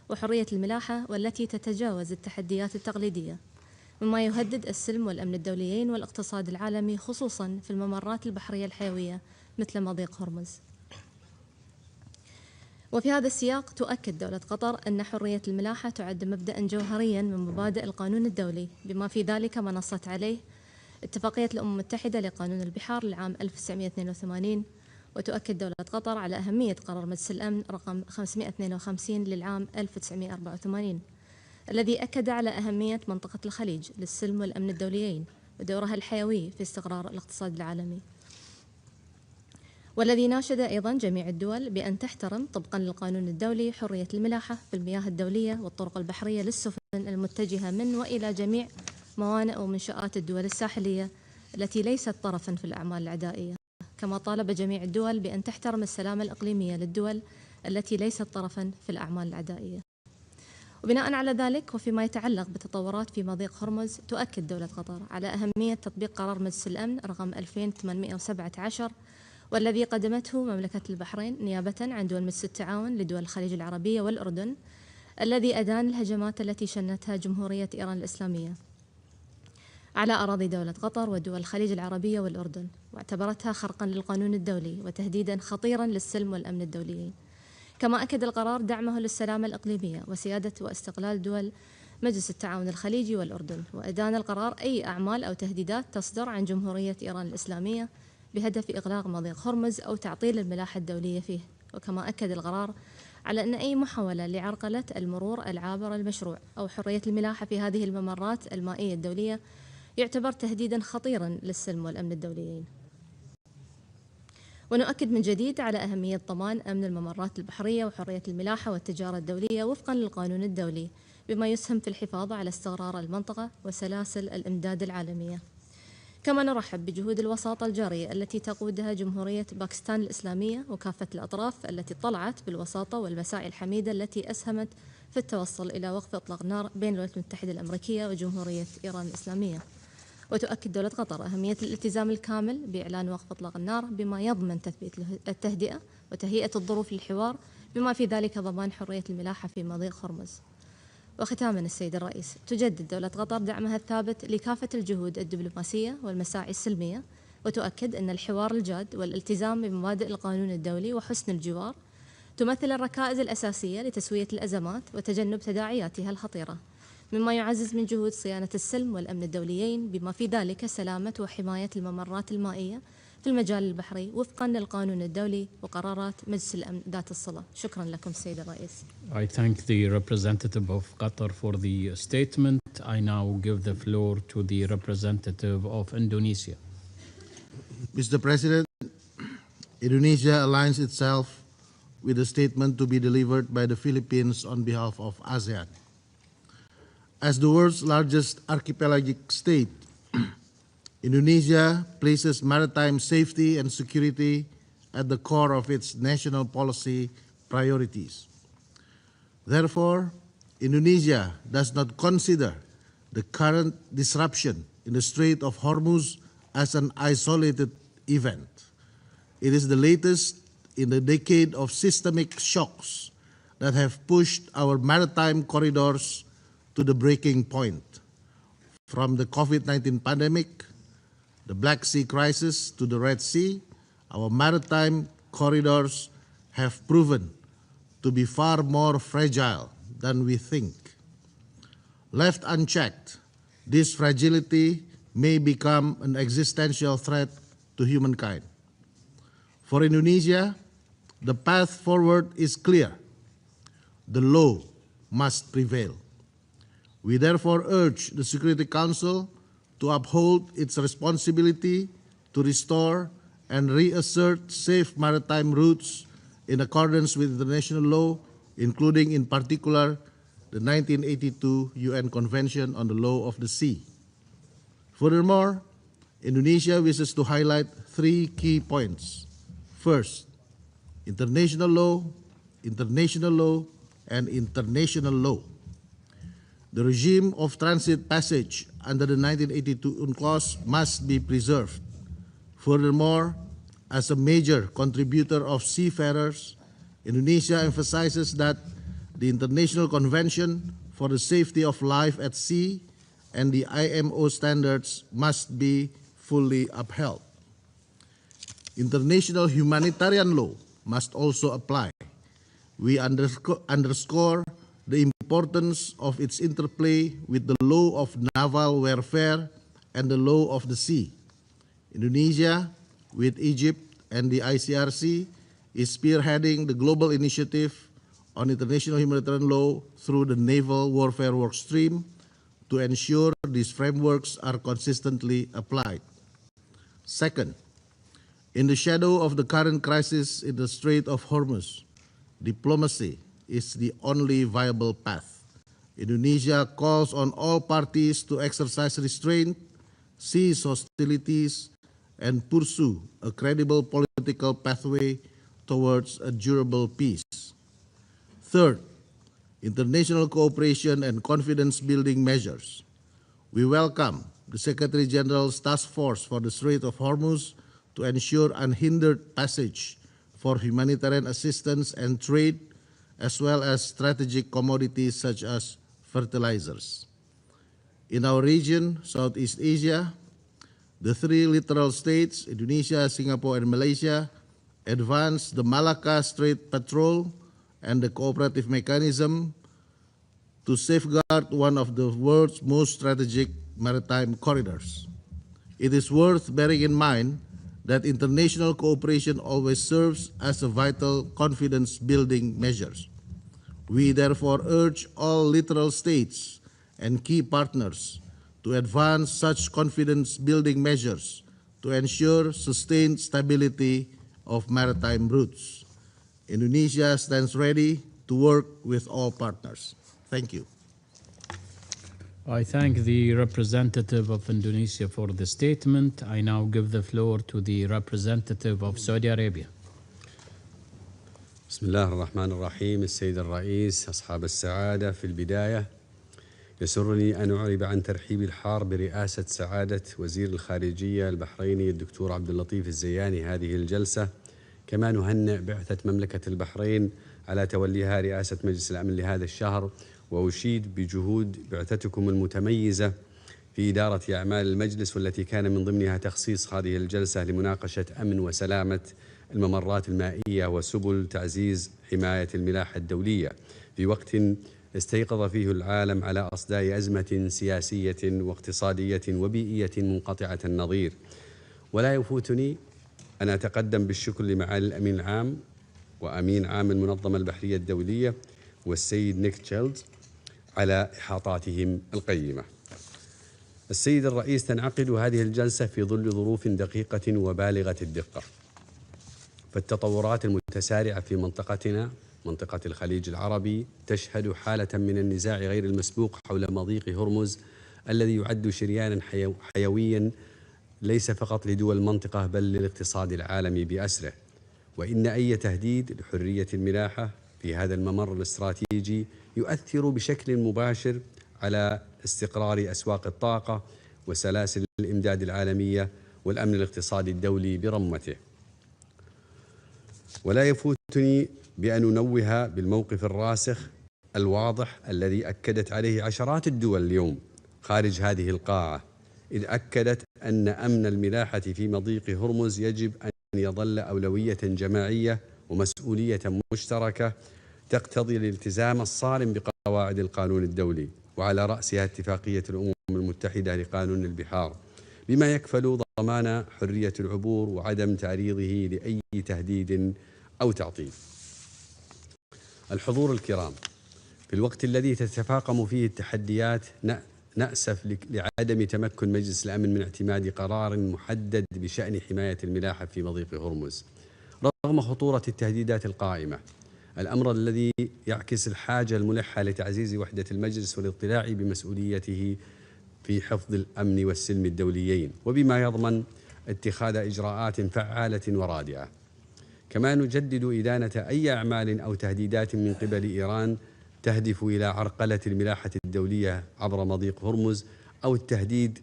وحرية الملاحة، والتي تتجاوز التحديات التقليدية، مما يهدد السلم والأمن الدوليين والاقتصاد العالمي، خصوصا في الممرات البحرية الحيوية مثل مضيق هرمز. وفي هذا السياق تؤكد دولة قطر أن حرية الملاحة تعد مبدأ جوهريا من مبادئ القانون الدولي، بما في ذلك ما نصت عليه اتفاقية الأمم المتحدة لقانون البحار لعام 1982. وتؤكد دولة قطر على أهمية قرار مجلس الأمن رقم 552 للعام 1984 الذي أكد على أهمية منطقة الخليج للسلم والأمن الدوليين ودورها الحيوي في استقرار الاقتصاد العالمي، والذي ناشد أيضا جميع الدول بأن تحترم طبقا للقانون الدولي حرية الملاحة في المياه الدولية والطرق البحرية للسفن المتجهة من وإلى جميع موانئ ومنشآت الدول الساحلية التي ليست طرفا في الأعمال العدائية. كما طالب جميع الدول بأن تحترم السلامة الإقليمية للدول التي ليست طرفا في الأعمال العدائية. وبناء على ذلك، وفيما يتعلق بتطورات في مضيق هرمز، تؤكد دولة قطر على أهمية تطبيق قرار مجلس الأمن رقم 2817 والذي قدمته مملكة البحرين نيابة عن دول مجلس التعاون لدول الخليج العربية والأردن، الذي أدان الهجمات التي شنتها جمهورية إيران الإسلامية على أراضي دولة قطر ودول الخليج العربية والأردن، واعتبرتها خرقا للقانون الدولي وتهديدا خطيرا للسلم والأمن الدوليين. كما أكد القرار دعمه للسلامة الإقليمية وسيادة واستقلال دول مجلس التعاون الخليجي والأردن، وأدان القرار أي أعمال أو تهديدات تصدر عن جمهورية إيران الإسلامية بهدف إغلاق مضيق هرمز أو تعطيل الملاحة الدولية فيه. وكما أكد القرار على أن أي محاولة لعرقلة المرور العابر المشروع أو حرية الملاحة في هذه الممرات المائية الدولية يعتبر تهديدا خطيرا للسلم والأمن الدوليين. ونؤكد من جديد على أهمية ضمان أمن الممرات البحرية وحرية الملاحة والتجارة الدولية وفقا للقانون الدولي، بما يسهم في الحفاظ على استقرار المنطقة وسلاسل الإمداد العالمية. كما نرحب بجهود الوساطة الجارية التي تقودها جمهورية باكستان الإسلامية وكافة الأطراف التي طلعت بالوساطة والمساعي الحميدة التي أسهمت في التوصل إلى وقف إطلاق نار بين الولايات المتحدة الأمريكية وجمهورية إيران الإسلامية. وتؤكد دولة قطر أهمية الالتزام الكامل بإعلان وقف إطلاق النار، بما يضمن تثبيت التهدئة وتهيئة الظروف للحوار، بما في ذلك ضمان حرية الملاحة في مضيق هرمز. وختاما السيد الرئيس، تجدد دولة قطر دعمها الثابت لكافة الجهود الدبلوماسية والمساعي السلمية، وتؤكد أن الحوار الجاد والالتزام بمبادئ القانون الدولي وحسن الجوار تمثل الركائز الأساسية لتسوية الأزمات وتجنب تداعياتها الخطيرة، مما يعزز من جهود صيانة السلم والأمن الدوليين، بما في ذلك سلامة وحماية الممرات المائية في المجال البحري وفقا للقانون الدولي وقرارات مجلس الأمن ذات الصلة. شكرا لكم سيد الرئيس. I thank the representative of Qatar for the statement. I now give the floor to the representative of Indonesia. Mr. President, Indonesia aligns itself with the statement to be delivered by the Philippines on behalf of ASEAN. As the world's largest archipelagic state, Indonesia places maritime safety and security at the core of its national policy priorities. Therefore, Indonesia does not consider the current disruption in the Strait of Hormuz as an isolated event. It is the latest in a decade of systemic shocks that have pushed our maritime corridors to the breaking point. From the COVID-19 pandemic, the Black Sea crisis to the Red Sea, our maritime corridors have proven to be far more fragile than we think. Left unchecked, this fragility may become an existential threat to humankind. For Indonesia, the path forward is clear. The law must prevail. We therefore urge the Security Council to uphold its responsibility to restore and reassert safe maritime routes in accordance with international law, including in particular the 1982 UN Convention on the Law of the Sea. Furthermore, Indonesia wishes to highlight 3 key points. First, international law, and international law. The regime of transit passage under the 1982 UNCLOS must be preserved. Furthermore, as a major contributor of seafarers, Indonesia emphasizes that the International Convention for the Safety of Life at Sea and the IMO standards must be fully upheld. International humanitarian law must also apply. We underscore the importance of its interplay with the law of naval warfare and the law of the sea. Indonesia, with Egypt and the ICRC, is spearheading the global initiative on international humanitarian law through the Naval Warfare Workstream to ensure these frameworks are consistently applied. Second, in the shadow of the current crisis in the Strait of Hormuz, diplomacy is the only viable path. Indonesia calls on all parties to exercise restraint, cease hostilities, and pursue a credible political pathway towards a durable peace. Third, international cooperation and confidence-building measures. We welcome the Secretary General's Task Force for the Strait of Hormuz to ensure unhindered passage for humanitarian assistance and trade, as well as strategic commodities such as fertilizers. In our region, Southeast Asia, the three littoral states, Indonesia, Singapore, and Malaysia, advanced the Malacca Strait Patrol and the cooperative mechanism to safeguard one of the world's most strategic maritime corridors. It is worth bearing in mind that international cooperation always serves as a vital confidence-building measure. We therefore urge all littoral states and key partners to advance such confidence-building measures to ensure sustained stability of maritime routes. Indonesia stands ready to work with all partners. Thank you. I thank the representative of Indonesia for the statement. I now give the floor to the representative of Saudi Arabia. بسم الله الرحمن الرحيم. السيد الرئيس، أصحاب السعادة، في البداية يسرني أن أعرب عن ترحيبي الحار برئاسة سعادة وزير الخارجية البحريني الدكتور عبد اللطيف الزياني هذه الجلسة، كما نهنئ بعثة مملكة البحرين على توليها رئاسة مجلس الأمن لهذا الشهر، وأشيد بجهود بعثتكم المتميزة في إدارة أعمال المجلس، والتي كان من ضمنها تخصيص هذه الجلسة لمناقشة أمن وسلامة الممرات المائية وسبل تعزيز حماية الملاحة الدولية في وقت استيقظ فيه العالم على أصداء أزمة سياسية واقتصادية وبيئية منقطعة النظير. ولا يفوتني أن أتقدم بالشكر لمعالي الأمين العام وأمين عام المنظمة البحرية الدولية والسيد نيك تشيلدز على إحاطاتهم القيمة. السيد الرئيس، تنعقد هذه الجلسة في ظل ظروف دقيقة وبالغة الدقة، فالتطورات المتسارعة في منطقتنا منطقة الخليج العربي تشهد حالة من النزاع غير المسبوق حول مضيق هرمز الذي يعد شريانا حيويا ليس فقط لدول المنطقة بل للاقتصاد العالمي بأسره. وإن أي تهديد لحرية الملاحة في هذا الممر الاستراتيجي يؤثر بشكل مباشر على استقرار أسواق الطاقة وسلاسل الإمداد العالمية والأمن الاقتصادي الدولي برمته. ولا يفوتني بأن أنوه بالموقف الراسخ الواضح الذي أكدت عليه عشرات الدول اليوم خارج هذه القاعة، إذ أكدت أن أمن الملاحة في مضيق هرمز يجب أن يظل أولوية جماعية ومسؤولية مشتركة تقتضي الالتزام الصارم بقواعد القانون الدولي، وعلى رأسها اتفاقية الأمم المتحدة لقانون البحار، بما يكفل ضمان حرية العبور وعدم تعريضه لأي تهديد أو تعطيل. الحضور الكرام، في الوقت الذي تتفاقم فيه التحديات نأسف لعدم تمكن مجلس الأمن من اعتماد قرار محدد بشأن حماية الملاحة في مضيق هرمز رغم خطورة التهديدات القائمة، الأمر الذي يعكس الحاجة الملحة لتعزيز وحدة المجلس والاطلاع بمسؤوليته في حفظ الأمن والسلم الدوليين، وبما يضمن اتخاذ إجراءات فعالة ورادعة. كما نجدد إدانة أي أعمال أو تهديدات من قبل إيران تهدف إلى عرقلة الملاحة الدولية عبر مضيق هرمز أو تهديد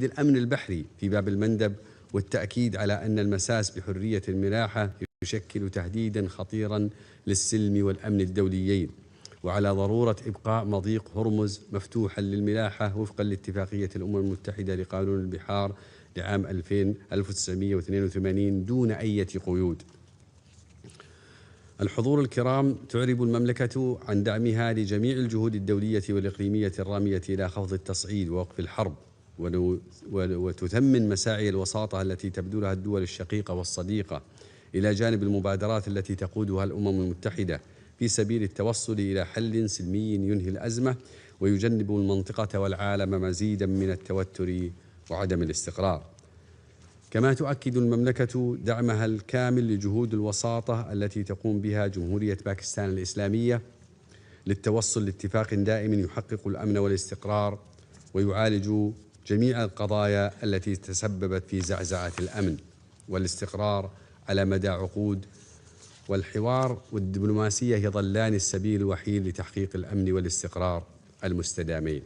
الأمن البحري في باب المندب، والتأكيد على أن المساس بحرية الملاحة يشكل تهديدا خطيرا للسلم والأمن الدوليين، وعلى ضرورة إبقاء مضيق هرمز مفتوحا للملاحة وفقا لاتفاقية الأمم المتحدة لقانون البحار لعام 1982 دون أي قيود. الحضور الكرام، تعرب المملكة عن دعمها لجميع الجهود الدولية والإقليمية الرامية إلى خفض التصعيد ووقف الحرب، وتثمن مساعي الوساطة التي تبذلها الدول الشقيقة والصديقة إلى جانب المبادرات التي تقودها الأمم المتحدة في سبيل التوصل إلى حل سلمي ينهي الأزمة ويجنب المنطقة والعالم مزيدا من التوتر وعدم الاستقرار. كما تؤكد المملكة دعمها الكامل لجهود الوساطة التي تقوم بها جمهورية باكستان الإسلامية للتوصل لاتفاق دائم يحقق الأمن والاستقرار ويعالج جميع القضايا التي تسببت في زعزعة الأمن والاستقرار على مدى عقود، والحوار والدبلوماسية يظلان السبيل الوحيد لتحقيق الأمن والاستقرار المستدامين.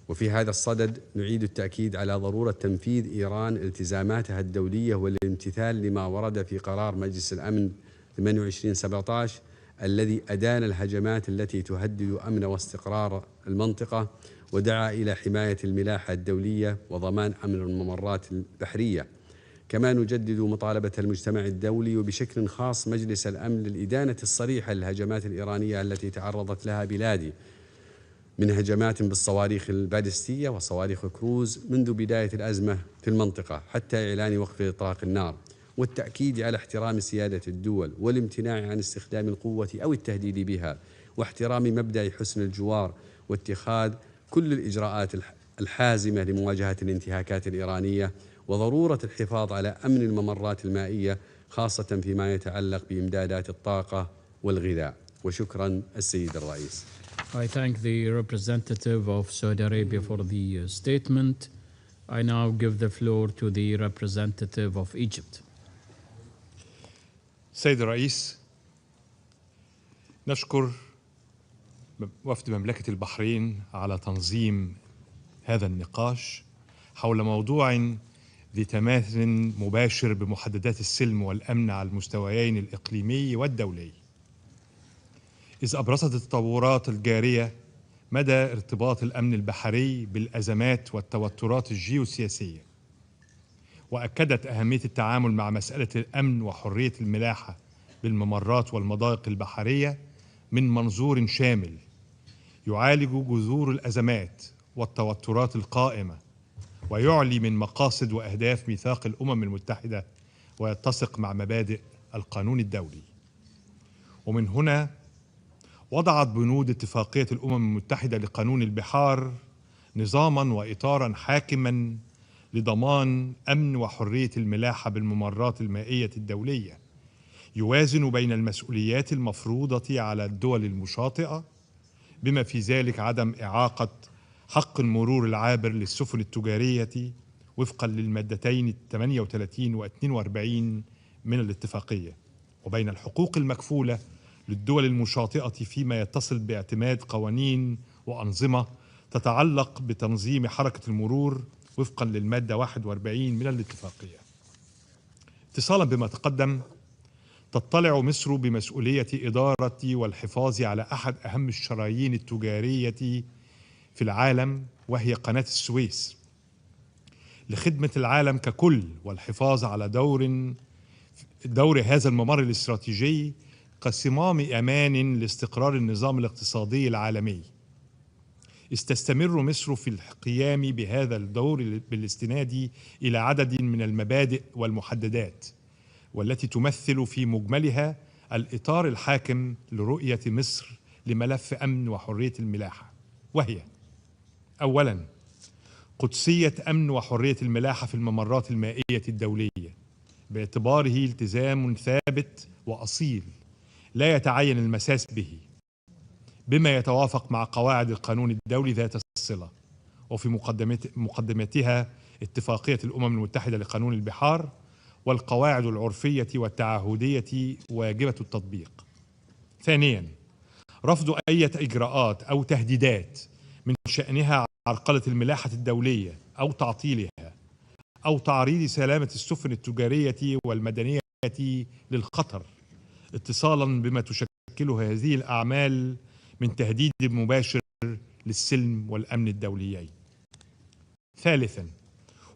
وفي هذا الصدد نعيد التأكيد على ضرورة تنفيذ إيران التزاماتها الدولية والامتثال لما ورد في قرار مجلس الأمن 28/17 الذي أدان الهجمات التي تهدد أمن واستقرار المنطقة ودعا إلى حماية الملاحة الدولية وضمان أمن الممرات البحرية. كما نجدد مطالبة المجتمع الدولي وبشكل خاص مجلس الأمن للإدانة الصريحة للهجمات الإيرانية التي تعرضت لها بلادي من هجمات بالصواريخ البالستية وصواريخ كروز منذ بداية الأزمة في المنطقة حتى إعلان وقف إطلاق النار، والتأكيد على احترام سيادة الدول والامتناع عن استخدام القوة أو التهديد بها، واحترام مبدأ حسن الجوار، واتخاذ كل الإجراءات الحازمة لمواجهة الانتهاكات الإيرانية، وضرورة الحفاظ على أمن الممرات المائية خاصة فيما يتعلق بإمدادات الطاقة والغذاء. وشكرا السيد الرئيس. I thank the representative of Saudi Arabia for the statement. I now give the floor to the representative of Egypt. سيد الرئيس، نشكر وفد مملكة البحرين على تنظيم هذا النقاش حول موضوع ذي تماس مباشر بمحددات السلم والأمن على المستويين الإقليمي والدولي، إذ أبرزت التطورات الجارية مدى ارتباط الأمن البحري بالأزمات والتوترات الجيوسياسية، وأكدت أهمية التعامل مع مسألة الأمن وحرية الملاحة بالممرات والمضايق البحرية من منظور شامل يعالج جذور الأزمات والتوترات القائمة ويعلي من مقاصد وأهداف ميثاق الأمم المتحدة ويتسق مع مبادئ القانون الدولي. ومن هنا وضعت بنود اتفاقية الأمم المتحدة لقانون البحار نظاما وإطارا حاكما لضمان أمن وحرية الملاحة بالممرات المائية الدولية، يوازن بين المسؤوليات المفروضة على الدول المشاطئة بما في ذلك عدم إعاقة حق المرور العابر للسفن التجارية وفقا للمادتين 38 و 42 من الاتفاقية، وبين الحقوق المكفولة للدول المشاطئة فيما يتصل باعتماد قوانين وأنظمة تتعلق بتنظيم حركة المرور وفقا للمادة 41 من الاتفاقية. اتصالا بما تقدم، تطلع مصر بمسؤولية إدارة والحفاظ على أحد أهم الشرايين التجارية في العالم وهي قناة السويس لخدمة العالم ككل والحفاظ على دور هذا الممر الاستراتيجي كصمام أمان لاستقرار النظام الاقتصادي العالمي، إذ تستمر مصر في القيام بهذا الدور بالاستناد إلى عدد من المبادئ والمحددات والتي تمثل في مجملها الإطار الحاكم لرؤية مصر لملف أمن وحرية الملاحة، وهي: أولاً، قدسية أمن وحرية الملاحة في الممرات المائية الدولية باعتباره التزام ثابت وأصيل لا يتعين المساس به، بما يتوافق مع قواعد القانون الدولي ذات الصلة، وفي مقدمتها اتفاقية الأمم المتحدة لقانون البحار والقواعد العرفية والتعهدية واجبة التطبيق. ثانياً، رفض أي إجراءات أو تهديدات من شأنها عرقلة الملاحة الدولية أو تعطيلها أو تعريض سلامة السفن التجارية والمدنية للخطر، اتصالاً بما تشكله هذه الأعمال من تهديد مباشر للسلم والأمن الدوليين. ثالثاً،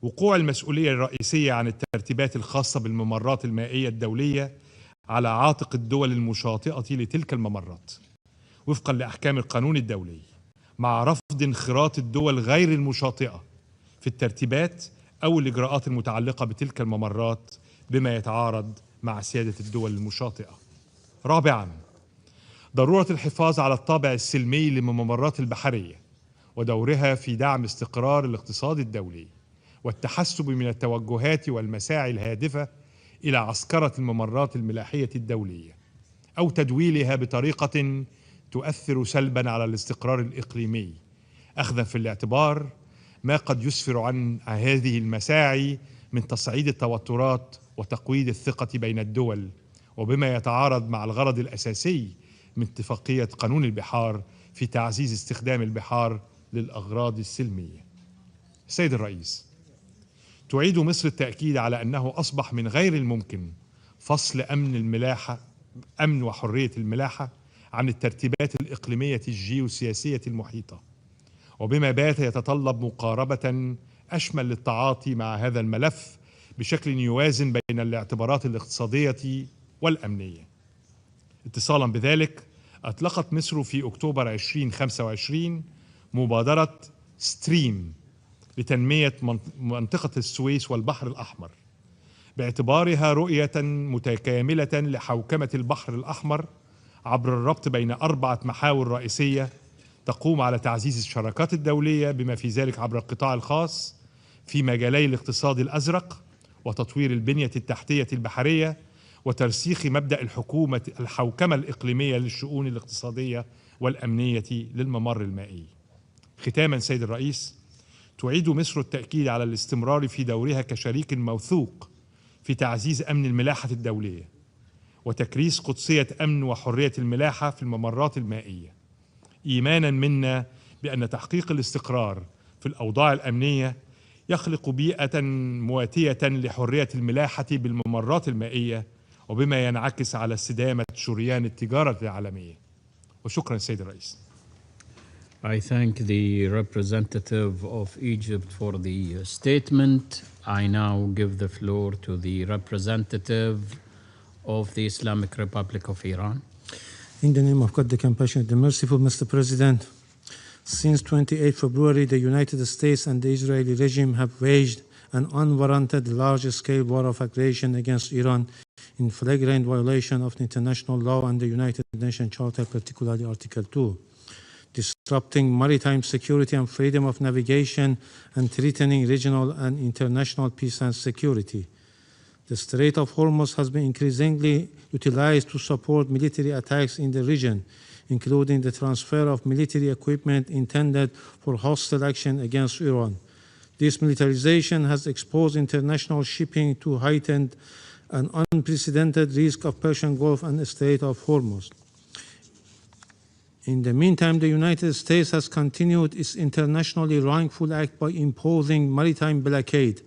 وقوع المسؤولية الرئيسية عن الترتيبات الخاصة بالممرات المائية الدولية على عاتق الدول المشاطئة لتلك الممرات وفقاً لأحكام القانون الدولي، مع رفض انخراط الدول غير المشاطئة في الترتيبات أو الإجراءات المتعلقة بتلك الممرات بما يتعارض مع سيادة الدول المشاطئة. رابعاً، ضرورة الحفاظ على الطابع السلمي للممرات البحرية ودورها في دعم استقرار الاقتصاد الدولي والتحسب من التوجهات والمساعي الهادفة إلى عسكرة الممرات الملاحية الدولية أو تدويلها بطريقة تؤثر سلباً على الاستقرار الإقليمي، أخذاً في الاعتبار ما قد يسفر عن هذه المساعي من تصعيد التوترات وتقويض الثقة بين الدول، وبما يتعارض مع الغرض الأساسي من اتفاقية قانون البحار في تعزيز استخدام البحار للأغراض السلمية. سيد الرئيس، تعيد مصر التأكيد على أنه أصبح من غير الممكن فصل أمن وحرية الملاحة عن الترتيبات الإقليمية الجيوسياسية المحيطة، وبما بات يتطلب مقاربة أشمل للتعاطي مع هذا الملف بشكل يوازن بين الاعتبارات الاقتصادية والأمنية. اتصالا بذلك، أطلقت مصر في أكتوبر 2025 مبادرة ستريم لتنمية منطقة السويس والبحر الأحمر، باعتبارها رؤية متكاملة لحوكمة البحر الأحمر عبر الربط بين 4 محاور رئيسية تقوم على تعزيز الشراكات الدولية بما في ذلك عبر القطاع الخاص في مجالي الاقتصاد الأزرق وتطوير البنية التحتية البحرية وترسيخ مبدأ الحوكمة الإقليمية للشؤون الاقتصادية والأمنية للممر المائي. ختاما سيد الرئيس، تعيد مصر التأكيد على الاستمرار في دورها كشريك موثوق في تعزيز أمن الملاحة الدولية وتكريس قدسية أمن وحرية الملاحة في الممرات المائية، إيمانا منا بأن تحقيق الاستقرار في الأوضاع الأمنية يخلق بيئة مواتية لحرية الملاحة بالممرات المائية وبما ينعكس على استدامة شريان التجارة العالمية. وشكرا سيد الرئيس. I thank the representative of Egypt for the statement. I now give the floor to the representative of the Islamic Republic of Iran. In the name of God, the compassionate, the merciful, Mr. President, since 28 February, the United States and the Israeli regime have waged an unwarranted large-scale war of aggression against Iran in flagrant violation of the international law and the United Nations Charter, particularly Article 2, disrupting maritime security and freedom of navigation and threatening regional and international peace and security. The Strait of Hormuz has been increasingly utilized to support military attacks in the region, including the transfer of military equipment intended for hostile action against Iran. This militarization has exposed international shipping to heightened and unprecedented risk of Persian Gulf and the Strait of Hormuz. In the meantime, the United States has continued its internationally wrongful act by imposing maritime blockade,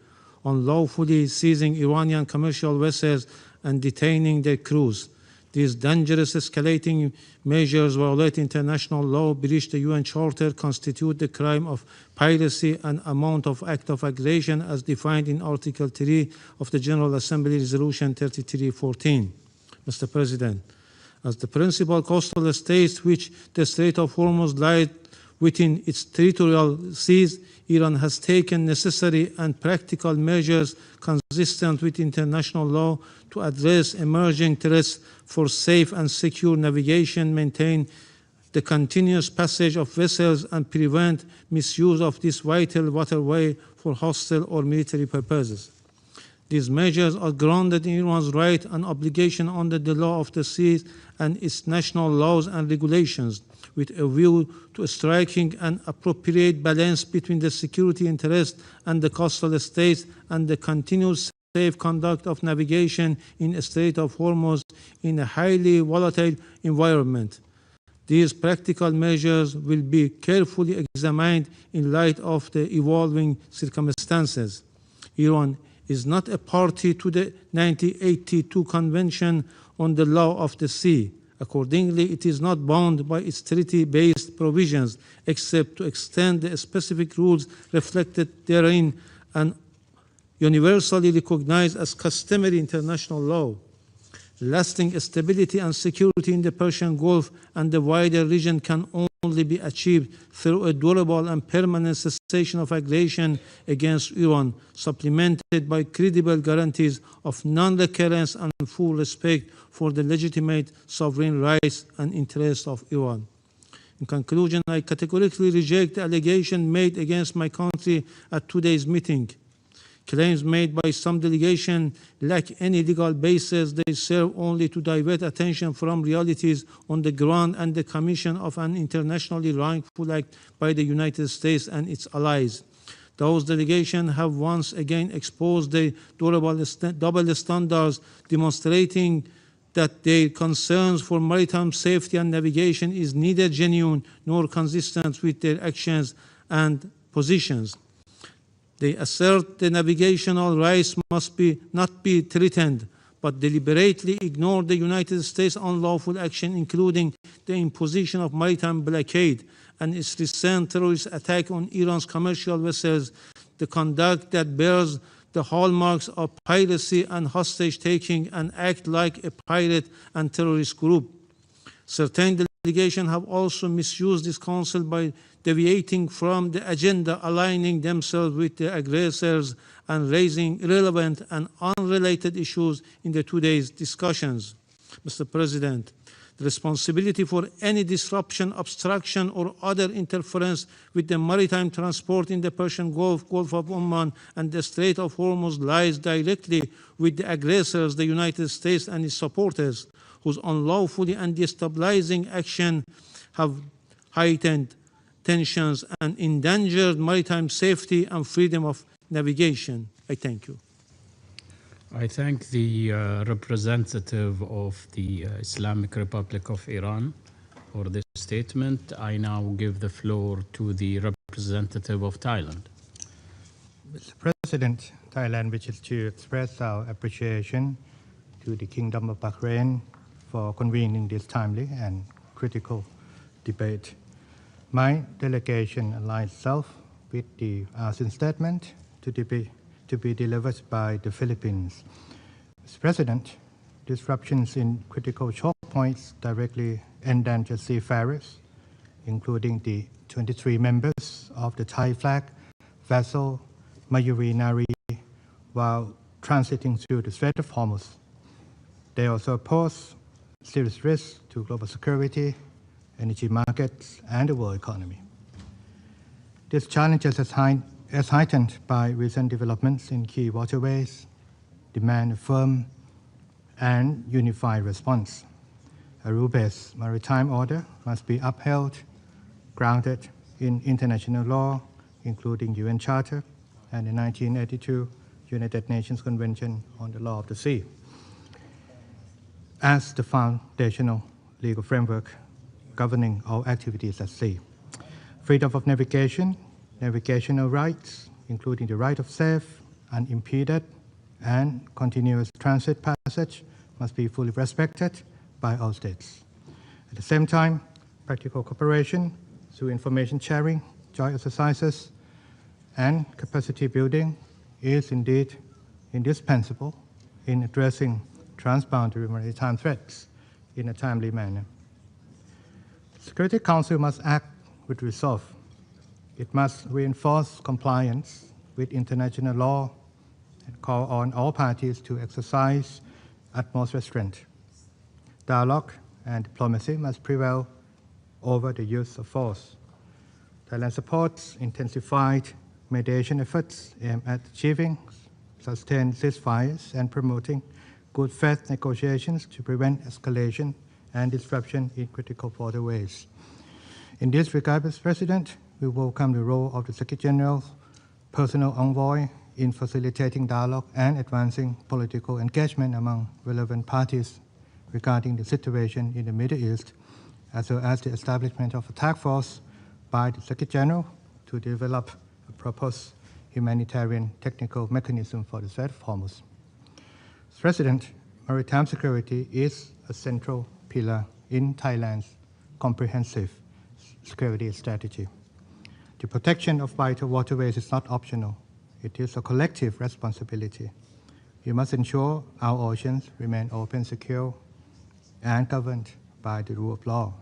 unlawfully seizing Iranian commercial vessels and detaining their crews. These dangerous escalating measures violate international law, breach the UN Charter, constitute the crime of piracy and amount of act of aggression as defined in Article 3 of the General Assembly Resolution 3314. Mr. President, as the principal coastal states which the Strait of Hormuz lies within its territorial seas, Iran has taken necessary and practical measures consistent with international law to address emerging threats for safe and secure navigation, maintain the continuous passage of vessels, and prevent misuse of this vital waterway for hostile or military purposes. These measures are grounded in Iran's right and obligation under the law of the sea and its national laws and regulations, with a view to striking an appropriate balance between the security interests and the coastal states and the continued safe conduct of navigation in the Strait of Hormuz in a highly volatile environment. These practical measures will be carefully examined in light of the evolving circumstances. Iran is not a party to the 1982 Convention on the Law of the Sea. Accordingly, it is not bound by its treaty-based provisions, except to extend the specific rules reflected therein and universally recognized as customary international law. Lasting stability and security in the Persian Gulf and the wider region can only be achieved through a durable and permanent cessation of aggression against Iran, supplemented by credible guarantees of non-recurrence and full respect for the legitimate sovereign rights and interests of Iran. In conclusion, I categorically reject the allegation made against my country at today's meeting. Claims made by some delegation lack any legal basis. They serve only to divert attention from realities on the ground and the commission of an internationally wrongful act by the United States and its allies. Those delegations have once again exposed the double standards, demonstrating that their concerns for maritime safety and navigation is neither genuine nor consistent with their actions and positions. They assert the navigational rights must not be threatened, but deliberately ignore the United States' unlawful action, including the imposition of maritime blockade and its recent terrorist attack on Iran's commercial vessels, the conduct that bears the hallmarks of piracy and hostage-taking, and act like a pirate and terrorist group. Certain delegations have also misused this council by deviating from the agenda, aligning themselves with the aggressors and raising irrelevant and unrelated issues in today's discussions. Mr. President, the responsibility for any disruption, obstruction, or other interference with the maritime transport in the Persian Gulf, Gulf of Oman, and the Strait of Hormuz lies directly with the aggressors, the United States and its supporters, whose unlawfully and destabilizing action have heightened tensions and endangered maritime safety and freedom of navigation. I thank you. I thank the representative of the Islamic Republic of Iran for this statement. I now give the floor to the representative of Thailand. Mr. President, Thailand wishes to express our appreciation to the Kingdom of Bahrain for convening this timely and critical debate. My delegation aligns itself with the ASEAN statement to be delivered by the Philippines. Mr. President, disruptions in critical choke points directly endanger seafarers, including the 23 members of the Thai flag vessel Mayuri Nari, while transiting through the Strait of Hormuz. They also pose serious risks to global security, energy markets, and the world economy. These challenges are heightened by recent developments in key waterways, demand a firm and unified response. A rule-based maritime order must be upheld, grounded in international law, including UN Charter and the 1982 United Nations Convention on the Law of the Sea, as the foundational legal framework governing all activities at sea. Freedom of navigation, navigational rights, including the right of safe, unimpeded, and continuous transit passage, must be fully respected by all states. At the same time, practical cooperation through information sharing, joint exercises, and capacity building is indeed indispensable in addressing transboundary maritime threats in a timely manner. The Security Council must act with resolve. It must reinforce compliance with international law and call on all parties to exercise utmost restraint. Dialogue and diplomacy must prevail over the use of force. Thailand supports intensified mediation efforts aimed at achieving sustained ceasefires and promoting good faith negotiations to prevent escalation and disruption in critical waterways. In this regard, Mr. President, we welcome the role of the Secretary General's personal envoy in facilitating dialogue and advancing political engagement among relevant parties regarding the situation in the Middle East, as well as the establishment of a task force by the Secretary General to develop a proposed humanitarian technical mechanism for the Strait of Hormuz. President, maritime security is a central pillar in Thailand's comprehensive security strategy. The protection of vital waterways is not optional. It is a collective responsibility. We must ensure our oceans remain open, secure, and governed by the rule of law.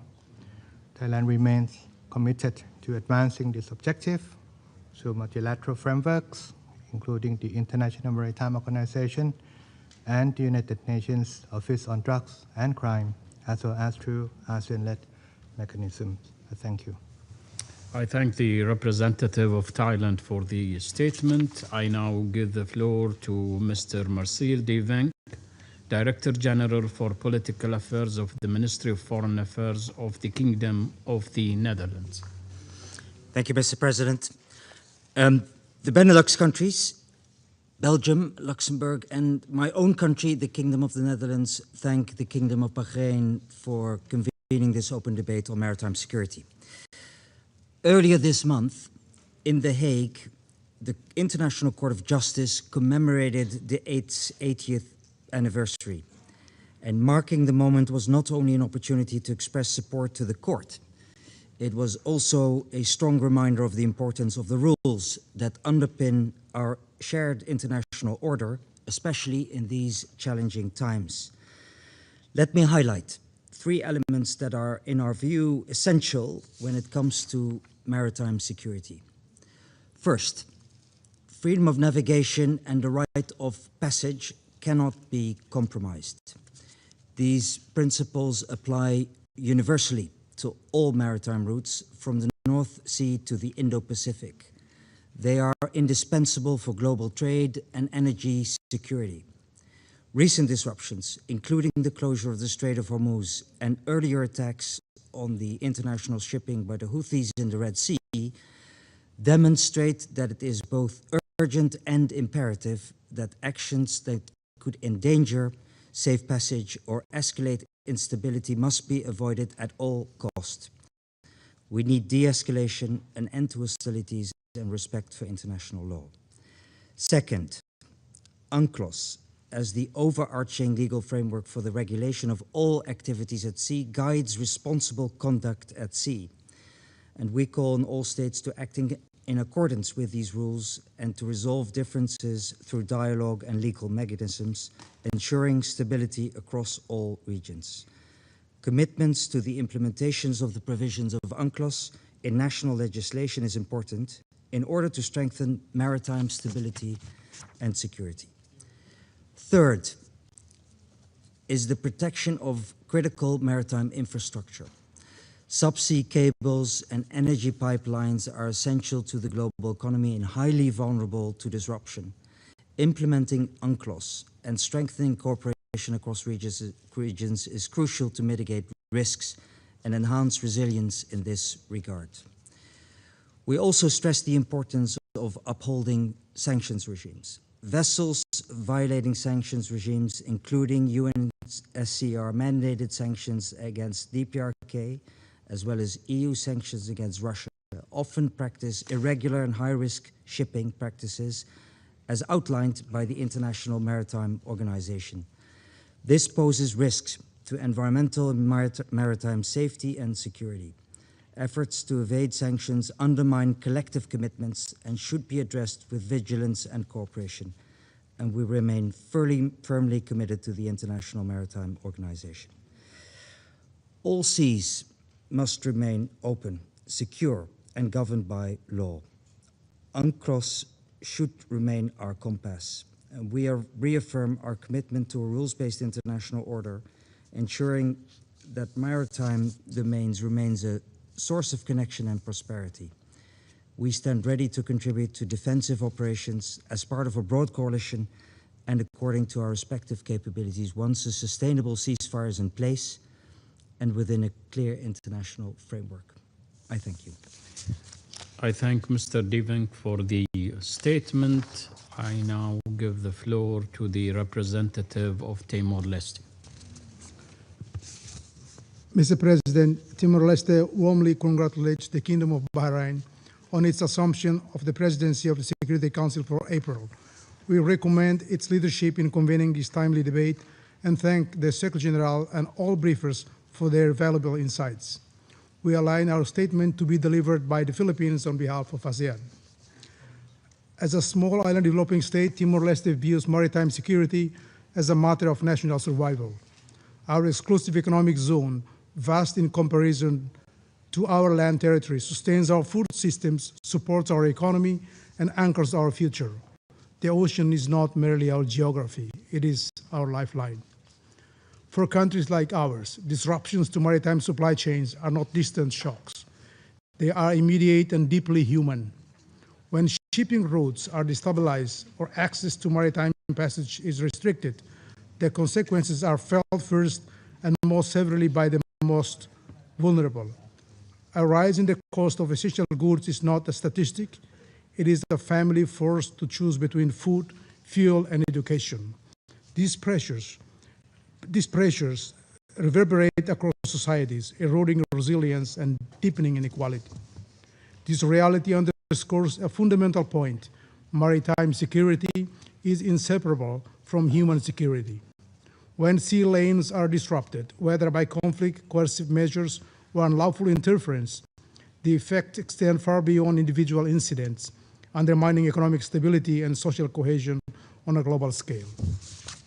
Thailand remains committed to advancing this objective through multilateral frameworks, including the International Maritime Organization and the United Nations Office on Drugs and Crime, as well as through ASEAN-led mechanisms. Thank you. I thank the representative of Thailand for the statement. I now give the floor to Mr. Marcel de Venck, Director General for Political Affairs of the Ministry of Foreign Affairs of the Kingdom of the Netherlands. Thank you, Mr. President. The Benelux countries, Belgium, Luxembourg, and my own country, the Kingdom of the Netherlands, thank the Kingdom of Bahrain for convening this open debate on maritime security. Earlier this month, in The Hague, the International Court of Justice commemorated the 80th anniversary. And marking the moment was not only an opportunity to express support to the court, it was also a strong reminder of the importance of the rules that underpin our shared international order, especially in these challenging times. Let me highlight 3 elements that are, in our view, essential when it comes to maritime security. First, freedom of navigation and the right of passage cannot be compromised. These principles apply universally to all maritime routes from the North Sea to the Indo-Pacific. They are indispensable for global trade and energy security. Recent disruptions, including the closure of the Strait of Hormuz and earlier attacks on the international shipping by the Houthis in the Red Sea, demonstrate that it is both urgent and imperative that actions that could endanger safe passage or escalate instability must be avoided at all costs. We need de-escalation, an end to hostilities, and respect for international law. Second, UNCLOS, as the overarching legal framework for the regulation of all activities at sea, guides responsible conduct at sea. And we call on all states to act in accordance with these rules and to resolve differences through dialogue and legal mechanisms, ensuring stability across all regions. Commitments to the implementations of the provisions of UNCLOS in national legislation is important in order to strengthen maritime stability and security. Third is the protection of critical maritime infrastructure. Subsea cables and energy pipelines are essential to the global economy and highly vulnerable to disruption. Implementing UNCLOS and strengthening cooperation across regions is crucial to mitigate risks and enhance resilience in this regard. We also stress the importance of upholding sanctions regimes. Vessels violating sanctions regimes, including UNSC mandated sanctions against DPRK, as well as EU sanctions against Russia, often practice irregular and high-risk shipping practices as outlined by the International Maritime Organization. This poses risks to environmental and maritime safety and security. Efforts to evade sanctions undermine collective commitments and should be addressed with vigilance and cooperation. And we remain firmly committed to the International Maritime Organization. All seas must remain open, secure, and governed by law. UNCLOS should remain our compass. And we reaffirm our commitment to a rules-based international order, ensuring that maritime domains remains a source of connection and prosperity. We stand ready to contribute to defensive operations as part of a broad coalition and according to our respective capabilities once a sustainable ceasefire is in place and within a clear international framework. I thank you. I thank Mr. Devink for the statement. I now give the floor to the representative of Timor-Leste. Mr. President, Timor-Leste warmly congratulates the Kingdom of Bahrain on its assumption of the presidency of the Security Council for April. We recommend its leadership in convening this timely debate and thank the Secretary General and all briefers for their valuable insights. We align our statement to be delivered by the Philippines on behalf of ASEAN. As a small island developing state, Timor-Leste views maritime security as a matter of national survival. Our exclusive economic zone, vast in comparison to our land territory, sustains our food systems, supports our economy, and anchors our future. The ocean is not merely our geography, it is our lifeline. For countries like ours, disruptions to maritime supply chains are not distant shocks. They are immediate and deeply human. When shipping routes are destabilized or access to maritime passage is restricted, the consequences are felt first and most severely by the most vulnerable. A rise in the cost of essential goods is not a statistic. It is a family forced to choose between food, fuel, and education. These pressures reverberate across societies, eroding resilience and deepening inequality. This reality underscores a fundamental point. Maritime security is inseparable from human security. When sea lanes are disrupted, whether by conflict, coercive measures, or unlawful interference, the effects extend far beyond individual incidents, undermining economic stability and social cohesion on a global scale.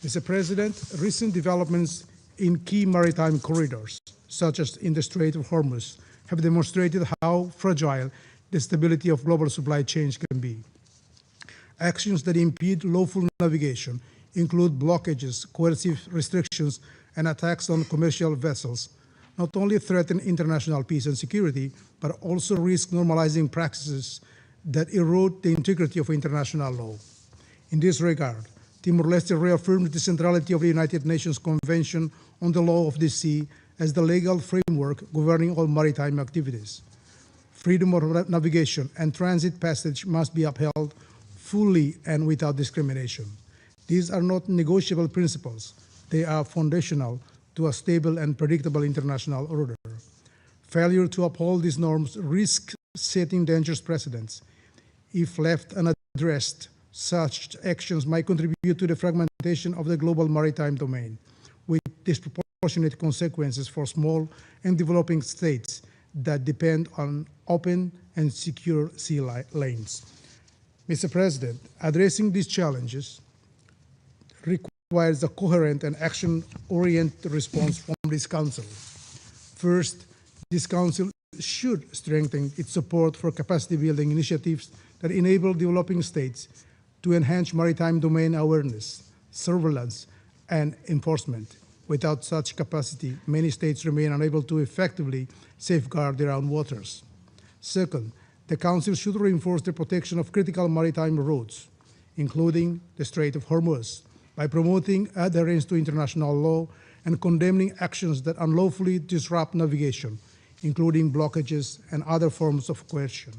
Mr. President, recent developments in key maritime corridors, such as in the Strait of Hormuz, have demonstrated how fragile the stability of global supply chains can be. Actions that impede lawful navigation include blockages, coercive restrictions, and attacks on commercial vessels, not only threaten international peace and security, but also risk normalizing practices that erode the integrity of international law. In this regard, Timor-Leste reaffirmed the centrality of the United Nations Convention on the Law of the Sea as the legal framework governing all maritime activities. Freedom of navigation and transit passage must be upheld fully and without discrimination. These are not negotiable principles. They are foundational to a stable and predictable international order. Failure to uphold these norms risks setting dangerous precedents. If left unaddressed, such actions might contribute to the fragmentation of the global maritime domain, with disproportionate consequences for small and developing states that depend on open and secure sea lanes. Mr. President, addressing these challenges requires a coherent and action-oriented response from this Council. First, this Council should strengthen its support for capacity-building initiatives that enable developing states to enhance maritime domain awareness, surveillance, and enforcement. Without such capacity, many states remain unable to effectively safeguard their own waters. Second, the Council should reinforce the protection of critical maritime routes, including the Strait of Hormuz, by promoting adherence to international law and condemning actions that unlawfully disrupt navigation, including blockages and other forms of coercion.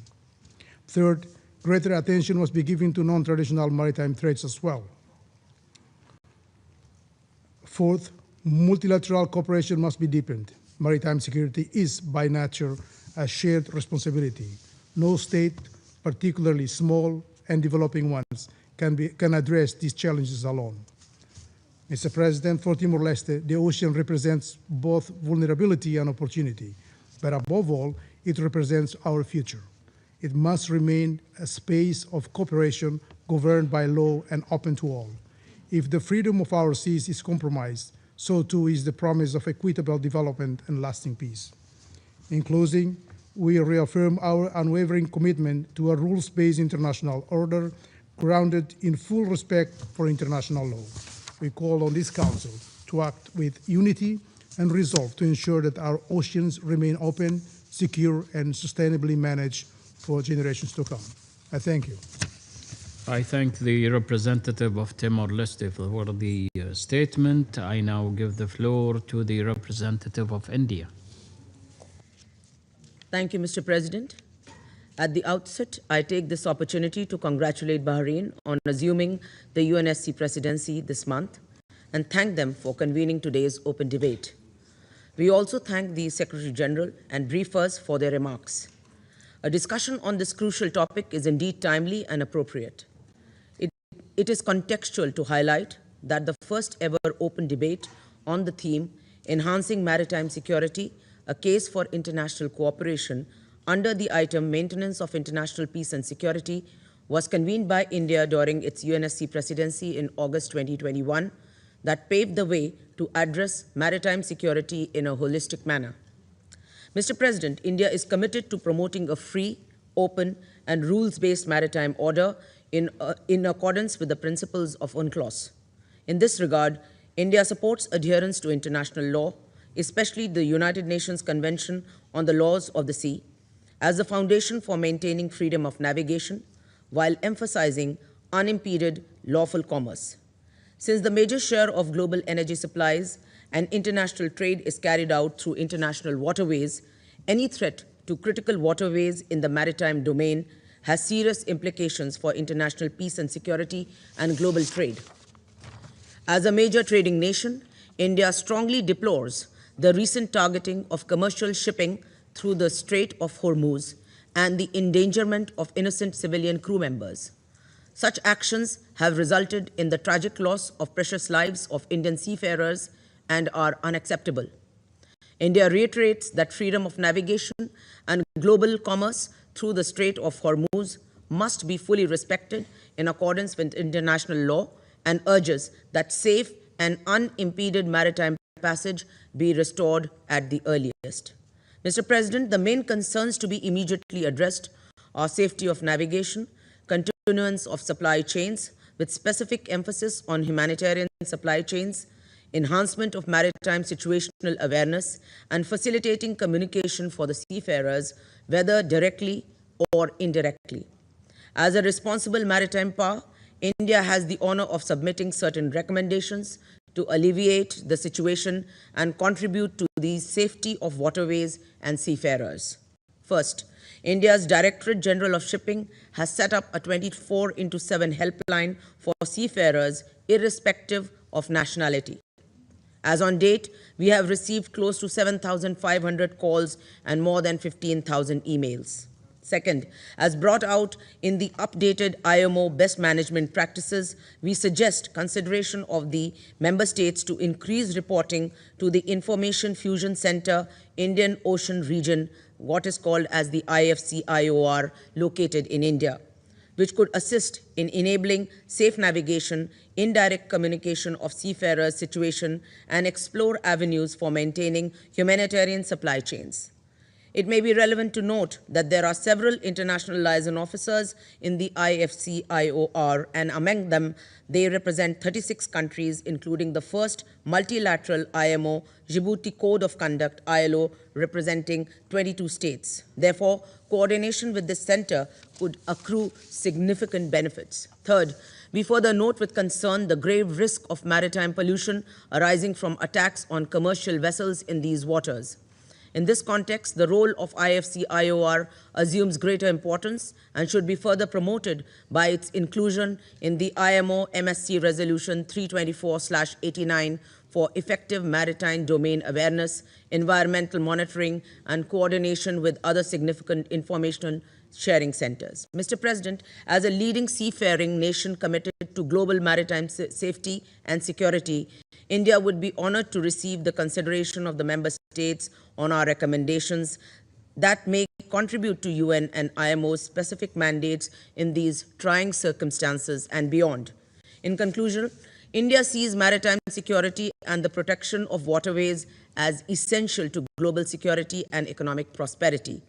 Third, greater attention must be given to non-traditional maritime threats as well. Fourth, multilateral cooperation must be deepened. Maritime security is, by nature, a shared responsibility. No state, particularly small and developing ones, can address these challenges alone. Mr. President, for Timor-Leste, the ocean represents both vulnerability and opportunity, but above all, it represents our future. It must remain a space of cooperation governed by law and open to all. If the freedom of our seas is compromised, so too is the promise of equitable development and lasting peace. In closing, we reaffirm our unwavering commitment to a rules-based international order grounded in full respect for international law. We call on this Council to act with unity and resolve to ensure that our oceans remain open, secure, and sustainably managed for generations to come. I thank you. I thank the representative of Timor-Leste for the statement. I now give the floor to the representative of India. Thank you, Mr. President. At the outset, I take this opportunity to congratulate Bahrain on assuming the UNSC presidency this month and thank them for convening today's open debate. We also thank the Secretary General and briefers for their remarks. A discussion on this crucial topic is indeed timely and appropriate. It is contextual to highlight that the first ever open debate on the theme Enhancing Maritime Security, a Case for International Cooperation under the item Maintenance of International Peace and Security was convened by India during its UNSC presidency in August 2021 that paved the way to address maritime security in a holistic manner. Mr. President, India is committed to promoting a free, open, and rules-based maritime order in accordance with the principles of UNCLOS. In this regard, India supports adherence to international law, especially the United Nations Convention on the Laws of the Sea, as the foundation for maintaining freedom of navigation, while emphasizing unimpeded lawful commerce. Since the major share of global energy supplies and international trade is carried out through international waterways, any threat to critical waterways in the maritime domain has serious implications for international peace and security and global trade. As a major trading nation, India strongly deplores the recent targeting of commercial shipping through the Strait of Hormuz and the endangerment of innocent civilian crew members. Such actions have resulted in the tragic loss of precious lives of Indian seafarers and are unacceptable. India reiterates that freedom of navigation and global commerce through the Strait of Hormuz must be fully respected in accordance with international law and urges that safe and unimpeded maritime passage be restored at the earliest. Mr. President, the main concerns to be immediately addressed are safety of navigation, continuance of supply chains with specific emphasis on humanitarian supply chains, enhancement of maritime situational awareness, and facilitating communication for the seafarers, whether directly or indirectly. As a responsible maritime power, India has the honor of submitting certain recommendations to alleviate the situation and contribute to the safety of waterways and seafarers. First, India's Directorate General of Shipping has set up a 24/7 helpline for seafarers irrespective of nationality. As on date, we have received close to 7,500 calls and more than 15,000 emails. Second, as brought out in the updated IMO best management practices, we suggest consideration of the member states to increase reporting to the Information Fusion Center Indian Ocean Region, what is called as the IFC-IOR, located in India, which could assist in enabling safe navigation, indirect communication of seafarers' situation, and explore avenues for maintaining humanitarian supply chains. It may be relevant to note that there are several international liaison officers in the IFC-IOR, and among them, they represent 36 countries, including the first multilateral IMO Djibouti Code of Conduct, ILO, representing 22 states. Therefore, coordination with this center could accrue significant benefits. Third, we further note with concern the grave risk of maritime pollution arising from attacks on commercial vessels in these waters. In this context, the role of IFC-IOR assumes greater importance and should be further promoted by its inclusion in the IMO MSC Resolution 324/89 for effective maritime domain awareness, environmental monitoring, and coordination with other significant information sharing centers. Mr. President, as a leading seafaring nation committed to global maritime safety and security, India would be honored to receive the consideration of the member states on our recommendations that may contribute to UN and IMO's specific mandates in these trying circumstances and beyond. In conclusion, India sees maritime security and the protection of waterways as essential to global security and economic prosperity.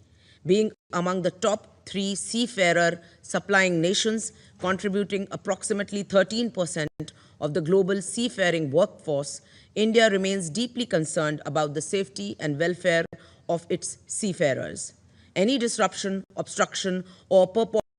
Being among the top 3 seafarer supplying nations, contributing approximately 13% of the global seafaring workforce, India remains deeply concerned about the safety and welfare of its seafarers. Any disruption, obstruction, or purported